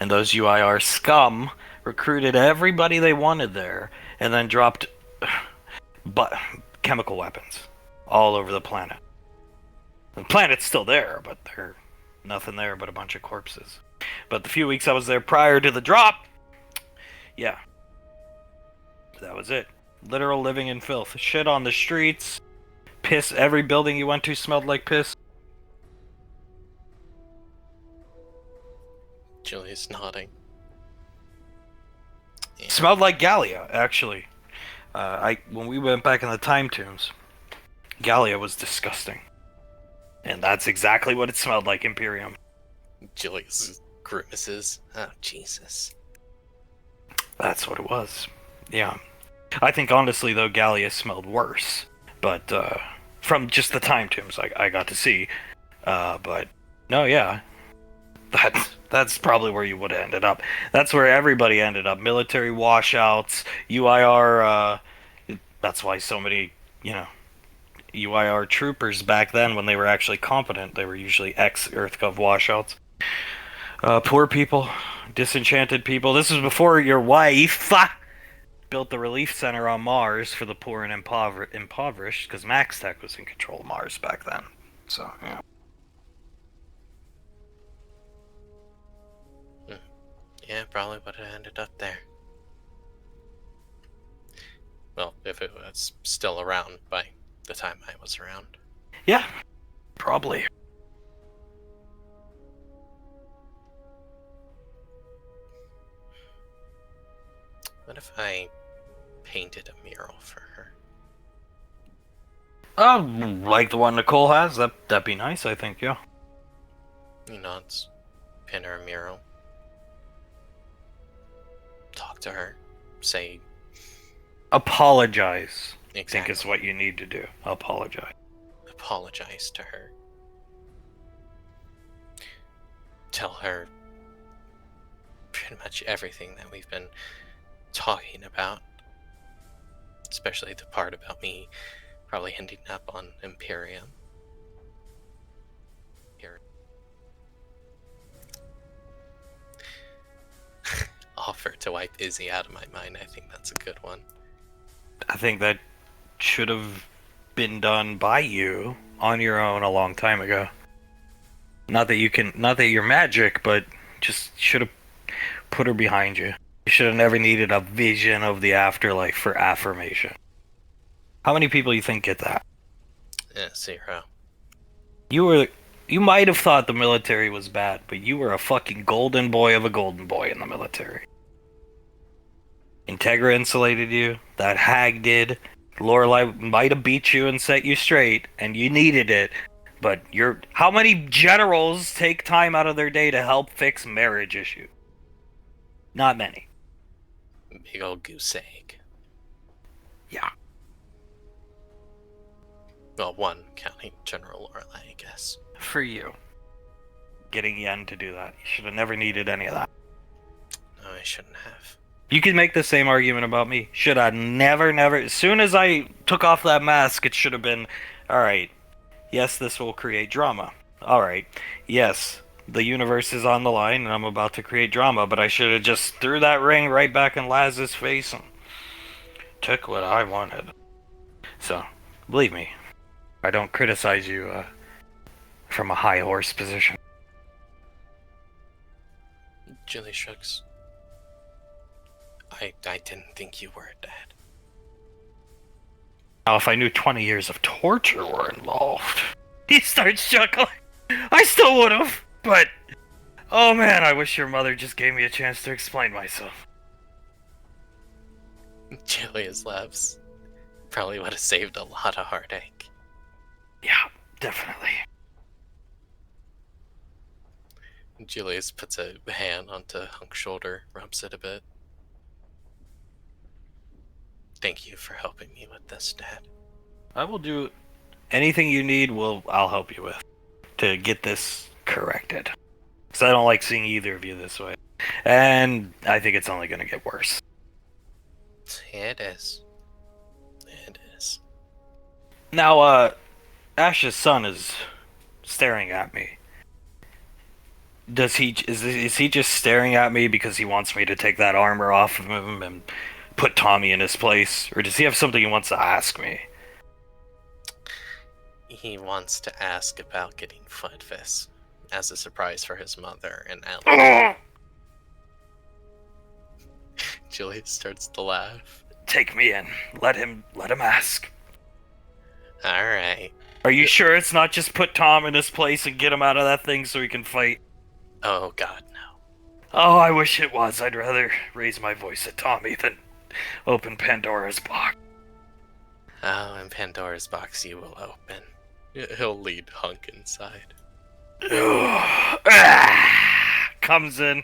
And those UIR scum recruited everybody they wanted there, and then dropped chemical weapons all over the planet. The planet's still there, but there's nothing there but a bunch of corpses. But the few weeks I was there prior to the drop, yeah, that was it. Literal living in filth. Shit on the streets. Piss. Every building you went to smelled like piss. Julia's nodding. Yeah. Smelled like Gallia, actually. When we went back in the time tombs, Gallia was disgusting. And that's exactly what it smelled like, Imperium. Julia's grimaces. Oh, Jesus. That's what it was. Yeah. I think, honestly, though, Gallia smelled worse. But, from just the time tombs I got to see. But, no, yeah. That's probably where you would have ended up. That's where everybody ended up. Military washouts, UIR, that's why so many, UIR troopers back then, when they were actually competent, they were usually ex-EarthGov washouts. Poor people, disenchanted people. This was before your wife built the relief center on Mars for the poor and impoverished, because Max Tech was in control of Mars back then. So, yeah. Yeah, probably would have ended up there. Well, if it was still around by the time I was around. Yeah, probably. What if I painted a mural for her? Like the one Nicole has? That'd be nice, I think, yeah. It's pin her a mural. Talk to her. Say... Apologize. Exactly. I think is what you need to do. Apologize. Apologize to her. Tell her pretty much everything that we've been talking about. Especially the part about me probably ending up on Imperium. Offer to wipe Izzy out of my mind. I think that's a good one. I think that should have been done by you on your own a long time ago. Not that you're magic, but just should have put her behind you. You should have never needed a vision of the afterlife for affirmation. How many people you think get that? Yeah, 0. You might have thought the military was bad, but you were a fucking golden boy of a golden boy in the military. Integra insulated you. That hag did. Lorelei might have beat you and set you straight, and you needed it. But how many generals take time out of their day to help fix marriage issues? Not many. Big old goose egg. Yeah. Well, one counting General Lorelei, I guess. For you. Getting Yen to do that. You should have never needed any of that. No, I shouldn't have. You could make the same argument about me. Should I never... As soon as I took off that mask, it should have been, alright, yes, this will create drama. Alright, yes, the universe is on the line and I'm about to create drama, but I should have just threw that ring right back in Laz's face and took what I wanted. So, believe me, I don't criticize you from a high horse position. Julie shrugs. I didn't think you were dead. Now, if I knew 20 years of torture were involved, he starts chuckling. I still would have, but oh man, I wish your mother just gave me a chance to explain myself. Julius laughs. Probably would have saved a lot of heartache. Yeah, definitely. Julius puts a hand onto Hunk's shoulder, rubs it a bit. Thank you for helping me with this, Dad. I will do anything you need. I'll help you with to get this corrected. Because I don't like seeing either of you this way, and I think it's only going to get worse. It is. It is. Now, Ash's son is staring at me. Is he just staring at me because he wants me to take that armor off of him and put Tommy in his place, or does he have something he wants to ask me? He wants to ask about getting Fudvis as a surprise for his mother and Ellie. Julius starts to laugh. Take me in. Let him ask. Alright. Are you sure it's not just put Tom in his place and get him out of that thing so he can fight? Oh god, no. Oh, I wish it was. I'd rather raise my voice at Tommy than open Pandora's box. Oh, and Pandora's box you will open. He'll lead Hunk inside. Comes in,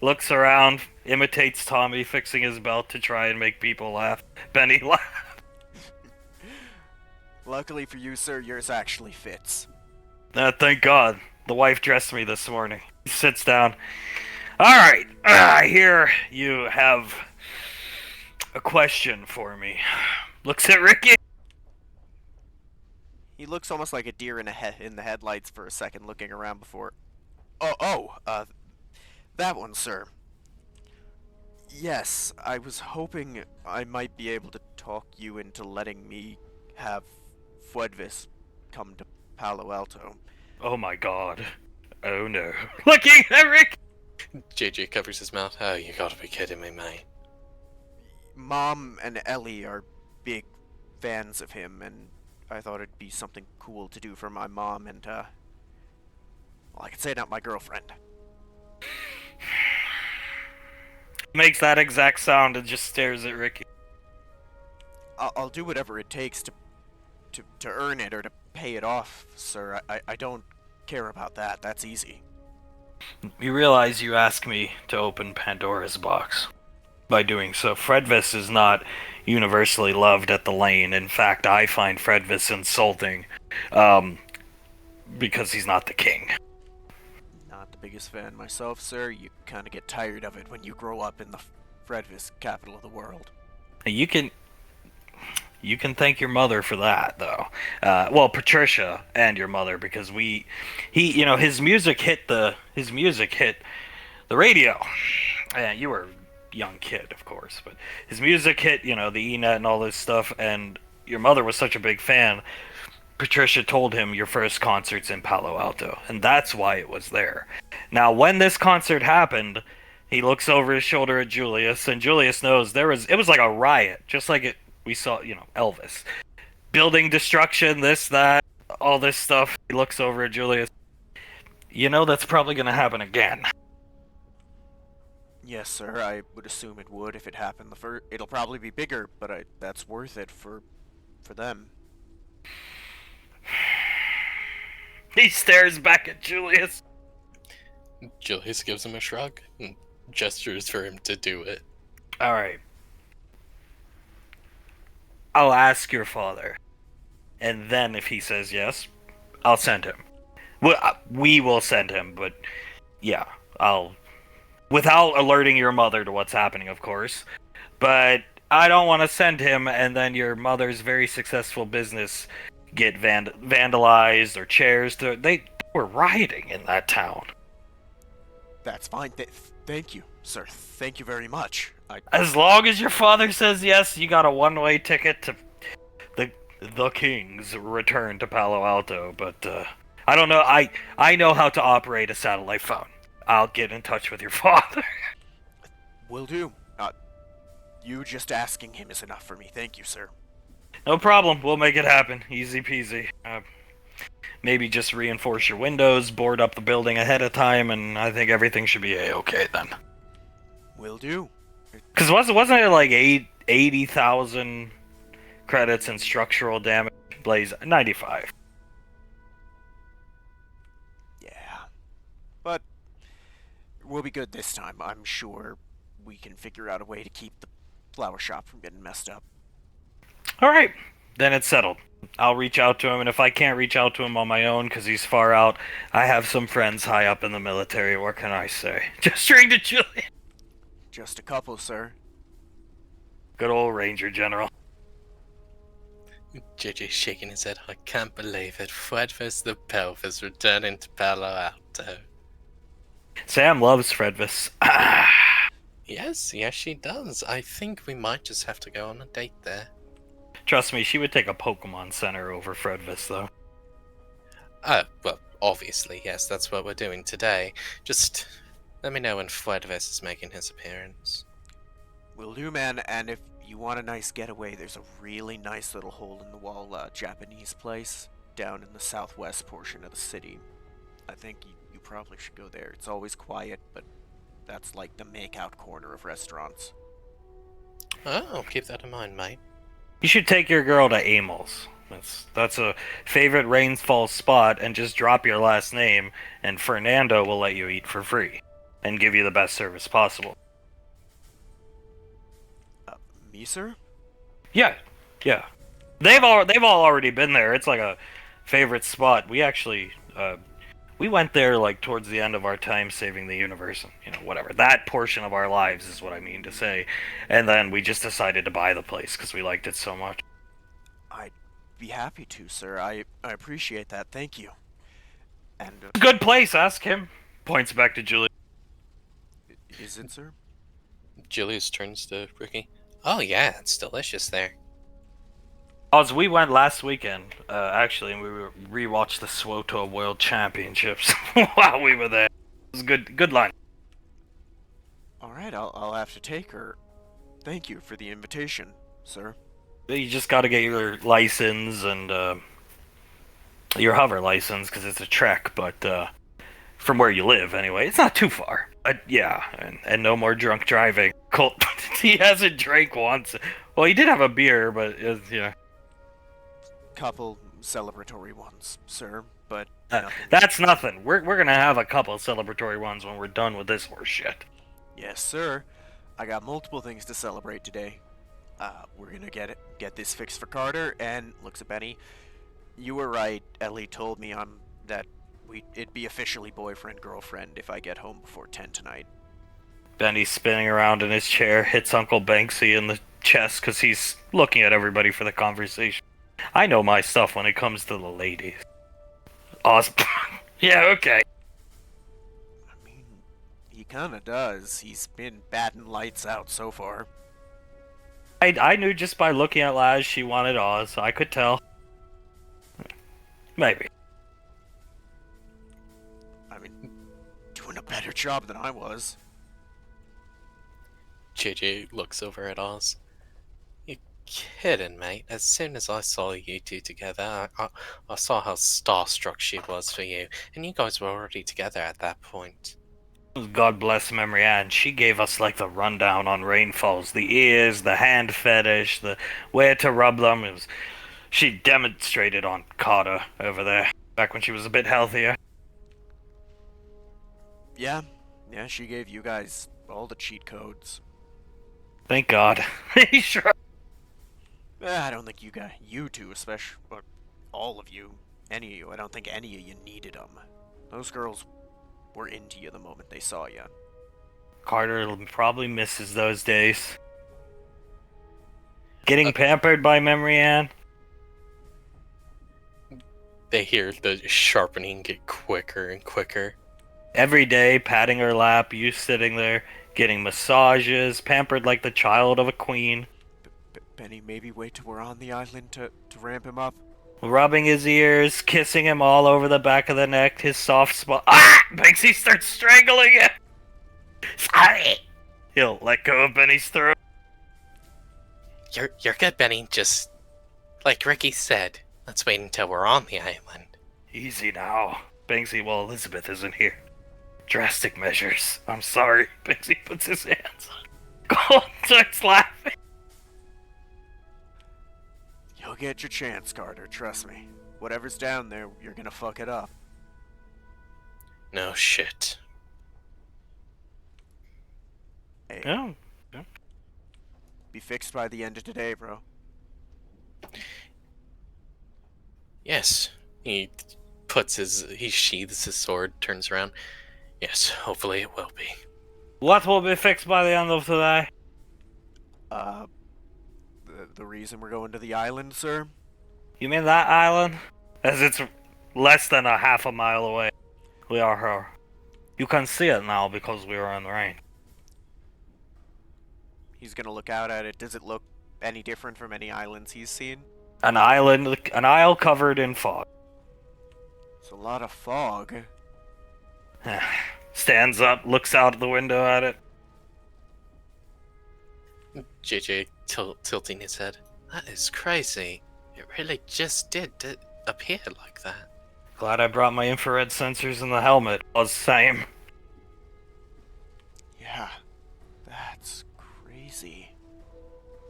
looks around, imitates Tommy fixing his belt to try and make people laugh. Benny laughs. Luckily for you, sir, yours actually fits. Thank God. The wife dressed me this morning. He sits down. Alright, I hear you have a question for me. Looks at Ricky. He looks almost like a deer in the headlights for a second, looking around before... that one, sir. Yes, I was hoping I might be able to talk you into letting me have Fudvis come to Palo Alto. Oh my God. Oh no. Looking at Rick! JJ covers his mouth. Oh, you gotta be kidding me, mate. Mom and Ellie are big fans of him, and I thought it'd be something cool to do for my mom and, well, I could say not my girlfriend. Makes that exact sound and just stares at Ricky. I'll do whatever it takes to earn it or to pay it off, sir. I don't care about that. That's easy. You realize you asked me to open Pandora's box. By doing so, Fredvis is not universally loved at the lane. In fact, I find Fredvis insulting, because he's not the king. Not the biggest fan myself, sir. You kind of get tired of it when you grow up in the Fredvis capital of the world. You can thank your mother for that, though. Well, Patricia and your mother, because his music hit the radio. And you were a young kid, of course, but his music hit, the E-net and all this stuff, and your mother was such a big fan. Patricia told him your first concert's in Palo Alto, and that's why it was there. Now, when this concert happened, he looks over his shoulder at Julius, and Julius knows it was like a riot, just like we saw, Elvis. Building destruction, this, that, all this stuff. He looks over at Julius. That's probably going to happen again. Yes, sir. I would assume it would if it happened. It'll probably be bigger, but that's worth it for them. He stares back at Julius. Julius gives him a shrug and gestures for him to do it. All right. I'll ask your father, and then if he says yes, I'll send him. We will send him, but yeah, without alerting your mother to what's happening, of course. But I don't want to send him, and then your mother's very successful business get vandalized, or chairs. They were rioting in that town. That's fine. Thank you, sir. Thank you very much. As long as your father says yes, you got a one-way ticket to the King's return to Palo Alto. But I don't know. I know how to operate a satellite phone. I'll get in touch with your father. Will do. You just asking him is enough for me. Thank you, sir. No problem. We'll make it happen. Easy peasy. Maybe just reinforce your windows, board up the building ahead of time, and I think everything should be a-okay then. Will do. Because wasn't it like 80,000 credits in structural damage? Blaze 95. Yeah. But we'll be good this time. I'm sure we can figure out a way to keep the flower shop from getting messed up. Alright, then it's settled. I'll reach out to him, and if I can't reach out to him on my own because he's far out, I have some friends high up in the military. What can I say? Just ring to Julian. Just a couple, sir. Good old Ranger General. JJ's shaking his head. I can't believe it. Fredvis the Pelf is returning to Palo Alto. Sam loves Fredvis. Yes, yes, she does. I think we might just have to go on a date there. Trust me, she would take a Pokemon Center over Fredvis, though. Well, obviously, yes, that's what we're doing today. Just let me know when Fredvis is making his appearance. Will do, man, and if you want a nice getaway, there's a really nice little hole-in-the-wall Japanese place down in the southwest portion of the city. I think you probably should go there. It's always quiet, but that's like the make-out corner of restaurants. Oh, I'll keep that in mind, mate. You should take your girl to Amels. That's a favorite rainfall spot, and just drop your last name, and Fernando will let you eat for free, and give you the best service possible. Me, sir? Yeah. They've all already been there. It's like a favorite spot. We actually we went there like towards the end of our time saving the universe, and whatever. That portion of our lives is what I mean to say. And then we just decided to buy the place because we liked it so much. I'd be happy to, sir. I appreciate that. Thank you. And Good place, ask him. Points back to Julie. is it, sir? Julius turns to Ricky. Oh yeah, it's delicious there. As we went last weekend, actually, and we rewatched the SWOTO World Championships while we were there. It was good line. All right, I'll have to take her. Thank you for the invitation, sir. You just got to get your license and your hover license because it's a trek, but from where you live anyway, it's not too far. Yeah, and no more drunk driving. Colt, he hasn't drank once. Well, he did have a beer, but yeah. Couple celebratory ones, sir, but That's nothing. We're gonna have a couple celebratory ones when we're done with this horse shit. Yes, sir. I got multiple things to celebrate today. We're gonna get this fixed for Carter, and looks at Benny. You were right. Ellie told me that it'd be officially boyfriend-girlfriend if I get home before 10 tonight. Benny's spinning around in his chair, hits Uncle Banksy in the chest because he's looking at everybody for the conversation. I know my stuff when it comes to the ladies. Awesome. Yeah, okay. I mean, he kinda does. He's been batting lights out so far. I knew just by looking at Laz she wanted Oz. I could tell. Maybe. I mean, doing a better job than I was. JJ looks over at Oz. You're kidding, mate. As soon as I saw you two together, I saw how starstruck she was for you, and you guys were already together at that point. God bless Memory Ann. She gave us like the rundown on rainfalls, the ears, the hand fetish, the where to rub them. She demonstrated on Carter over there back when she was a bit healthier. Yeah, she gave you guys all the cheat codes. Thank God. Sure. I don't think you two especially, but all of you, any of you, I don't think any of you needed them. Those girls were into you the moment they saw you. Carter probably misses those days. Getting pampered by Memory Ann. They hear the sharpening get quicker and quicker. Every day, patting her lap, you sitting there, getting massages, pampered like the child of a queen. Benny, maybe wait till we're on the island to ramp him up. Rubbing his ears, kissing him all over the back of the neck, his soft spot. Ah! Banksy starts strangling it! Sorry! He'll let go of Benny's throat. You're good, Benny. Just like Ricky said, let's wait until we're on the island. Easy now. Banksy, well, Elizabeth isn't here. Drastic measures. I'm sorry. Banksy puts his hands on. Gold starts laughing. You'll get your chance, Carter, trust me. Whatever's down there, you're gonna fuck it up. No shit. Hey, Oh. be fixed by the end of today, bro. Yes. He sheathes his sword, turns around. Yes, hopefully it will be. What will be fixed by the end of today? The reason we're going to the island, sir? You mean that island? As it's less than a half a mile away. We are here. You can see it now because we are in rain. He's gonna look out at it. Does it look any different from any islands he's seen? An isle covered in fog. It's a lot of fog. Stands up, looks out the window at it. JJ tilting his head. That is crazy. It really just did appear like that. Glad I brought my infrared sensors in the helmet. All the same. Yeah, that's crazy.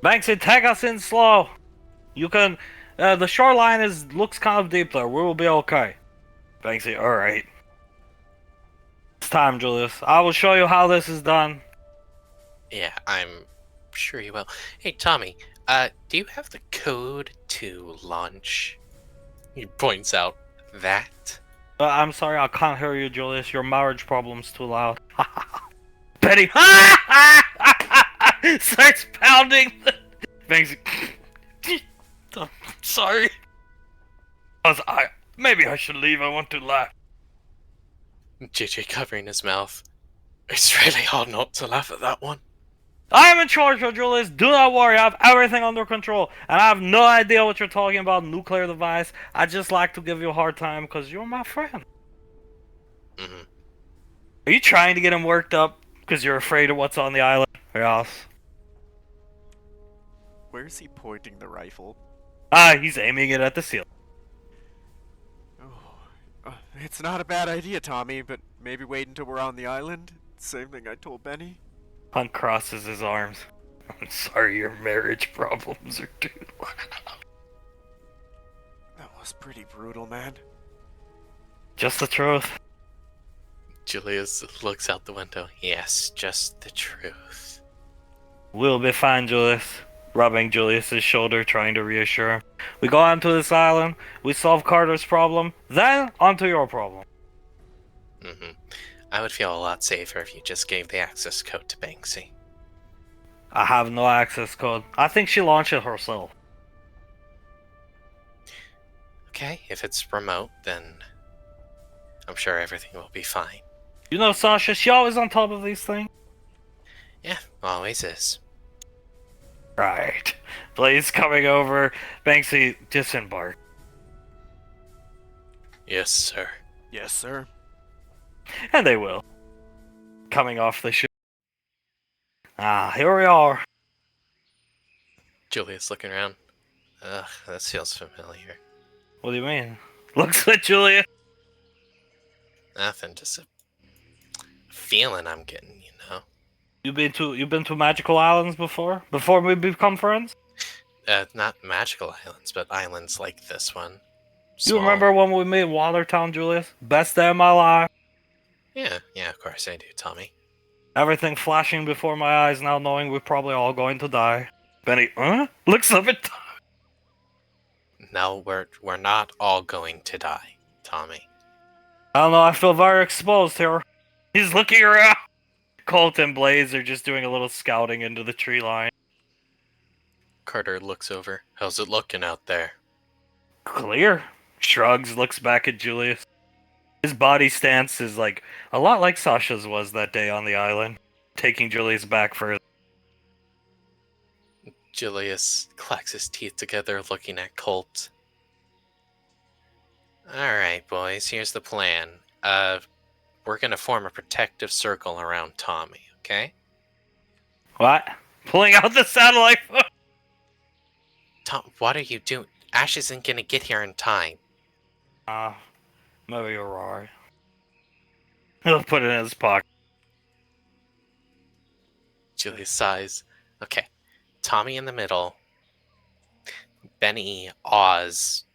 Banksy, take us in slow. You can. The shoreline looks kind of deep there. We will be okay. Banksy, alright. It's time, Julius. I will show you how this is done. Yeah, I'm sure you will. Hey, Tommy, do you have the code to launch? He points out that. I'm sorry, I can't hear you, Julius. Your marriage problem's too loud. Betty starts pounding. Banksy. I'm sorry. Maybe I should leave. I want to laugh. JJ covering his mouth. It's really hard not to laugh at that one. I am in charge, Julius. Do not worry. I have everything under control. And I have no idea what you're talking about, nuclear device. I just like to give you a hard time because you're my friend. Mm-hmm. Are you trying to get him worked up because you're afraid of what's on the island? Yes. Where's he pointing the rifle? He's aiming it at the ceiling. It's not a bad idea, Tommy, but maybe wait until we're on the island. Same thing I told Benny. Hunt crosses his arms. I'm sorry, your marriage problems are too loud. That was pretty brutal, man. Just the truth. Julius looks out the window. Yes, just the truth. We'll be fine, Julius. Rubbing Julius's shoulder, trying to reassure him. We go onto this island, we solve Carter's problem, then onto your problem. Mm-hmm. I would feel a lot safer if you just gave the access code to Banksy. I have no access code. I think she launched it herself. Okay, if it's remote, then I'm sure everything will be fine. You know Sasha, she always on top of these things. Yeah, always is. Right. Blaze coming over. Banksy, disembark. Yes, sir. Yes, sir. And they will. Coming off the ship. Here we are. Julius looking around. Ugh, that feels familiar. What do you mean? Looks at Julia. Nothing, just a feeling I'm getting, you know? You've been to magical islands before? Before we become friends? Not magical islands, but islands like this one. You remember when we made Watertown, Julius? Best day of my life. Yeah, of course I do, Tommy. Everything flashing before my eyes now, knowing we're probably all going to die. Benny, looks up at Tom. No, we're not all going to die, Tommy. I don't know, I feel very exposed here. He's looking around. Colt and Blaze are just doing a little scouting into the tree line. Carter looks over. How's it looking out there? Clear. Shrugs, looks back at Julius. His body stance is like a lot like Sasha's was that day on the island, taking Julius back further. Julius clacks his teeth together, looking at Colt. Alright, boys, here's the plan. We're gonna form a protective circle around Tommy, okay? What? Pulling out the satellite phone? Tom, what are you doing? Ash isn't gonna get here in time. Maybe you're right. He'll put it in his pocket. Julius sighs. Okay. Tommy in the middle. Benny, Oz,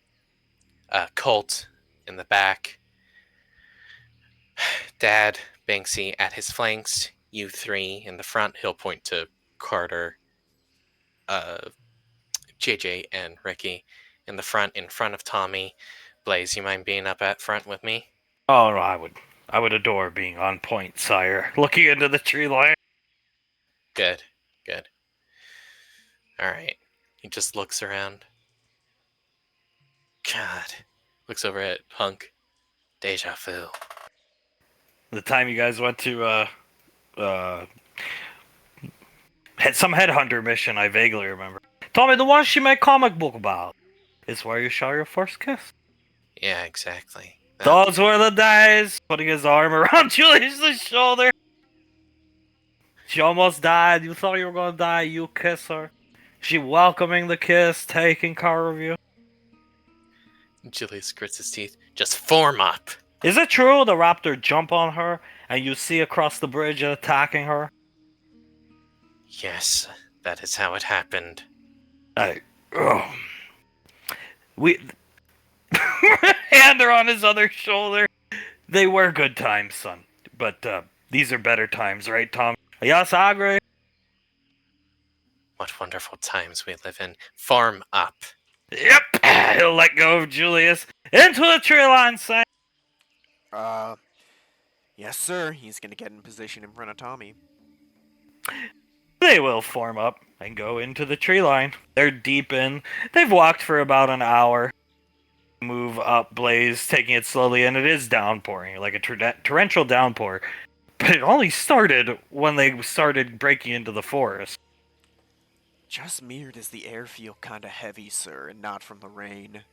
Colt in the back. Dad, Banksy at his flanks. You three in the front. He'll point to Carter, JJ, and Ricky in the front, in front of Tommy. Blaze, you mind being up at front with me? Oh, no, I would adore being on point, sire. Looking into the tree line. Good. Alright. He just looks around. God. Looks over at Hunk. Deja vu. The time you guys went to had some headhunter mission, I vaguely remember. Told me the one she made comic book about. Is where you saw your first kiss. Yeah, exactly. Those were the days. Putting his arm around Julius's shoulder. She almost died. You thought you were gonna die. You kiss her. She welcoming the kiss, taking care of you. Julius grits his teeth. Just form up. Is it true the raptor jump on her and you see across the bridge attacking her? Yes, that is how it happened. We hand her on his other shoulder. They were good times, son. But these are better times, right, Tom? Yes, I agree. What wonderful times we live in. Farm up. Yep. He'll let go of Julius into the tree line, say. Yes, sir. He's gonna get in position in front of Tommy. They will form up and go into the tree line. They're deep in. They've walked for about an hour. Move up Blaze, taking it slowly, and it is downpouring, like a torrential downpour. But it only started when they started breaking into the forest. Just mere does the air feel kinda heavy, sir, and not from the rain.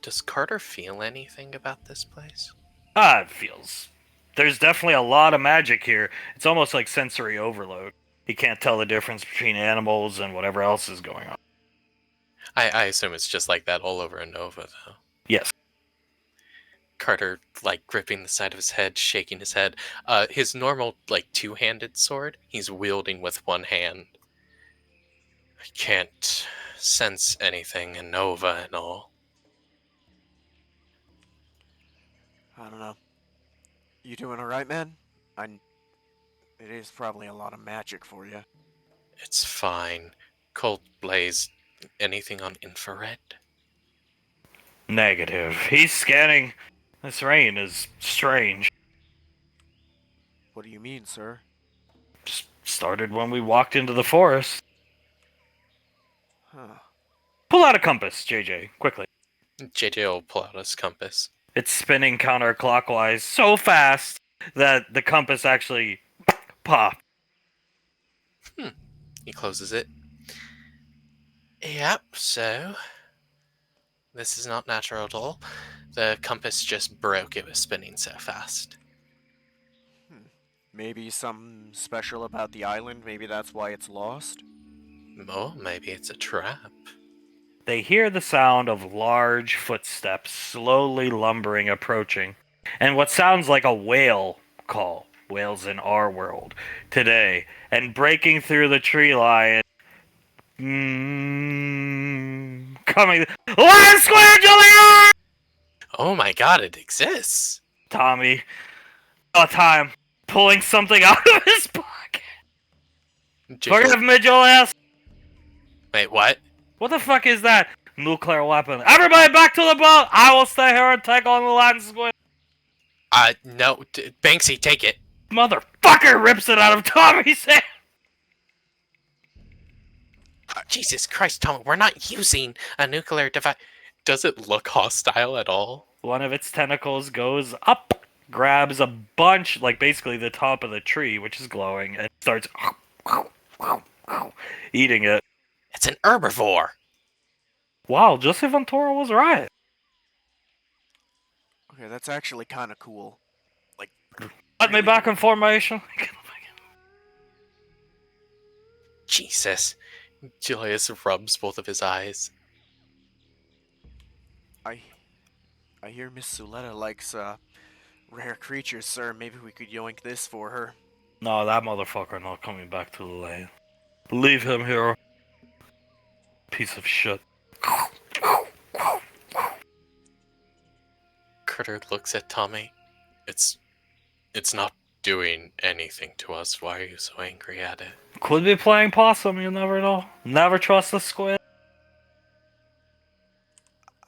Does Carter feel anything about this place? It feels. There's definitely a lot of magic here. It's almost like sensory overload. He can't tell the difference between animals and whatever else is going on. I assume it's just like that all over Nova, though. Yes. Carter, like, gripping the side of his head, shaking his head. His normal, like, two-handed sword, he's wielding with one hand. I can't sense anything in Nova and all. I don't know. You doing alright, man? It is probably a lot of magic for you. It's fine. Cold Blaze, anything on infrared? Negative. He's scanning. This rain is strange. What do you mean, sir? Just started when we walked into the forest. Huh. Pull out a compass, JJ, quickly. JJ will pull out his compass. It's spinning counterclockwise so fast that the compass actually popped. He closes it. Yep, so... This is not natural at all. The compass just broke. It was spinning so fast. Maybe something special about the island? Maybe that's why it's lost? Oh, maybe it's a trap. They hear the sound of large footsteps slowly lumbering, approaching, and what sounds like a whale call, whales in our world, today, and breaking through the tree line. Coming. Lion Square, Julia! Oh my god, it exists! Tommy, all time, pulling something out of his pocket. Forgive me, Julius! Wait, what? What the fuck is that? Nuclear weapon. Everybody back to the boat! I will stay here and take on the Latin squid. No. Banksy, take it. Motherfucker rips it out of Tommy's hand. Jesus Christ, Tommy, we're not using a nuclear device. Does it look hostile at all? One of its tentacles goes up, grabs a bunch, like basically the top of the tree, which is glowing, and starts eating it. It's an herbivore. Wow, Jose Ventura was right. Okay, that's actually kind of cool. Like, Let me back in formation. Jesus. Julius rubs both of his eyes. I hear Miss Suletta likes, rare creatures, sir. Maybe we could yoink this for her. No, that motherfucker not coming back to the land. Leave him here. Piece of shit. Critter looks at Tommy. It's not doing anything to us. Why are you so angry at it? Could be playing possum, you never know. Never trust the squid.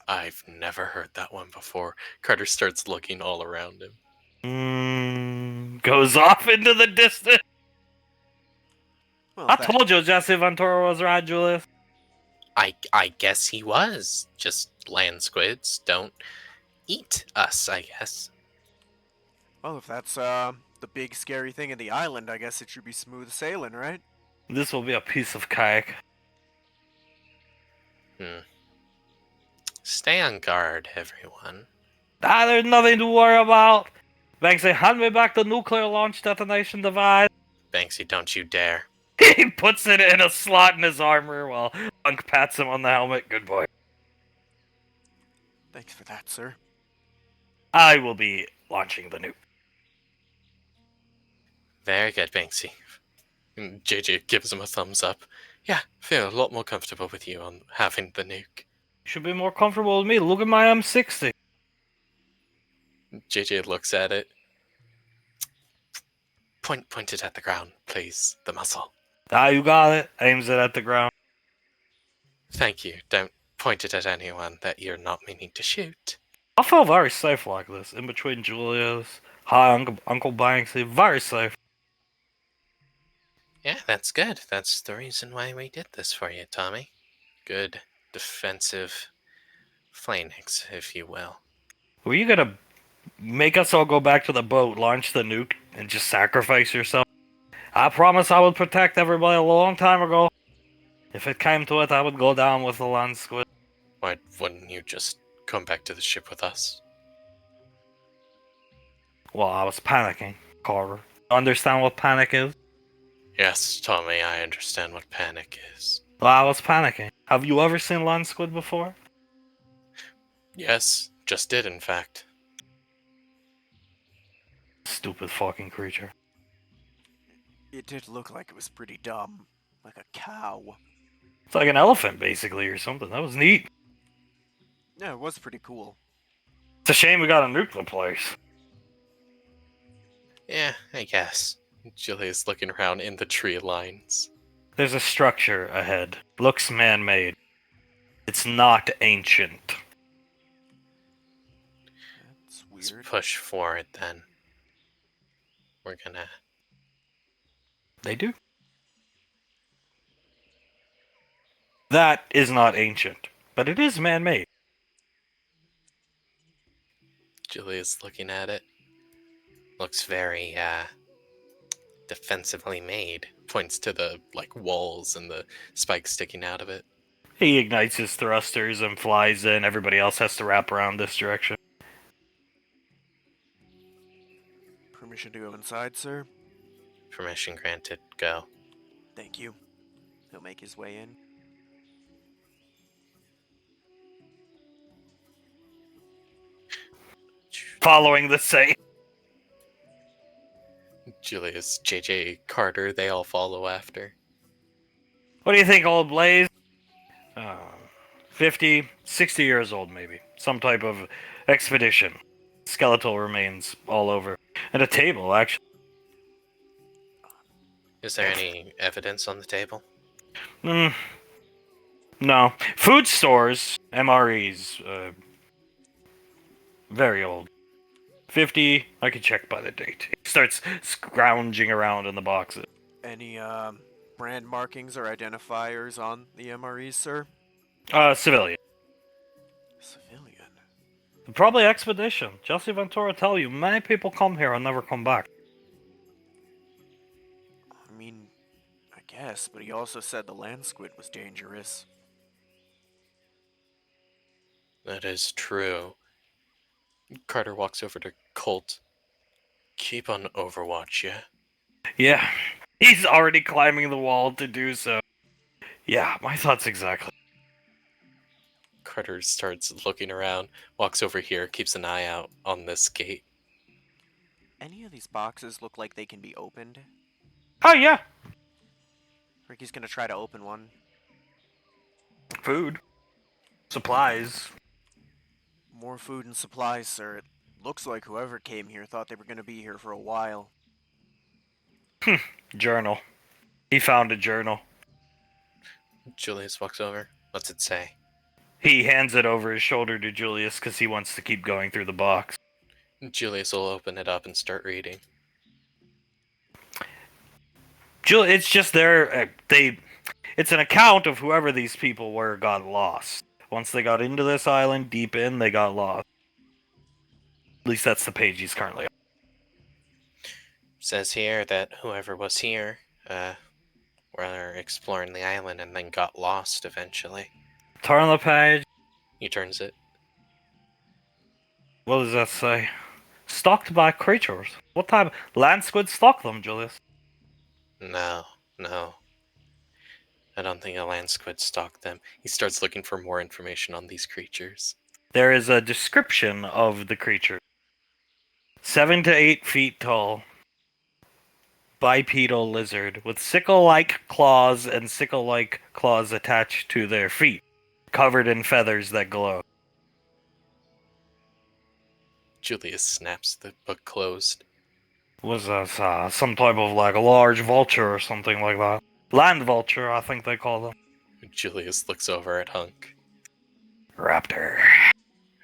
I've never heard that one before. Carter starts looking all around him. Goes off into the distance. Well, I told you Jesse Ventura was right, Julius. I guess he was. Just land squids don't eat us, I guess. Well, if that's the big scary thing in the island, I guess it should be smooth sailing, right? This will be a piece of cake. Stay on guard, everyone. There's nothing to worry about. Banksy, hand me back the nuclear launch detonation device. Banksy, don't you dare. He puts it in a slot in his armor while Punk pats him on the helmet. Good boy. Thanks for that, sir. I will be launching the nuke. Very good, Banksy. And JJ gives him a thumbs up. Yeah, feel a lot more comfortable with you on having the nuke. You should be more comfortable with me. Look at my M60. JJ looks at it. Point it at the ground, please. The muzzle. You got it. Aims it at the ground. Thank you. Don't point it at anyone that you're not meaning to shoot. I feel very safe like this. In between Julius. Hi, Uncle Banksy. Very safe. Yeah, that's good. That's the reason why we did this for you, Tommy. Good defensive phalanx, if you will. Were you gonna make us all go back to the boat, launch the nuke, and just sacrifice yourself? I promise I would protect everybody a long time ago. If it came to it, I would go down with the land squid. Why wouldn't you just come back to the ship with us? Well, I was panicking, Carver. Understand what panic is? Yes, Tommy, I understand what panic is. Well, I was panicking. Have you ever seen land squid before? Yes, just did, in fact. Stupid fucking creature. It did look like it was pretty dumb. Like a cow. It's like an elephant, basically, or something. That was neat. Yeah, it was pretty cool. It's a shame we gotta nuke the place. Yeah, I guess. Julia's looking around in the tree lines. There's a structure ahead. Looks man-made. It's not ancient. That's Let's weird. push forward then. We're gonna... They do. That is not ancient, but it is man-made. Julia's looking at it. Looks very, defensively made. Points to the, walls and the spikes sticking out of it. He ignites his thrusters and flies in. Everybody else has to wrap around this direction. Permission to go inside, sir? Permission granted. Go. Thank you. He'll make his way in. Following the same. Julius, JJ, Carter, they all follow after. What do you think, old Blaze? 50, 60 years old, maybe. Some type of expedition. Skeletal remains all over. And a table, actually. Is there any evidence on the table? No. Food stores, MREs, very old. 50, I can check by the date. He starts scrounging around in the boxes. Any, brand markings or identifiers on the MREs, sir? Civilian. Civilian? Probably expedition. Jesse Ventura tell you, many people come here and never come back. I mean, I guess, but he also said the land squid was dangerous. That is true. Carter walks over to Colt. Keep on Overwatch, yeah? Yeah, he's already climbing the wall to do so. Yeah, my thoughts exactly. Carter starts looking around, walks over here, keeps an eye out on this gate. Any of these boxes look like they can be opened? Oh, yeah. Ricky's gonna try to open one. Food. Supplies. More food and supplies, sir. It looks like whoever came here thought they were gonna be here for a while. Journal. He found a journal. Julius walks over. What's it say? He hands it over his shoulder to Julius because he wants to keep going through the box. Julius will open it up and start reading. It's just there. It's an account of whoever these people were got lost. Once they got into this island, deep in, they got lost. At least that's the page he's currently on. Says here that whoever was here, were exploring the island and then got lost eventually. Turn the page. He turns it. What does that say? Stalked by creatures. What type? Land squid stalk them, Julius. No. I don't think a land squid stalked them. He starts looking for more information on these creatures. There is a description of the creature. 7 to 8 feet tall. Bipedal lizard with sickle-like claws and sickle-like claws attached to their feet, covered in feathers that glow. Julius snaps the book closed. Was that some type of like a large vulture or something like that? Land vulture, I think they call them. Julius looks over at Hunk. Raptor.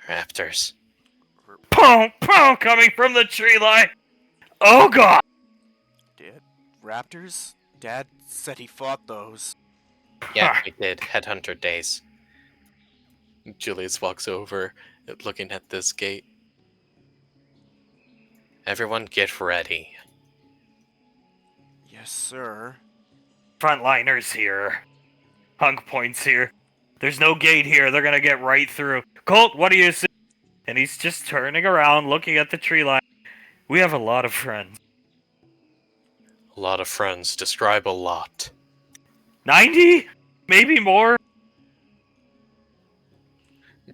Raptors. Pow! Pow! Coming from the tree line! Oh god! Raptors? Dad said he fought those. Yeah, we did. Headhunter days. Julius walks over, looking at this gate. Everyone get ready. Yes, sir. Frontliners here. Hunk points here. There's no gate here. They're gonna get right through. Colt, what do you see? And he's just turning around, looking at the tree line. We have a lot of friends. A lot of friends. Describe a lot. 90? Maybe more?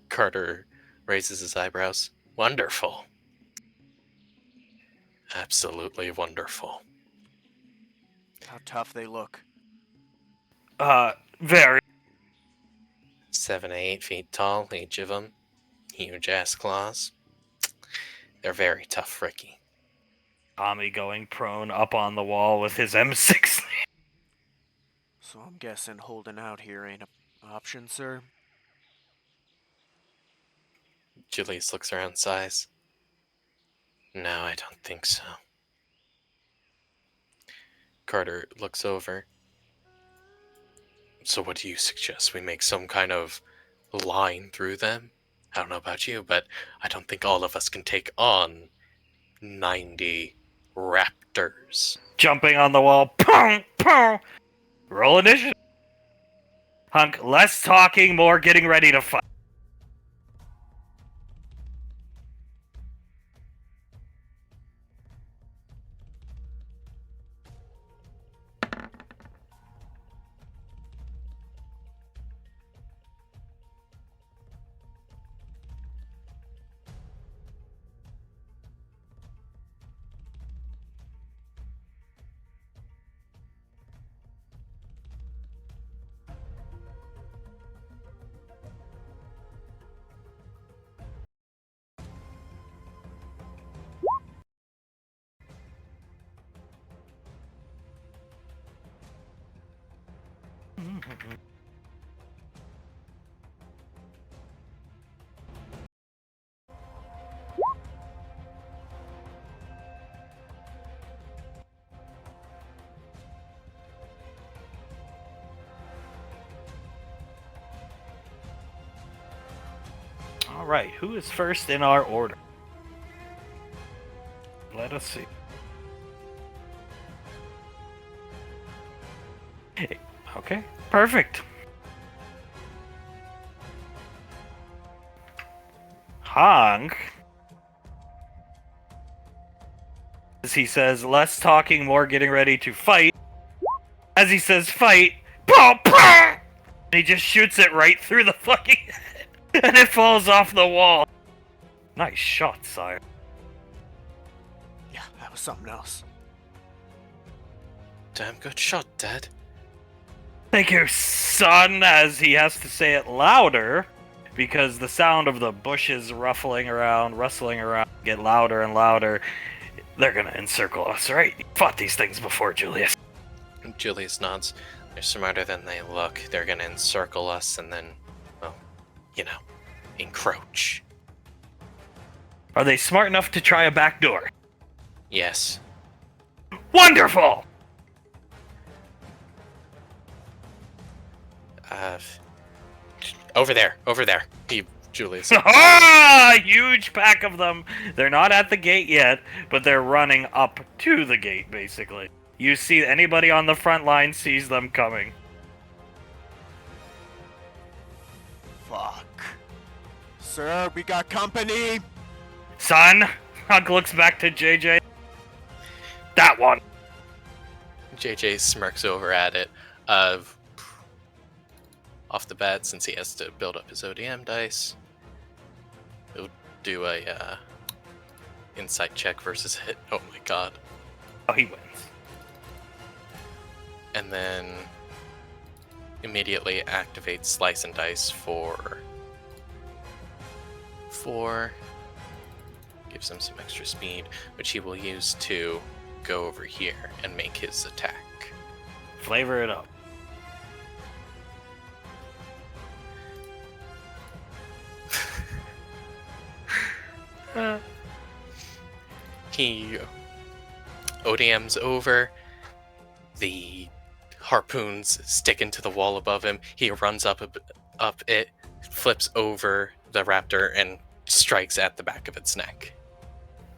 Carter raises his eyebrows. Wonderful. Absolutely wonderful. How tough they look. Very. 7 to 8 feet tall, each of them. Huge ass claws. They're very tough, Ricky. Tommy going prone up on the wall with his M6. So I'm guessing holding out here ain't an option, sir? Julius looks around, sighs. No, I don't think so. Carter looks over. So what do you suggest? We make some kind of line through them? I don't know about you, but I don't think all of us can take on 90 raptors. Jumping on the wall. Pong! Pong! Roll initiative. Hunk, less talking, more getting ready to fight. Alright, who is first in our order? Let us see. Okay, perfect. Hunk. As he says, less talking, more getting ready to fight. As he says fight, pow, pow! He just shoots it right through the fucking head, and it falls off the wall. Nice shot, sire. Yeah, that was something else. Damn good shot, Dad. Thank you, son, as he has to say it louder, because the sound of the bushes rustling around, get louder and louder. They're gonna encircle us, right? You fought these things before, Julius. Julius nods. They're smarter than they look. They're gonna encircle us and then, well, you know, encroach. Are they smart enough to try a back door? Yes. Wonderful! Over there. Julius. Ah, huge pack of them. They're not at the gate yet, but they're running up to the gate, basically. You see anybody on the front line sees them coming. Fuck. Sir, we got company! Son, Hunk looks back to JJ. That one. JJ smirks over at it. Off the bat, since he has to build up his ODM dice, he'll do a insight check versus hit. Oh my god. Oh, he wins. And then immediately activate Slice and Dice for 4. Gives him some extra speed, which he will use to go over here and make his attack. Flavor it up. He ODM's over. The harpoons stick into the wall above him. He runs up it, flips over the raptor, and strikes at the back of its neck.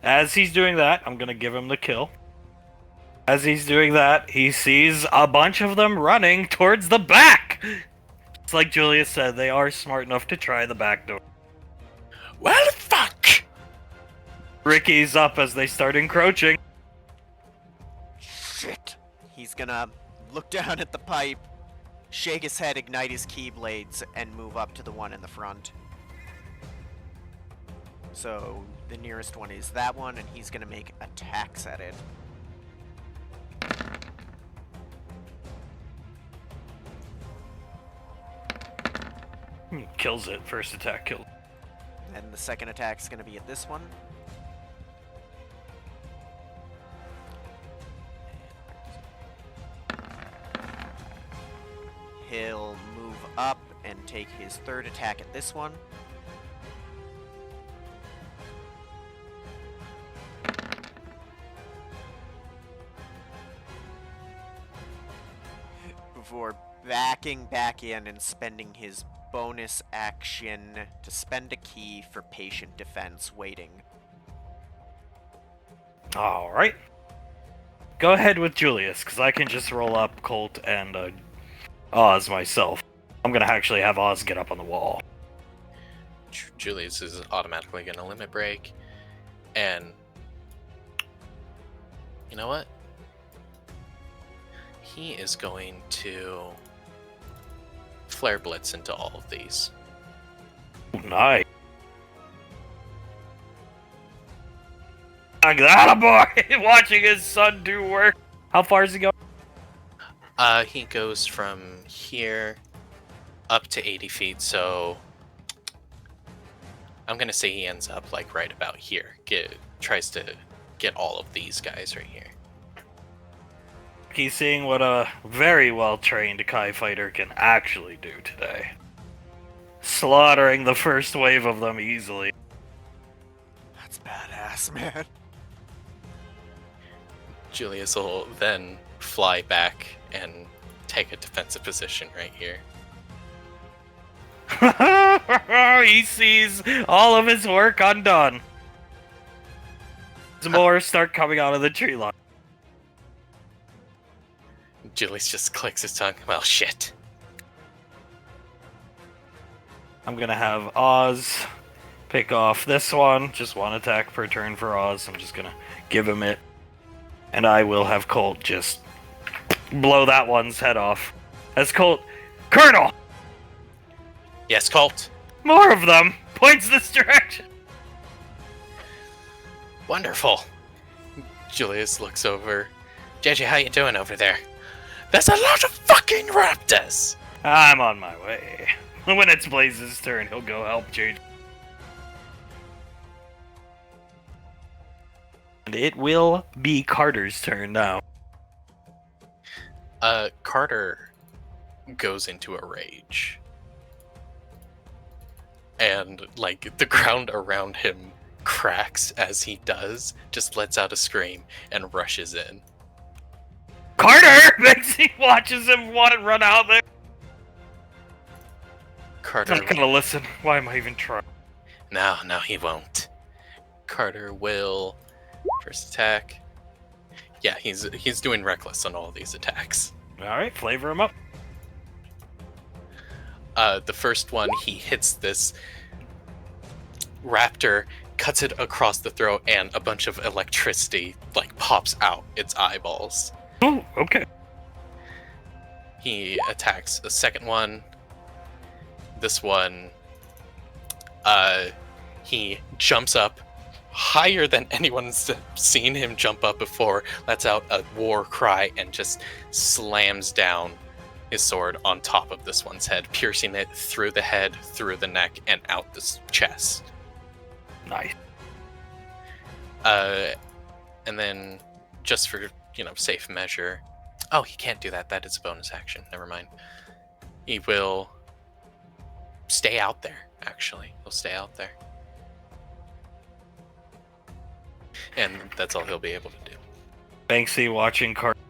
As he's doing that, I'm gonna give him the kill. As he's doing that, he sees a bunch of them running towards the back! It's like Julius said, they are smart enough to try the back door. Well, fuck! Ricky's up as they start encroaching. Shit! He's gonna look down at the pipe, shake his head, ignite his keyblades, and move up to the one in the front. So, the nearest one is that one, and he's gonna make attacks at it. Kills it. First attack killed. And the second attack's gonna be at this one. He'll move up and take his third attack at this one. Before backing back in and spending his bonus action to spend a key for patient defense waiting. Alright. Go ahead with Julius, because I can just roll up Colt and Oz myself. I'm gonna actually have Oz get up on the wall. Julius is automatically gonna limit break, and you know what? He is going to Flare Blitz into all of these. Nice. Like that, a boy! Watching his son do work. How far is he going? He goes from here up to 80 feet, so I'm gonna say he ends up like right about here. Tries to get all of these guys right here. He's seeing what a very well-trained Kai fighter can actually do today. Slaughtering the first wave of them easily. That's badass, man. Julius will then fly back and take a defensive position right here. He sees all of his work undone. Some more start coming out of the tree line. Julius just clicks his tongue. Well, shit. I'm gonna have Oz pick off this one. Just one attack per turn for Oz. I'm just gonna give him it. And I will have Colt just blow that one's head off. As Colt... Colonel! Yes, Colt. More of them! Points this direction! Wonderful. Julius looks over. JJ, how you doing over there? There's a lot of fucking raptors! I'm on my way. When it's Blaze's turn, he'll go help Jade. And it will be Carter's turn now. Carter goes into a rage. And, like, the ground around him cracks as he does, just lets out a scream, and rushes in. Carter! He watches him want to run out there. Carter. not gonna listen. Why am I even trying? No, he won't. Carter will first attack. Yeah, he's doing reckless on all these attacks. Alright, flavor him up. The first one, he hits this raptor, cuts it across the throat, and a bunch of electricity pops out its eyeballs. Oh, okay. He attacks a second one. This one, he jumps up higher than anyone's seen him jump up before, lets out a war cry, and just slams down his sword on top of this one's head, piercing it through the head, through the neck, and out the chest. Nice. And then, just for, safe measure... Oh, he can't do that. That is a bonus action. Never mind. He will stay out there, actually. He'll stay out there. And that's all he'll be able to do. Banksy watching Carter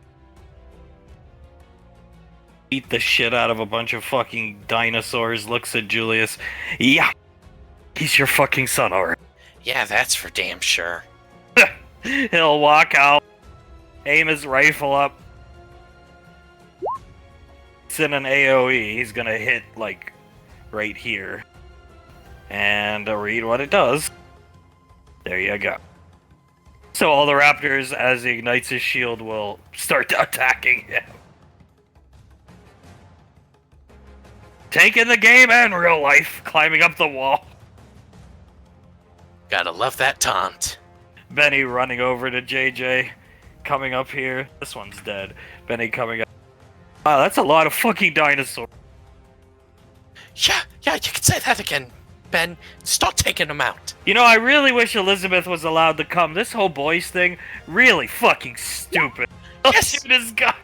beat the shit out of a bunch of fucking dinosaurs, looks at Julius. Yeah, he's your fucking son, alright. Yeah, that's for damn sure. He'll walk out, aim his rifle up. It's in an AoE, he's gonna hit, right here. And read what it does. There you go. So all the raptors, as he ignites his shield, will start attacking him. Taking the game and real life, climbing up the wall. Gotta love that taunt. Benny running over to JJ, coming up here. This one's dead. Benny coming up. Wow, that's a lot of fucking dinosaurs. Yeah, you can say that again, Ben. Stop taking them out. I really wish Elizabeth was allowed to come. This whole boys thing, really fucking stupid. Yes! Shoot this guy.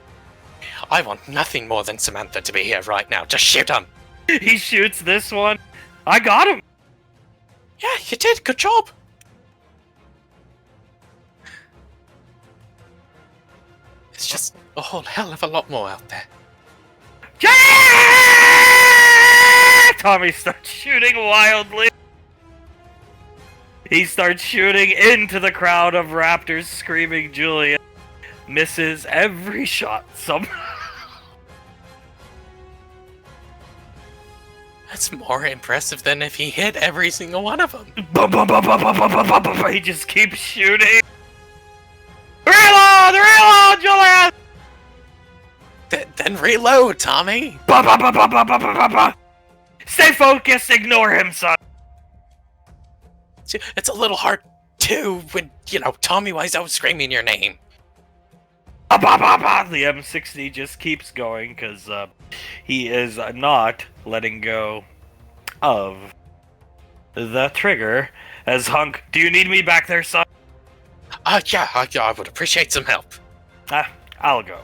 I want nothing more than Samantha to be here right now. Just shoot him. He shoots this one. I got him. Yeah, you did. Good job. It's just a whole hell of a lot more out there. Yeah! Tommy starts shooting wildly. He starts shooting into the crowd of raptors, screaming Julian. Misses every shot somehow. That's more impressive than if he hit every single one of them. He just keeps shooting. Reload, Julian! Then reload, Tommy. Stay focused, ignore him, son. It's a little hard, too, when, Tommy Wise out screaming your name. The M60 just keeps going, because he is not letting go of the trigger. As Hunk, do you need me back there, son? Yeah, I would appreciate some help. I'll go.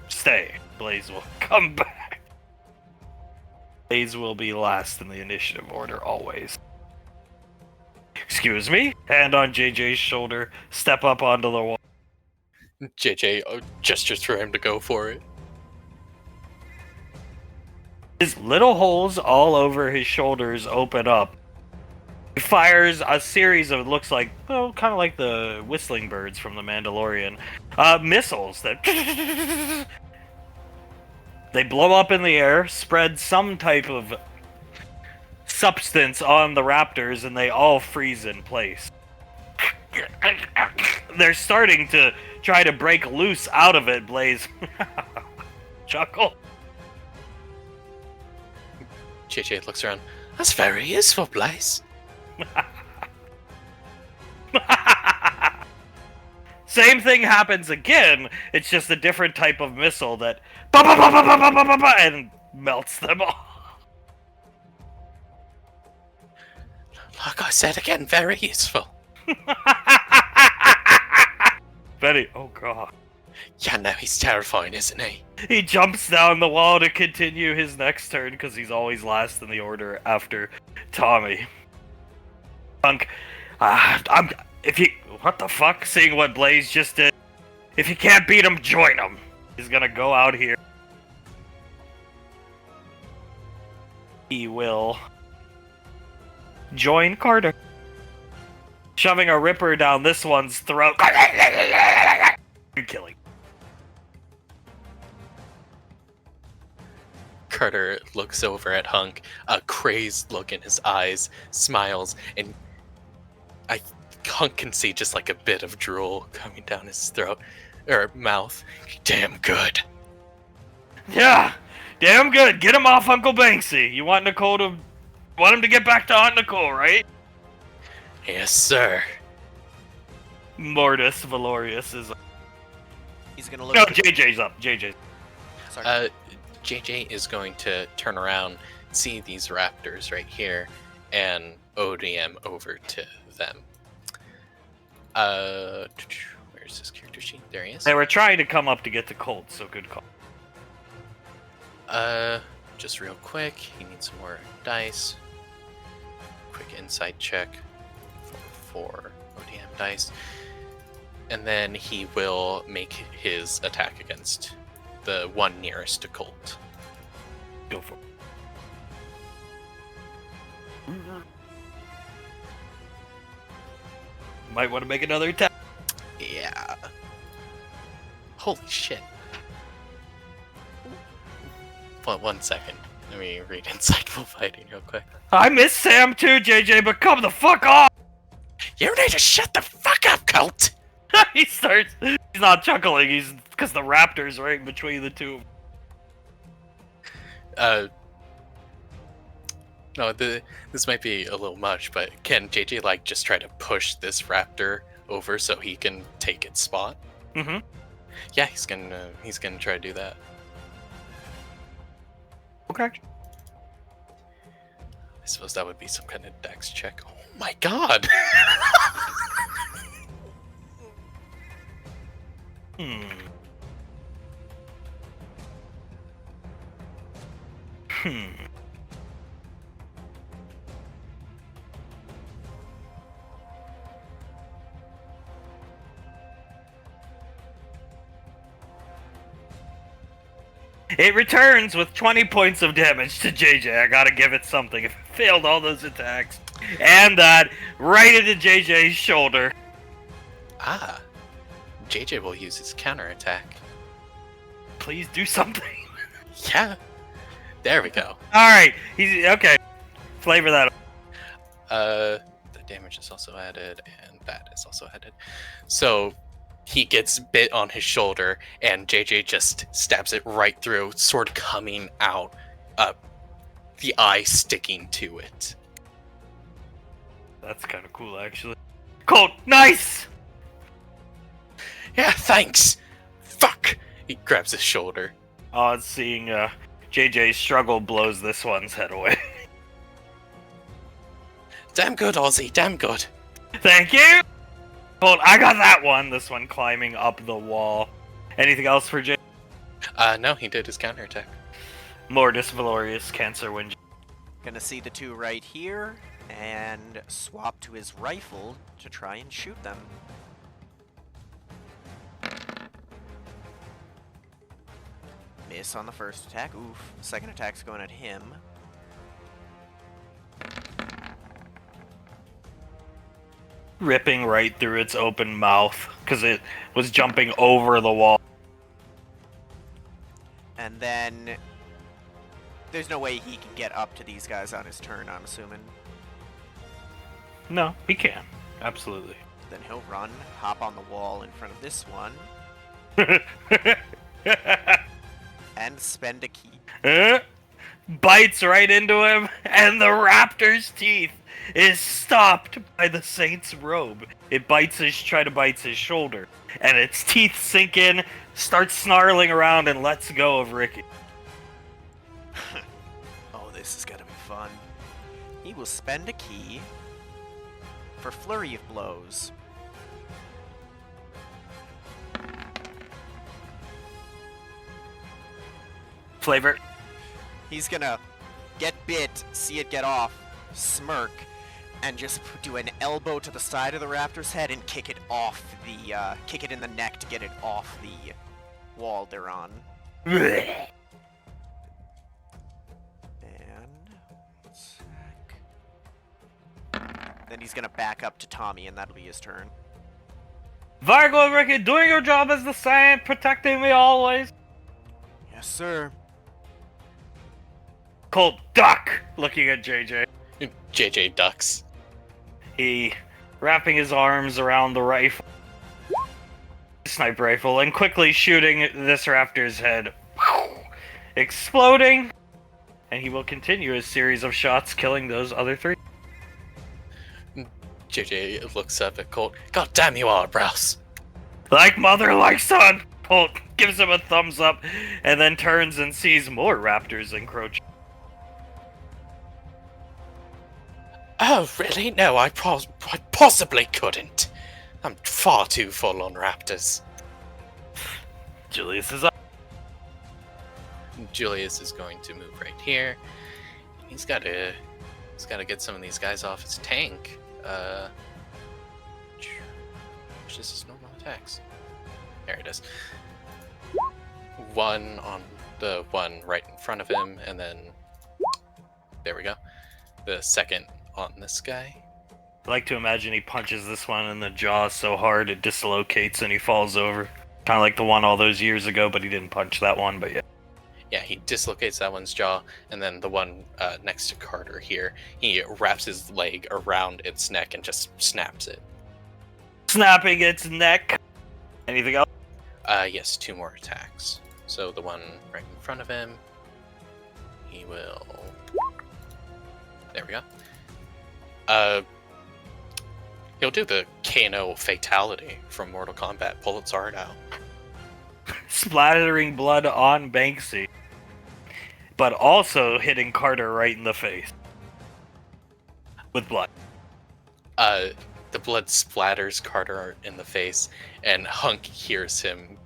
Stay. Blaze will come back. Blaze will be last in the initiative order, always. Excuse me? Hand on JJ's shoulder, step up onto the wall. JJ gestures for him to go for it. His little holes all over his shoulders open up. He fires a series of, looks like, kind of like the whistling birds from the Mandalorian, missiles that they blow up in the air, spread some type of substance on the raptors, and they all freeze in place. They're starting to try to break loose out of it, Blaze. Chuckle. JJ looks around. That's very useful, Blaze. Same thing happens again. It's just a different type of missile that and melts them all. Like I said again, very useful. Betty, oh god. Yeah, no, he's terrifying, isn't he? He jumps down the wall to continue his next turn because he's always last in the order after Tommy. Punk, what the fuck? Seeing what Blaze just did. If you can't beat him, join him. He's gonna go out here. he will join Carter, shoving a ripper down this one's throat and killing. Carter looks over at Hunk, a crazed look in his eyes, smiles, and Hunk can see just like a bit of drool coming down his throat or mouth. Damn good. Yeah, damn good. Get him off Uncle Banksy. You want him to get back to Aunt Nicole, right? Yes, sir. Mortis Valorius is. He's gonna look. No, JJ's up. JJ. Sorry. JJ is going to turn around, see these raptors right here, and ODM over to them. Where's this character sheet? There he is. They were trying to come up to get the Colt, so good call. Just real quick, he needs some more dice. Quick insight check for ODM dice. And then he will make his attack against the one nearest to Colt. Go for it. Might want to make another attack. Yeah. Holy shit. One second. Let me read Insightful Fighting real quick. I miss Sam too, JJ, but come the fuck off! You need to shut the fuck up, Colt! He's not chuckling, he's because the raptor's right in between the two. No, this might be a little much, but can JJ like just try to push this raptor over so he can take its spot? Mm-hmm. Yeah, he's gonna try to do that. Okay. I suppose that would be some kind of dex check. Oh my god! Hmm. It returns with 20 points of damage to JJ. I gotta give it something. It failed all those attacks. And that right into JJ's shoulder. Ah. JJ will use his counterattack. Please do something. Yeah. There we go. Alright, he's okay. Flavor that up. The damage is also added, and that is also added. So he gets bit on his shoulder, and JJ just stabs it right through, sword coming out, the eye sticking to it. That's kind of cool, actually. Colt, nice! Yeah, thanks! Fuck! He grabs his shoulder. Seeing JJ struggle blows this one's head away. Damn good, Ozzy, damn good. Thank you! Colt, I got that one! This one climbing up the wall. Anything else for JJ? No, he did his counterattack. Mortis Valorius, Cancer Wind. Gonna see the two right here, and swap to his rifle to try and shoot them. Miss on the first attack. Oof. Second attack's going at him. Ripping right through its open mouth, because it was jumping over the wall. And then there's no way he can get up to these guys on his turn, I'm assuming. No, he can. Absolutely. Then he'll run, hop on the wall in front of this one, and spend a key. Bites right into him, and the raptor's teeth is stopped by the saint's robe. It try to bite his shoulder, and its teeth sink in, starts snarling around, and lets go of Ricky. Oh, this is gonna be fun. He will spend a key for Flurry of Blows. Flavor. He's gonna get bit, see it get off, smirk, and just do an elbow to the side of the raptor's head and kick it off the, kick it in the neck to get it off the wall they're on. And he's gonna back up to Tommy, and that'll be his turn. Vargo and Ricky, doing your job as the Saint, protecting me always. Yes, sir. Colt, duck! Looking at JJ. JJ ducks. He, wrapping his arms around the rifle, sniper rifle, and quickly shooting this raptor's head. Exploding, and he will continue his series of shots, killing those other 3. JJ looks up at Colt. God damn you all, Browse. Like mother, like son! Colt gives him a thumbs up, and then turns and sees more raptors encroaching. Oh, really? No, I possibly couldn't. I'm far too full on raptors. Julius is up. Julius is going to move right here. He's got to get some of these guys off his tank. Which is his normal attacks. There it is. One on the one right in front of him, and then there we go. The second on this guy. I like to imagine he punches this one in the jaw so hard it dislocates and he falls over. Kind of like the one all those years ago, but he didn't punch that one, but yeah. Yeah, he dislocates that one's jaw, and then the one next to Carter here, he wraps his leg around its neck and just snaps it. Snapping its neck. Anything else? Yes, 2 more attacks. So the one right in front of him, he will... There we go. He'll do the Kano fatality from Mortal Kombat, pull its heart out. Splattering blood on Banksy. But also hitting Carter right in the face. With blood. The blood splatters Carter in the face, and Hunk hears him.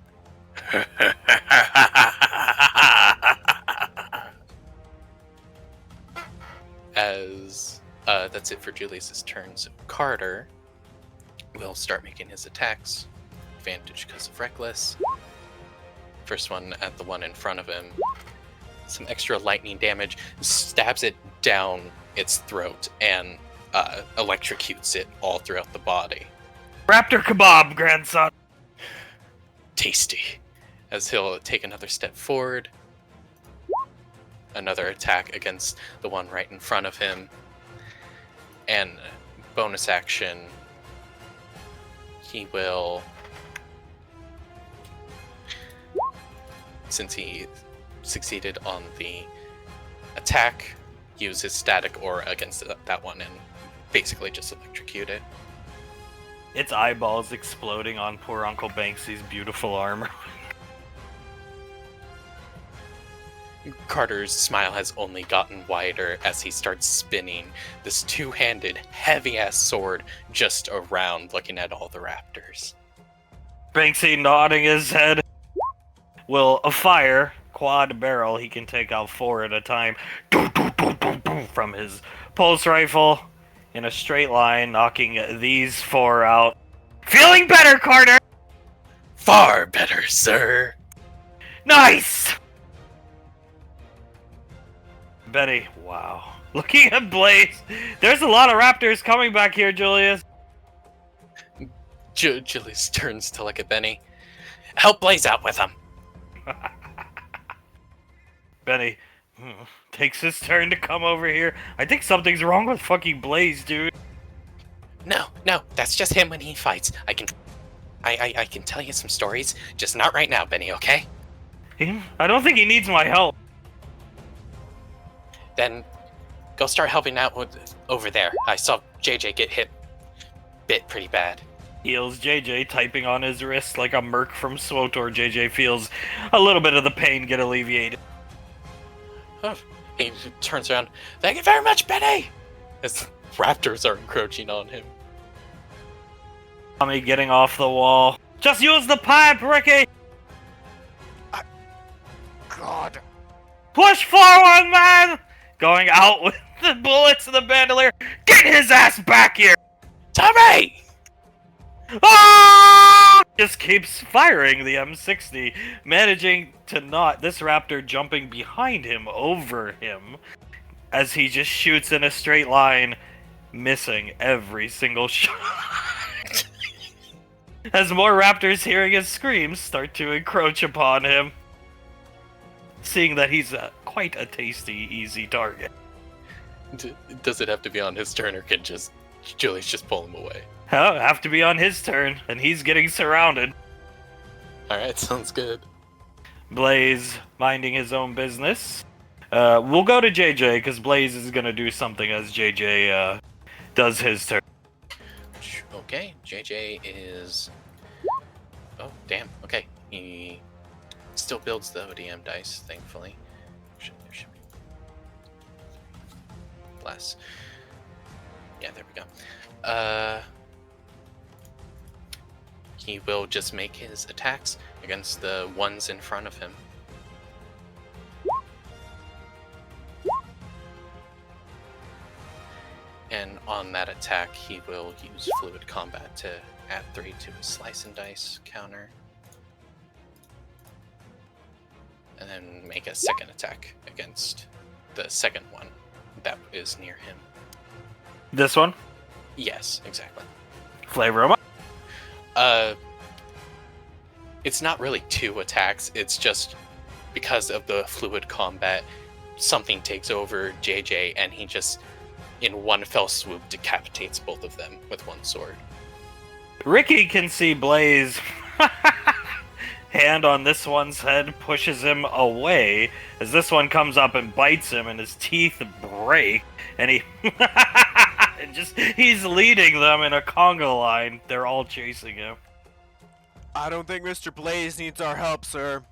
As that's it for Julius's turn. So Carter will start making his attacks. Advantage because of Reckless. First one at the one in front of him. Some extra lightning damage. Stabs it down its throat and electrocutes it all throughout the body. Raptor kebab, grandson! Tasty. As he'll take another step forward. Another attack against the one right in front of him. And bonus action, he will, since he succeeded on the attack, use his static aura against that one and basically just electrocute it. Its eyeballs exploding on poor Uncle Banksy's beautiful armor. Carter's smile has only gotten wider as he starts spinning this 2-handed, heavy-ass sword just around, looking at all the raptors. Banksy nodding his head. Will fire quad barrel. He can take out 4 at a time. From his pulse rifle in a straight line, knocking these 4 out. Feeling better, Carter! Far better, sir. Nice! Betty, wow. Looking at Blaze, there's a lot of raptors coming back here, Julius. Julius turns to look at Benny. Help Blaze out with him. Benny takes his turn to come over here. I think something's wrong with fucking Blaze, dude. No, that's just him when he fights. I can tell you some stories, just not right now, Benny, okay? I don't think he needs my help. Then go start helping out over there. I saw JJ get bit pretty bad. Heals JJ, typing on his wrist like a merc from SWTOR. JJ feels a little bit of the pain get alleviated. Oh, he turns around. Thank you very much, Benny! As raptors are encroaching on him. Tommy getting off the wall. Just use the pipe, Ricky! God. Push forward, man! Going out with the bullets and the bandolier. Get his ass back here! Tommy! Ah! Just keeps firing the M60, managing to not. This raptor jumping behind him, over him, as he just shoots in a straight line missing every single shot. As more raptors hearing his screams start to encroach upon him, seeing that he's quite a tasty, easy target. Does it have to be on his turn, or can Julius just pull him away? Have to be on his turn, and he's getting surrounded. Alright, sounds good. Blaze minding his own business. We'll go to JJ, because Blaze is going to do something as JJ does his turn. Okay, JJ is... Oh, damn. Okay, he still builds the ODM dice, thankfully. There should be... Bless. Yeah, there we go. He will just make his attacks against the ones in front of him. And on that attack, he will use Fluid Combat to add 3 to his Slice and Dice counter. And then make a second attack against the second one that is near him. This one? Yes, exactly. Flavor him up. It's not really 2 attacks, it's just because of the Fluid Combat, something takes over JJ and he just, in one fell swoop, decapitates both of them with one sword. Ricky can see Blaze hand on this one's head, pushes him away as this one comes up and bites him and his teeth break, and he's leading them in a conga line. They're all chasing him. I don't think Mr. Blaze needs our help, sir.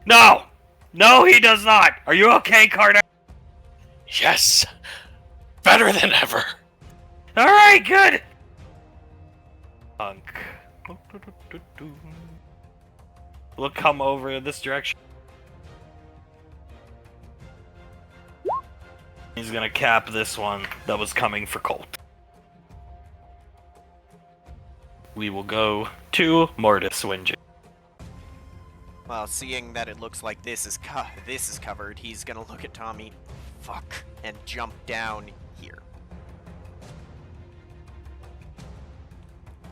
No, he does not. Are you okay, Carter? Yes! Better than ever! Alright, good! Punk. We'll come over in this direction. He's gonna cap this one that was coming for Colt. We will go to Mortis Winge. Well, seeing that it looks like this is covered, he's gonna look at Tommy, and jump down here.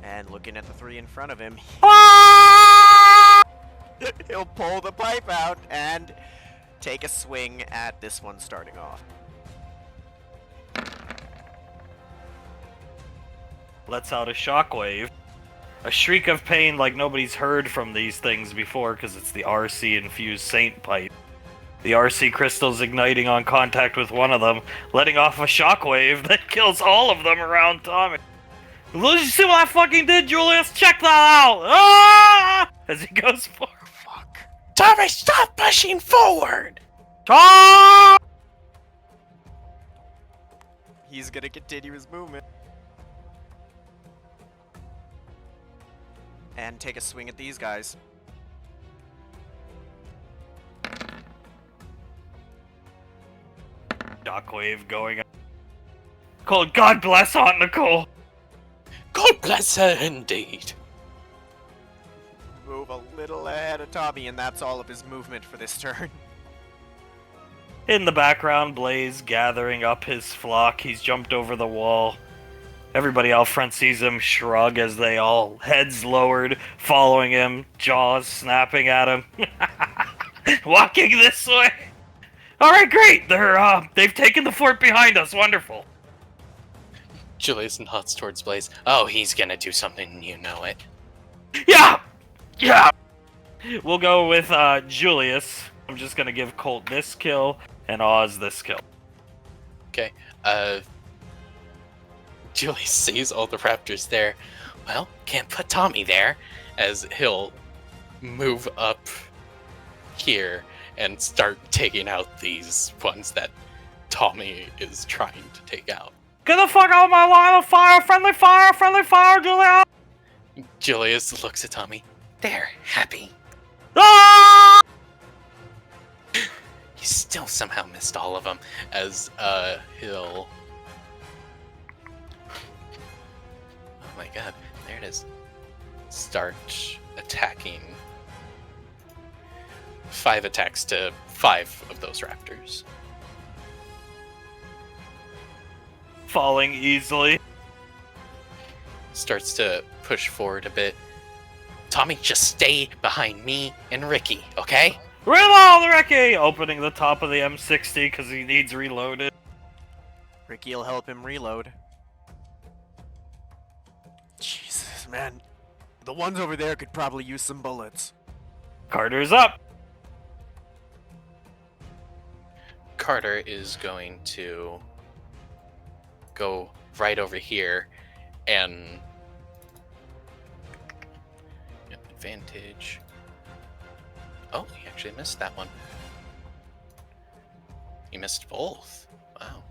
And looking at the 3 in front of him, he'll pull the pipe out and take a swing at this one starting off. Lets out a shockwave. A shriek of pain like nobody's heard from these things before because it's the RC-infused Saint Pipe. The RC crystals igniting on contact with one of them, letting off a shockwave that kills all of them around Tommy. Did you see what I fucking did, Julius? Check that out! Ah! As he goes forward. Fuck. Tommy, stop pushing forward! Ah! He's gonna continue his movement. And take a swing at these guys. Shockwave going up. Cold, God bless Aunt Nicole! God bless her indeed. Move a little ahead of Tommy, and that's all of his movement for this turn. In the background, Blaze gathering up his flock. He's jumped over the wall. Everybody out front sees him shrug as they all, heads lowered, following him, jaws snapping at him. Walking this way! Alright, great! They've taken the fort behind us, wonderful. Julius nods towards Blaze. Oh, he's gonna do something, you know it. Yeah! Yeah! We'll go with Julius. I'm just gonna give Colt this kill, and Oz this kill. Okay, Julius sees all the raptors there. Well, can't put Tommy there, as he'll move up here and start taking out these ones that Tommy is trying to take out. Get the fuck out of my line of fire! Friendly fire, Julius! Julius looks at Tommy. There, happy. Ah! He still somehow missed all of them, as he'll... Oh my god, there it is. Start attacking. 5 attacks to 5 of those raptors. falling easily. Starts to push forward a bit. Tommy, just stay behind me and Ricky, okay? Reload, Ricky! Opening the top of the M60 because he needs reloaded. Ricky'll help him reload. Jesus, man. The ones over there could probably use some bullets. Carter's up. Carter is going to go right over here and advantage. Oh, he actually missed that one. He missed both. Wow.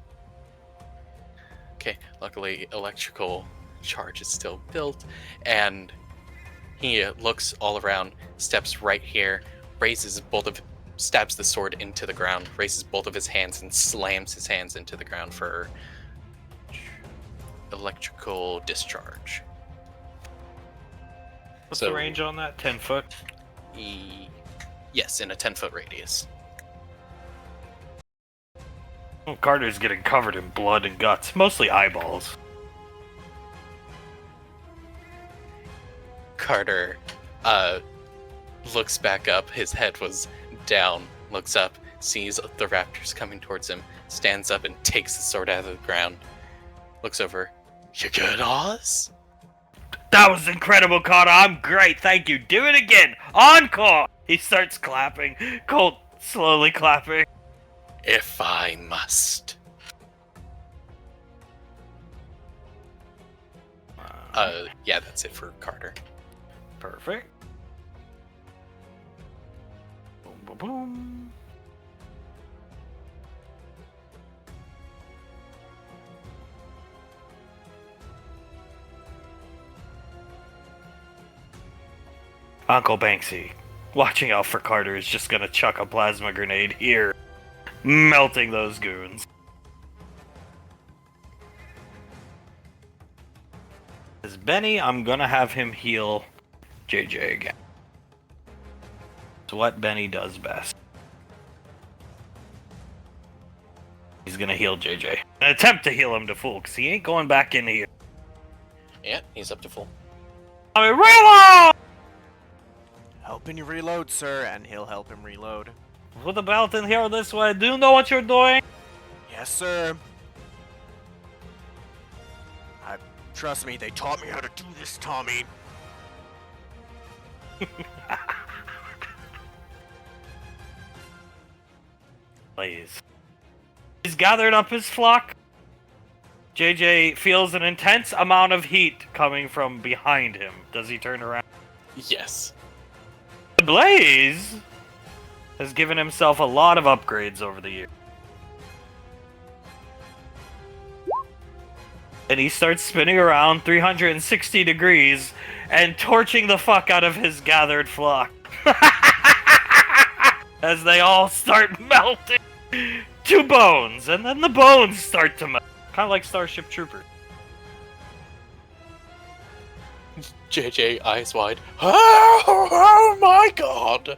Okay, luckily electrical charge is still built, and he looks all around, steps right here, stabs the sword into the ground, raises both of his hands and slams his hands into the ground for electrical discharge. What's the range on that? 10 foot? Yes, in a 10-foot radius. Oh, Carter's getting covered in blood and guts, mostly eyeballs. Carter looks back up, his head was down, looks up, sees the raptors coming towards him, stands up and takes the sword out of the ground, looks over. You good, Oz? That was incredible, Carter. I'm great. Thank you. Do it again. Encore. He starts clapping. Colt slowly clapping. If I must. Yeah, that's it for Carter. Perfect. Boom, boom, boom. Uncle Banksy, watching out for Carter, is just gonna chuck a plasma grenade here, melting those goons. As Benny, I'm gonna have him heal JJ again. It's what Benny does best. He's gonna heal JJ. An attempt to heal him to full, because he ain't going back in here. Yeah, he's up to full. I mean, reload! Helping you reload, sir, and he'll help him reload. Put the belt in here this way. Do you know what you're doing? Yes, sir. Trust me, they taught me how to do this, Tommy. Please. He's gathered up his flock. JJ feels an intense amount of heat coming from behind him. Does he turn around? Yes. Blaze has given himself a lot of upgrades over the years. And he starts spinning around 360 degrees and torching the fuck out of his gathered flock. As they all start melting to bones, and then the bones start to melt. Kind of like Starship Troopers. JJ, eyes wide. Oh my god!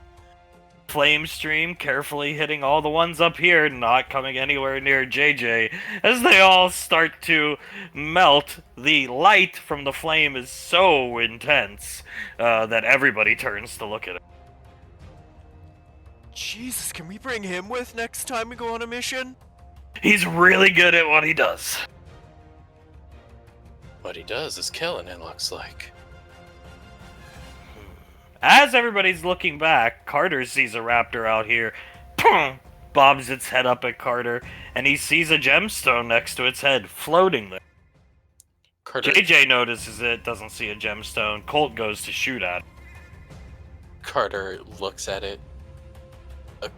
Flame stream carefully hitting all the ones up here, not coming anywhere near JJ. As they all start to melt, the light from the flame is so intense that everybody turns to look at it. Jesus, can we bring him with next time we go on a mission? He's really good at what he does. What he does is killing, it looks like. As everybody's looking back, Carter sees a raptor out here. Bobs its head up at Carter, and he sees a gemstone next to its head, floating there. Carter, JJ notices it, doesn't see a gemstone. Colt goes to shoot at it. Carter looks at it,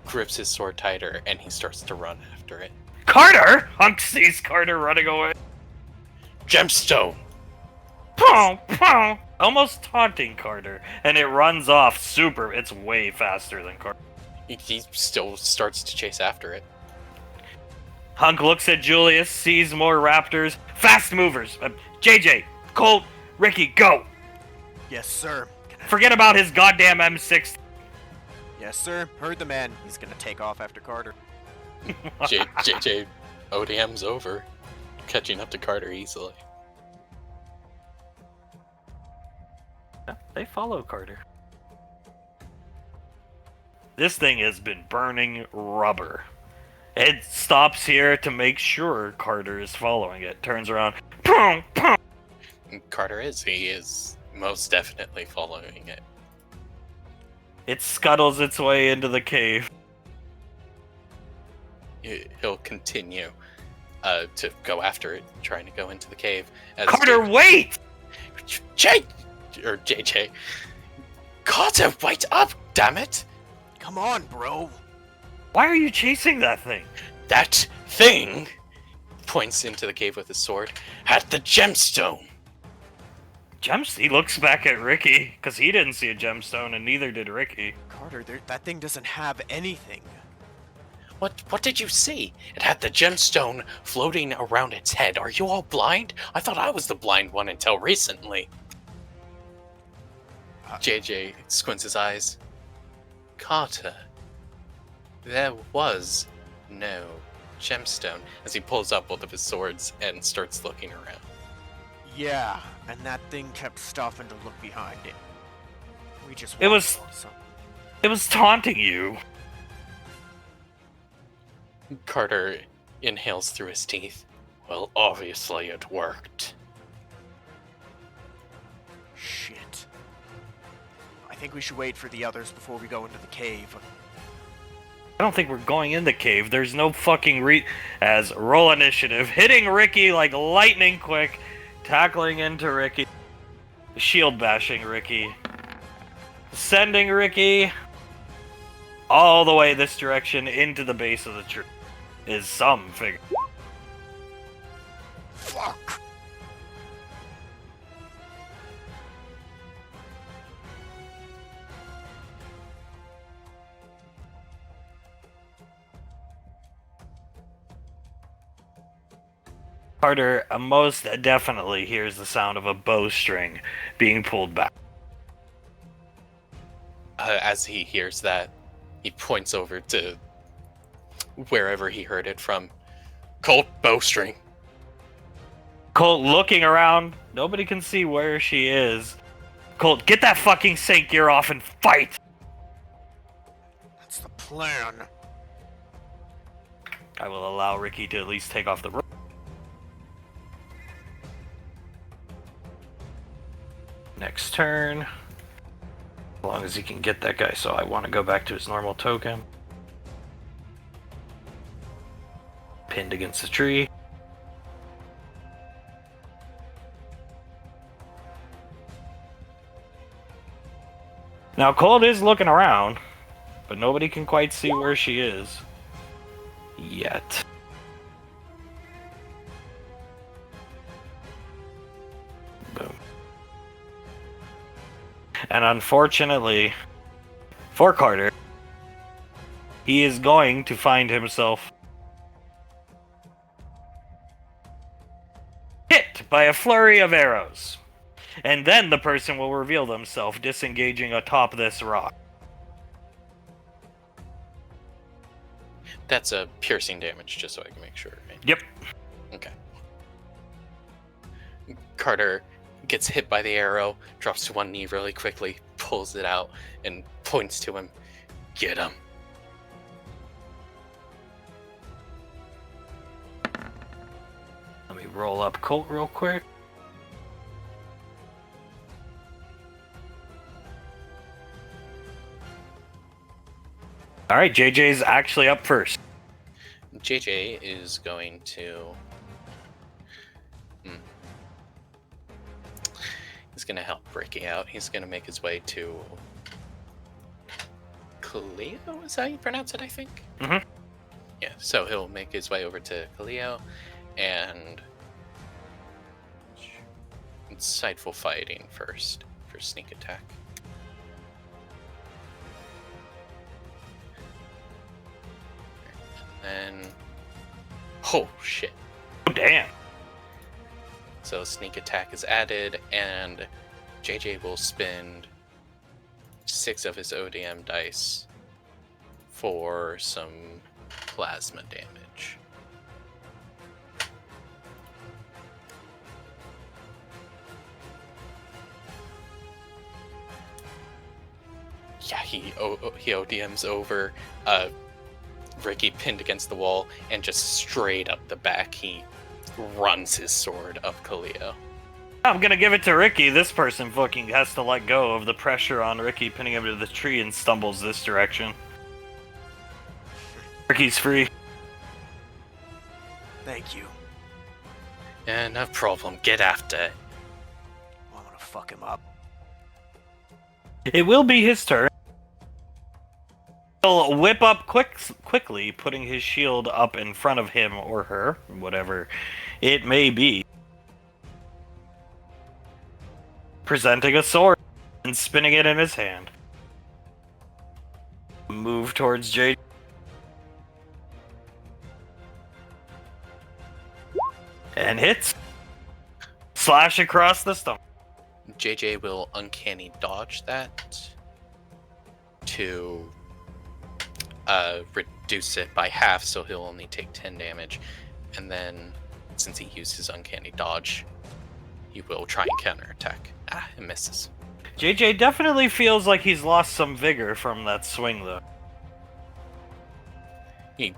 grips his sword tighter, and he starts to run after it. Carter! Hunk sees Carter running away. Gemstone! Pow! Pow! Almost taunting Carter, and it runs off super. It's way faster than Carter. He still starts to chase after it. Hunk looks at Julius, sees more raptors. Fast movers! JJ, Colt, Ricky, go! Yes, sir. Forget about his goddamn M6. Yes, sir. Heard the man. He's gonna take off after Carter. JJ, ODM's over. catching up to Carter easily. Yeah, they follow Carter. This thing has been burning rubber. It stops here to make sure Carter is following it. Turns around. Boom, boom. And Carter is. He is most definitely following it. It scuttles its way into the cave. He'll continue to go after it, trying to go into the cave. As Carter, wait! JJ. Carter, wait up, damn it! Come on, bro. Why are you chasing that thing? That thing, points into the cave with his sword, had the gemstone. He looks back at Ricky, because he didn't see a gemstone, and neither did Ricky. Carter, that thing doesn't have anything. What did you see? It had the gemstone floating around its head. Are you all blind? I thought I was the blind one until recently. JJ squints his eyes. Carter, there was no gemstone, as he pulls up both of his swords and starts looking around. Yeah, and that thing kept stopping to look behind it. We just It was- walked some- It was taunting you. Carter inhales through his teeth. Well, obviously it worked. Shit. I think we should wait for the others before we go into the cave. I don't think we're going in the cave. There's no fucking as roll initiative, hitting Ricky like lightning quick, tackling into Ricky, shield bashing Ricky, sending Ricky all the way this direction into the base of the tree. Is some figure. Fuck! Carter most definitely hears the sound of a bowstring being pulled back. As he hears that, he points over to wherever he heard it from. Colt, bowstring. Colt looking around, nobody can see where she is. Colt, get that fucking sync gear off and fight! That's the plan. I will allow Ricky to at least take off the rope. Next turn. As long as he can get that guy, so I want to go back to his normal token. Pinned against the tree. Now Colt is looking around, but nobody can quite see where she is. Yet. Boom. And unfortunately, for Carter, he is going to find himself hit by a flurry of arrows. And then the person will reveal themselves disengaging atop this rock. That's a piercing damage, just so I can make sure. Right? Yep. Okay. Carter gets hit by the arrow, drops to one knee really quickly, pulls it out, and points to him. Get him. Let me roll up Colt real quick. Alright, JJ's actually up first. JJ is going to... He's going to help Ricky out. He's going to make his way to... Cleo? Is that how you pronounce it, I think? Mm-hmm. Yeah, so he'll make his way over to Cleo and... Insightful fighting first for sneak attack. And... Oh, shit. Oh, damn. So sneak attack is added, and JJ will spend 6 of his ODM dice for some plasma damage. he ODMs over Ricky pinned against the wall, and just straight up the back, he runs his sword up Khalil. I'm gonna give it to Ricky. This person fucking has to let go of the pressure on Ricky, pinning him to the tree, and stumbles this direction. Ricky's free. Thank you. Yeah, no problem. Get after it. I'm gonna fuck him up. It will be his turn. He'll whip up quickly, putting his shield up in front of him or her, whatever it may be. Presenting a sword and spinning it in his hand. Move towards Jade. And hits. Slash across the stomach. JJ will uncanny dodge that to reduce it by half, so he'll only take 10 damage. And then, since he used his uncanny dodge, he will try and counterattack. It misses. JJ definitely feels like he's lost some vigor from that swing, though. He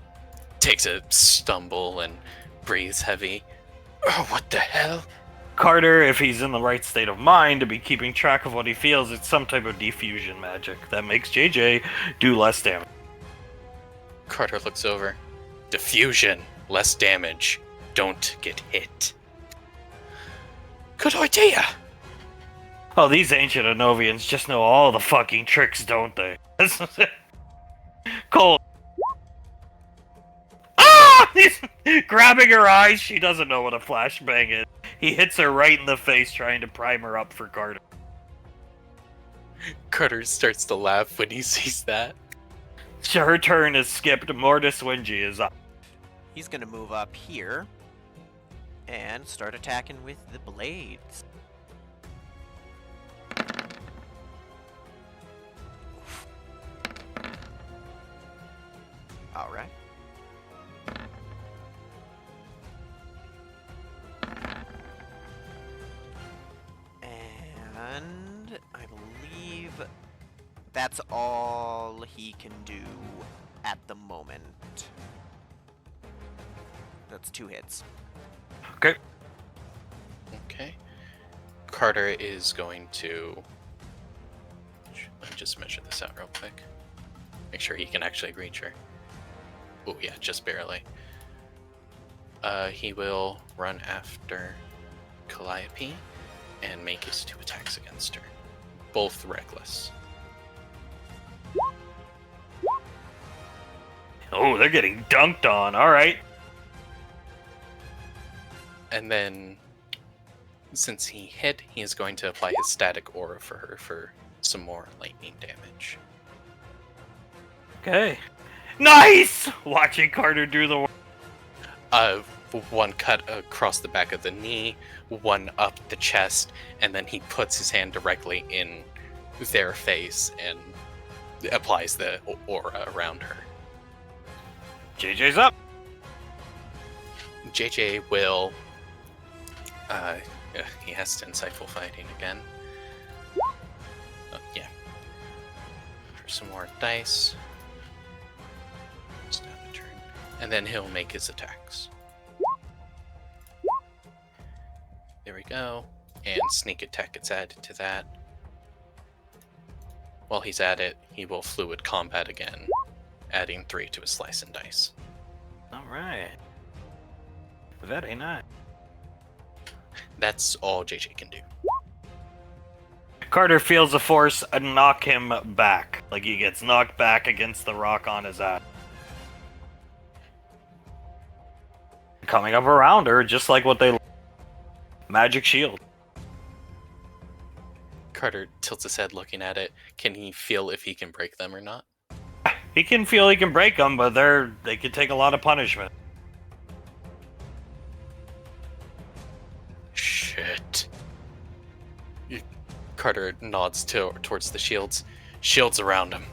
takes a stumble and breathes heavy. Oh, what the hell? Carter, if he's in the right state of mind to be keeping track of what he feels, it's some type of diffusion magic that makes JJ do less damage. Carter looks over. Diffusion, less damage. Don't get hit. Good idea! Oh, these ancient Anovians just know all the fucking tricks, don't they? Cole. Ah! He's grabbing her eyes. She doesn't know what a flashbang is. He hits her right in the face, trying to prime her up for Carter. Carter starts to laugh when he sees that. So her turn is skipped. Mortis Wingy is up. He's gonna move up here and start attacking with the blades. All right. And I believe that's all he can do at the moment. That's 2 hits. Okay. Okay. Carter is going to... Let me just measure this out real quick. Make sure he can actually reach her. Oh yeah, just barely. He will run after Calliope and make his 2 attacks against her. Both reckless. Oh, they're getting dunked on. All right. And then, since he hit, he is going to apply his static aura for her for some more lightning damage. Okay. Nice! Watching Carter do the work. 1 cut across the back of the knee, 1 up the chest, and then he puts his hand directly in their face and applies the aura around her. JJ's up. JJ will... he has to insightful fighting again. Yeah. For some more dice. Stab a turn. And then he'll make his attacks. There we go. And sneak attack gets added to that. While he's at it, he will fluid combat again, adding 3 to his slice and dice. Alright. Very nice. That's all JJ can do. Carter feels the force knock him back. Like he gets knocked back against the rock on his ass. Coming up around her, just like what they... Magic shield. Carter tilts his head looking at it. Can he feel if he can break them or not? He can feel he can break them, but they can take a lot of punishment. Shit. Carter nods towards the shields. Shields around him.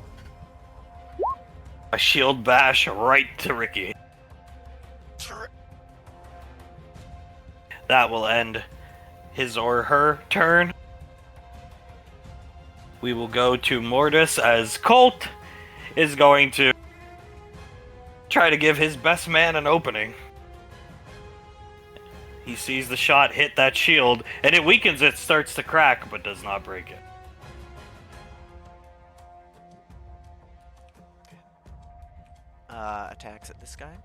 A shield bash right to Ricky. That will end his or her turn. We will go to Mortis as Colt is going to try to give his best man an opening. He sees the shot hit that shield, and it weakens it, starts to crack, but does not break it. Attacks at this guy.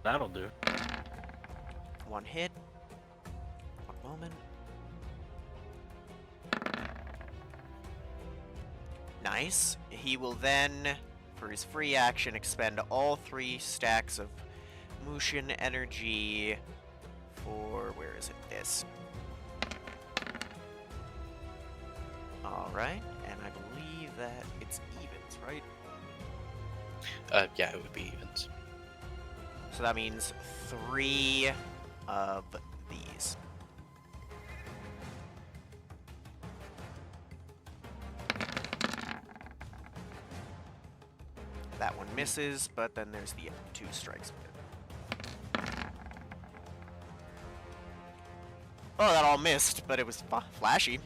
That'll do. One hit. One moment. Nice. He will then, for his free action, expend all 3 stacks of Mushin energy for... where is it? This. Alright, and I believe that it's evens, right? Yeah, it would be evens. So that means 3 of these. That one misses, but then there's the 2 strikes with it. Oh, that all missed, but it was flashy.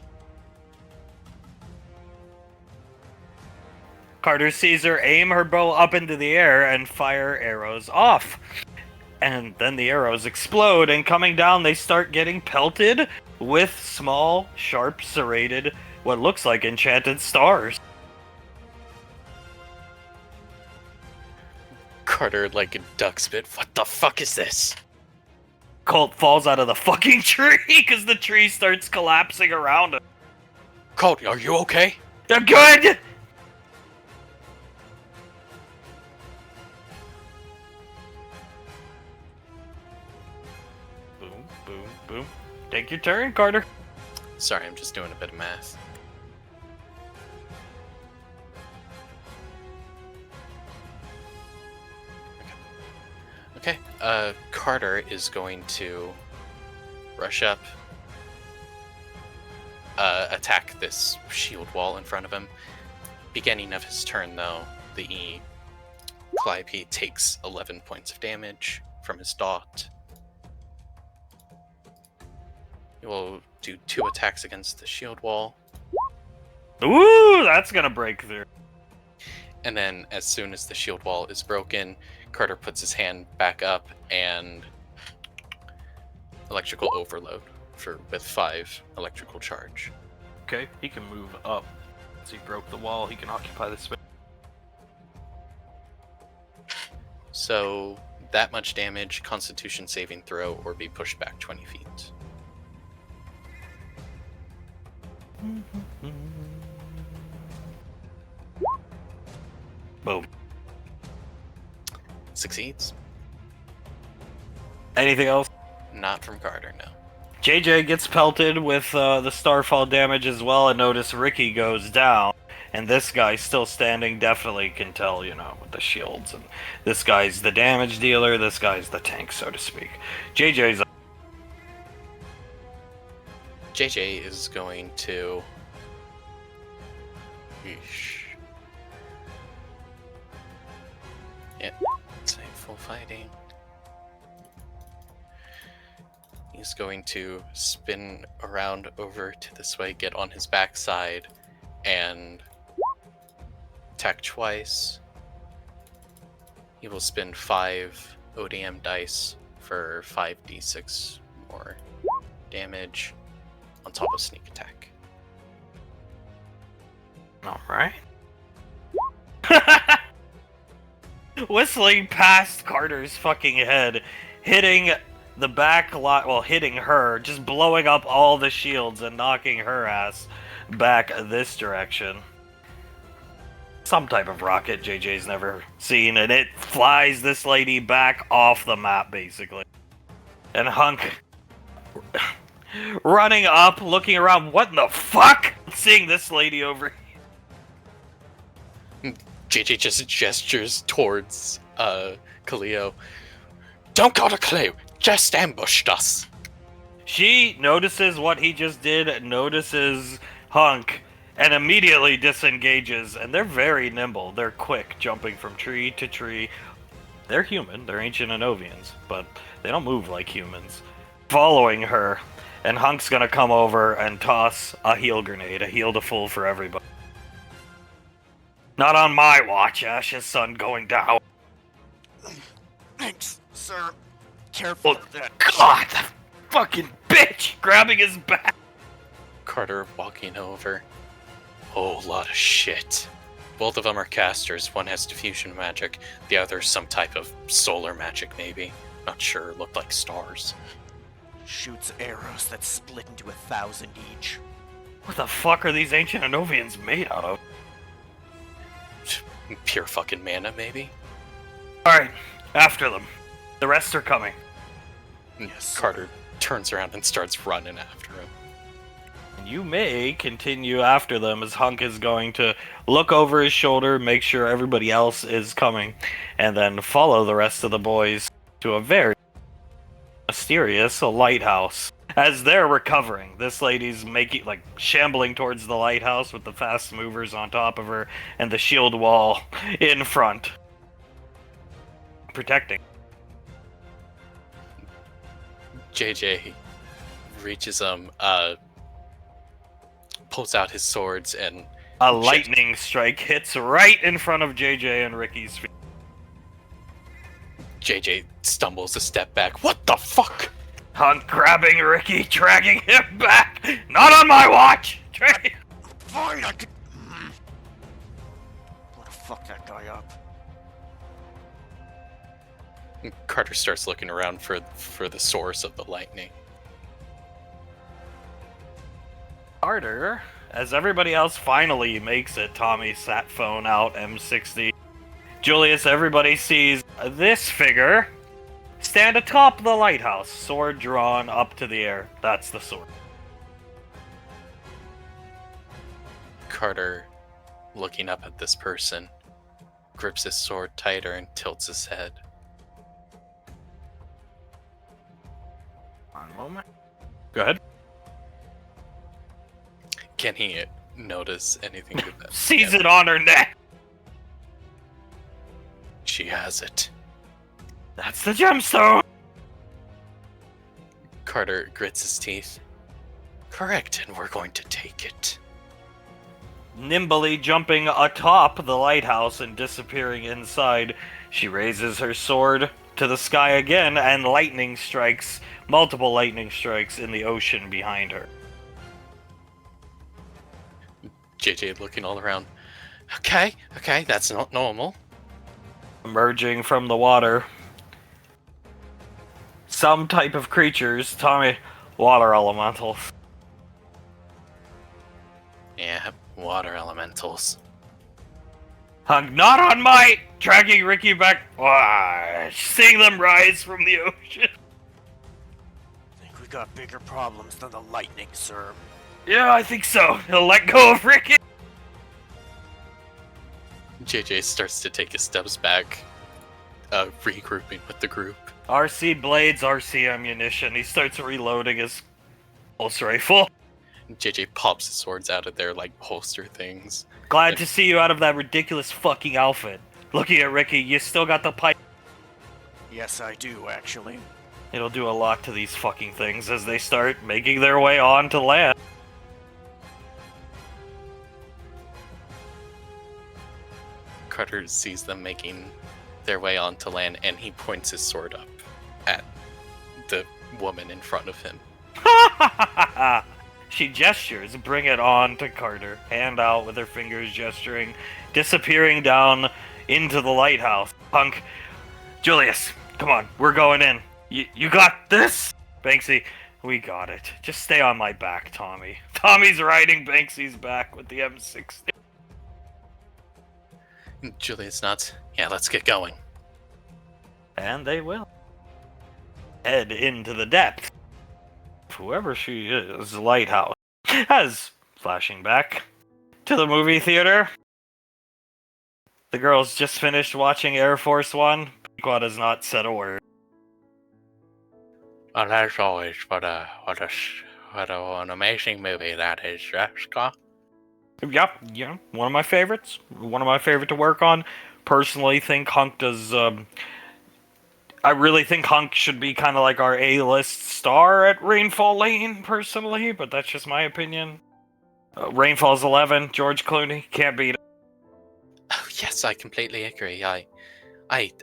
Carter sees her aim her bow up into the air and fire arrows off. And then the arrows explode, and coming down they start getting pelted with small, sharp, serrated, what looks like enchanted stars. Carter, like a duck spit. What the fuck is this? Colt falls out of the fucking tree because the tree starts collapsing around him. Colt, are you okay? I'm good! Boom, boom, boom. Take your turn, Carter. Sorry, I'm just doing a bit of math. Okay, Carter is going to rush up, attack this shield wall in front of him. Beginning of his turn, though, the Calliope takes 11 points of damage from his dot. He will do 2 attacks against the shield wall. Ooh, that's gonna break through. And then, as soon as the shield wall is broken, Carter puts his hand back up and electrical overload with 5 electrical charge. Okay, he can move up. As he broke the wall, he can occupy the space. So, that much damage, Constitution saving throw, or be pushed back 20 feet. Boom. Succeeds. Anything else? Not from Carter, no. JJ gets pelted with the starfall damage as well, and notice Ricky goes down. And this guy still standing definitely can tell, you know, with the shields. And this guy's the damage dealer, this guy's the tank, so to speak. JJ is going to... Eesh. Yep, it's a full fighting. He's going to spin around over to this way, get on his backside, and attack twice. He will spend 5 ODM dice for 5d6 more damage on top of sneak attack. Alright. Whistling past Carter's fucking head, hitting the back lot, well, hitting her, just blowing up all the shields and knocking her ass back this direction. Some type of rocket JJ's never seen, and it flies this lady back off the map, basically. And Hunk running up, looking around, what in the fuck? Seeing this lady over here. JJ just gestures towards Kaleo. Don't got a clue, just ambushed us. She notices what he just did, notices Hunk, and immediately disengages, and they're very nimble. They're quick, jumping from tree to tree. They're human, they're ancient Anovians, but they don't move like humans. Following her, And Hunk's gonna come over and toss a heal grenade, a heal to full for everybody. Not on my watch, Ash's son going down. Thanks, sir. Careful Oh, of that. God, that fucking bitch! Grabbing his back. Carter walking over. Whole lot of shit. Both of them are casters. One has diffusion magic. The other's some type of solar magic, maybe. Not sure. Looked like stars. Shoots arrows that split into 1,000 each. What the fuck are these ancient Anovians made out of? Pure fucking mana, maybe? Alright, after them. The rest are coming. Yes. Carter turns around and starts running after him. You may continue after them as Hunk is going to look over his shoulder, make sure everybody else is coming, and then follow the rest of the boys to a very mysterious lighthouse. As they're recovering, this lady's shambling towards the lighthouse with the fast movers on top of her and the shield wall in front. Protecting. JJ reaches pulls out his swords and A lightning strike hits right in front of JJ and Ricky's feet. JJ stumbles a step back. What the fuck? Hunk grabbing Ricky, dragging him back. Not on my watch! Fine, I could... What the fuck that guy up? Carter starts looking around for the source of the lightning. Carter, as everybody else finally makes it, Tommy sat phone out, M60. Julius, everybody sees this figure stand atop the lighthouse, sword drawn up to the air. That's the sword. Carter, looking up at this person, grips his sword tighter and tilts his head. One moment. Go ahead. Can he notice anything to that? Sees it on her neck. She has it. That's the gemstone. Carter grits his teeth. Correct, and we're going to take it. Nimbly jumping atop the lighthouse and disappearing inside, she raises her sword to the sky again, and multiple lightning strikes in the ocean behind her. JJ looking all around. Okay, that's not normal. Emerging from the water, some type of creatures, Tommy, water elementals. Yeah, water elementals. Hung not on my dragging Ricky back. Seeing them rise from the ocean. I think we got bigger problems than the lightning, sir. Yeah, I think so. He'll let go of Ricky. JJ starts to take his steps back, regrouping with the group. RC blades, RC ammunition. He starts reloading his pulse rifle. JJ pops his swords out of their, holster things. Glad to see you out of that ridiculous fucking outfit. Looking at Ricky, you still got the pipe. Yes, I do, actually. It'll do a lot to these fucking things as they start making their way onto land. Carter sees them making their way onto land, and he points his sword up at the woman in front of him. She gestures, bring it on to Carter, hand out with her fingers gesturing, disappearing down into the lighthouse. Hunk, Julius, come on, we're going in. You got this? Banksy, we got it. Just stay on my back, Tommy. Tommy's riding Banksy's back with the M60. Julius nods. Yeah, let's get going. And they will. Head into the depths. Whoever she is, lighthouse. As, flashing back to the movie theater, the girls just finished watching Air Force One. Pequod has not said a word. Well, as always, what an amazing movie that is, Jessica. Yeah, one of my favorites. One of my favorite to work on. Personally, think Hunk does I really think Hunk should be kind of like our A-list star at Rainfall Lane, personally, but that's just my opinion. Rainfall's 11, George Clooney, can't beat it. Oh, yes, I completely agree. I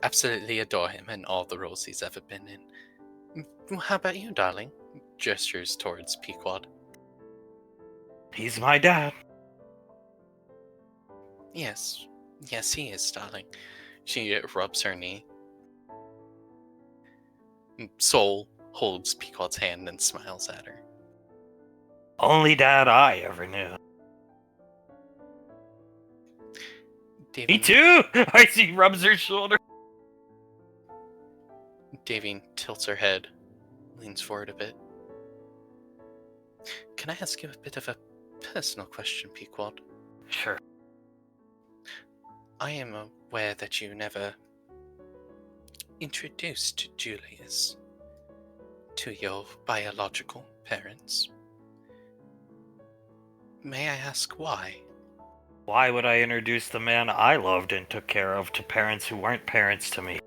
absolutely adore him in all the roles he's ever been in. How about you, darling? Gestures towards Pequod. He's my dad. Yes, yes, he is, darling. She rubs her knee. Soul holds Pequod's hand and smiles at her. Only dad I ever knew. Davine, Me too! I see rubs her shoulder. Davine tilts her head, leans forward a bit. Can I ask you a bit of a personal question, Pequod? Sure. I am aware that you never introduced Julius to your biological parents. May I ask why? Why would I introduce the man I loved and took care of to parents who weren't parents to me?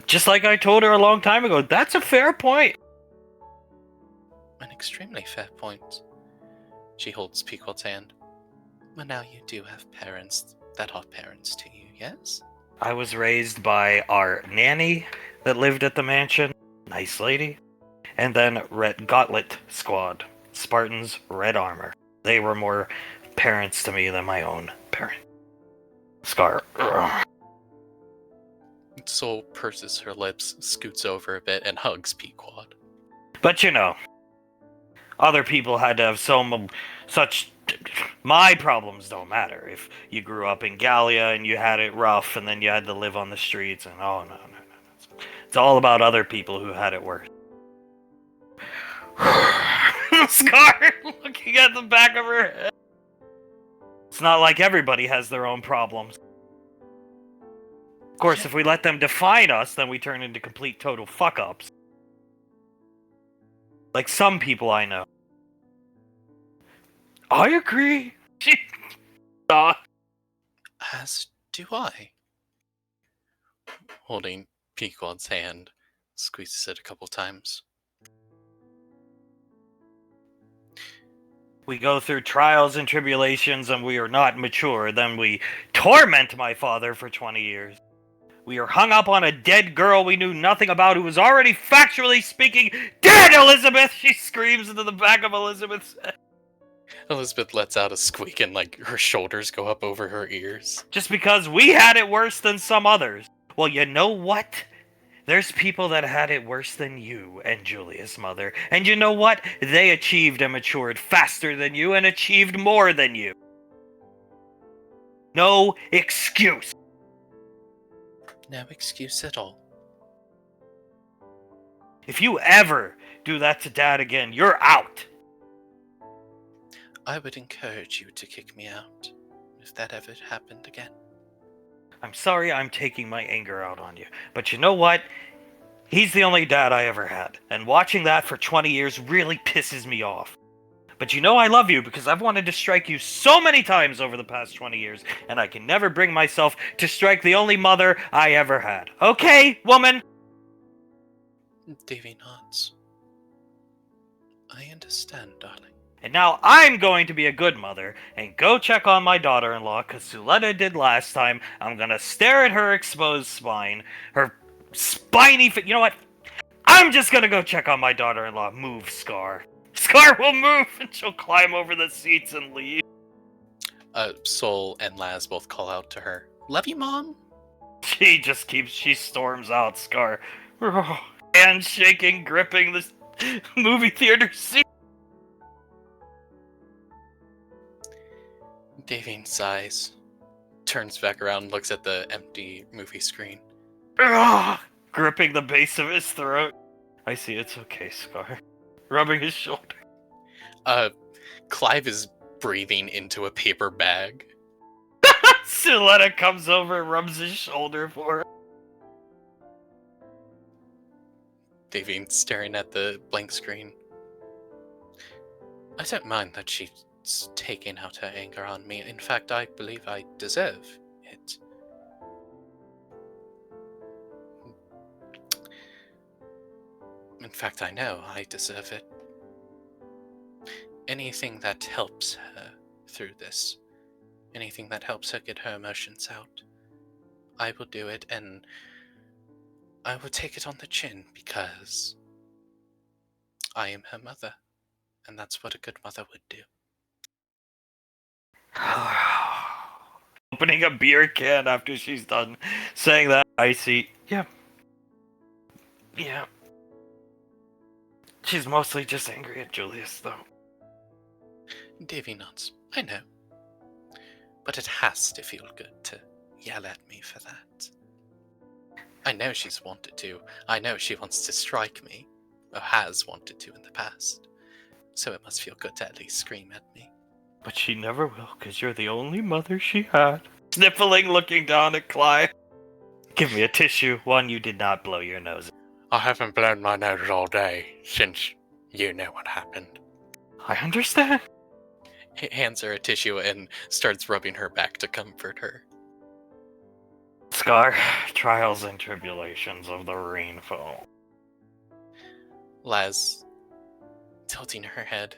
Just like I told her a long time ago, that's a fair point. An extremely fair point. She holds Pequod's hand. But now you do have parents that are parents to you, yes? I was raised by our nanny that lived at the mansion, nice lady, and then Red Gauntlet Squad, Spartans, red armor. They were more parents to me than my own parent. Scar. Ugh. Soul purses her lips, scoots over a bit, and hugs Pequod. But you know, other people had to have such. My problems don't matter. If you grew up in Gallia and you had it rough, and then you had to live on the streets, and oh no. It's all about other people who had it worse. Scar looking at the back of her head. It's not like everybody has their own problems. Of course, if we let them define us, then we turn into complete total fuck-ups. Like some people I know. I agree. As do I. Holding Pequod's hand, squeezes it a couple times. We go through trials and tribulations and we are not mature, then we torment my father for 20 years. We are hung up on a dead girl we knew nothing about who was already factually speaking dead, Elizabeth! She screams into the back of Elizabeth's head. Elizabeth lets out a squeak and, her shoulders go up over her ears. Just because we had it worse than some others. Well, you know what? There's people that had it worse than you and Julius, mother. And you know what? They achieved and matured faster than you and achieved more than you. No excuse. No excuse at all. If you ever do that to Dad again, you're out. I would encourage you to kick me out if that ever happened again. I'm sorry I'm taking my anger out on you, but you know what? He's the only dad I ever had, and watching that for 20 years really pisses me off. But you know I love you because I've wanted to strike you so many times over the past 20 years, and I can never bring myself to strike the only mother I ever had. Okay, woman? Davy nods. I understand, darling. And now I'm going to be a good mother and go check on my daughter-in-law, because Suletta did last time. I'm gonna stare at her exposed spine, her spiny you know what? I'm just gonna go check on my daughter-in-law. Move, Scar. Scar will move, and she'll climb over the seats and leave. Sol and Laz both call out to her. Love you, Mom! She storms out, Scar. Hands shaking, gripping the movie theater seat. Davine sighs, turns back around, looks at the empty movie screen. Gripping the base of his throat. I see, it's okay, Scar. Rubbing his shoulder. Clive is breathing into a paper bag. Suletta comes over and rubs his shoulder for her. Davine staring at the blank screen. I don't mind that she's taking out her anger on me. In fact, I believe I deserve it. In fact, I know I deserve it. Anything that helps her through this, anything that helps her get her emotions out, I will do it, and I will take it on the chin because I am her mother, and that's what a good mother would do. Opening a beer can after she's done saying that. Icy. Yeah. Yeah. She's mostly just angry at Julius, though. Davy nods. I know. But it has to feel good to yell at me for that. I know she's wanted to. I know she wants to strike me, or has wanted to in the past. So it must feel good to at least scream at me. But she never will, because you're the only mother she had. Sniffling, looking down at Clive. Give me a tissue. One, you did not blow your nose. I haven't blown my nose all day, since you know what happened. I understand. He hands her a tissue and starts rubbing her back to comfort her. Scar, trials and tribulations of the rainfall. Laz, tilting her head,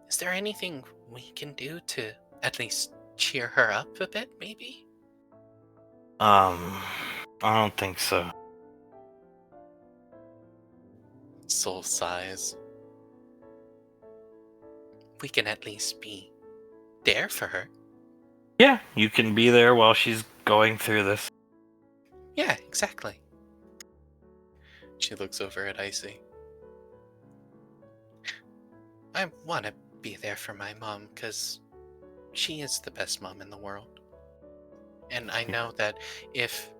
is there anything we can do to at least cheer her up a bit, maybe? I don't think so. Soul sighs. We can at least be there for her. Yeah, you can be there while she's going through this. Yeah, exactly. She looks over at Icy. I want to be there for my mom because she is the best mom in the world. And I know that if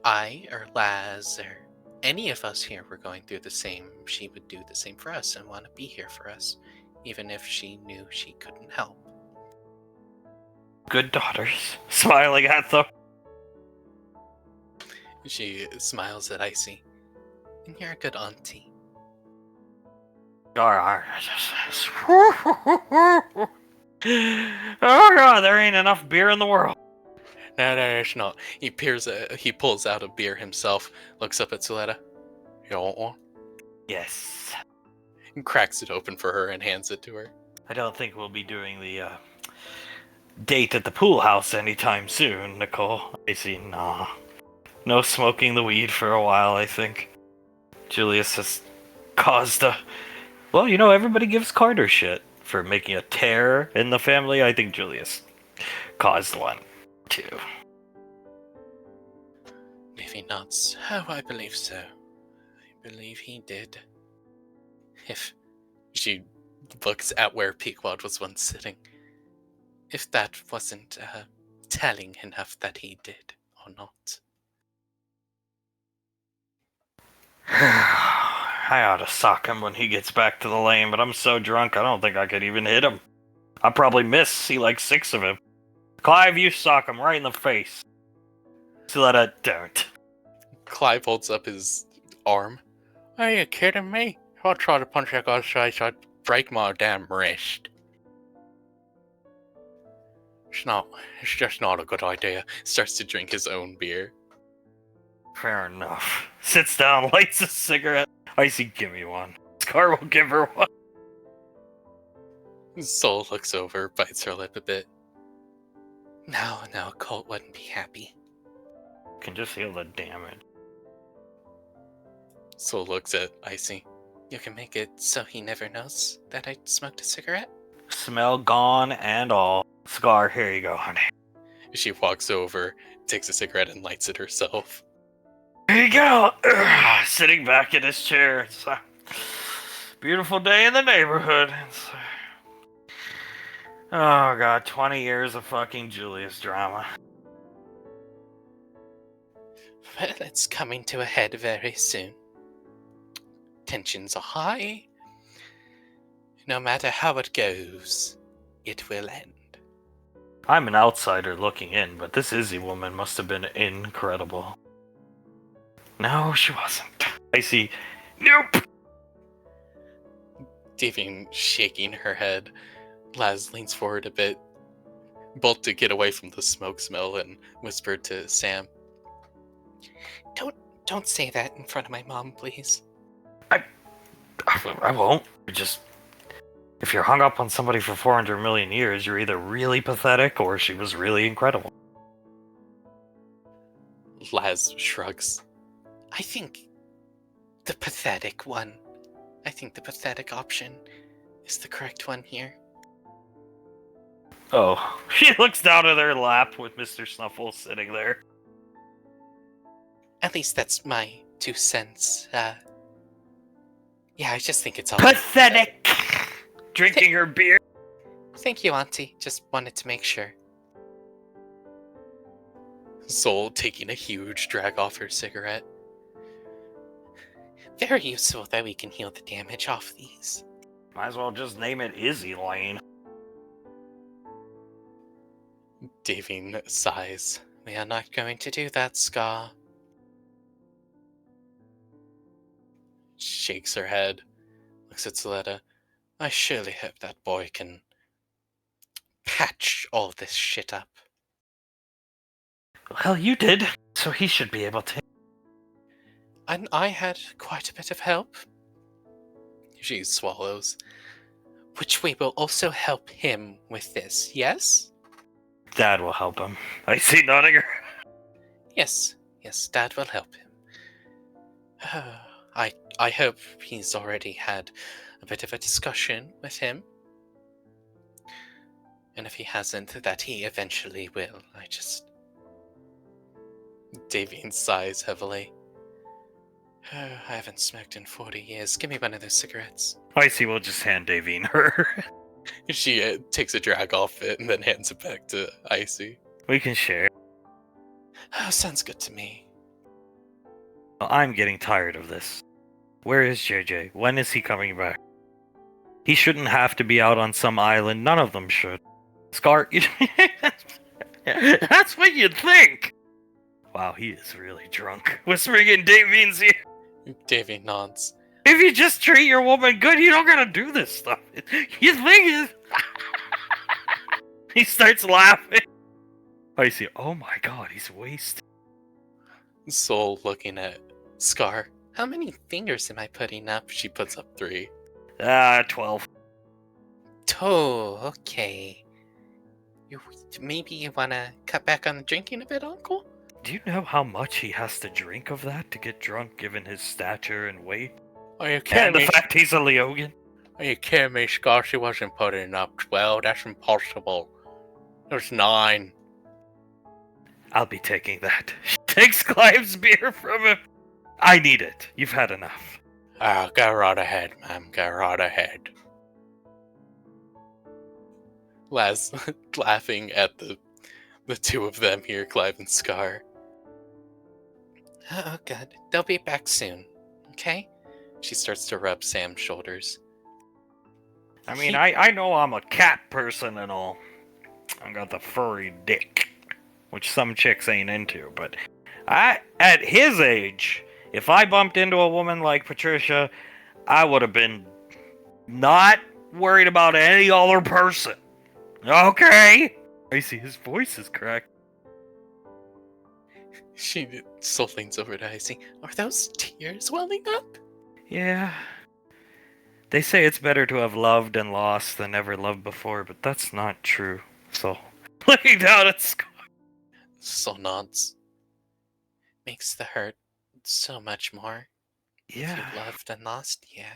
I or Laz or any of us here were going through the same, she would do the same for us and want to be here for us, even if she knew she couldn't help. Good daughters. Smiling at them. She smiles at Icy. And you're a good auntie. Oh god, there ain't enough beer in the world. No, it's not. He pulls out a beer himself, looks up at Suletta. You want one? Yes. And cracks it open for her and hands it to her. I don't think we'll be doing the date at the pool house anytime soon, Nicole. I see, nah. No smoking the weed for a while, I think. Julius has caused a... Well, you know, everybody gives Carter shit for making a tear in the family. I think Julius caused one, too. Davy nods. Oh, I believe so. I believe he did. If she looks at where Pequod was once sitting, if that wasn't telling enough that he did or not. I ought to sock him when he gets back to the lane, but I'm so drunk I don't think I could even hit him. I'll probably miss, see like 6 of him. Clive, you sock him right in the face. Suletta, don't. Clive holds up his arm. Are you kidding me? If I try to punch that guy's face, I'd break my damn wrist. It's just not a good idea. Starts to drink his own beer. Fair enough. Sits down, lights a cigarette. Icy, give me one. Scar will give her one. Soul looks over, bites her lip a bit. No, Colt wouldn't be happy. Can just heal the damage. Soul looks at Icy. You can make it so he never knows that I smoked a cigarette? Smell gone and all. Scar, here you go, honey. She walks over, takes a cigarette, and lights it herself. Here you go. Sitting back in his chair. It's a beautiful day in the neighborhood. Oh god, 20 years of fucking Julius drama. Well, it's coming to a head very soon. Tensions are high. No matter how it goes, it will end. I'm an outsider looking in, but this Izzy woman must have been incredible. No, she wasn't. I see. Nope! Devian shaking her head. Laz leans forward a bit, both to get away from the smoke smell, and whispered to Sam. Don't say that in front of my mom, please. I won't. If you're hung up on somebody for 400 million years, you're either really pathetic or she was really incredible. Laz shrugs. I think the pathetic one. I think the pathetic option is the correct one here. Oh, she looks down at her lap with Mr. Snuffle sitting there. At least that's my 2 cents. Yeah, I just think it's all Pathetic! Drinking her beer. Thank you, Auntie. Just wanted to make sure. Soul taking a huge drag off her cigarette. Very useful that we can heal the damage off these. Might as well just name it Izzy Lane. Davine sighs. We are not going to do that, Scar. Shakes her head. Looks at Soletta. I surely hope that boy can patch all this shit up. Well, you did, so he should be able to. And I had quite a bit of help. She swallows. Which we will also help him with this, yes? Dad will help him. I see nodding her. Yes, Dad will help him. I hope he's already had a bit of a discussion with him. And if he hasn't, that he eventually will. Davine sighs heavily. I haven't smoked in 40 years. Give me one of those cigarettes. Icy will just hand Davine her. She takes a drag off it and then hands it back to Icy. We can share. Oh, sounds good to me. Well, I'm getting tired of this. Where is JJ? When is he coming back? He shouldn't have to be out on some island. None of them should. Scar, that's what you'd think. Wow, he is really drunk. Whispering in Davine's ear. Davine nods. If you just treat your woman good, you don't gotta do this stuff. You think is... He starts laughing. I see. Oh my god, he's wasted. Soul looking at Scar. How many fingers am I putting up? She puts up 3. 12. Oh, okay. Maybe you wanna cut back on the drinking a bit, Uncle? Do you know how much he has to drink of that to get drunk, given his stature and weight? Are you And kidding the me? fact he's a Leogan? Are you kidding me, Scar? She wasn't putting up 12. That's impossible. There's 9. I'll be taking that. She takes Clive's beer from him. I need it. You've had enough. Oh, go right ahead, ma'am. Go right ahead. Laz laughing at the 2 of them here, Clive and Scar. Oh, good. They'll be back soon. Okay? She starts to rub Sam's shoulders. I mean, I know I'm a cat person and all. I got the furry dick, which some chicks ain't into, but at his age, if I bumped into a woman like Patricia, I would have been not worried about any other person. Okay? I see his voice is cracked. She still leans over to Icy. Are those tears welling up? Yeah. They say it's better to have loved and lost than never loved before, but that's not true. So, looking down at Scott. Soul nods. Makes the hurt so much more. Yeah. If you loved and lost, yeah.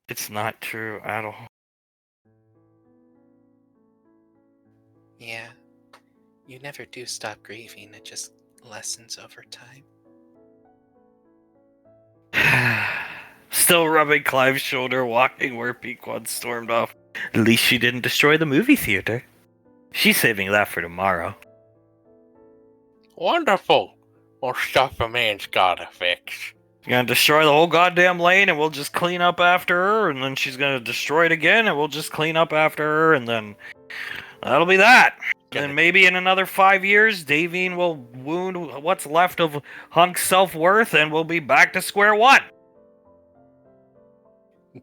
It's not true at all. Yeah. You never do stop grieving, it just lessens over time. Still rubbing Clive's shoulder, walking where Pequod stormed off. At least she didn't destroy the movie theater. She's saving that for tomorrow. Wonderful! More stuff a man's gotta fix. She's gonna destroy the whole goddamn lane and we'll just clean up after her, and then she's gonna destroy it again and we'll just clean up after her, and then that'll be that. And then maybe in another 5 years, Davine will wound what's left of Hunk's self-worth and we'll be back to square one.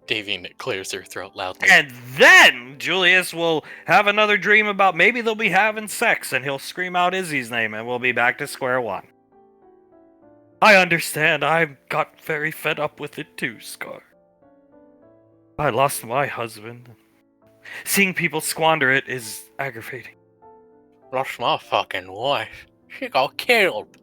Davine clears her throat loudly. And then Julius will have another dream about maybe they'll be having sex, and he'll scream out Izzy's name and we'll be back to square one. I understand. I got very fed up with it too, Scar. I lost my husband. Seeing people squander it is aggravating. Lost my fucking wife. She got killed.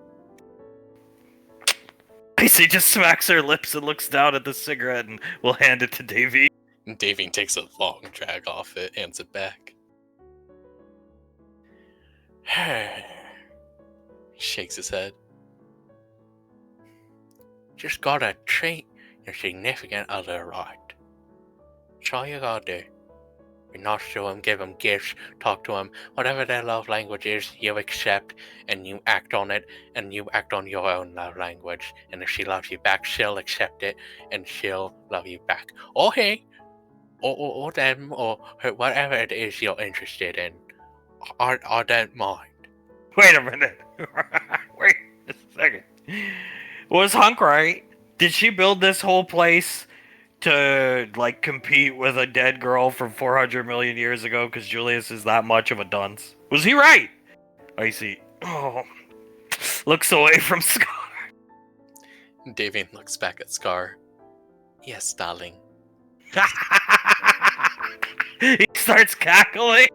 Icy just smacks her lips and looks down at the cigarette and will hand it to Davy. Davy takes a long drag off it, hands it back. Shakes his head. Just gotta treat your significant other right. That's all you gotta do. Be nice to them, give them gifts, talk to them, whatever their love language is, you accept and you act on it, and you act on your own love language. And if she loves you back, she'll accept it and she'll love you back. Or he, or them, or her, whatever it is you're interested in. I don't mind. Wait a minute. Wait a second. Was Hunk right? Did she build this whole place to, like, compete with a dead girl from 400 million years ago because Julius is that much of a dunce? Was he right? Icy. Oh. Looks away from Scar. Davian looks back at Scar. Yes, darling. He starts cackling.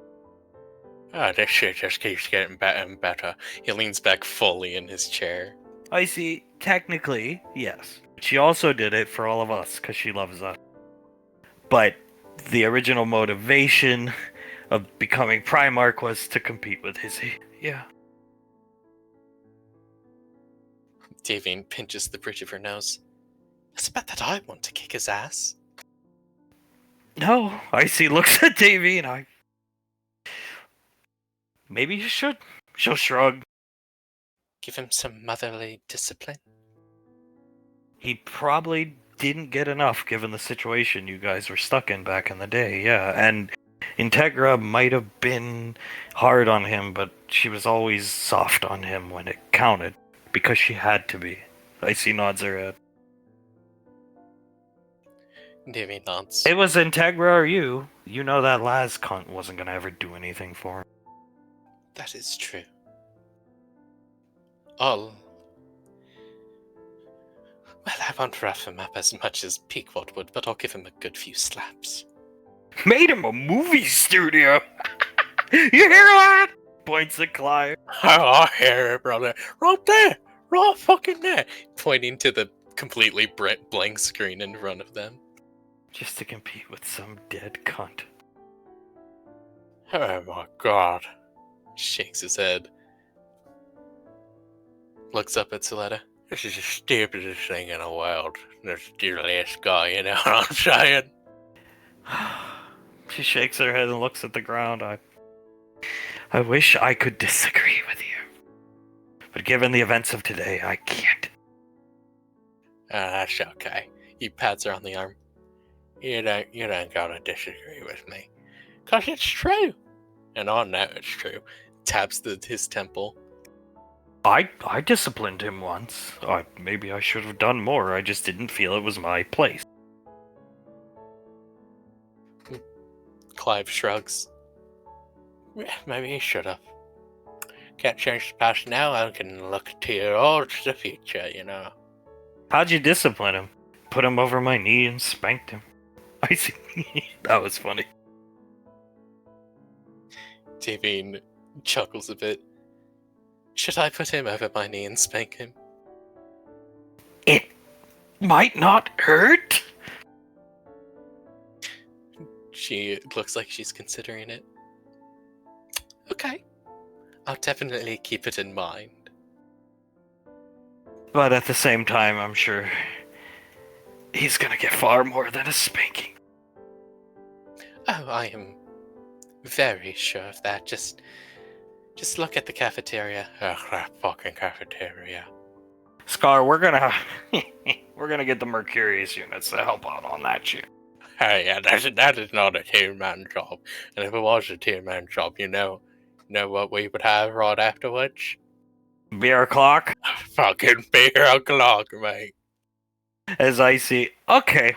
Oh, this shit just keeps getting better and better. He leans back fully in his chair. Icy, technically, yes. She also did it for all of us because she loves us. But the original motivation of becoming Primarch was to compete with Izzy. Yeah. Davian pinches the bridge of her nose. It's about that I want to kick his ass. No, Icy looks at Davy and I. Maybe you should. She'll shrug. Give him some motherly discipline. He probably didn't get enough given the situation you guys were stuck in back in the day, yeah. And Integra might have been hard on him, but she was always soft on him when it counted. Because she had to be. Icy nods her head. Davy nods. It was Integra or you. You know that last cunt wasn't gonna ever do anything for him. That is true. Well, I won't rough him up as much as Pequod would, but I'll give him a good few slaps. Made him a movie studio! You hear that? Points at Clive. Oh, I hear it, brother. Right there! Right fucking there! Pointing to the completely blank screen in front of them. Just to compete with some dead cunt. Oh my god. Shakes his head. Looks up at Soletta. This is the stupidest thing in the world. This dearest guy, you know what I'm saying? She shakes her head and looks at the ground. I wish I could disagree with you. But given the events of today, I can't. That's okay. He pats her on the arm. You don't gotta disagree with me. 'Cause it's true. And I know it's true. Taps his temple. I disciplined him once. Maybe I should have done more. I just didn't feel it was my place. Clive shrugs. Yeah, maybe he should have. Can't change the past now, I can look towards the future, you know. How'd you discipline him? Put him over my knee and spanked him. I see. That was funny. Davine chuckles a bit. Should I put him over my knee and spank him? It might not hurt. She looks like she's considering it. Okay. I'll definitely keep it in mind. But at the same time, I'm sure he's gonna get far more than a spanking. Oh, I am very sure of that. Just look at the cafeteria. Ugh, that fucking cafeteria. Scar, we're gonna get the Mercurius units to help out on that shit. Hey, yeah, that is not a two-man job. And if it was a two-man job, you know what we would have right afterwards? Beer clock? Fucking beer o'clock, mate. As I see. Okay.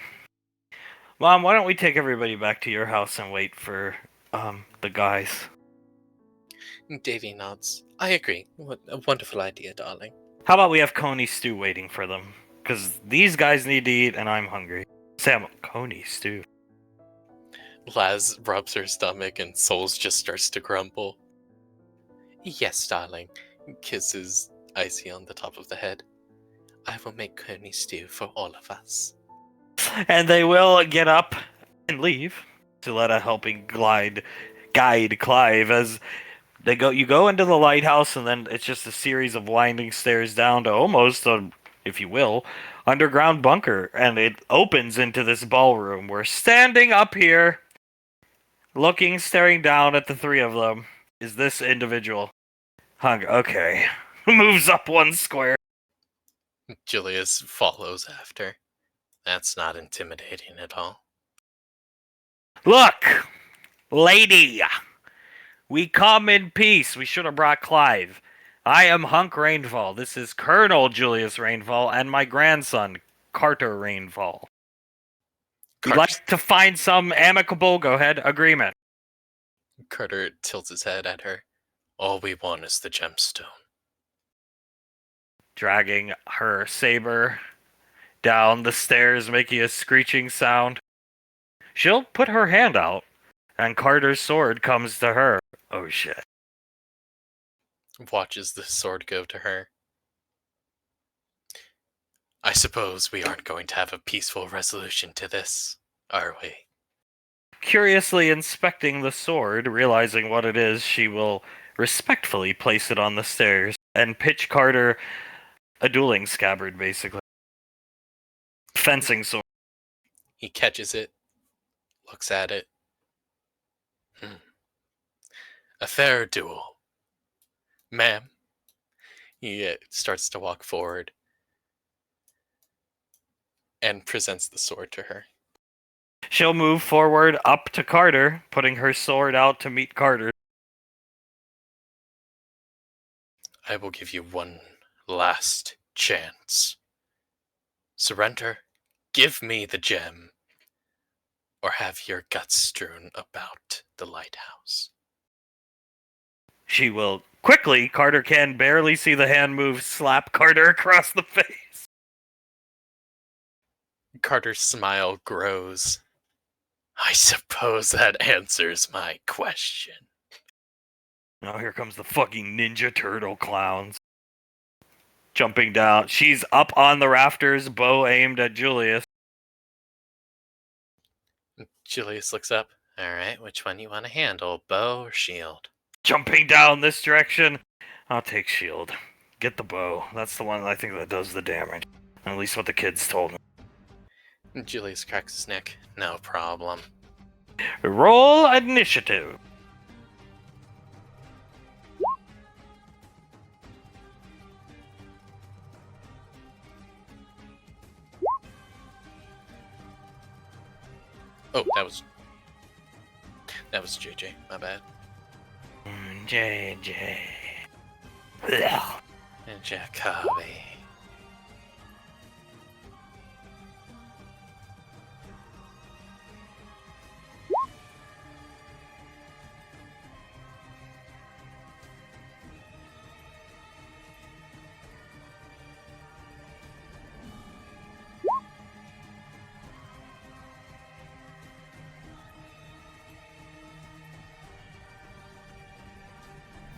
Mom, why don't we take everybody back to your house and wait for, the guys? Davy nods. I agree. What a wonderful idea, darling. How about we have Coney stew waiting for them? Because these guys need to eat and I'm hungry. Sam, Coney stew. Laz rubs her stomach and Souls just starts to grumble. Yes, darling. Kisses Icy on the top of the head. I will make coney stew for all of us. And they will get up and leave to let a helping guide Clive as you go into the lighthouse, and then it's just a series of winding stairs down to almost a, if you will, underground bunker, and it opens into this ballroom. We're standing up here, staring down at the three of them, is this individual. Hunk, okay. Moves up one square. Julius follows after. That's not intimidating at all. Look, lady, we come in peace. We should have brought Clive. I am Hunk Rainfall. This is Colonel Julius Rainfall and my grandson, Carter Rainfall. We'd like to find some amicable, agreement. Carter tilts his head at her. All we want is the gemstone. Dragging her saber down the stairs, making a screeching sound. She'll put her hand out, and Carter's sword comes to her. Oh shit. Watches the sword go to her. I suppose we aren't going to have a peaceful resolution to this, are we? Curiously inspecting the sword, realizing what it is, she will respectfully place it on the stairs and pitch Carter a dueling scabbard, basically. Fencing sword. He catches it, looks at it. A fair duel. Ma'am. He starts to walk forward and presents the sword to her. She'll move forward up to Carter, putting her sword out to meet Carter. I will give you one last chance. Surrender, give me the gem, or have your guts strewn about the lighthouse. She will quickly, Carter can barely see the hand move, slap Carter across the face. Carter's smile grows. I suppose that answers my question. Oh, here comes the fucking Ninja Turtle clowns. Jumping down. She's up on the rafters, bow aimed at Julius. Julius looks up. Alright, which one you want to handle, bow or shield? Jumping down this direction. I'll take shield. Get the bow. That's the one I think that does the damage. At least what the kids told me. Julius cracks his neck. No problem. Roll initiative. Oh, that was JJ. My bad. JJ. And Jacoby.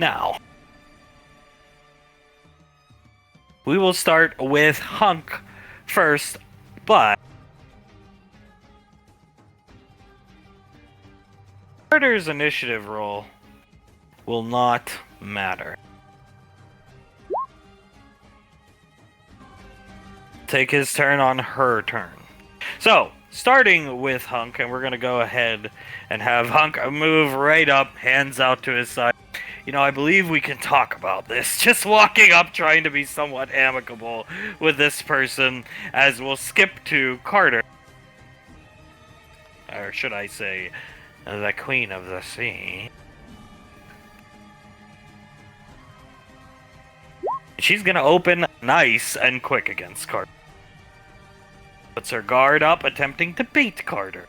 Now, we will start with Hunk first, but Carter's initiative roll will not matter. Take his turn on her turn. So, starting with Hunk, and we're going to go ahead and have Hunk move right up, hands out to his side. You know, I believe we can talk about this. Just walking up, trying to be somewhat amicable with this person, as we'll skip to Carter. Or should I say, the Queen of the Sea. She's gonna open nice and quick against Carter. Puts her guard up, attempting to bait Carter.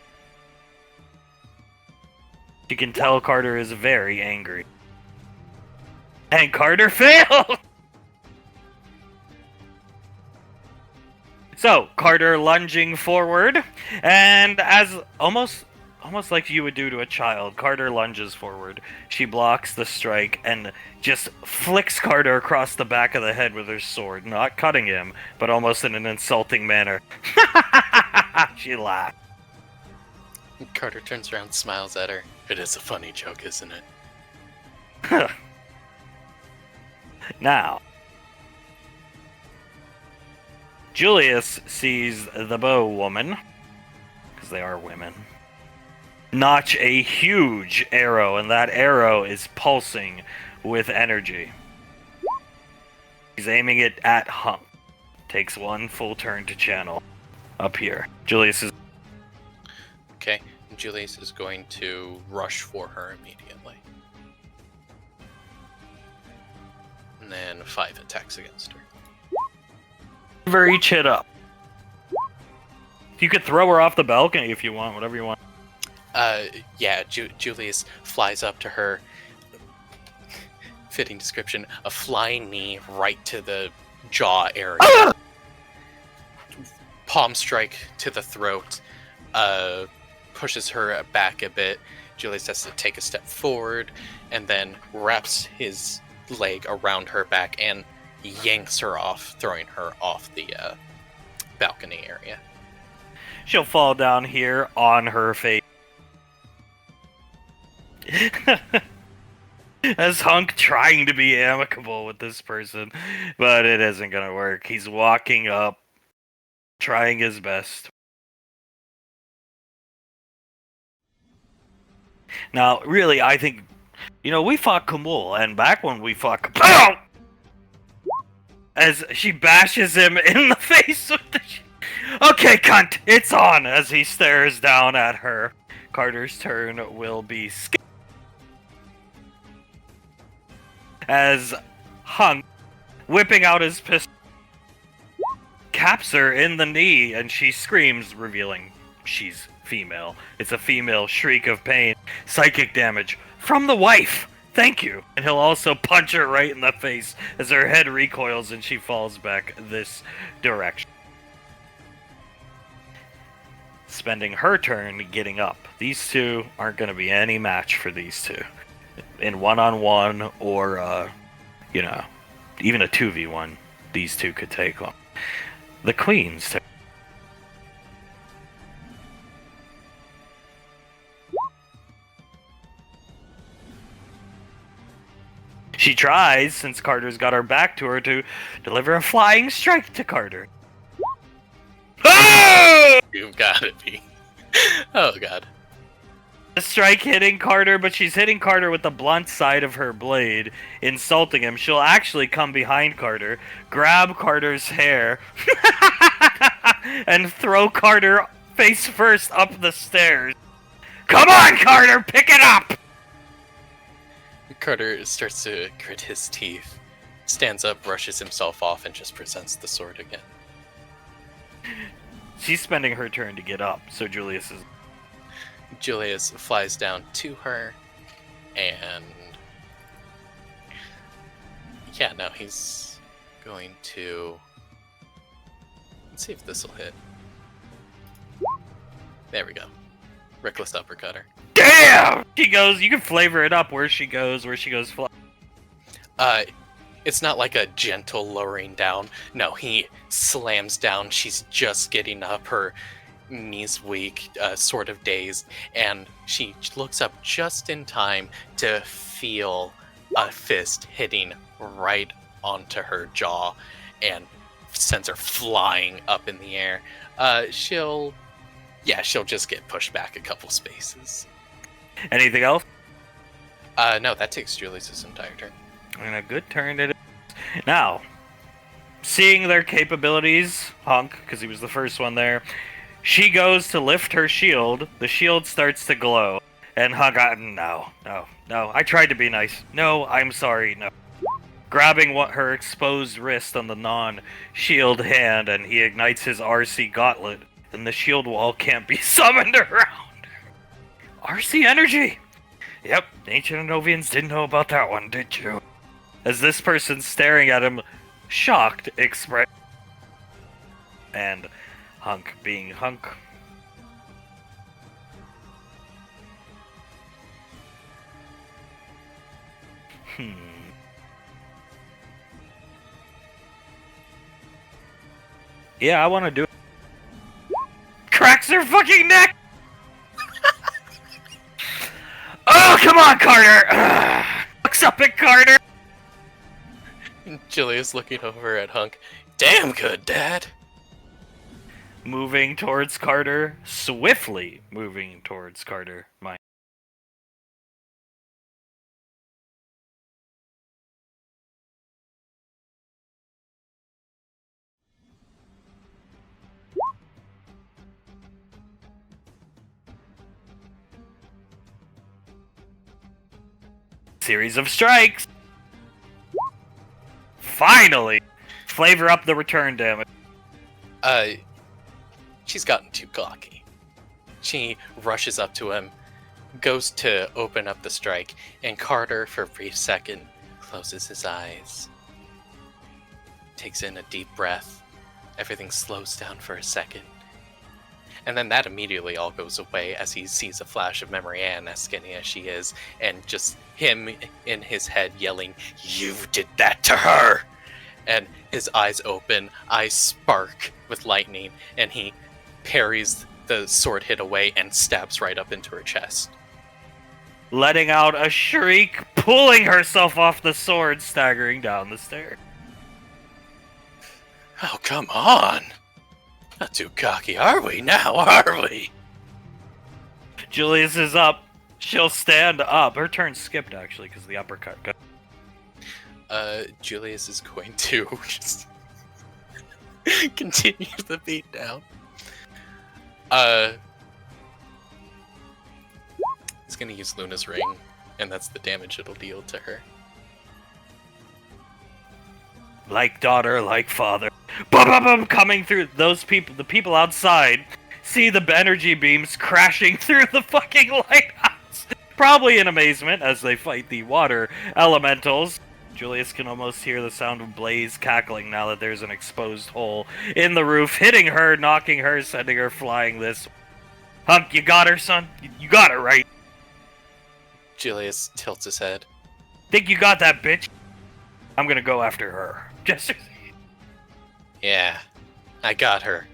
You can tell Carter is very angry. And Carter failed! So, Carter lunging forward, and as almost almost like you would do to a child, Carter lunges forward. She blocks the strike and just flicks Carter across the back of the head with her sword, not cutting him, but almost in an insulting manner. She laughs. Carter turns around, smiles at her. It is a funny joke, isn't it? Now, Julius sees the bow woman, because they are women, notch a huge arrow, and that arrow is pulsing with energy. He's aiming it at Hunk. Takes one full turn to channel up here. Julius is... Okay, Julius is going to rush for her immediately. And then 5 attacks against her. Each hit up. You could throw her off the balcony if you want, whatever you want. Yeah, Julius flies up to her. Fitting description, a flying knee right to the jaw area. Palm strike to the throat. Pushes her back a bit. Julius has to take a step forward and then wraps his leg around her back and yanks her off, throwing her off the balcony area. She'll fall down here on her face. As Hunk trying to be amicable with this person, but it isn't gonna work. He's walking up, trying his best. Now, really, I think, we fought Kamul, and back when we fought Kamul, as she bashes him in the face with the... Okay, cunt, it's on, as he stares down at her. Carter's turn will be skip. As Hunk, whipping out his pistol, caps her in the knee, and she screams, revealing she's female. It's a female shriek of pain. Psychic damage from the wife. Thank you. And he'll also punch her right in the face as her head recoils and she falls back this direction. Spending her turn getting up. These two aren't going to be any match for these two. In one-on-one or, even a 2v1, these two could take on. The Queen's turn. She tries, since Carter's got her back to her, to deliver a flying strike to Carter. Oh! You've got to be. Oh, God. A strike hitting Carter, but she's hitting Carter with the blunt side of her blade, insulting him. She'll actually come behind Carter, grab Carter's hair, and throw Carter face first up the stairs. Come on, Carter, pick it up! Carter starts to grit his teeth, stands up, brushes himself off, and just presents the sword again. She's spending her turn to get up, so Julius flies down to her, and yeah, no, he's going to... Let's see if this will hit. There we go. Reckless uppercutter. Damn! She goes, you can flavor it up where she goes fly. It's not like a gentle lowering down. No, he slams down. She's just getting up, her knees weak, sort of dazed, and she looks up just in time to feel a fist hitting right onto her jaw and sends her flying up in the air. She'll just get pushed back a couple spaces. Anything else? No, that takes Julius' entire turn. And a good turn it is. Now, seeing their capabilities, Hunk, because he was the first one there, she goes to lift her shield. The shield starts to glow. And Hunk, no, I tried to be nice. No, I'm sorry, no. Grabbing her exposed wrist on the non-shield hand, and he ignites his RC gauntlet, and the shield wall can't be summoned around. RC energy! Yep, ancient Novians didn't know about that one, did you? As this person's staring at him, shocked expression. And Hunk being Hunk. Yeah, I want to do it. Cracks her fucking neck! Oh, come on, Carter! Looks up at Carter! Julius looking over at Hunk. Damn good, Dad! Moving towards Carter. Swiftly moving towards Carter. Series of strikes! Finally! Flavor up the return damage. She's gotten too cocky. She rushes up to him, goes to open up the strike, and Carter, for a brief second, closes his eyes. Takes in a deep breath. Everything slows down for a second. And then that immediately all goes away as he sees a flash of memory Anne, as skinny as she is, and just him in his head yelling, "You did that to her!" And his eyes open, eyes spark with lightning, and he parries the sword hit away and stabs right up into her chest. Letting out a shriek, pulling herself off the sword, staggering down the stairs. Oh, come on! Not too cocky, are we now, are we? Julius is up. She'll stand up. Her turn skipped, actually, because the uppercut. Julius is going to just continue the beat down. He's gonna use Luna's ring, and that's the damage it'll deal to her. Like daughter, like father. Bum, bum, bum, coming through. Those people, the people outside, see the energy beams crashing through the fucking lighthouse. Probably in amazement as they fight the water elementals. Julius can almost hear the sound of Blaze cackling now that there's an exposed hole in the roof, hitting her, knocking her, sending her flying this. Hunk, you got her, son? You got her, right? Julius tilts his head. Think you got that, bitch? I'm gonna go after her. Just... Yeah, I got her.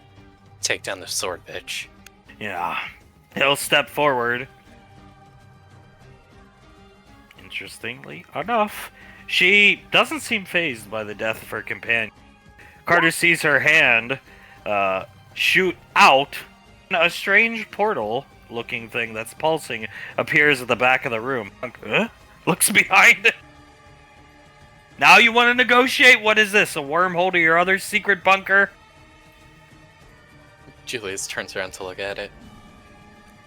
Take down the sword, bitch. Yeah. He'll step forward. Interestingly enough, she doesn't seem fazed by the death of her companion. Carter sees her hand shoot out. A strange portal-looking thing that's pulsing appears at the back of the room. Huh? Looks behind it. Now you want to negotiate? What is this, a wormhole to your other secret bunker? Julius turns around to look at it.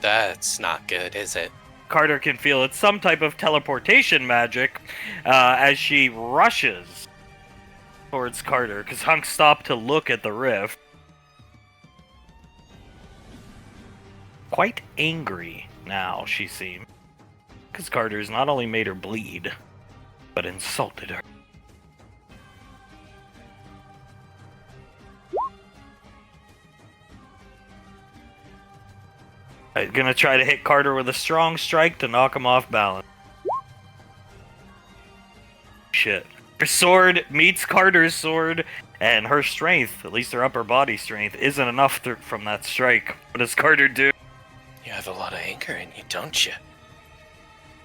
That's not good, is it? Carter can feel it's some type of teleportation magic as she rushes towards Carter, because Hunk stopped to look at the rift. Quite angry now, she seemed, because Carter's not only made her bleed, but insulted her. I'm gonna try to hit Carter with a strong strike to knock him off balance. Shit. Her sword meets Carter's sword, and her strength, at least her upper body strength, isn't enough from that strike. What does Carter do? You have a lot of anger in you, don't you?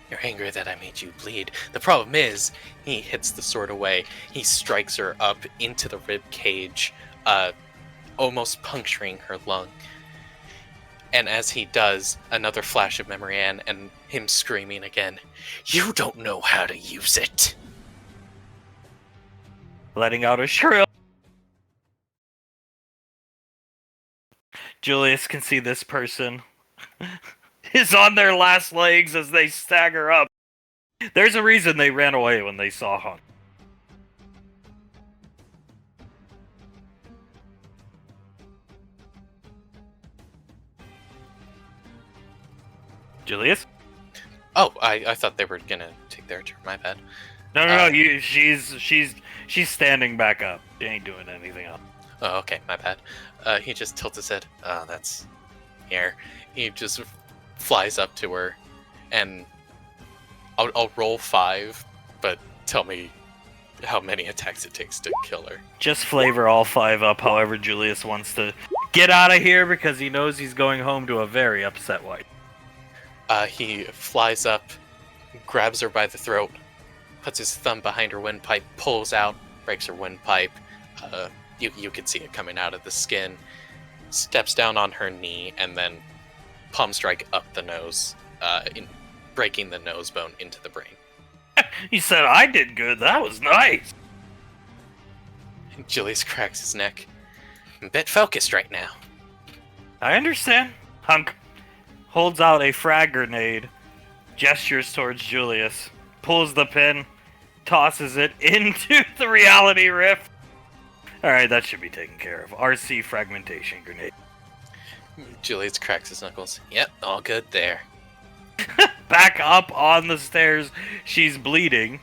You're angry that I made you bleed. The problem is, he hits the sword away. He strikes her up into the rib cage, almost puncturing her lung. And as he does, another flash of memory Anne and him screaming again, "You don't know how to use it!" Letting out a shrill. Julius can see this person is on their last legs as they stagger up. There's a reason they ran away when they saw Hunk. Julius? Oh, I thought they were gonna take their turn. My bad. No. She's standing back up. She ain't doing anything else. Oh, okay, my bad. He just tilts his head. Oh, that's here. He just flies up to her, and I'll roll 5 but tell me how many attacks it takes to kill her. Just flavor all 5 up however Julius wants to get out of here because he knows he's going home to a very upset wife. He flies up, grabs her by the throat, puts his thumb behind her windpipe, pulls out, breaks her windpipe. You can see it coming out of the skin. Steps down on her knee and then palm strike up the nose, breaking the nose bone into the brain. He said, I did good. That was nice. Julius cracks his neck. I'm a bit focused right now. I understand. Hunk holds out a frag grenade, gestures towards Julius, pulls the pin, tosses it into the reality rift. Alright, that should be taken care of. RC fragmentation grenade. Julius cracks his knuckles. Yep, all good there. Back up on the stairs, she's bleeding.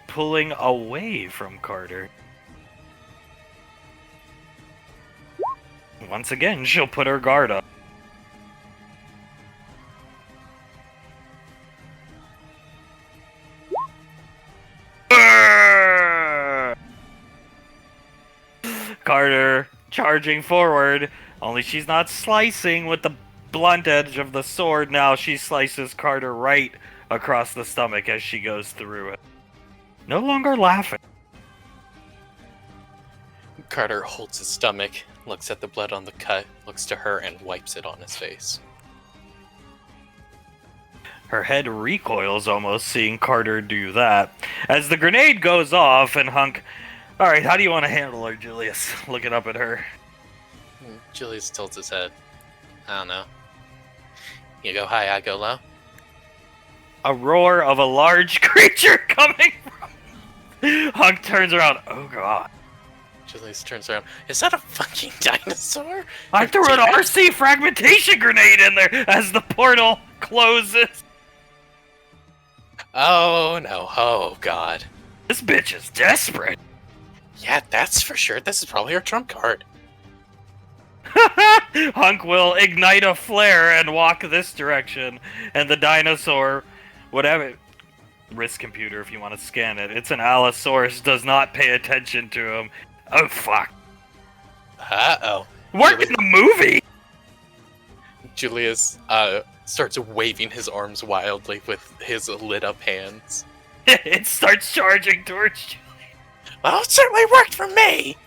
Pulling away from Carter. Once again, she'll put her guard up. Carter charging forward, only she's not slicing with the blunt edge of the sword. Now she slices Carter right across the stomach as she goes through it. No longer laughing. Carter holds his stomach, looks at the blood on the cut, looks to her, and wipes it on his face. Her head recoils almost seeing Carter do that. As the grenade goes off and Hunk... Alright, how do you want to handle her, Julius? Looking up at her. Julius tilts his head. I don't know. You go high, I go low. A roar of a large creature coming from... Hunk turns around. Oh god. Julius turns around. Is that a fucking dinosaur? I threw an RC fragmentation grenade in there as the portal closes. Oh no, oh god. This bitch is desperate. Yeah, that's for sure. This is probably her trump card. Hunk will ignite a flare and walk this direction, and the dinosaur, whatever, risk computer if you want to scan it, it's an Allosaurus, does not pay attention to him. Oh fuck. Uh-oh. Work in the movie! Julius starts waving his arms wildly with his lit up hands. It starts charging towards you. Well, it certainly worked for me!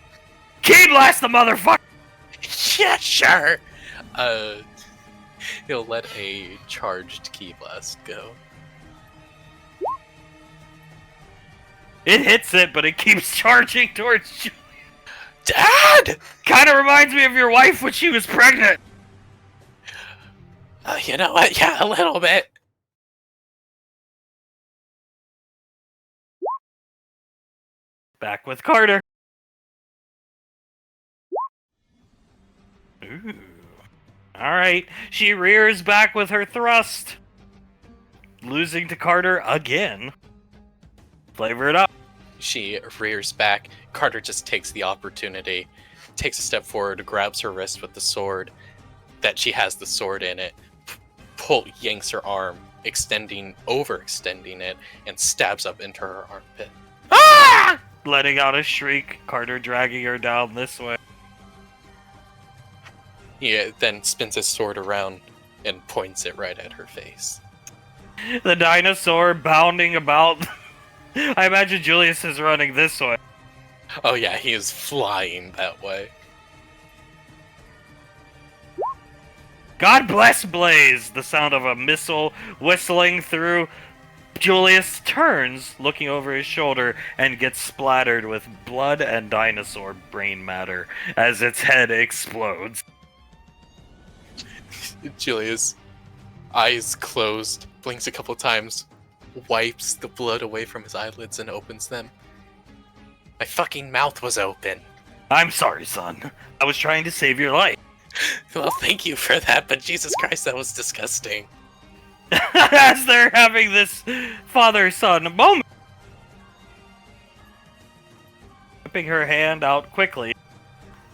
Key blast the motherfucker! Yeah, sure! He'll let a charged key blast go. It hits it, but it keeps charging towards you. Dad! Kinda reminds me of your wife when she was pregnant. You know what? Yeah, a little bit. Back with Carter. Ooh. Alright, she rears back with her thrust. Losing to Carter again. Flavor it up. She rears back. Carter just takes the opportunity, takes a step forward, grabs her wrist with the sword that she has the sword in it, yanks her arm, overextending it, and stabs up into her armpit. Ah! Letting out a shriek, Carter dragging her down this way. He then spins his sword around and points it right at her face. The dinosaur bounding about. I imagine Julius is running this way. Oh yeah, he is flying that way. God bless Blaze! The sound of a missile whistling through. Julius turns, looking over his shoulder, and gets splattered with blood and dinosaur brain matter as its head explodes. Julius, eyes closed, blinks a couple times, wipes the blood away from his eyelids and opens them. My fucking mouth was open. I'm sorry, son. I was trying to save your life. Well, thank you for that, but Jesus Christ, that was disgusting. As they're having this father-son moment. Whipping her hand out quickly.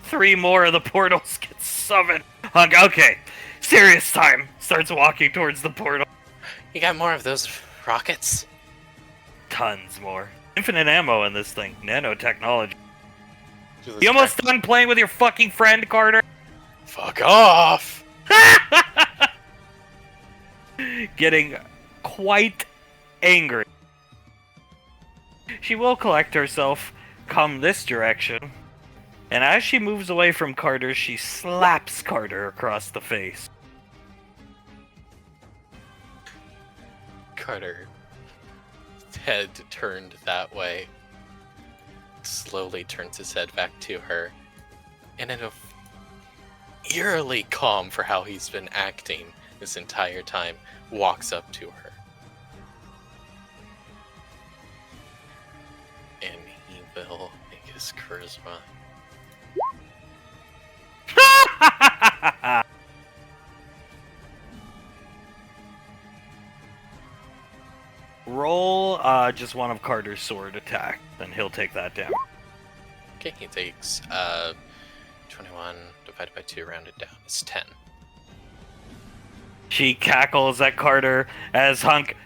3 more of the portals get summoned. Okay, serious time. Starts walking towards the portal. You got more of those rockets? Tons more. Infinite ammo in this thing. Nanotechnology. Julius You almost cracks- done playing with your fucking friend, Carter? Fuck off! Getting quite angry. She will collect herself, come this direction, and as she moves away from Carter, she slaps Carter across the face. Carter, head turned that way, slowly turns his head back to her, and in a eerily calm for how he's been acting this entire time, walks up to her. And he will make his charisma. Roll just one of Carter's sword attack, then he'll take that down. Okay, he takes 21 divided by 2, rounded down. It's 10. She cackles at Carter as Hunk,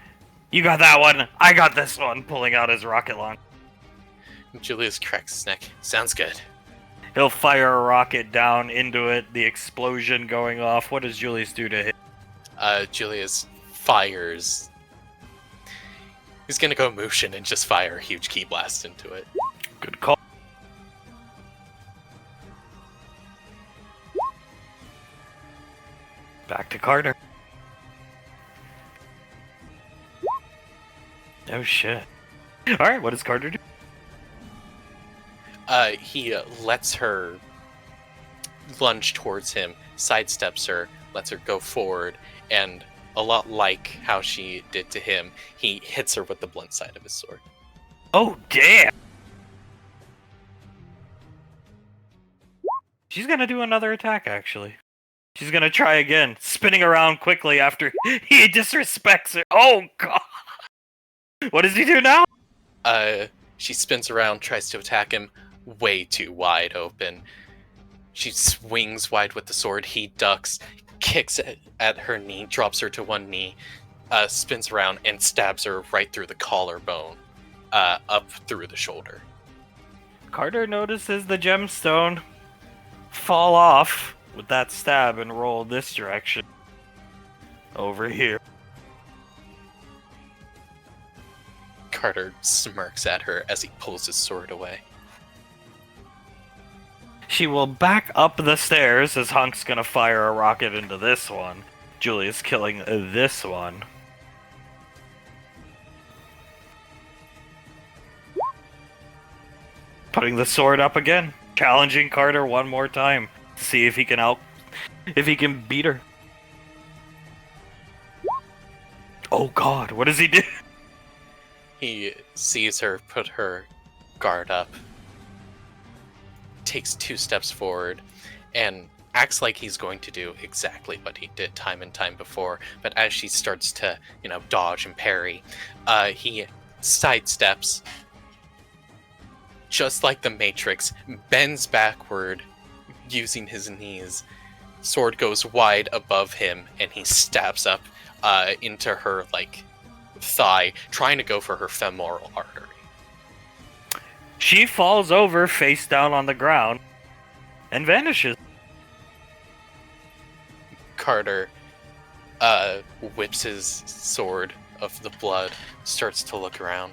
you got that one, I got this one, pulling out his rocket launcher. Julius cracks his neck. Sounds good. He'll fire a rocket down into it, the explosion going off. What does Julius do to hit? Julius fires. He's gonna go Mushin and just fire a huge key blast into it. Good call. Back to Carter. Oh shit. Alright, what does Carter do? He lets her lunge towards him, sidesteps her, lets her go forward, and a lot like how she did to him, he hits her with the blunt side of his sword. Oh damn! She's gonna do another attack, actually. She's gonna try again, spinning around quickly after he disrespects her. Oh god! What does he do now? She spins around, tries to attack him, way too wide open. She swings wide with the sword, he ducks, kicks at her knee, drops her to one knee, spins around and stabs her right through the collarbone, up through the shoulder. Carter notices the gemstone fall off with that stab and roll this direction. Over here. Carter smirks at her as he pulls his sword away. She will back up the stairs as Hunk's gonna fire a rocket into this one. Julius killing this one. Putting the sword up again. Challenging Carter one more time. To see if he can beat her. Oh god, what does he do? He sees her put her guard up, takes 2 steps forward, and acts like he's going to do exactly what he did time and time before, but as she starts to, dodge and parry, he sidesteps, just like the Matrix, bends backward using his knees, sword goes wide above him, and he stabs up into her, thigh, trying to go for her femoral artery. She falls over face down on the ground and vanishes. Carter whips his sword of the blood, starts to look around.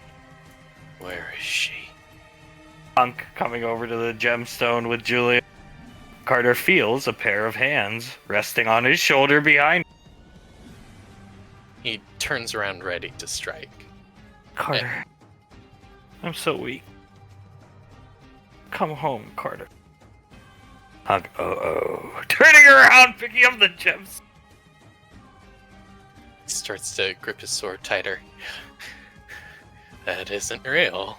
Where is she? Hunk coming over to the gemstone with Julia. Carter feels a pair of hands resting on his shoulder behind. He turns around ready to strike. Carter, I'm so weak. Come home, Carter. Hunk, turning around, picking up the gems. He starts to grip his sword tighter. That isn't real.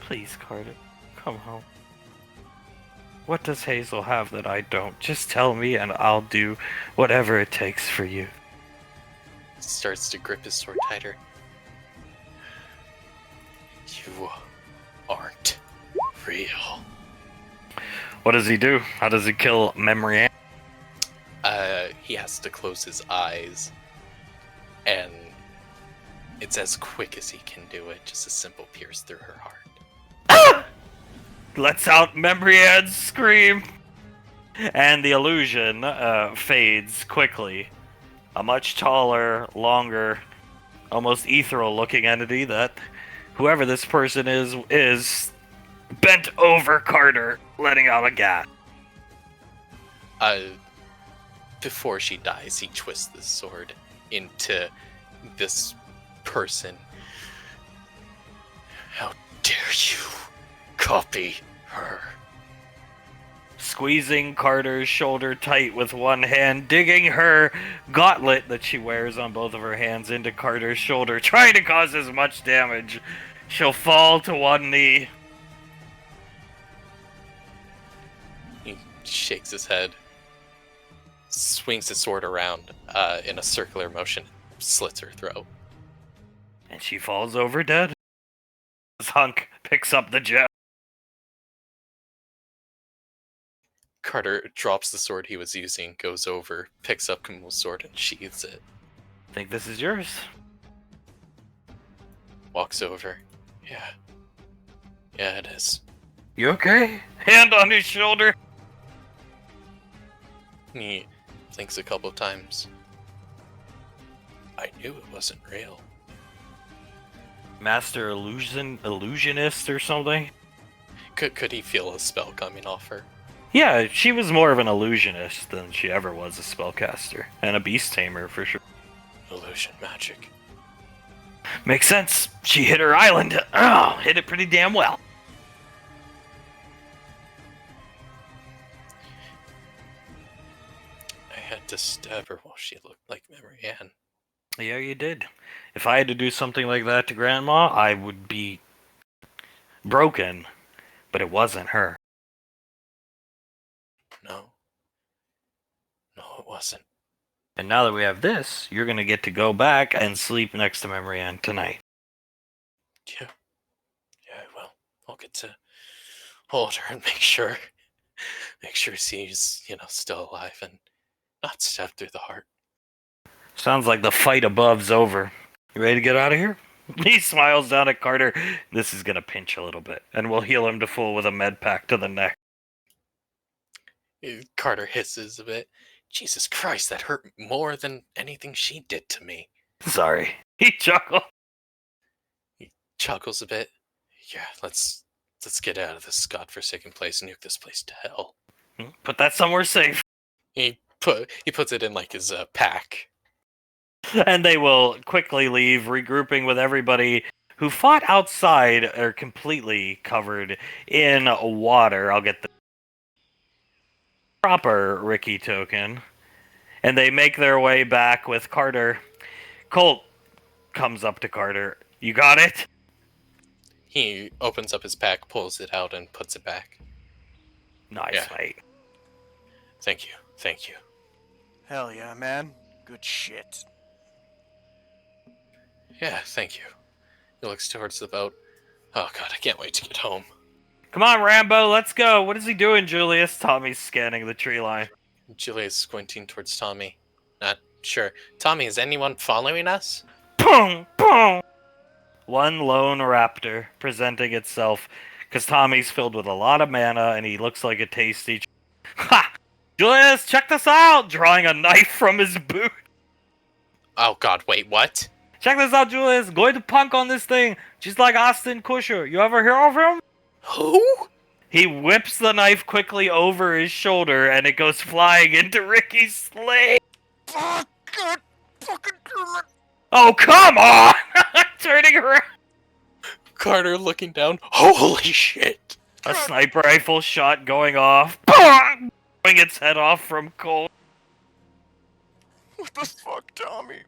Please, Carter, come home. What does Hazel have that I don't? Just tell me and I'll do whatever it takes for you. Starts to grip his sword tighter. You aren't real. What does he do? How does he kill Memory? He has to close his eyes and It's as quick as he can do it, just a simple pierce through her heart. Lets out Membriade's scream. And the illusion fades quickly. A much taller, longer, almost ethereal-looking entity that, whoever this person is bent over Carter, letting out a gasp. Before she dies, he twists the sword into this person. How dare you copy her? Squeezing Carter's shoulder tight with one hand, digging her gauntlet that she wears on both of her hands into Carter's shoulder, trying to cause as much damage. She'll fall to one knee. He shakes his head, swings his sword around in a circular motion, slits her throat. And she falls over dead. This hunk picks up the gem. Carter drops the sword he was using, goes over, picks up Kumul's sword, and sheathes it. Think this is yours? Walks over. Yeah, it is. You okay? Hand on his shoulder. He thinks a couple times. I knew it wasn't real. Master illusionist or something? Could he feel a spell coming off her? Yeah, she was more of an illusionist than she ever was a spellcaster. And a beast tamer, for sure. Illusion magic. Makes sense. She hit her island. Oh, hit it pretty damn well. I had to stab her while she looked like Marianne. Yeah, you did. If I had to do something like that to Grandma, I would be broken. But it wasn't her. No, it wasn't. And now that we have this, you're going to get to go back and sleep next to Memory Ann tonight. Yeah, I will. I'll get to hold her and make sure she's, still alive and not stabbed through the heart. Sounds like the fight above's over. You ready to get out of here? He smiles down at Carter. This is going to pinch a little bit, and we'll heal him to full with a med pack to the neck. Carter hisses a bit. Jesus Christ, that hurt more than anything she did to me. Sorry. He chuckled. He chuckles a bit. Yeah, let's get out of this godforsaken place and nuke this place to hell. Put that somewhere safe. He puts it in like his pack. And they will quickly leave, regrouping with everybody who fought outside or completely covered in water. I'll get the proper Ricky token. And they make their way back with Carter. Colt comes up to Carter. You got it? He opens up his pack, pulls it out, and puts it back. Nice, mate. Thank you. Hell yeah, man. Good shit. Yeah, thank you. He looks towards the boat. Oh god, I can't wait to get home. Come on, Rambo, let's go. What is he doing, Julius? Tommy's scanning the tree line. Julia's squinting towards Tommy. Not sure. Tommy, is anyone following us? Boom! Boom! One lone raptor presenting itself, because Tommy's filled with a lot of mana, and he looks like a tasty... Ha! Julius, check this out! Drawing a knife from his boot. Oh god, wait, what? Check this out, Julius. Going to punk on this thing, just like Austin Kutcher. You ever hear of him? Who? He whips the knife quickly over his shoulder, and it goes flying into Ricky's sleigh. Fuck! God fucking damn it! Oh, come on! Turning around. Carter looking down. Holy shit! A sniper rifle shot going off. Blowing its head off from Colt. What the fuck, Tommy?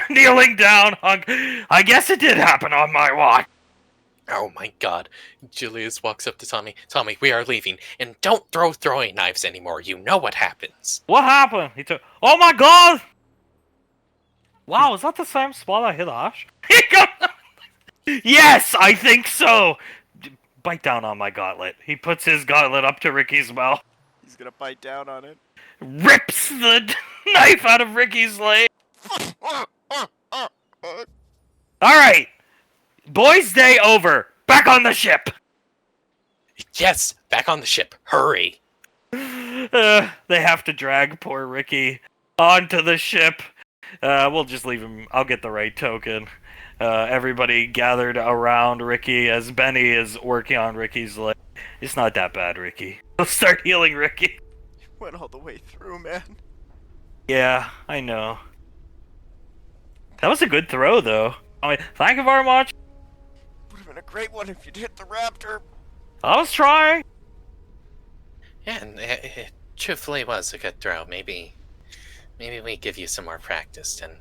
Kneeling down, Hunk. I guess it did happen on my watch. Oh my god. Julius walks up to Tommy. Tommy, we are leaving. And don't throw throwing knives anymore. You know what happens. What happened? He took... Oh my god! Wow, is that the same spot I hit Ash? Yes, I think so! Bite down on my gauntlet. He puts his gauntlet up to Ricky's mouth. He's gonna bite down on it. Rips the knife out of Ricky's leg. Alright! Boys' day over! Back on the ship! Yes, back on the ship. Hurry. They have to drag poor Ricky onto the ship. We'll just leave him. I'll get the right token. Everybody gathered around Ricky as Benny is working on Ricky's leg. It's not that bad, Ricky. He'll start healing Ricky. Went all the way through, man. Yeah, I know. That was a good throw, though. I mean, thank you very much. Would have been a great one if you'd hit the raptor. I was trying. Yeah, and it truthfully was a good throw. Maybe we give you some more practice and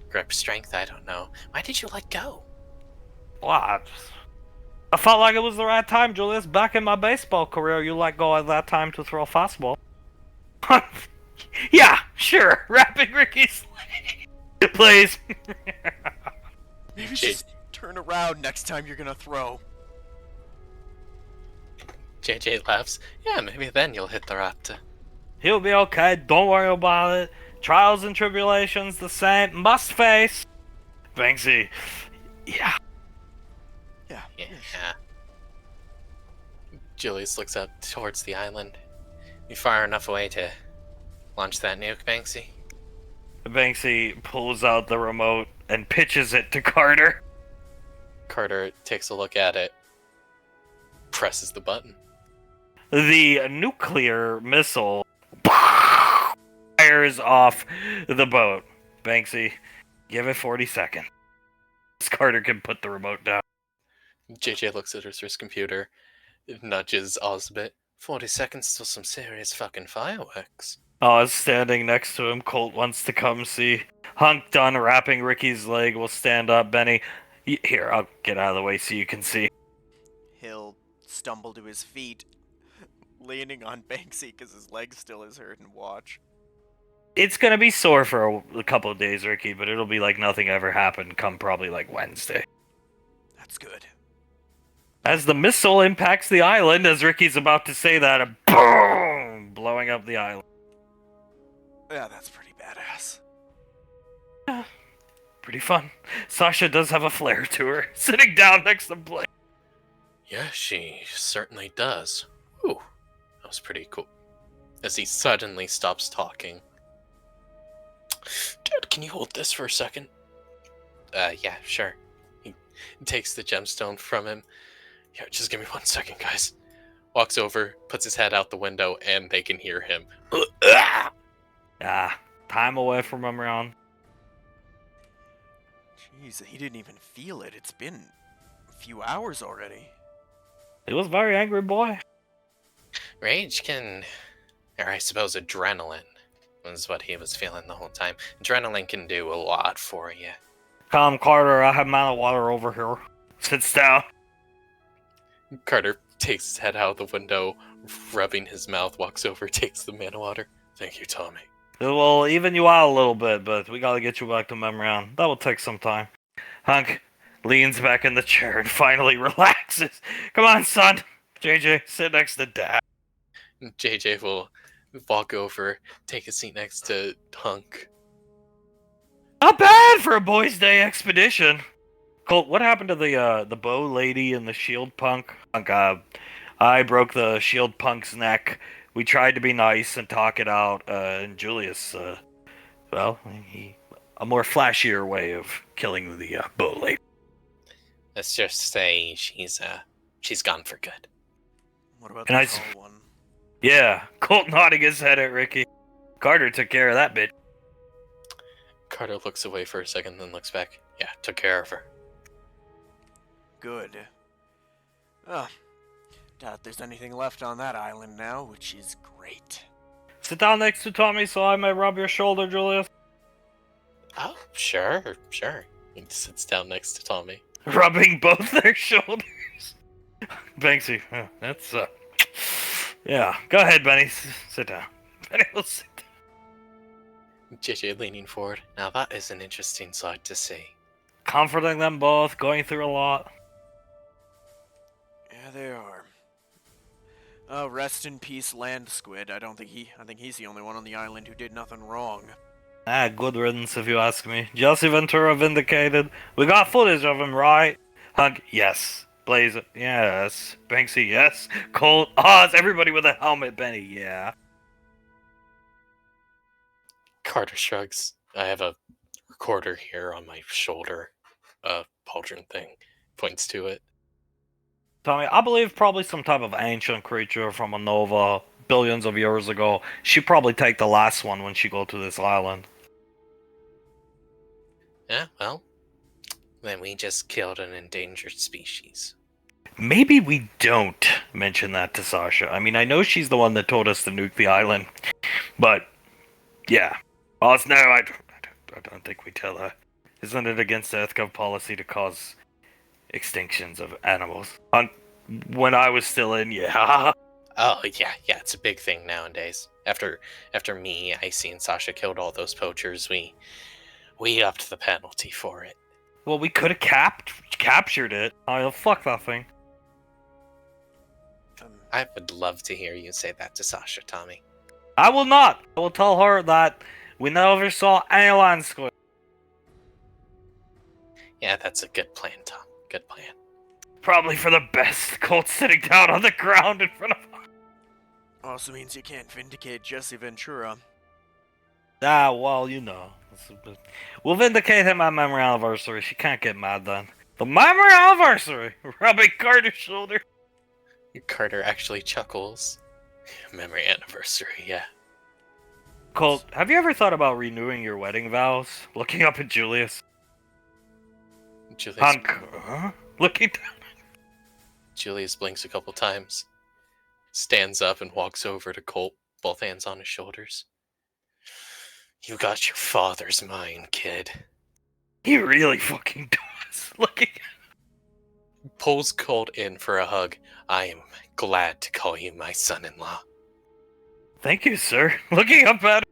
grip strength. I don't know. Why did you let go? What? I felt like it was the right time, Julius. Back in my baseball career, you let go at that time to throw a fastball. Yeah, sure. Wrapping Ricky's leg. Please. Maybe just turn around next time you're gonna throw. JJ laughs. Yeah, maybe then you'll hit the raptor. He'll be okay. Don't worry about it. Trials and tribulations, the same. Must face. Banksy. Yeah. Yeah. Yeah. Julius looks up towards the island. You far enough away to launch that nuke, Banksy? Banksy pulls out the remote and pitches it to Carter. Carter takes a look at it, presses the button. The nuclear missile fires off the boat. Banksy, give it 40 seconds. Carter can put the remote down. JJ looks at his computer, nudges Oz a bit. 40 seconds till some serious fucking fireworks. Oz standing next to him. Colt wants to come see. Hunk done wrapping Ricky's leg will stand up. Benny, here, I'll get out of the way so you can see. He'll stumble to his feet, leaning on Banksy because his leg still is hurt, and watch. It's gonna be sore for a couple of days, Ricky, but it'll be like nothing ever happened come probably like Wednesday. That's good. As the missile impacts the island, as Ricky's about to say that, a boom, blowing up the island. Yeah, that's pretty badass. Pretty fun. Sasha does have a flare to her, sitting down next to Blake. Yeah, she certainly does. Ooh, that was pretty cool. As he suddenly stops talking. Dude, can you hold this for a second? Yeah, sure. He takes the gemstone from him. Yeah, just give me 1 second, guys. Walks over, puts his head out the window, and they can hear him. Time away from him around. Jeez, he didn't even feel it. It's been a few hours already. He was a very angry boy. Rage can, or I suppose adrenaline, was what he was feeling the whole time. Adrenaline can do a lot for you. Calm, Carter, I have man of water over here. Sits down. Carter takes his head out of the window, rubbing his mouth, walks over, takes the man of water. Thank you, Tommy. It will even you out a little bit, but we gotta get you back to Memround. That will take some time. Hunk leans back in the chair and finally relaxes. Come on, son. JJ, sit next to Dad. JJ will walk over, take a seat next to Hunk. Not bad for a boys' day expedition. Colt, what happened to the bow lady and the shield punk? Hunk, I broke the shield punk's neck. We tried to be nice and talk it out, and Julius, a more flashier way of killing the bow lady. Let's just say she's gone for good. What about And the I tall one? Yeah, Colt nodding his head at Ricky. Carter took care of that bitch. Carter looks away for a second, then looks back. Yeah, took care of her. Good. Doubt there's anything left on that island now, which is great. Sit down next to Tommy so I may rub your shoulder, Julius. Oh, sure. He sits down next to Tommy. Rubbing both their shoulders. Banksy, that's, yeah. Go ahead, Benny. Sit down. Benny will sit down. JJ leaning forward. Now that is an interesting sight to see. Comforting them both, going through a lot. Yeah, they are. Rest in peace, Land Squid. I think he's the only one on the island who did nothing wrong. Ah, good riddance if you ask me. Jesse Ventura vindicated. We got footage of him, right? Hunk, yes. Blaze, yes. Banksy, yes. Colt, Oz, everybody with a helmet, Benny, yeah. Carter shrugs. I have a recorder here on my shoulder. Pauldron thing. Points to it. Tommy, I believe probably some type of ancient creature from a Nova billions of years ago. She probably take the last one when she go to this island. Yeah, well, then we just killed an endangered species. Maybe we don't mention that to Sasha. I mean, I know she's the one that told us to nuke the island, but yeah. Oz, no, I don't think we tell her. Isn't it against EarthGov policy to cause extinctions of animals? When I was still in, yeah. Oh yeah, it's a big thing nowadays. After me, Icy, and Sasha killed all those poachers, we upped the penalty for it. Well, we could have captured it. Oh, fuck that thing. I would love to hear you say that to Sasha, Tommy. I will not. I will tell her that we never saw any land squid. Yeah, that's a good plan, Tom. Good plan. Probably for the best. Colt sitting down on the ground in front of us. Also means you can't vindicate Jesse Ventura. Ah, well, you know. We'll vindicate him on memory anniversary. She can't get mad then. The memory anniversary! Rubbing Carter's shoulder. Carter actually chuckles. Memory anniversary, yeah. Colt, have you ever thought about renewing your wedding vows? Looking up at Julius. Julius, Looking down. Julius blinks a couple times, stands up and walks over to Colt, both hands on his shoulders. You got your father's mind, kid. He really fucking does. Looking. Pulls Colt in for a hug. I am glad to call you my son-in-law. Thank you, sir. Looking up at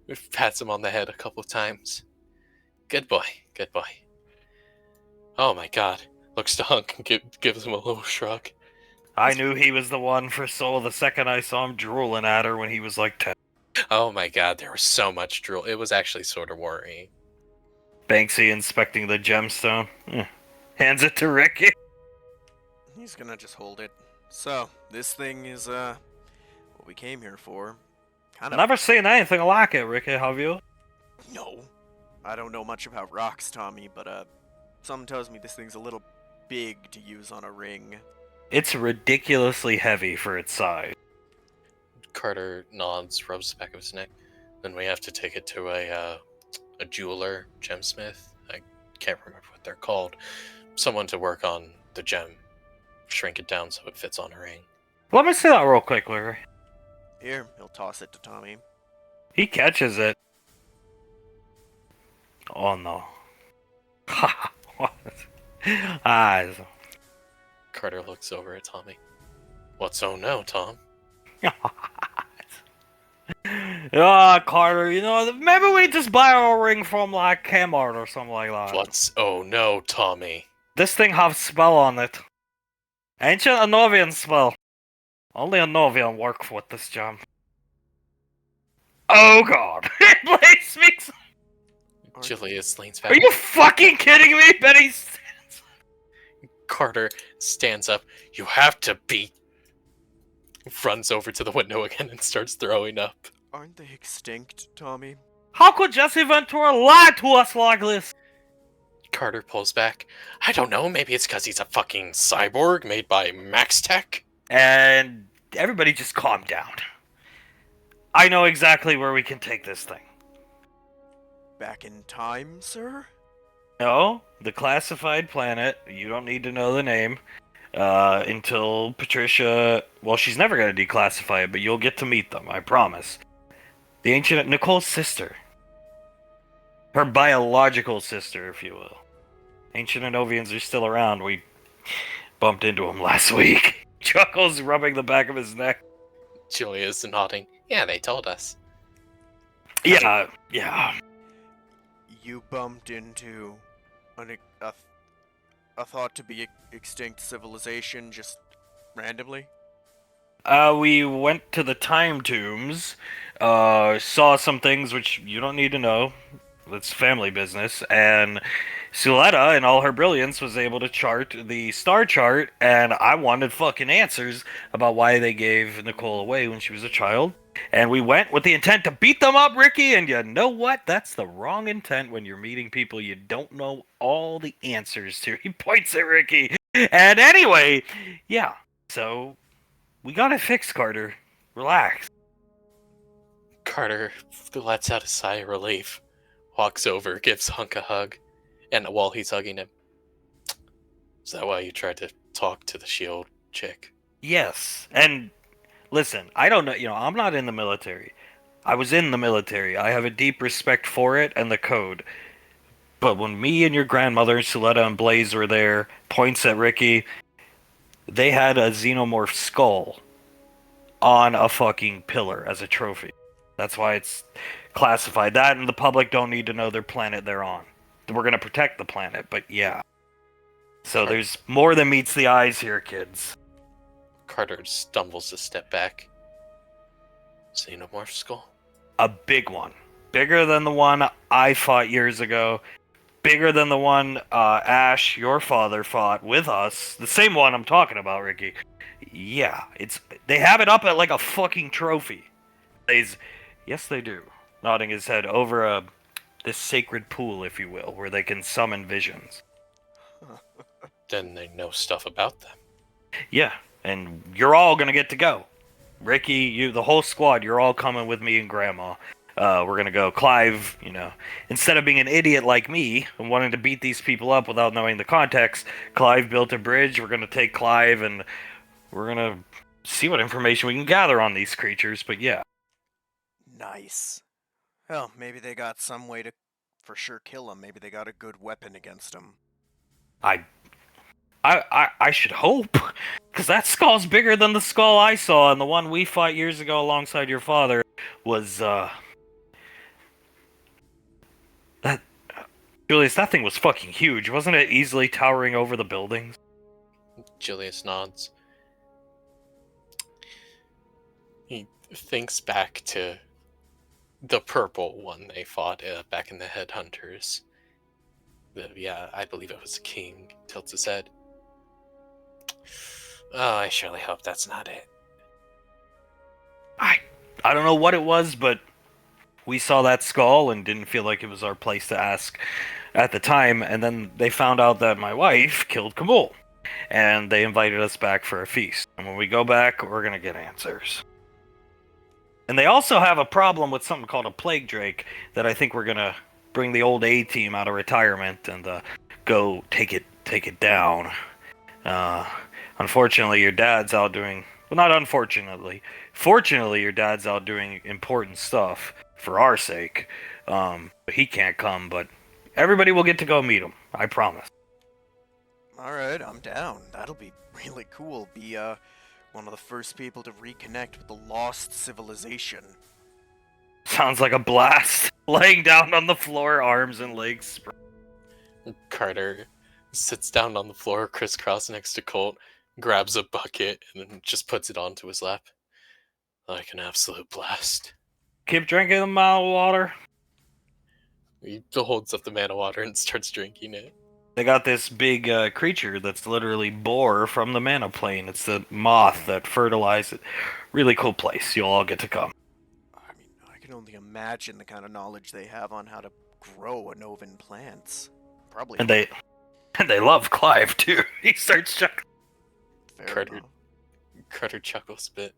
him. Pats him on the head a couple times. Good boy, good boy. Oh my god. Looks to Hunk and gives him a little shrug. I knew he was the one for Soul the second I saw him drooling at her when he was like 10. Oh my god, there was so much drool. It was actually sort of worrying. Banksy inspecting the gemstone. Hands it to Ricky. He's gonna just hold it. So, this thing is, what we came here for. Kind of. Never seen anything like it, Ricky, have you? No. I don't know much about rocks, Tommy, but, something tells me this thing's a little big to use on a ring. It's ridiculously heavy for its size. Carter nods, rubs the back of his neck. Then we have to take it to a jeweler, gemsmith. I can't remember what they're called. Someone to work on the gem. Shrink it down so it fits on a ring. Let me see that real quick, Larry. Here, he'll toss it to Tommy. He catches it. Oh no. Ha! What? Carter looks over at Tommy. What's oh no, Tom? Carter, you know, maybe we just buy a ring from like Kmart or something like that. What's oh no, Tommy? This thing has spell on it. Ancient Anovian spell. Only a Novian work with this gem. Oh god. Blaze speaks. Julius leans back. Are you fucking kidding me, Benny? Carter stands up. You have to be. Runs over to the window again and starts throwing up. Aren't they extinct, Tommy? How could Jesse Ventura lie to us like this? Carter pulls back. I don't know, maybe it's because he's a fucking cyborg made by Max Tech? And everybody just calm down. I know exactly where we can take this thing. Back in time, sir? No, the classified planet. You don't need to know the name. Until Patricia... Well, she's never going to declassify it, but you'll get to meet them, I promise. The ancient... Nicole's sister. Her biological sister, if you will. Ancient Anovians are still around. We bumped into them last week. Chuckles, rubbing the back of his neck. Julia's nodding. Yeah, they told us. Yeah. You bumped into a thought to be extinct civilization just randomly? We went to the time tombs, saw some things which you don't need to know. It's family business. And Suletta, in all her brilliance, was able to chart the star chart, and I wanted fucking answers about why they gave Nicole away when she was a child. And we went with the intent to beat them up, Ricky, and you know what? That's the wrong intent when you're meeting people you don't know all the answers to. He points at Ricky. And anyway, yeah, so we got it fixed, Carter. Relax. Carter lets out a sigh of relief, walks over, gives Hunk a hug, and while he's hugging him, is that why you tried to talk to the shield chick? Yes, and listen, I don't know, I'm not in the military. I was in the military. I have a deep respect for it and the code. But when me and your grandmother, Suletta and Blaze were there, points at Ricky, they had a xenomorph skull on a fucking pillar as a trophy. That's why it's classified. That and the public don't need to know their planet they're on. We're gonna protect the planet, but yeah. So there's more than meets the eyes here, kids. Carter stumbles a step back. Xenomorph skull? A big one. Bigger than the one I fought years ago. Bigger than the one Ash, your father, fought with us. The same one I'm talking about, Ricky. Yeah, they have it up at like a fucking trophy. Yes, they do. Nodding his head over this sacred pool, if you will, where they can summon visions. Then they know stuff about them. Yeah, and you're all gonna get to go. Ricky, you, the whole squad, you're all coming with me and Grandma. We're gonna go. Clive, instead of being an idiot like me and wanting to beat these people up without knowing the context, Clive built a bridge. We're gonna take Clive and we're gonna see what information we can gather on these creatures, but yeah. Nice. Well, maybe they got some way to for sure kill them. Maybe they got a good weapon against them. I should hope, because that skull's bigger than the skull I saw, and the one we fought years ago alongside your father was, Julius, that thing was fucking huge. Wasn't it easily towering over the buildings? Julius nods. He thinks back to the purple one they fought back in the Headhunters. Yeah, I believe it was a king. Tilts his head. Oh, I surely hope that's not it. I don't know what it was, but we saw that skull and didn't feel like it was our place to ask at the time, and then they found out that my wife killed Kamul, and they invited us back for a feast. And when we go back, we're gonna get answers. And they also have a problem with something called a plague drake that I think we're gonna bring the old A team out of retirement and go take it down. Unfortunately, your dad's out doing... Well, not unfortunately. Fortunately, your dad's out doing important stuff for our sake. He can't come, but everybody will get to go meet him. I promise. Alright, I'm down. That'll be really cool. Be, one of the first people to reconnect with the lost civilization. Sounds like a blast. Laying down on the floor, arms and legs spread. Carter sits down on the floor, crisscross next to Colt, grabs a bucket, and then just puts it onto his lap. Like an absolute blast. Keep drinking the mild water. He holds up the man of water and starts drinking it. They got this big creature that's literally Boar from the mana plane. It's the moth that fertilizes it. Really cool place. You'll all get to come. I mean, I can only imagine the kind of knowledge they have on how to grow Anovan plants. Probably. And they love Clive too. He starts chuckling. Carter chuckles a bit.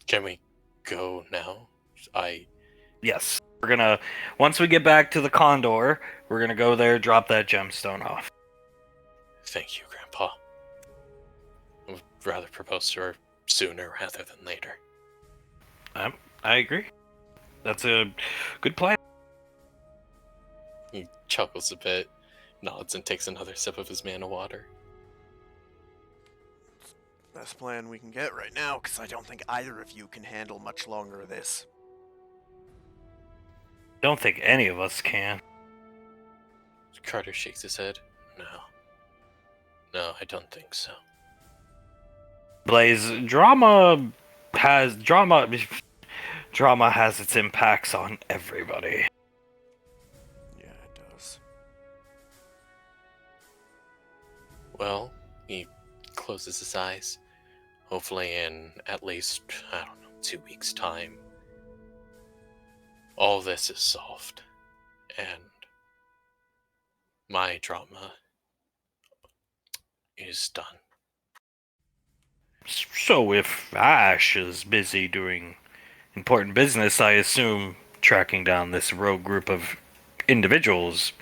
Can we go now? Yes. We're gonna, once we get back to the Condor, we're gonna go there, drop that gemstone off. Thank you, Grandpa. I would rather propose to her sooner rather than later. I agree. That's a good plan. He chuckles a bit, nods, and takes another sip of his mana water. Best plan we can get right now, because I don't think either of you can handle much longer of this. Don't think any of us can. Carter shakes his head. No, I don't think so. Blaze, drama has its impacts on everybody. Yeah, it does. Well, he closes his eyes. Hopefully in at least, I don't know, 2 weeks' time, all this is solved. And my drama is done. So if Ash is busy doing important business, I assume tracking down this rogue group of individuals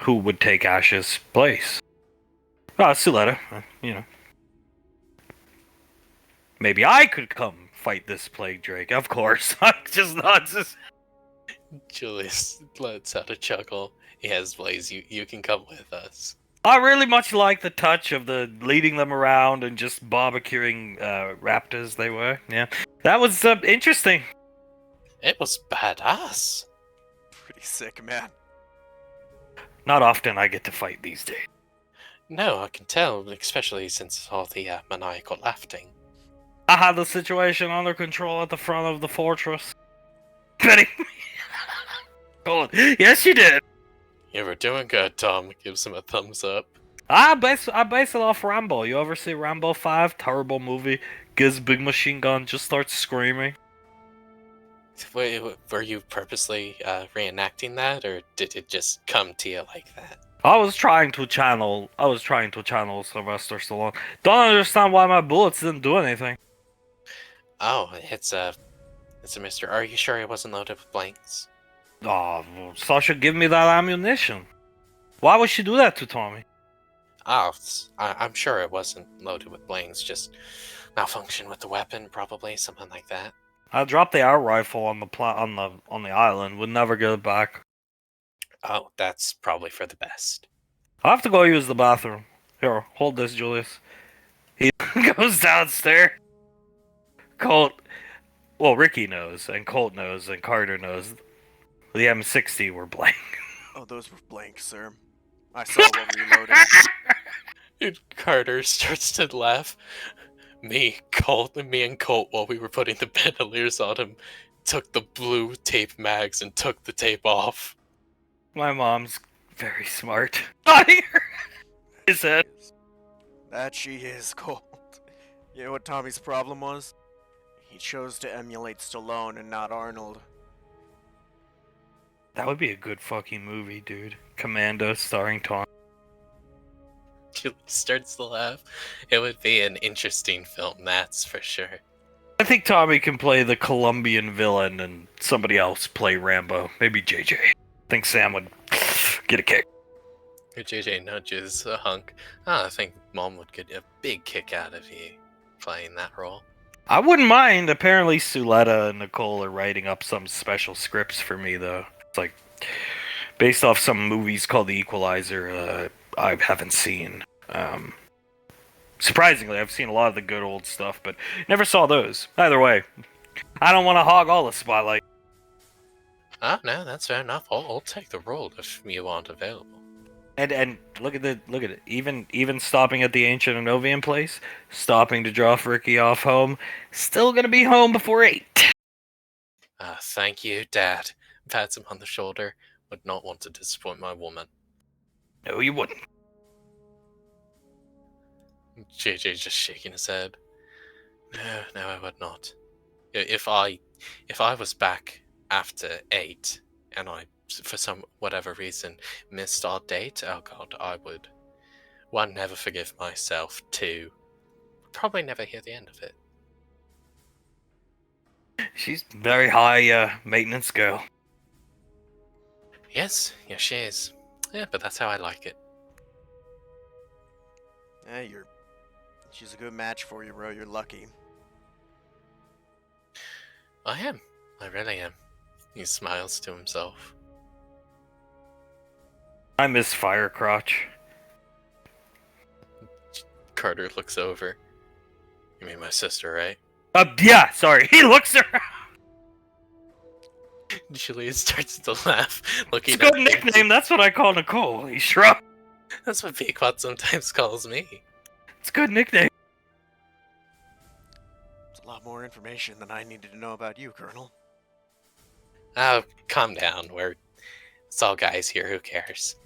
who would take Ash's place. Suletta, maybe I could come fight this plague drake. Of course, I'm just not just. Julius lets out a chuckle. Yes, Blaze, you can come with us. I really much like the touch of the leading them around and just barbecuing raptors they were. Yeah, that was interesting. It was badass. Pretty sick, man. Not often I get to fight these days. No, I can tell, especially since all the maniacal laughing. I had the situation under control at the front of the fortress. Kidding. Yes, you did. You were doing good, Tom. Gives him a thumbs up. I base it off Rambo. You ever see Rambo 5? Terrible movie. Gets big machine gun, just starts screaming. Wait, were you purposely reenacting that, or did it just come to you like that? I was trying to channel Sylvester Stallone. Don't understand why my bullets didn't do anything. Oh, it's a Mister. Are you sure it wasn't loaded with blanks? Oh, Sasha, give me that ammunition. Why would she do that to Tommy? Oh, I'm sure it wasn't loaded with blanks. Just malfunction with the weapon, probably something like that. I dropped the air rifle on the island. Would never get it back. Oh, that's probably for the best. I have to go use the bathroom. Here, hold this, Julius. He goes downstairs. Ricky knows, and Colt knows, and Carter knows. The M60 were blank. Oh, those were blank, sir. I saw while reloading. And Carter starts to laugh. Me and Colt, while we were putting the bandoliers on him, took the blue tape mags and took the tape off. My mom's very smart. Nodding her head. That she is, Colt. You know what Tommy's problem was? He chose to emulate Stallone and not Arnold. That would be a good fucking movie, dude. Commando starring Tom. Julie starts to laugh. It would be an interesting film, that's for sure. I think Tommy can play the Colombian villain and somebody else play Rambo. Maybe JJ. I think Sam would get a kick. JJ nudges a hunk. I think Mom would get a big kick out of you playing that role. I wouldn't mind. Apparently Suletta and Nicole are writing up some special scripts for me, though. It's like based off some movies called The Equalizer I haven't seen. Surprisingly, I've seen a lot of the good old stuff, but never saw those. Either way, I don't want to hog all the spotlight. Ah, no, that's fair enough. I'll take the role if you aren't available. And look at it. Even stopping at the ancient Enovian place, stopping to drop Ricky off home, still gonna be home before 8. Thank you, Dad. Pats him on the shoulder. Would not want to disappoint my woman. No, you wouldn't. JJ just shaking his head. No, I would not. If I was back after 8 and I, for whatever reason, missed our date, oh god, I would, 1, never forgive myself, 2, probably never hear the end of it. She's very high maintenance girl. Yes, she is. Yeah, but that's how I like it. Yeah, she's a good match for you, bro. You're lucky. I am. I really am. He smiles to himself. I miss Firecrotch. Carter looks over. You mean my sister, right? Yeah, sorry. He looks around. Julia starts to laugh, looking It's a good nickname. That's what I call Nicole. He shrugged. That's what Pequot sometimes calls me. It's a good nickname. more information than I needed to know about you, Colonel. Oh, calm down. It's all guys here. Who cares?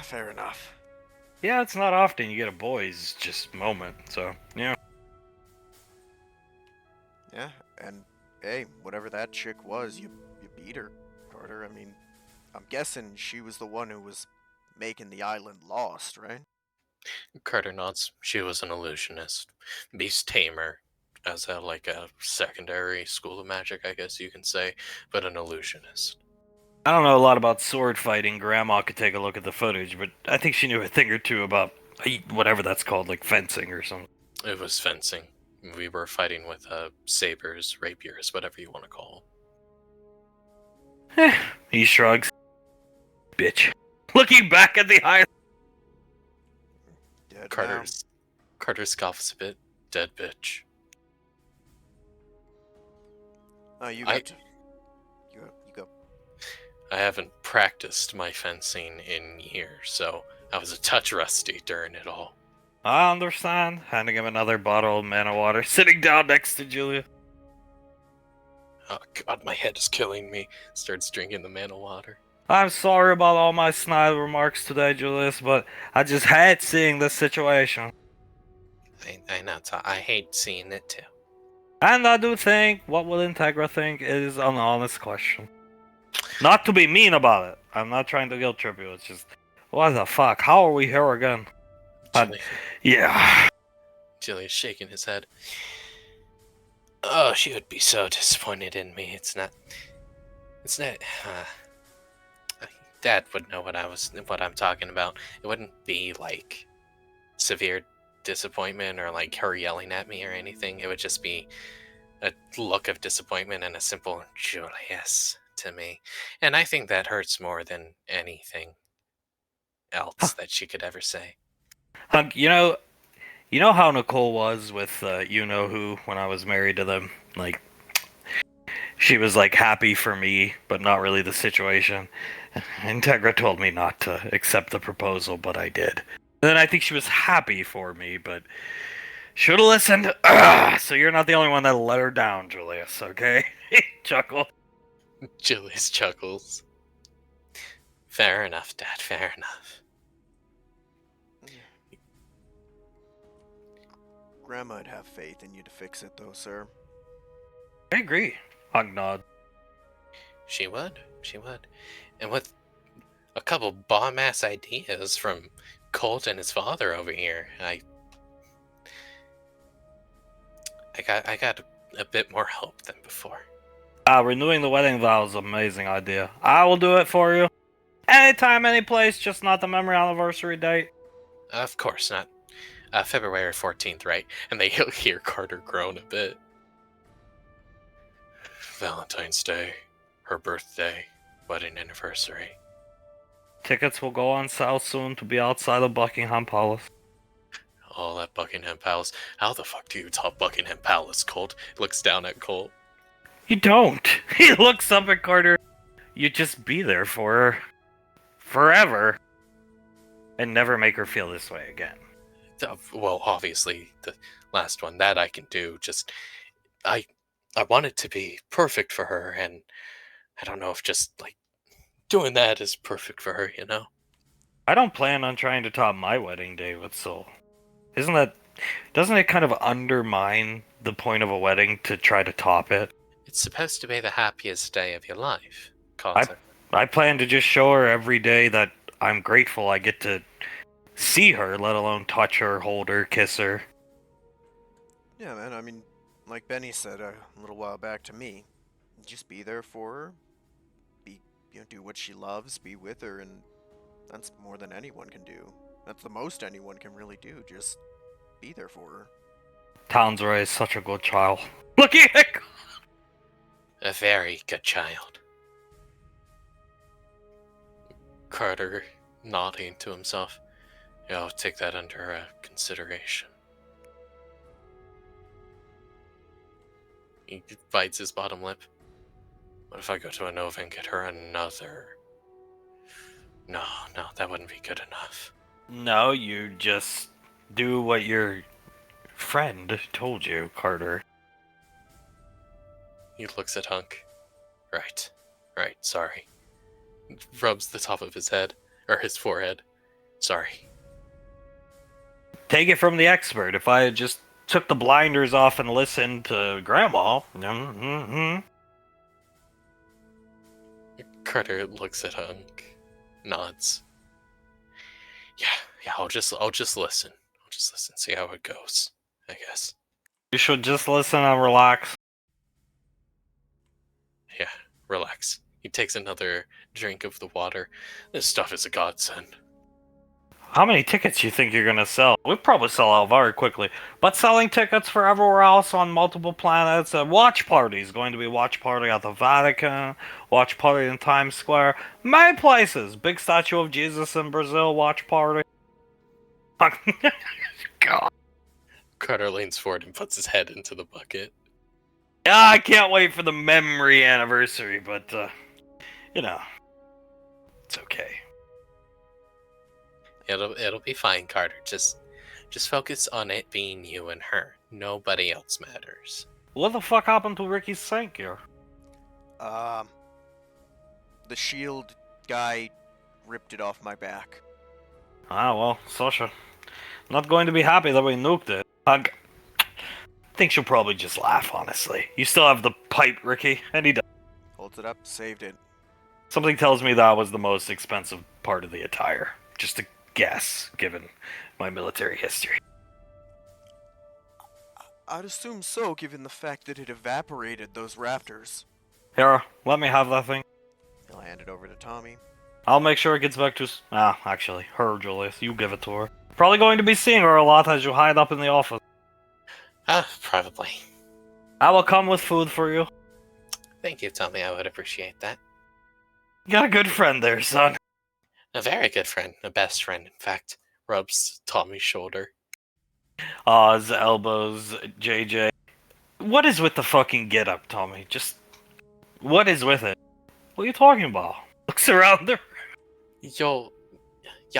Fair enough. Yeah, it's not often you get a boys just moment, so, yeah. Yeah, and hey, whatever that chick was, you beat her, Carter. I mean, I'm guessing she was the one who was making the island lost, right? Carter nods. She was an illusionist, beast tamer, as a secondary school of magic, I guess you can say, but an illusionist. I don't know a lot about sword fighting. Grandma could take a look at the footage, but I think she knew a thing or two about whatever that's called, like fencing or something. It was fencing. We were fighting with sabers, rapiers, whatever you want to call He shrugs. Bitch. Looking back at the island. Dead them. Carter scoffs a bit. Dead bitch. now. Oh, you I- got to. You go. I haven't practiced my fencing in years, so I was a touch rusty during it all. I understand. Handing him another bottle of mana water, sitting down next to Julia. Oh god, my head is killing me. Starts drinking the mana water. I'm sorry about all my snide remarks today, Julius, but I just hate seeing this situation. I know, I hate seeing it too. And I do think what will Integra think is an honest question. Not to be mean about it. I'm not trying to guilt trip you. It's just, what the fuck? How are we here again? Yeah. Julia's shaking his head. Oh, she would be so disappointed in me. It's not. Dad would know what I'm talking about. It wouldn't be like severe disappointment or like her yelling at me or anything. It would just be a look of disappointment and a simple Julius to me. And I think that hurts more than anything else that she could ever say. You know how Nicole was with you know who when I was married to them? Like, she was like happy for me, but not really the situation. Integra told me not to accept the proposal, but I did. Then I think she was happy for me, but should have listened. So you're not the only one that let her down, Julius, okay? Chuckle. Julius chuckles. Fair enough, Dad, fair enough. Grandma'd have faith in you to fix it, though, sir. I agree. Hug nod. She would. And with a couple bomb-ass ideas from Colt and his father over here, I got a bit more hope than before. Renewing the wedding vow is an amazing idea. I will do it for you. Anytime, any place, just not the memory anniversary date. Of course not. February 14th, right? And they hear Carter groan a bit. Valentine's Day, her birthday, wedding anniversary. Tickets will go on sale soon to be outside of Buckingham Palace. All at Buckingham Palace. How the fuck do you top Buckingham Palace, Colt? Looks down at Colt. You don't. He looks up at Carter. You just be there for her. Forever. And never make her feel this way again. Well, obviously, the last one, that I can do. Just, I want it to be perfect for her, and I don't know if just, like, doing that is perfect for her, you know? I don't plan on trying to top my wedding day with Soul. Doesn't it kind of undermine the point of a wedding to try to top it? It's supposed to be the happiest day of your life, I plan to just show her every day that I'm grateful I get to see her, let alone touch her, hold her, kiss her. Yeah, man, I mean, like Benny said a little while back to me, just be there for her, do what she loves, be with her, and that's more than anyone can do. That's the most anyone can really do, just be there for her. Townsroy is such a good child. Looking at A very good child. Carter nodding to himself. Yeah, I'll take that under consideration. He bites his bottom lip. What if I go to Anova and get her another? No, that wouldn't be good enough. No, you just do what your friend told you, Carter. He looks at Hunk. Right. Sorry. Rubs the top of his head, or his forehead. Sorry. Take it from the expert. If I had just took the blinders off and listened to Grandma. Carter looks at Hunk, nods. Yeah, I'll just listen. I'll just listen, see how it goes, I guess. You should just listen and relax. Yeah, relax. He takes another drink of the water. This stuff is a godsend. How many tickets do you think you're gonna sell? We'll probably sell out very quickly. But selling tickets for everywhere else on multiple planets. Watch parties. Going to be watch party at the Vatican. Watch party in Times Square. Many places. Big statue of Jesus in Brazil. Watch party. God. Carter leans forward and puts his head into the bucket. Yeah, I can't wait for the memory anniversary, but, you know, it's okay. It'll be fine, Carter. Just focus on it being you and her. Nobody else matters. What the fuck happened to Ricky's sink here? The shield guy ripped it off my back. Ah, well, Sasha. Not going to be happy that we nuked it. I think she'll probably just laugh, honestly. You still have the pipe, Ricky, and he does. Holds it up, saved it. Something tells me that was the most expensive part of the attire. Just a guess, given my military history. I'd assume so, given the fact that it evaporated those rafters. Here, let me have that thing. He'll hand it over to Tommy. I'll make sure it gets back to... actually, her, Julius. You give it to her. Probably going to be seeing her a lot as you hide up in the office. Probably. I will come with food for you. Thank you, Tommy. I would appreciate that. You got a good friend there, son. A very good friend. A best friend, in fact. Rubs Tommy's shoulder. His elbows, JJ. What is with the fucking get-up, Tommy? Just... what is with it? What are you talking about? Looks around her. Your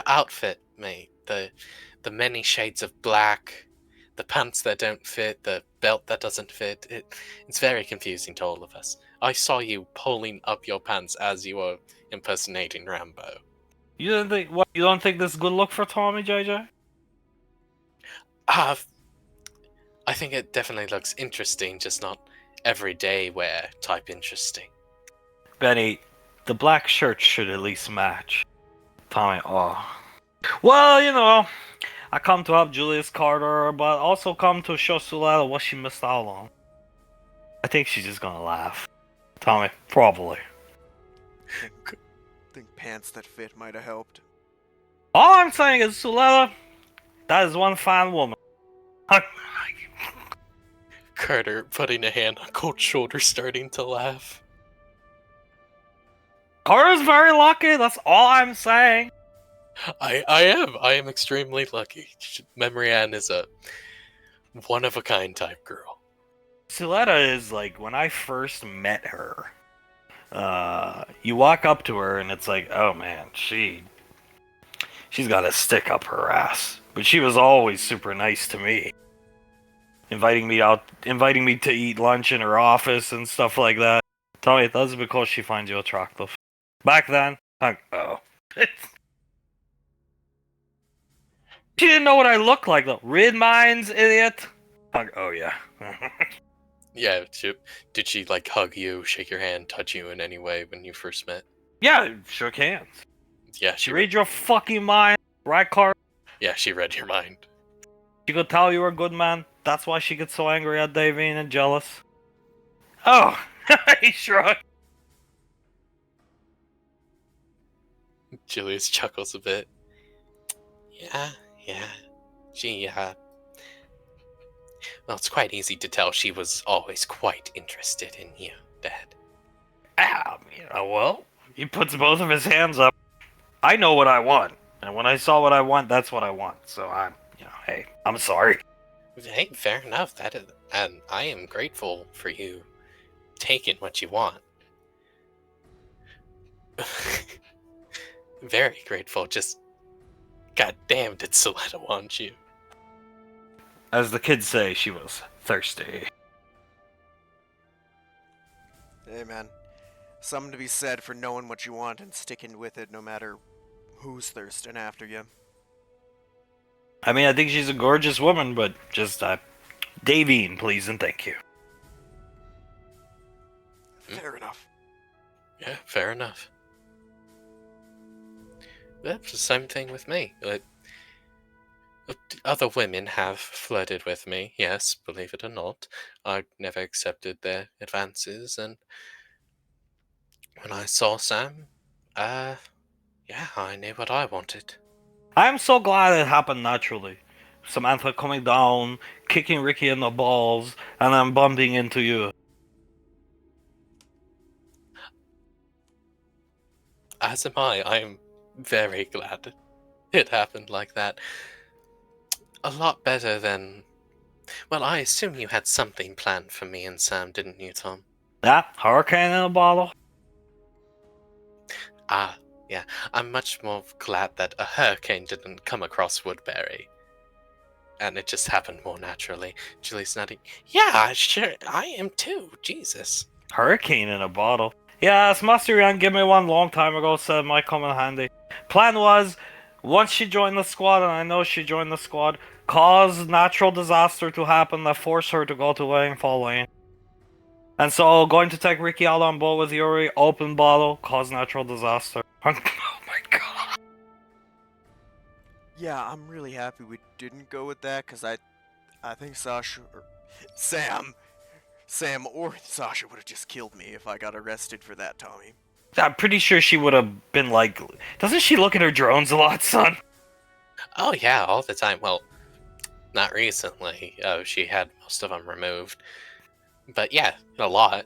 outfit, mate. The many shades of black, the pants that don't fit, the belt that doesn't fit. It's very confusing to all of us. I saw you pulling up your pants as you were impersonating Rambo. You don't think what? You don't think this is a good look for Tommy, JJ? I think it definitely looks interesting, just not everyday wear type interesting. Benny, the black shirt should at least match. Tommy, well, you know, I come to help Julius Carter, but also come to show Suletta what she missed out on. I think she's just gonna laugh. Tommy, probably. Think pants that fit might have helped. All I'm saying is, Suletta, that is one fine woman. Carter putting a hand on Colt's shoulder, starting to laugh. Carter's very lucky, that's all I'm saying. I am extremely lucky. Memory Ann is a one-of-a-kind type girl. Suletta is like, when I first met her, you walk up to her and it's like, oh man, she's got a stick up her ass. But she was always super nice to me. Inviting me to eat lunch in her office and stuff like that. Tell me, that's because she finds you attractive. Back then, she didn't know what I looked like though. Read minds, idiot. Oh yeah. Yeah, did she like hug you, shake your hand, touch you in any way when you first met? Yeah, shook hands. Yeah, She read your fucking mind, right, Carter? Yeah, she read your mind. She could tell you were a good man. That's why she gets so angry at Davine and jealous. Oh, he shrugged. Julius chuckles a bit. Yeah. Well, it's quite easy to tell she was always quite interested in you, Dad. Well, he puts both of his hands up. I know what I want. And when I saw what I want, that's what I want. So hey, I'm sorry. Hey, fair enough. And I am grateful for you taking what you want. Very grateful. Just, goddamn, did Suletta want you? As the kids say, she was thirsty. Hey, man. Something to be said for knowing what you want and sticking with it no matter who's thirsting after you. I mean, I think she's a gorgeous woman, but just, Davine, please and thank you. Fair enough. Yeah, fair enough. That's the same thing with me. Other women have flirted with me, yes, believe it or not. I never accepted their advances, and when I saw Sam, yeah, I knew what I wanted. I'm so glad it happened naturally. Samantha coming down, kicking Ricky in the balls, and then bumping into you. As am I. I am very glad it happened like that. A lot better than. Well, I assume you had something planned for me and Sam, didn't you, Tom? Yeah, hurricane in a bottle. Ah, yeah. I'm much more glad that a hurricane didn't come across Woodbury. And it just happened more naturally. Julie's nodding. Yeah, sure, I am too. Jesus. Hurricane in a bottle. Yes, Master Yan gave me one long time ago, said it might come in handy. Plan was, once she joined the squad, and I know she joined the squad, cause natural disaster to happen that forced her to go to Fall Lane. And so, going to take Ricky out on boat with Yuri, open bottle, cause natural disaster. Oh my god. Yeah, I'm really happy we didn't go with that, because I think Sasha, or Sam or Sasha would have just killed me if I got arrested for that, Tommy. I'm pretty sure she would have been like, doesn't she look at her drones a lot, son? Oh, yeah, all the time. Well, not recently. She had most of them removed. But yeah, a lot.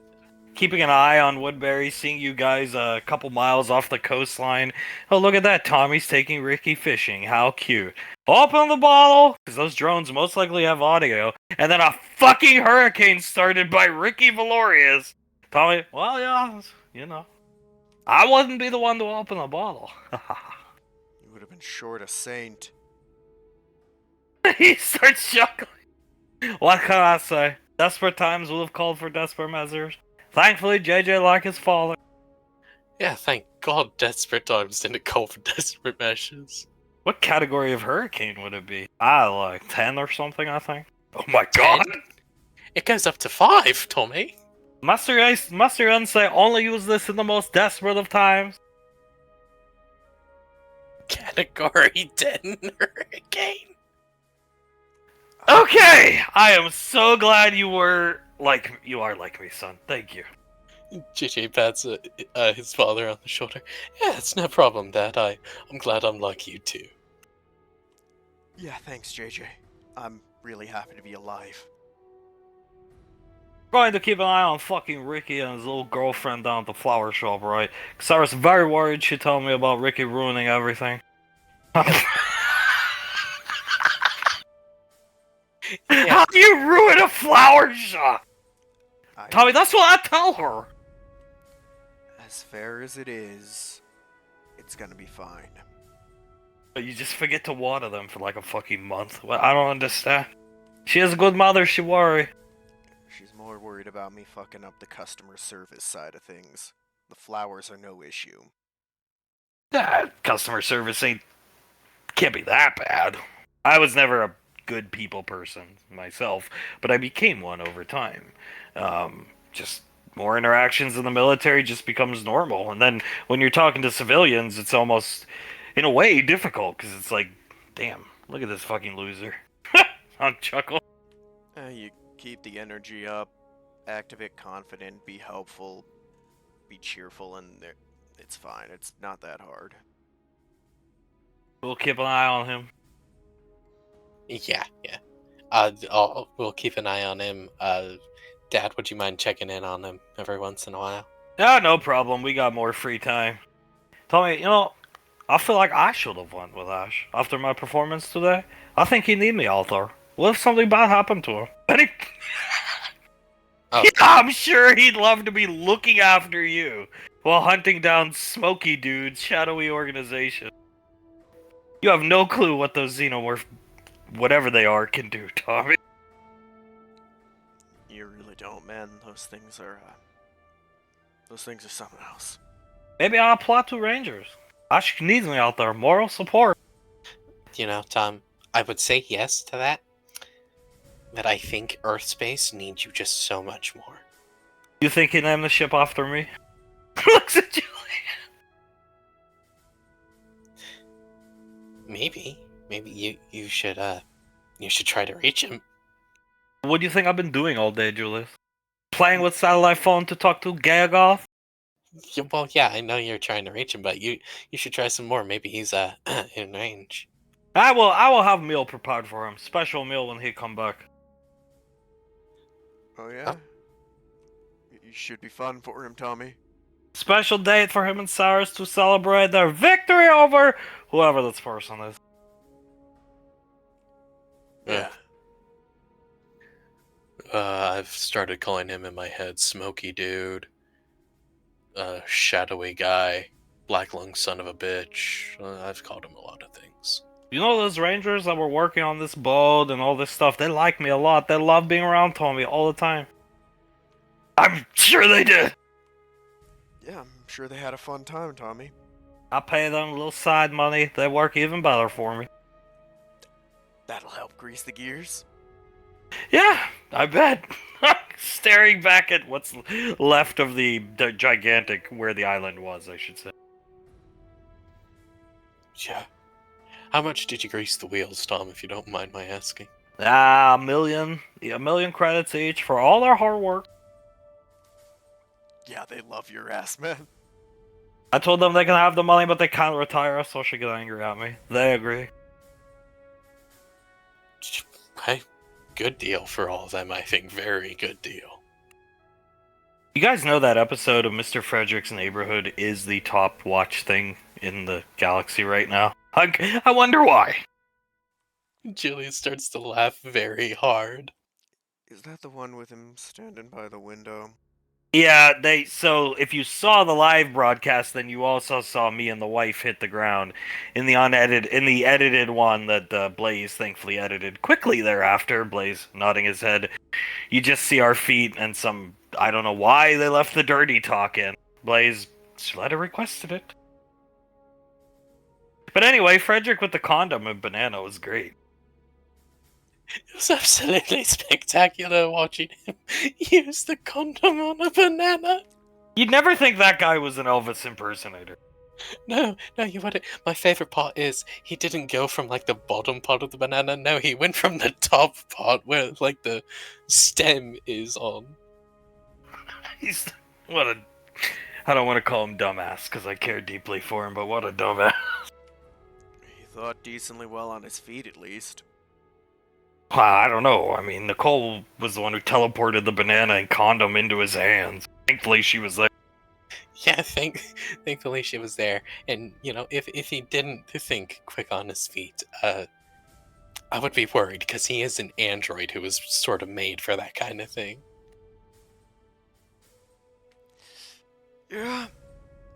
Keeping an eye on Woodbury, seeing you guys a couple miles off the coastline. Oh, look at that. Tommy's taking Ricky fishing. How cute. Open the bottle, because those drones most likely have audio. And then a fucking hurricane started by Ricky Valorius. Tommy, well, yeah, you know. I wouldn't be the one to open the bottle. You would have been short a saint. He starts chuckling. What can I say? Desperate times will have called for desperate measures. Thankfully, JJ like his father. Yeah, thank God desperate times didn't call for desperate measures. What category of hurricane would it be? Like 10 or something, I think. Oh my 10? god! It goes up to 5, Tommy. Master Yun say only use this in the most desperate of times. Category 10 hurricane. Okay! I am so glad you are like me, son. Thank you. JJ pats his father on the shoulder. Yeah, it's no problem, Dad. I'm glad I'm like you too. Yeah, thanks, JJ. I'm really happy to be alive. Going to keep an eye on fucking Ricky and his little girlfriend down at the flower shop, right? Cause I was very worried she told me about Ricky ruining everything. Yeah. How do you ruin a flower shop? I, Tommy, that's what I tell her. as fair as it is, it's gonna be fine. But you just forget to water them for like a fucking month. Well, I don't understand. She is a good mother, she worry. She's more worried about me fucking up the customer service side of things. The flowers are no issue. Customer service can't be that bad. I was never a good people person myself, but I became one over time. Just more interactions in the military just becomes normal, and then when you're talking to civilians, it's almost, in a way, difficult because it's like, damn, look at this fucking loser. I'll chuckle. You keep the energy up, act a bit confident, be helpful, be cheerful, and it's fine. It's not that hard. We'll keep an eye on him. Yeah. We'll keep an eye on him. Dad, would you mind checking in on him every once in a while? Yeah, no problem. We got more free time. Tell me, I feel like I should have went with Ash after my performance today. I think he need me out there. What if something bad happened to him? Oh. Yeah, I'm sure he'd love to be looking after you while hunting down smoky dudes, shadowy organization. You have no clue what those xenomorph, whatever they are, can do, Tommy. You really don't, man. Those things are Those things are something else. Maybe I'll plot to Rangers. Ash needs me out there. Moral support. You know, Tom, I would say yes to that, but I think Earthspace needs you just so much more. You think he'd name the ship after me? Looks at you. Maybe you should try to reach him. What do you think I've been doing all day, Julius? Playing with satellite phone to talk to Gagoth? Yeah, well, yeah, I know you're trying to reach him, but you should try some more. Maybe he's in range. I will have a meal prepared for him. Special meal when he come back. Oh yeah? You should be fun for him, Tommy. Special date for him and Cyrus to celebrate their victory over whoever this person is. Yeah. I've started calling him in my head Smoky Dude, shadowy guy, black lung son of a bitch. I've called him a lot of things. You know those rangers that were working on this boat and all this stuff, they like me a lot. They love being around Tommy all the time. I'm sure they did. Yeah, I'm sure they had a fun time, Tommy. I pay them a little side money. They work even better for me. That'll help grease the gears. Yeah, I bet. Staring back at what's left of the gigantic, where the island was, I should say. Yeah. How much did you grease the wheels, Tom, if you don't mind my asking? A million. Yeah, a million credits each for all their hard work. Yeah, they love your ass, man. I told them they can have the money, but they can't retire us, so she get angry at me. They agree. Hey, good deal for all of them, I think. Very good deal. You guys know that episode of Mr. Frederick's Neighborhood is the top watch thing in the galaxy right now? I wonder why. Julius starts to laugh very hard. Is that the one with him standing by the window? Yeah, so if you saw the live broadcast, then you also saw me and the wife hit the ground in the edited one that Blaze thankfully edited quickly thereafter. Blaze nodding his head. You just see our feet and some, I don't know why they left the dirty talk in. Blaze Sletta requested it. But anyway, Frederick with the condom and banana was great. It was absolutely spectacular watching him use the condom on a banana. You'd never think that guy was an Elvis impersonator. No, you wouldn't. My favorite part is he didn't go from like the bottom part of the banana. No, he went from the top part where like the stem is on. I don't want to call him dumbass because I care deeply for him, but what a dumbass. He thought decently well on his feet, at least. I don't know. I mean, Nicole was the one who teleported the banana and condom into his hands. Thankfully, she was there. Yeah, thankfully she was there. And, you know, if he didn't think quick on his feet, I would be worried because he is an android who was sort of made for that kind of thing. Yeah.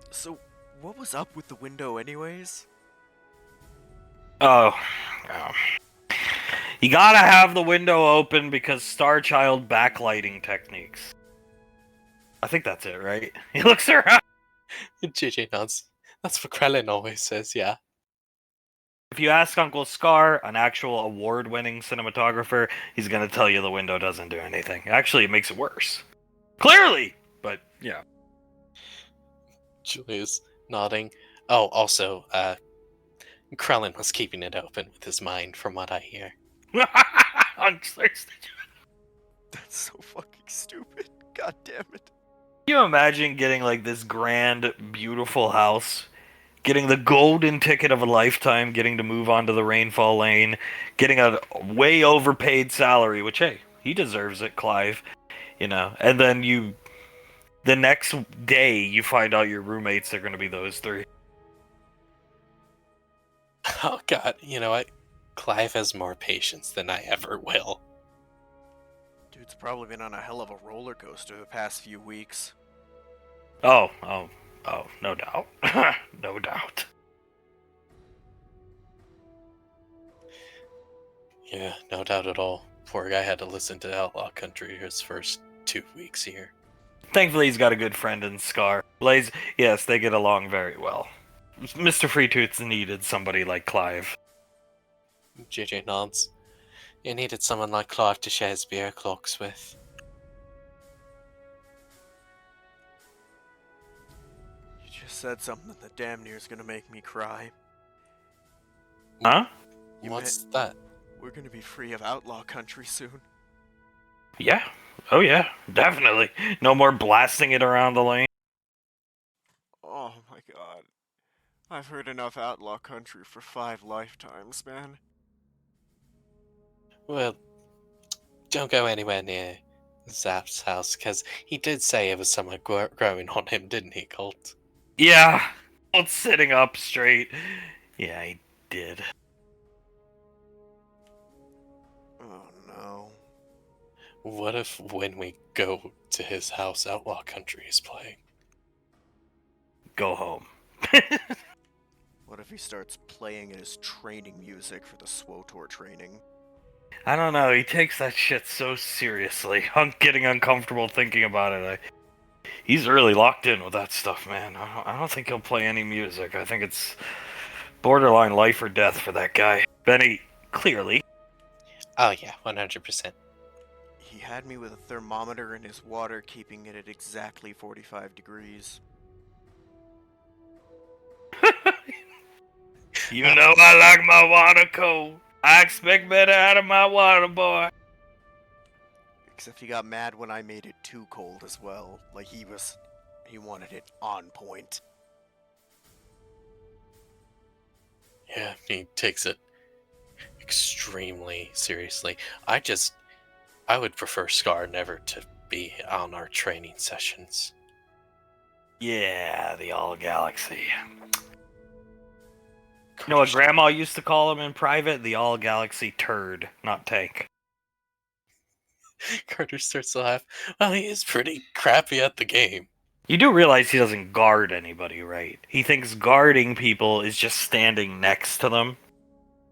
So, what was up with the window anyways? Oh. You gotta have the window open because Starchild backlighting techniques. I think that's it, right? He looks around. JJ nods. That's what Krellin always says, yeah. If you ask Uncle Scar, an actual award-winning cinematographer, he's gonna tell you the window doesn't do anything. Actually, it makes it worse. Clearly! But, yeah. Julius nodding. Oh, also, Krellin was keeping it open with his mind, from what I hear. That's so fucking stupid. God damn it. Can you imagine getting like this grand, beautiful house, getting the golden ticket of a lifetime, getting to move onto the rainfall lane, getting a way overpaid salary, which, hey, he deserves it, Clive, you know, and then the next day you find out your roommates are going to be those three. Oh god, you know what? Clive has more patience than I ever will. Dude's probably been on a hell of a roller coaster the past few weeks. Oh, no doubt. No doubt. Yeah, no doubt at all. Poor guy had to listen to Outlaw Country his first 2 weeks here. Thankfully, he's got a good friend in Scar. Blaze, yes, they get along very well. Mr. Freetooth needed somebody like Clive. JJ nods. You needed someone like Clive to share his beer clocks with. You just said something that damn near is gonna make me cry. Huh? What's that? We're gonna be free of outlaw country soon. Yeah. Oh yeah, definitely. No more blasting it around the lane. Oh my god. I've heard enough outlaw country for 5 lifetimes, man. Well, don't go anywhere near Zap's house, because he did say it was somewhere growing on him, didn't he, Colt? Yeah. Colt sitting up straight. Yeah, he did. Oh no. What if when we go to his house, Outlaw Country is playing? Go home. What if he starts playing his training music for the SWOTOR training? I don't know, he takes that shit so seriously. I'm getting uncomfortable thinking about it. He's really locked in with that stuff, man. I don't think he'll play any music. I think it's borderline life or death for that guy. Benny, clearly. Oh yeah, 100%. He had me with a thermometer in his water, keeping it at exactly 45 degrees. You know I like my water cold. I expect better out of my water, boy. Except he got mad when I made it too cold as well. Like he wanted it on point. Yeah, he takes it extremely seriously. I would prefer Scar never to be on our training sessions. Yeah, the All Galaxy. You know what Grandma used to call him in private? The All Galaxy turd, not tank. Carter starts to laugh. Well, he is pretty crappy at the game. You do realize he doesn't guard anybody, right? He thinks guarding people is just standing next to them.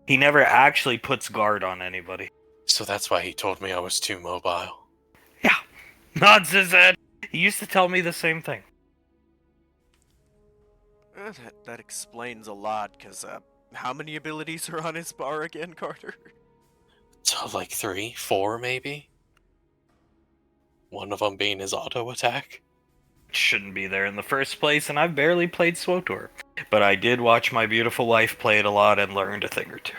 He never actually puts guard on anybody. So that's why he told me I was too mobile. Yeah. Nods his head. He used to tell me the same thing. That explains a lot, because, how many abilities are on his bar again, Carter? So like 3, 4 maybe? One of them being his auto attack? Shouldn't be there in the first place, and I've barely played SWOTOR. But I did watch my beautiful wife play it a lot and learned a thing or two.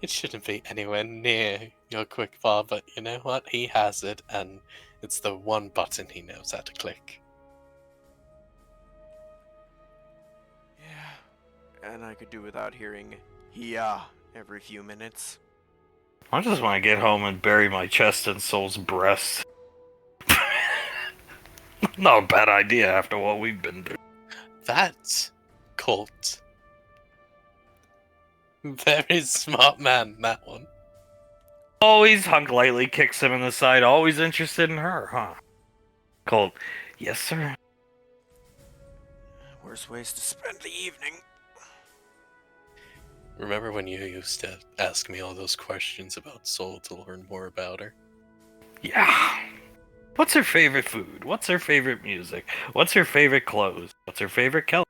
It shouldn't be anywhere near your quick bar, but you know what? He has it, and it's the one button he knows how to click. Yeah. And I could do without hearing "yeah" every few minutes. I just want to get home and bury my chest in Soul's breast. Not a bad idea after what we've been through. That's Colt. Very smart man, that one. Always Hunk lightly kicks him in the side, always interested in her, huh? Colt, yes sir? Worst ways to spend the evening. Remember when you used to ask me all those questions about Soul to learn more about her? Yeah. What's her favorite food? What's her favorite music? What's her favorite clothes? What's her favorite color?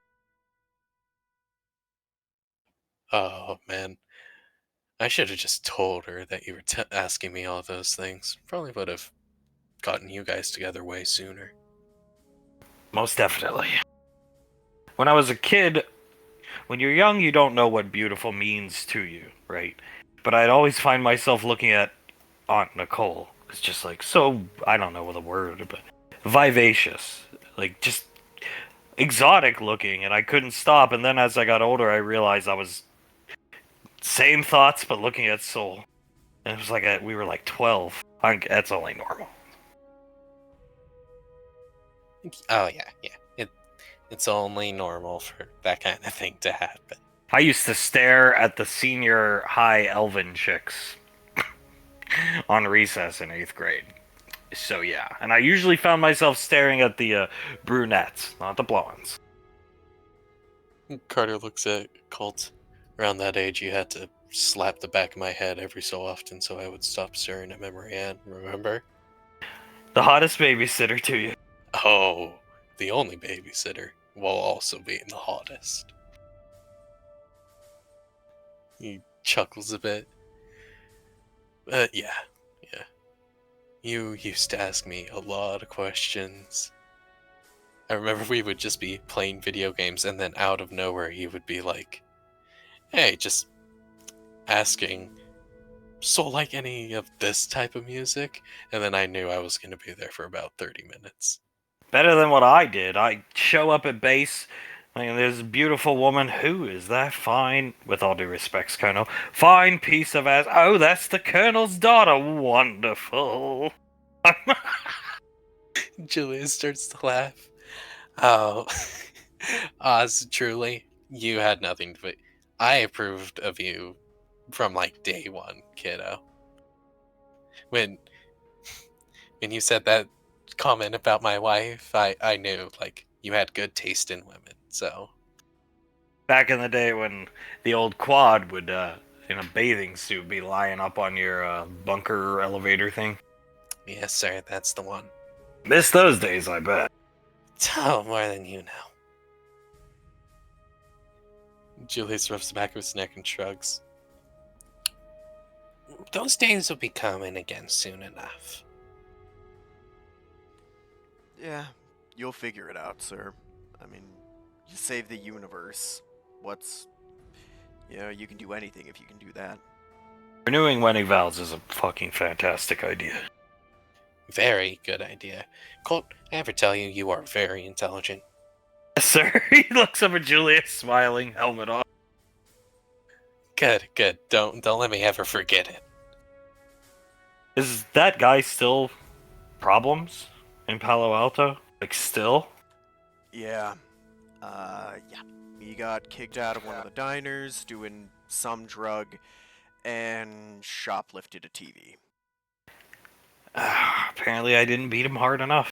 Oh, man. I should have just told her that you were asking me all those things. Probably would have gotten you guys together way sooner. Most definitely. When I was a kid, when you're young, you don't know what beautiful means to you, right? But I'd always find myself looking at Aunt Nicole. It's just like, so, I don't know the word, but vivacious. Like, just exotic looking, and I couldn't stop. And then as I got older, I realized I was same thoughts, but looking at Soul. And it was like we were like 12. That's only normal. Oh, yeah. It's only normal for that kind of thing to happen. I used to stare at the senior high elven chicks on recess in 8th grade. So yeah, and I usually found myself staring at the brunettes, not the blondes. Carter looks at Colt. Around that age, you had to slap the back of my head every so often so I would stop staring at Memory Ann, remember? The hottest babysitter to you. Oh, the only babysitter, while also being the hottest. He chuckles a bit. Yeah. You used to ask me a lot of questions. I remember we would just be playing video games, and then out of nowhere you would be like, hey, just asking, so like any of this type of music? And then I knew I was going to be there for about 30 minutes. Better than what I did. I show up at base, and there's a beautiful woman. Who is that fine, with all due respects, Colonel, fine piece of ass? Oh, that's the Colonel's daughter. Wonderful. Julia starts to laugh. Oh, Oz, truly, you had nothing to. I approved of you from like day one, kiddo. When you said that comment about my wife, I knew like you had good taste in women. So Back in the day when the old quad would, in a bathing suit, be lying up on your bunker elevator thing. yes, sir, that's the one. Miss those days, I bet. Oh, more than you know. Julius rubs the back of his neck and shrugs. Those days will be coming again soon enough. Yeah, you'll figure it out, sir. I mean, you save the universe. You can do anything if you can do that. Renewing wedding vows is a fucking fantastic idea. Very good idea. Colt, I ever tell you you are very intelligent? Yes, sir. He looks up at Julius, smiling, helmet off. Good. Don't let me ever forget it. Is that guy still problems in Palo Alto? Like, still? Yeah. Yeah. He got kicked out of one of the diners, doing some drug, and shoplifted a TV. Apparently I didn't beat him hard enough.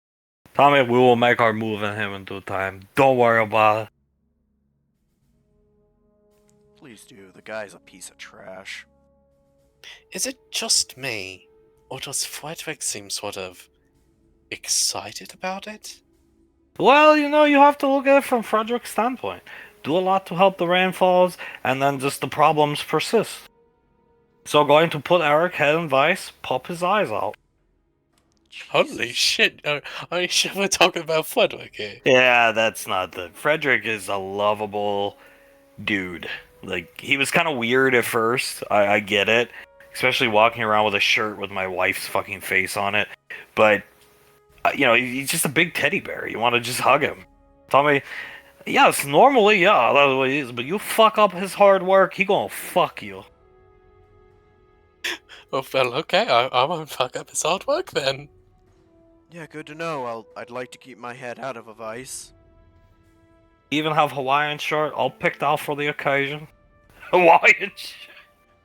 Tommy, we will make our move on him in due time. Don't worry about it. Please do. The guy's a piece of trash. Is it just me, or does Frederick seem sort of excited about it? Well, you have to look at it from Frederick's standpoint. Do a lot to help the rainfalls, and then just the problems persist. So going to put Eric head in vice, pop his eyes out. Holy shit! Are you sure we're talking about Frederick here? Yeah, that's not the... Frederick is a lovable dude. Like, he was kind of weird at first, I get it. Especially walking around with a shirt with my wife's fucking face on it. But, he's just a big teddy bear. You want to just hug him. Tell me, yes, normally, yeah, that's what he is. But you fuck up his hard work, he gonna fuck you. Oh, well, okay, I won't fuck up his hard work then. Yeah, good to know. I'd like to keep my head out of a vice. Even have Hawaiian shirt all picked out for the occasion. Hawaiian shirt.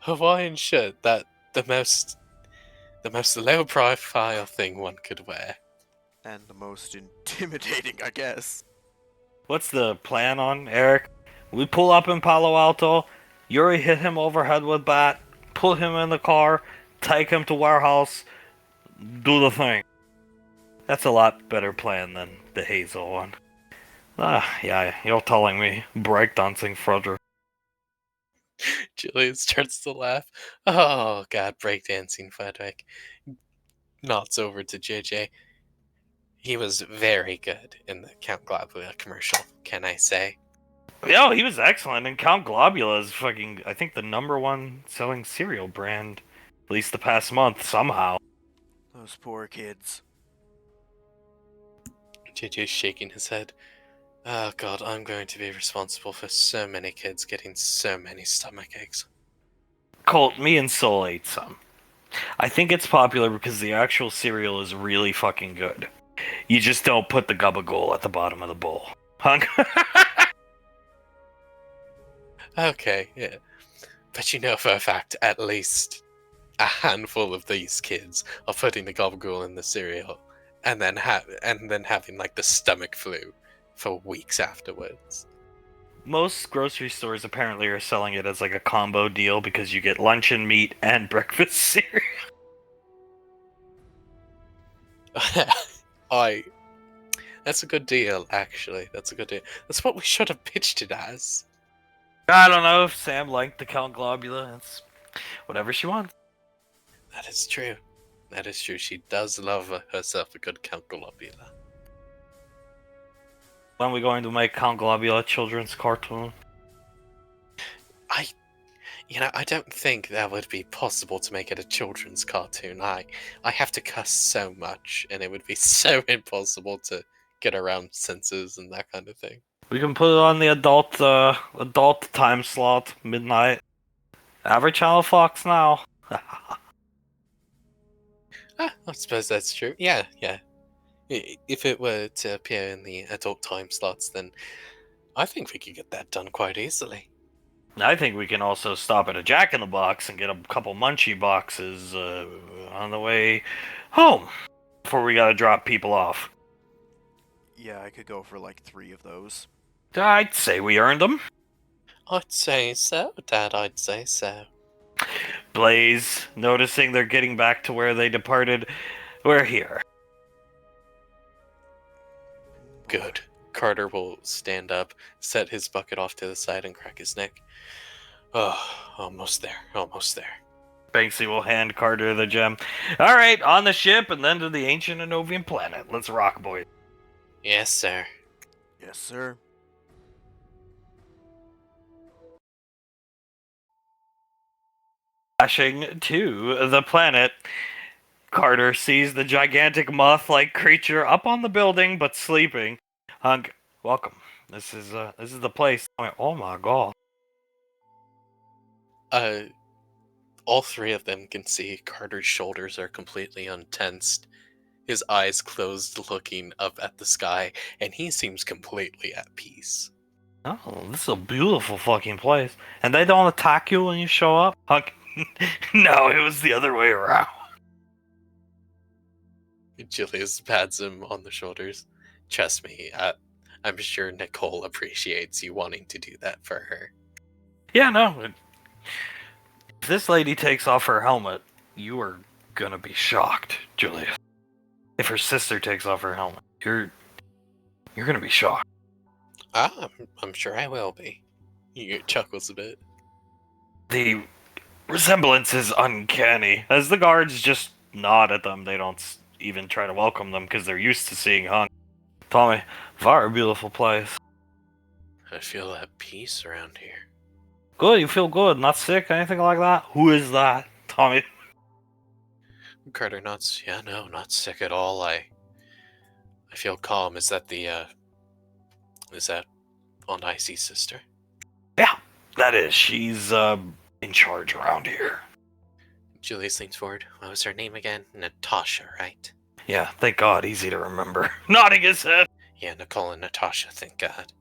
Hawaiian shirt, that the most low profile thing one could wear. And the most intimidating, I guess. What's the plan on, Eric? We pull up in Palo Alto, Yuri hit him overhead with bat, put him in the car, take him to warehouse, do the thing. That's a lot better plan than the Hazel one. Yeah, you're telling me. Breakdancing, Frederick. Julian starts to laugh. Oh god, breakdancing Frederick. Nods over to JJ. He was very good in the Count Globula commercial, can I say? Yeah, he was excellent, and Count Globula is fucking, I think, the #1 selling cereal brand. At least the past month, somehow. Those poor kids. JJ's shaking his head. Oh god, I'm going to be responsible for so many kids getting so many stomach aches. Colt, me and Soul ate some. I think it's popular because the actual cereal is really fucking good. You just don't put the gabagool at the bottom of the bowl. Huh? Okay, yeah. But you know for a fact, at least a handful of these kids are putting the gabagool in the cereal and then having like the stomach flu for weeks afterwards. Most grocery stores apparently are selling it as like a combo deal because you get luncheon meat and breakfast cereal. I. That's a good deal, actually. That's a good deal. That's what we should have pitched it as. I don't know if Sam liked the Count Globula. It's whatever she wants. That is true. That is true. She does love herself a good Count Globula. When are we going to make Count Globula children's cartoon? I don't think that would be possible to make it a children's cartoon. I have to cuss so much, and it would be so impossible to get around censors and that kind of thing. We can put it on the adult time slot, midnight. Average Channel Fox now. I suppose that's true. Yeah. If it were to appear in the adult time slots, then I think we could get that done quite easily. I think we can also stop at a Jack in the Box and get a couple munchie boxes on the way home before we gotta drop people off. Yeah, I could go for like 3 of those. I'd say we earned them. I'd say so, Dad. I'd say so. Blaze, noticing they're getting back to where they departed, we're here. Good. Carter will stand up, set his bucket off to the side, and crack his neck. Oh, almost there. Almost there. Banksy will hand Carter the gem. Alright, on the ship and then to the ancient Anovian planet. Let's rock, boys. Yes, sir. Yes, sir. Crashing to the planet, Carter sees the gigantic moth-like creature up on the building but sleeping. Hunk, welcome. This is the place. Oh my god. All 3 of them can see Carter's shoulders are completely untensed. His eyes closed, looking up at the sky, and he seems completely at peace. Oh, this is a beautiful fucking place. And they don't attack you when you show up? Hunk, no, it was the other way around. Julius pats him on the shoulders. Trust me, I'm sure Nicole appreciates you wanting to do that for her. Yeah, no. If this lady takes off her helmet, you are gonna be shocked, Julius. If her sister takes off her helmet, you're gonna be shocked. I'm sure I will be. He chuckles a bit. The resemblance is uncanny. As the guards just nod at them, they don't even try to welcome them because they're used to seeing Hunk. Tommy, very beautiful place. I feel at peace around here. Good, you feel good, not sick, anything like that? Who is that, Tommy? Carter nods. Yeah, no, not sick at all. I feel calm. Is that Aunt Icy's sister? Yeah, that is. She's in charge around here. Julius leans forward. What was her name again? Natasha, right? Yeah, thank God, easy to remember. Nodding his head. Yeah, Nicole and Natasha, thank God.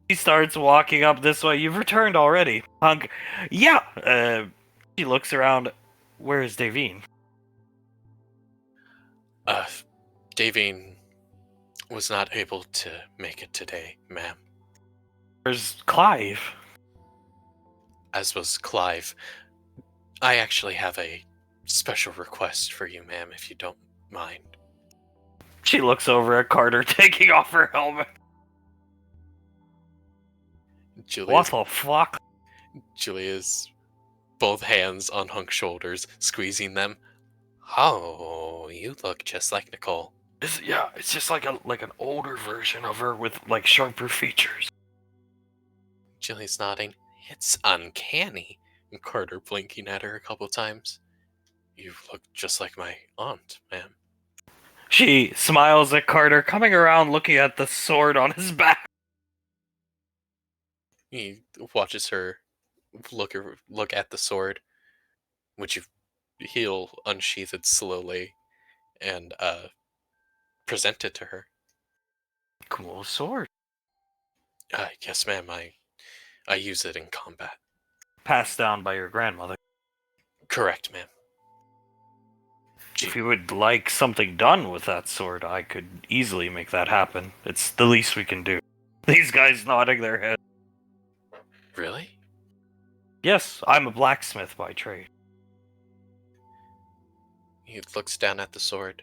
He starts walking up this way. You've returned already, Hunk. Yeah. She looks around. Where is Davine? Davine was not able to make it today, ma'am. Where's Clive? As was Clive. I actually have a special request for you, ma'am, if you don't mind. She looks over at Carter, taking off her helmet. What the fuck? Julia's both hands on Hunk's shoulders, squeezing them. Oh, you look just like Nicole. It's just like an older version of her with like sharper features. Julia's nodding. It's uncanny. And Carter blinking at her a couple times. You look just like my aunt, ma'am. She smiles at Carter, coming around looking at the sword on his back. He watches her look at the sword, which he'll unsheath it slowly and present it to her. Cool sword. Yes, ma'am. I use it in combat. Passed down by your grandmother. Correct, ma'am. If you would like something done with that sword, I could easily make that happen. It's the least we can do. These guys nodding their head. Really? Yes, I'm a blacksmith by trade. He looks down at the sword.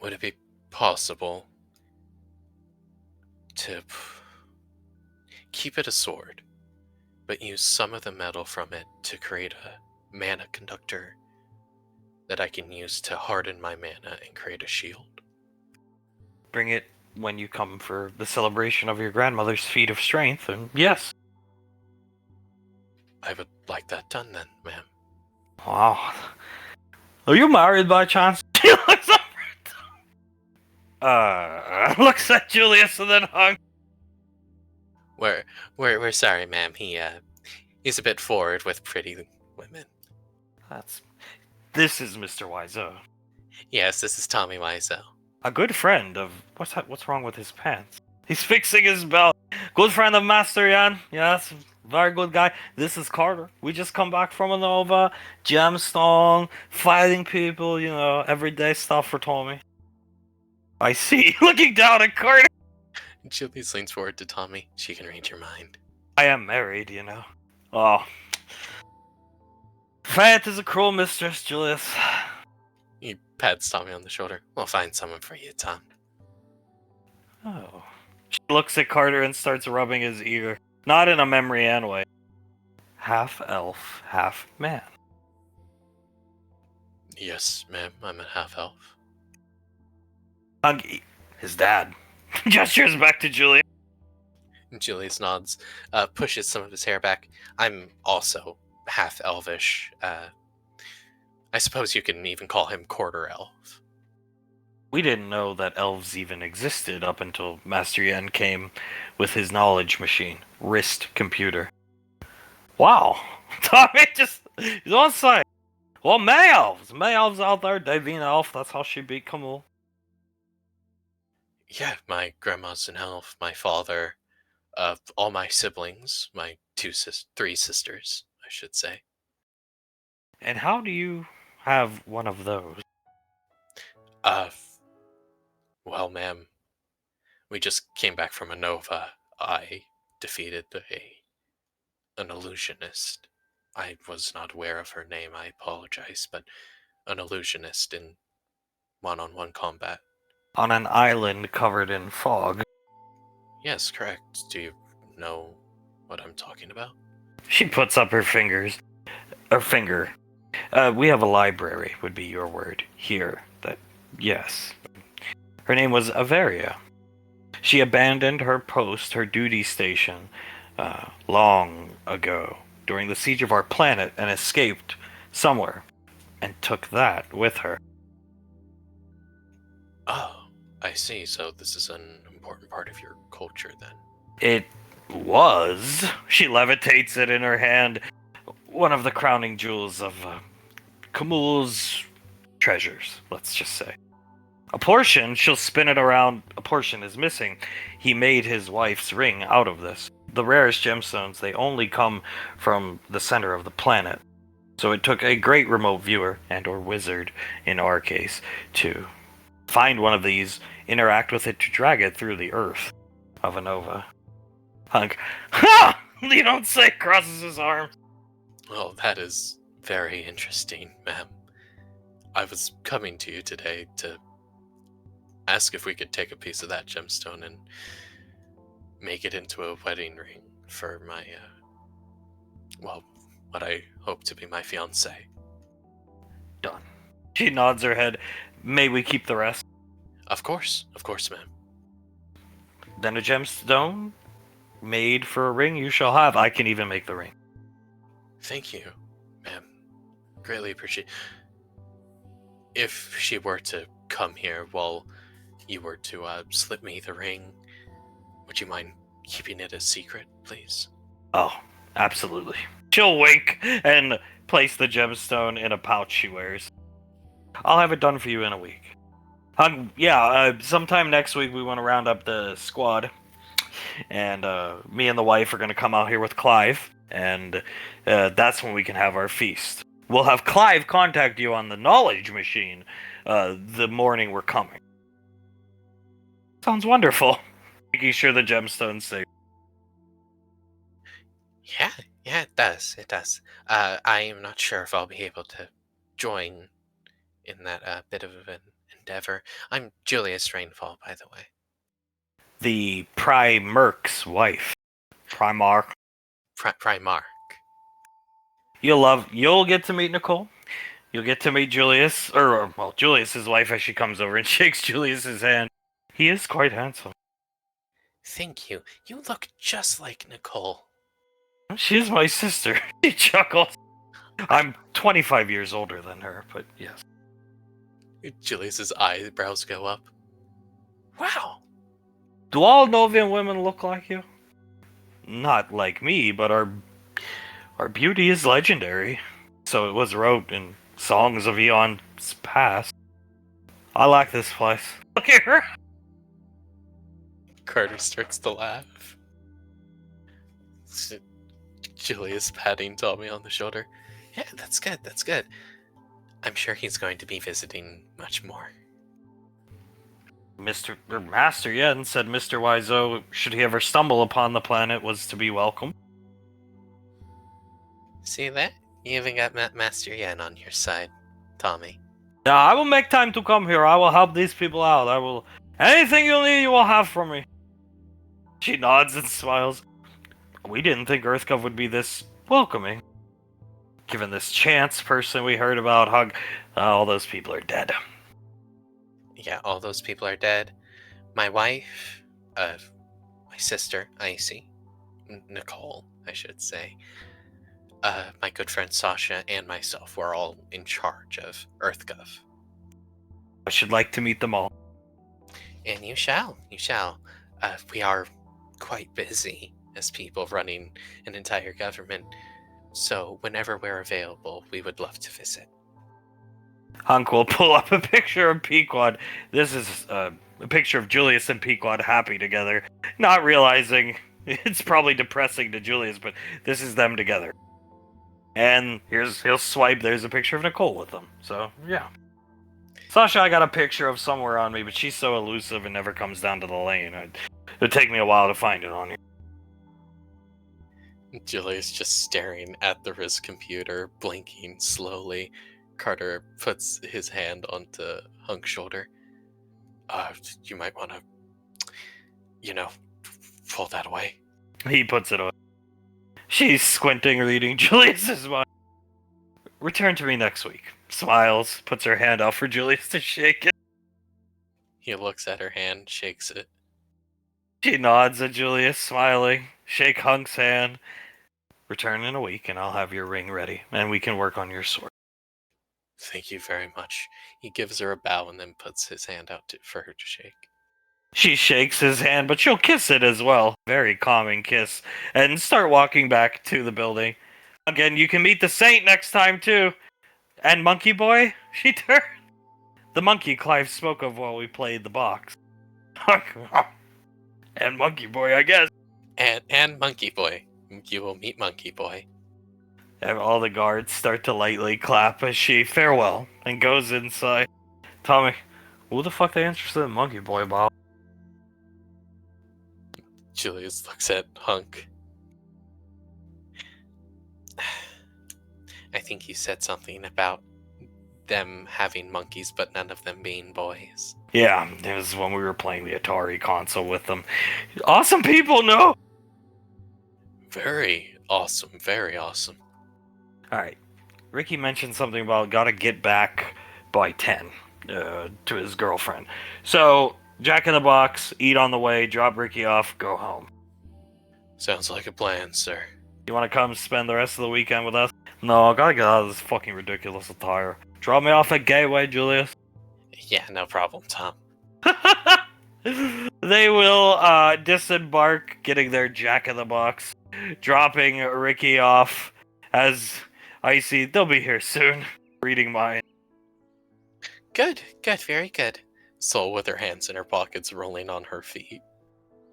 Would it be possible to keep it a sword, but use some of the metal from it to create a mana conductor that I can use to harden my mana and create a shield? Bring it when you come for the celebration of your grandmother's feat of strength, and yes. I would like that done then, ma'am. Wow. Are you married by chance? She looks up. Looks at Julius and then hung. We're sorry, ma'am. He's a bit forward with pretty women. This is Mr. Wiseau. Yes, this is Tommy Wiseau. A good friend of... What's wrong with his pants? He's fixing his belt. Good friend of Master Yan. Yes, very good guy. This is Carter. We just come back from a Nova. Gemstone. Fighting people, everyday stuff for Tommy. I see. Looking down at Carter. Julius leans forward to Tommy. She can read your mind. I am married, Oh. Fate is a cruel mistress, Julius. He pats Tommy on the shoulder. We'll find someone for you, Tom. Oh. She looks at Carter and starts rubbing his ear. Not in a memory Ann way. Half elf, half man. Yes, ma'am. I'm a half elf. Huggy. His dad. Gestures back to Julius. Julius nods, pushes some of his hair back. I'm also half elvish. I suppose you can even call him quarter elf. We didn't know that elves even existed up until Master Yen came with his knowledge machine. Wrist computer. Wow. Tommy he's on site. Well, May elves. May elves out there. Davina elf. That's how she beat Kamul. Yeah, my grandma's an elf. My father, all my siblings, my three sisters, I should say. And how do you have one of those? Well, ma'am, we just came back from a Nova. I defeated an illusionist. I was not aware of her name, I apologize, but an illusionist in one-on-one combat. On an island covered in fog. Yes, correct. Do you know what I'm talking about? She puts up her fingers. Her finger. We have a library, would be your word, here. Yes. Her name was Averia. She abandoned her post, her duty station, long ago, during the siege of our planet, and escaped somewhere, and took that with her. Oh, I see. So this is an important part of your culture, then. It was. She levitates it in her hand. One of the crowning jewels of Kamul's treasures, let's just say. A portion, she'll spin it around, a portion is missing. He made his wife's ring out of this. The rarest gemstones, they only come from the center of the planet. So it took a great remote viewer, and or wizard in our case, to find one of these, interact with it to drag it through the earth of a Nova. Hunk. Ha! You don't say, crosses his arms. Well, that is very interesting, ma'am. I was coming to you today to ask if we could take a piece of that gemstone and make it into a wedding ring for my, what I hope to be my fiancé. Done. She nods her head. May we keep the rest? Of course, ma'am. Then a gemstone made for a ring you shall have. I can even make the ring. Thank you, ma'am. Greatly appreciate. If she were to come here while you were to slip me the ring, would you mind keeping it a secret, please? Oh, absolutely. She'll wink and place the gemstone in a pouch she wears. I'll have it done for you in a week. Sometime next week we want to round up the squad. And me and the wife are going to come out here with Clive. And that's when we can have our feast. We'll have Clive contact you on the knowledge machine the morning we're coming. Sounds wonderful. Making sure the gemstone's safe. Yeah, it does. I am not sure if I'll be able to join in that bit of an endeavor. I'm Julius Rainfall, by the way. The Primarch's wife. Primarch. Primarch. You'll get to meet Nicole. You'll get to meet Julius, well, Julius's wife as she comes over and shakes Julius's hand. He is quite handsome. Thank you. You look just like Nicole. She's my sister. She chuckles. I'm 25 years older than her, but yes. Julius's eyebrows go up. Wow. Do all Novian women look like you? Not like me, but our beauty is legendary. So it was wrote in songs of eons past. I like this place. Look at her. Carter starts to laugh. Julius patting Tommy on the shoulder. Yeah, that's good, that's good. I'm sure he's going to be visiting much more. Master Yen said Mr. Wiseau, should he ever stumble upon the planet, was to be welcome. See that? You even got Master Yen on your side, Tommy. Now, I will make time to come here. I will help these people out. I will... Anything you need, you will have from me. She nods and smiles. We didn't think EarthGov would be this welcoming. Given this chance person we heard about, all those people are dead. Yeah, all those people are dead. My wife, my sister, Icy, Nicole, I should say, my good friend Sasha, and myself were all in charge of EarthGov. I should like to meet them all. And you shall. We are quite busy as people running an entire government, so whenever we're available, we would love to visit. Hunk will pull up a picture of Pequod. This is a picture of Julius and Pequod happy together, not realizing it's probably depressing to Julius, but this is them together. And he'll swipe, there's a picture of Nicole with them, so yeah. Sasha, I got a picture of somewhere on me, but she's so elusive and never comes down to the lane. It would take me a while to find it on you. Julius just staring at the wrist computer, blinking slowly. Carter puts his hand onto Hunk's shoulder. You might want to, pull that away. He puts it away. She's squinting, reading Julius's mind. Return to me next week. Smiles, puts her hand out for Julius to shake it. He looks at her hand, shakes it. She nods at Julius, smiling. Shake Hunk's hand. Return in a week, and I'll have your ring ready, and we can work on your sword. Thank you very much. He gives her a bow and then puts his hand out for her to shake. She shakes his hand, but she'll kiss it as well. Very calming kiss. And start walking back to the building. Again, you can meet the Saint next time, too. And Monkey Boy, she turned. The monkey Clive spoke of while we played the box. And Monkey Boy, I guess. And Monkey Boy. You will meet Monkey Boy. And all the guards start to lightly clap as she farewell and goes inside. Tommy, who the fuck they interested in Monkey Boy, Bob? Julius looks at Hunk. I think you said something about them having monkeys, but none of them being boys. Yeah, it was when we were playing the Atari console with them. Awesome people, no? Very awesome, very awesome. Alright. Ricky mentioned something about gotta get back by 10 to his girlfriend. So, Jack in the Box, eat on the way, drop Ricky off, go home. Sounds like a plan, sir. You wanna come spend the rest of the weekend with us? No, I gotta get out of this fucking ridiculous attire. Drop me off at Gateway, Julius. Yeah, no problem, Tom. They will disembark, getting their Jack in the Box, dropping Ricky off as Icy, they'll be here soon. Reading mine. Good, very good. Soul with her hands in her pockets, rolling on her feet.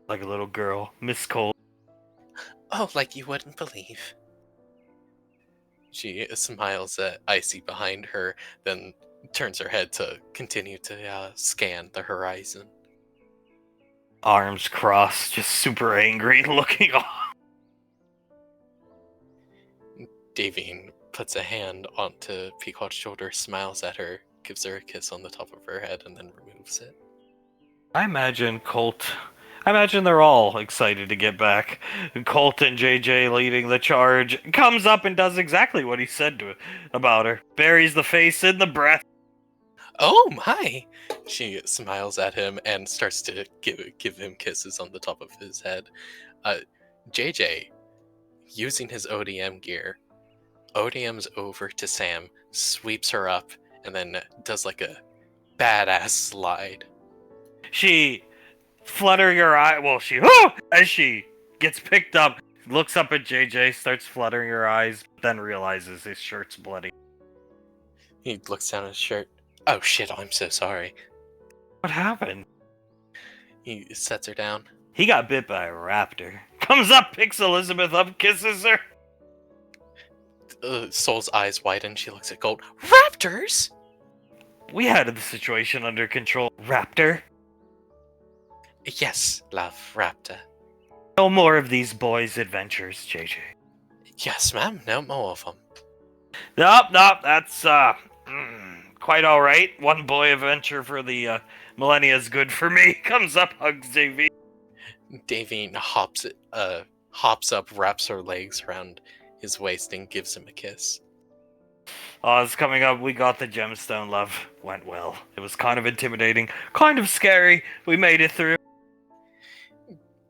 Like a little girl, Miss Cole. Oh, like you wouldn't believe. She smiles at Icy behind her, then turns her head to continue to scan the horizon. Arms crossed, just super angry, looking off. Davine puts a hand onto Pequod's shoulder, smiles at her, gives her a kiss on the top of her head, and then removes it. I imagine they're all excited to get back. Colt and JJ leading the charge. Comes up and does exactly what he said about her. Buries the face in the breath. Oh my! She smiles at him and starts to give him kisses on the top of his head. JJ, using his ODM gear, ODM's over to Sam, sweeps her up, and then does like a badass slide. She fluttering her eye. Well, as she gets picked up, looks up at JJ, starts fluttering her eyes, then realizes his shirt's bloody. He looks down at his shirt. Oh shit, I'm so sorry. What happened? He sets her down. He got bit by a raptor. Comes up, picks Elizabeth up, kisses her. Soul's eyes widen. She looks at Gold. Raptors? We had the situation under control, Raptor. Yes, love, Raptor. No more of these boys' adventures, JJ. Yes, ma'am. No more of them. Nope, that's, quite alright. One boy adventure for the, millennia's good for me. Comes up, hugs Davy. Davy hops up, wraps her legs around his waist, and gives him a kiss. Oh, it's coming up. We got the gemstone, love. Went well. It was kind of intimidating, kind of scary. We made it through.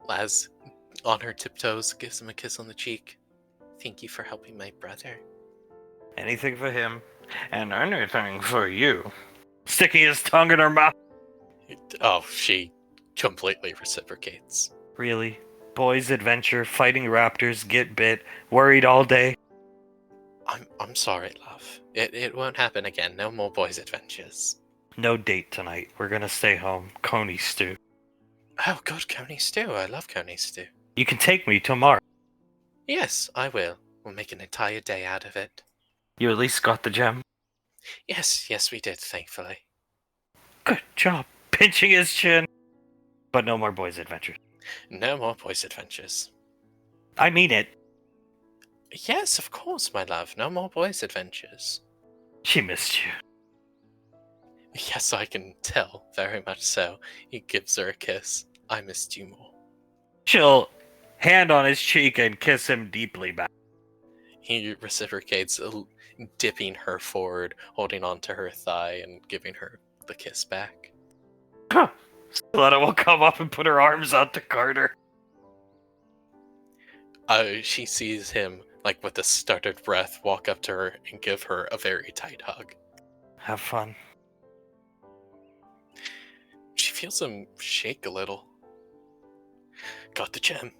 Laz, on her tiptoes, gives him a kiss on the cheek. Thank you for helping my brother. Anything for him, and anything for you. Sticking his tongue in her mouth. Oh, she completely reciprocates. Really? Boys adventure, fighting raptors, get bit, worried all day. I'm sorry, love. It won't happen again. No more boys' adventures. No date tonight. We're gonna stay home. Coney stew. Oh, good coney stew. I love coney stew. You can take me tomorrow. Yes, I will. We'll make an entire day out of it. You at least got the gem. Yes, we did, thankfully. Good job. Pinching his chin. But no more boys adventures. No more boys' adventures. I mean it. Yes, of course, my love. No more boys' adventures. She missed you. Yes, I can tell. Very much so. He gives her a kiss. I missed you more. She'll hand on his cheek and kiss him deeply back. He reciprocates, dipping her forward, holding onto her thigh, and giving her the kiss back. Letta will come up and put her arms out to Carter. She sees him, like with a stuttered breath, walk up to her and give her a very tight hug. Have fun. She feels him shake a little. Got the gem.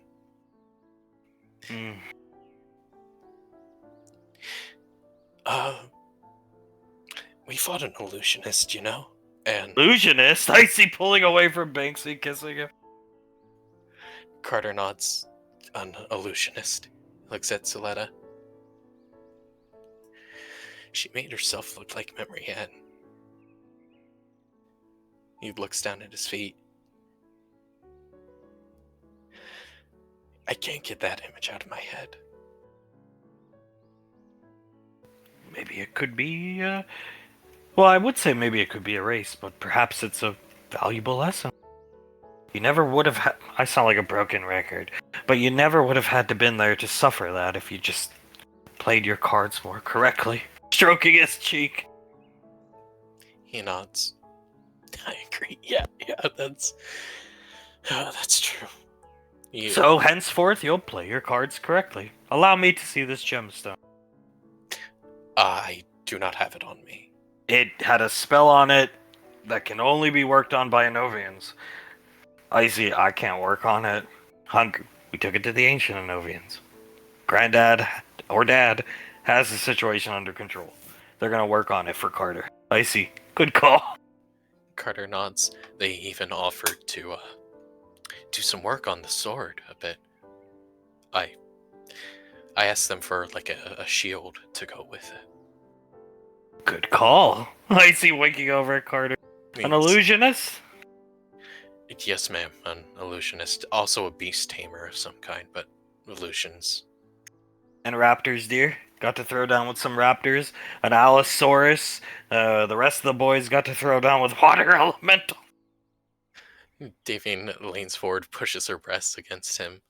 We fought an illusionist, you know? And Illusionist? I see pulling away from Banksy, kissing him. Carter nods. An illusionist. Looks at Soletta. She made herself look like Memory Ann. He looks down at his feet. I can't get that image out of my head. Maybe it could be, well, I would say maybe it could be erased, but perhaps it's a valuable lesson. You never would have had... I sound like a broken record. But you never would have had to been there to suffer that if you just played your cards more correctly. Stroking his cheek. He nods. I agree. Yeah, that's true. So, henceforth, you'll play your cards correctly. Allow me to see this gemstone. I do not have it on me. It had a spell on it that can only be worked on by Enovians. I see, I can't work on it. We took it to the ancient Enovians. Granddad, or Dad, has the situation under control. They're gonna work on it for Carter. I see. Good call. Carter nods. They even offered to do some work on the sword a bit. I asked them for like a shield to go with it. Good call. I see winking over at Carter. An illusionist? Yes, ma'am. An illusionist. Also a beast tamer of some kind, but illusions. And raptors, dear? got to throw down with some raptors, an Allosaurus. The rest of the boys got to throw down with water elemental. Davian leans forward, pushes her breast against him.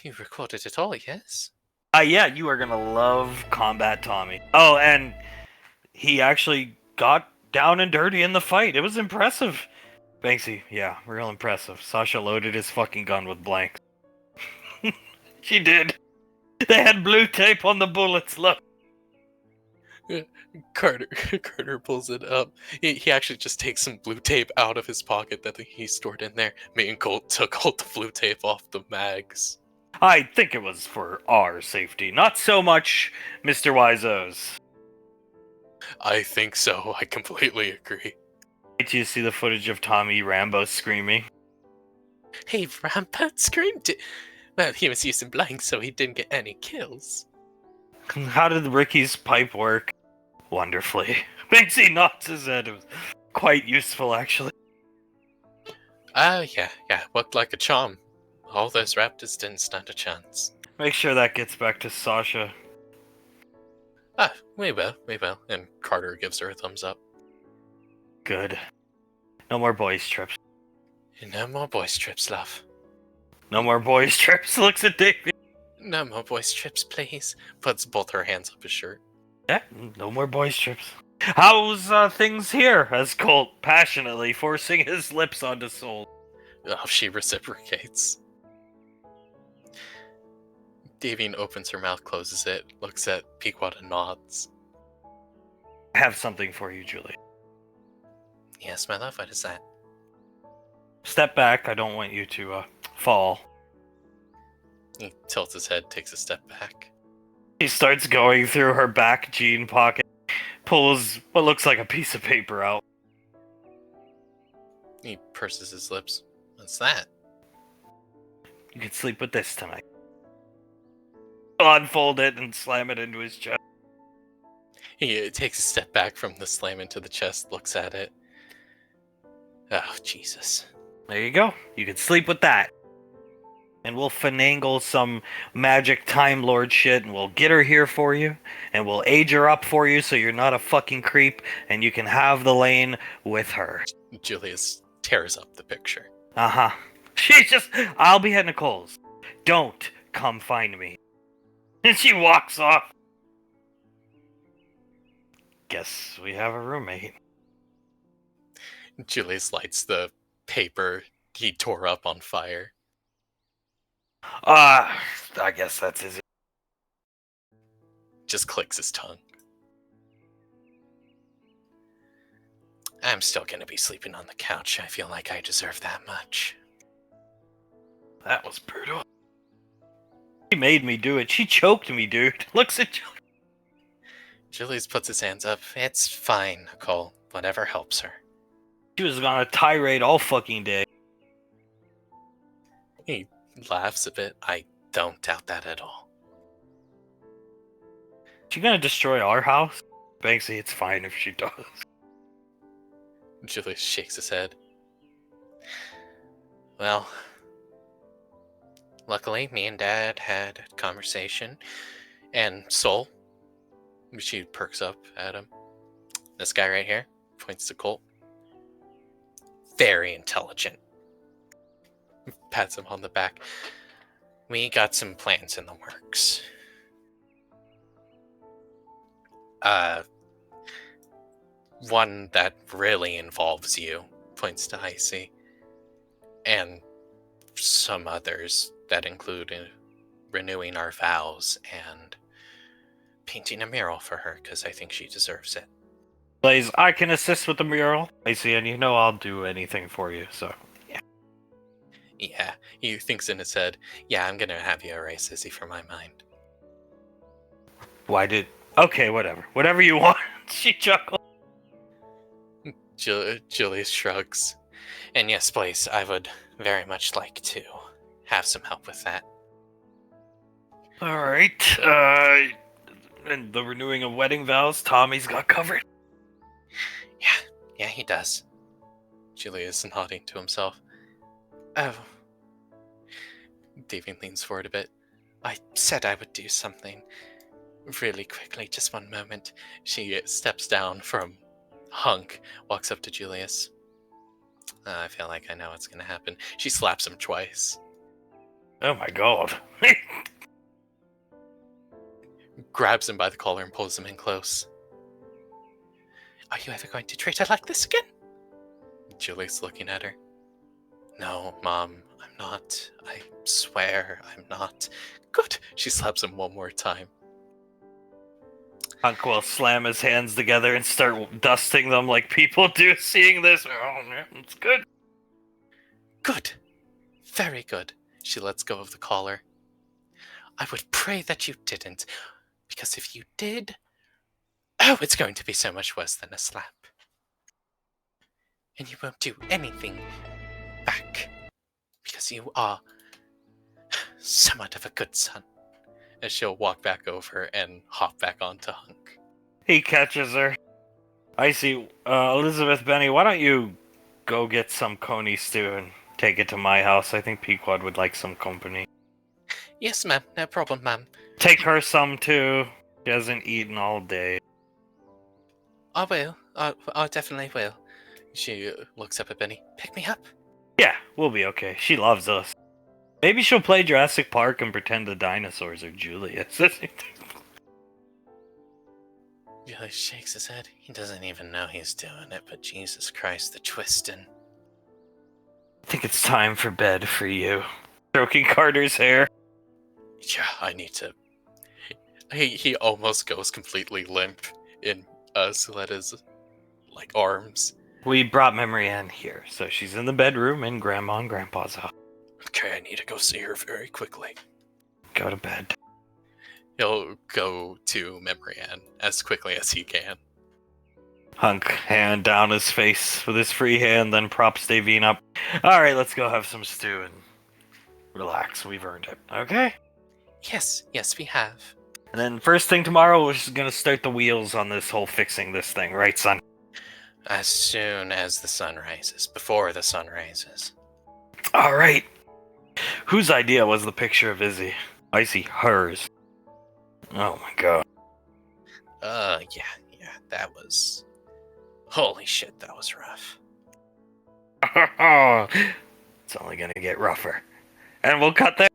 You recorded it all, yes? Yeah, you are gonna love Combat Tommy. Oh, and he actually got down and dirty in the fight. It was impressive. Banksy, yeah, real impressive. Sasha loaded his fucking gun with blanks. She did. They had blue tape on the bullets, look. Carter pulls it up. He actually just takes some blue tape out of his pocket that he stored in there. Me and Colt took all the blue tape off the mags. I think it was for our safety, not so much Mr. Wiseau's. I think so. I completely agree. Did you see the footage of Tommy Rambo screaming? Hey, Rampart screamed. Well, he was using blanks, so he didn't get any kills. How did Ricky's pipe work? Wonderfully. Banksy nods his head. It was quite useful, actually. Yeah, worked like a charm. All those raptors didn't stand a chance. Make sure that gets back to Sasha. We will. And Carter gives her a thumbs up. Good. No more boys trips. No more boys trips, love. No more boys trips, looks at Davey. No more boys trips, please. Puts both her hands up his shirt. Yeah, no more boys trips. How's things here? As Colt passionately forcing his lips onto Soul. Oh, she reciprocates. Davian opens her mouth, closes it, looks at Pequod and nods. I have something for you, Julie. Yes, my love, what is that? Step back, I don't want you to fall. He tilts his head, takes a step back. He starts going through her back jean pocket, pulls what looks like a piece of paper out. He purses his lips. What's that? You can sleep with this tonight. He'll unfold it and slam it into his chest. He takes a step back from the slam into the chest, looks at it. Oh, Jesus. There you go. You can sleep with that. And we'll finagle some magic Time Lord shit, and we'll get her here for you, and we'll age her up for you so you're not a fucking creep, and you can have the lane with her. Julius tears up the picture. Uh-huh. She's just, I'll be at Nicole's. Don't come find me. And she walks off. Guess we have a roommate. Julius lights the paper he tore up on fire. I guess that's his. Just clicks his tongue. I'm still gonna be sleeping on the couch. I feel like I deserve that much. That was brutal. She made me do it. She choked me, dude. Looks at Julie. Julius puts his hands up. It's fine, Nicole. Whatever helps her. She was on a tirade all fucking day. He laughs a bit. I don't doubt that at all. She gonna destroy our house? Banksy, it's fine if she does. Julius shakes his head. Well, luckily me and Dad had a conversation, and Soul, she perks up at him. This guy right here, points to Colt. Very intelligent. Pats him on the back. We got some plans in the works. One that really involves you, points to Icy, and some others that include renewing our vows and painting a mural for her, because I think she deserves it. Blaze, I can assist with the mural. Icy, and you know I'll do anything for you, so yeah. Yeah, he thinks in his head, yeah, I'm gonna have you erase Izzy from my mind. Okay, whatever. Whatever you want. She chuckled. Julius shrugs. And yes, please, I would very much like to have some help with that. Alright, and the renewing of wedding vows, Tommy's got covered. Yeah, he does. Julius nodding to himself. Oh. Davian leans forward a bit. I said I would do something. really quickly, just one moment. She steps down from Hunk, walks up to Julius. I feel like I know what's gonna happen. She slaps him twice. Oh my god. Grabs him by the collar and pulls him in close. Are you ever going to treat her like this again? Julius looking at her. No, Mom, I'm not. I swear I'm not. Good. She slaps him one more time. Hunk will slam his hands together and start dusting them like people do seeing this. Oh man, it's good. Good. Very good. She lets go of the collar. I would pray that you didn't, because if you did, oh, it's going to be so much worse than a slap. And you won't do anything back, because you are somewhat of a good son. And she'll walk back over and hop back onto Hunk. He catches her. I see. Elizabeth, Benny, why don't you go get some coney stew and take it to my house? I think Pequod would like some company. Yes, ma'am. No problem, ma'am. Take her some too. She hasn't eaten all day. I will. I definitely will. She looks up at Benny. Pick me up. Yeah, we'll be okay. She loves us. Maybe she'll play Jurassic Park and pretend the dinosaurs are Julius. Julius shakes his head. He doesn't even know he's doing it, but Jesus Christ, the twisting. I think it's time for bed for you. Stroking Carter's hair. Yeah, I need to. He almost goes completely limp in Suletta's arms. We brought Memory Ann here, so she's in the bedroom in Grandma and Grandpa's house. Okay, I need to go see her very quickly. Go to bed. He'll go to Memory Ann as quickly as he can. Hunk hand down his face with his free hand, then props Davine up. Alright, let's go have some stew and relax. We've earned it. Okay? Yes, we have. And then first thing tomorrow, we're just gonna start the wheels on this whole fixing this thing, right, son? As soon as the sun rises. Before the sun rises. Alright. Whose idea was the picture of Izzy? I see hers. Oh my god. Yeah, that was... Holy shit, that was rough. It's only gonna get rougher. And we'll cut there.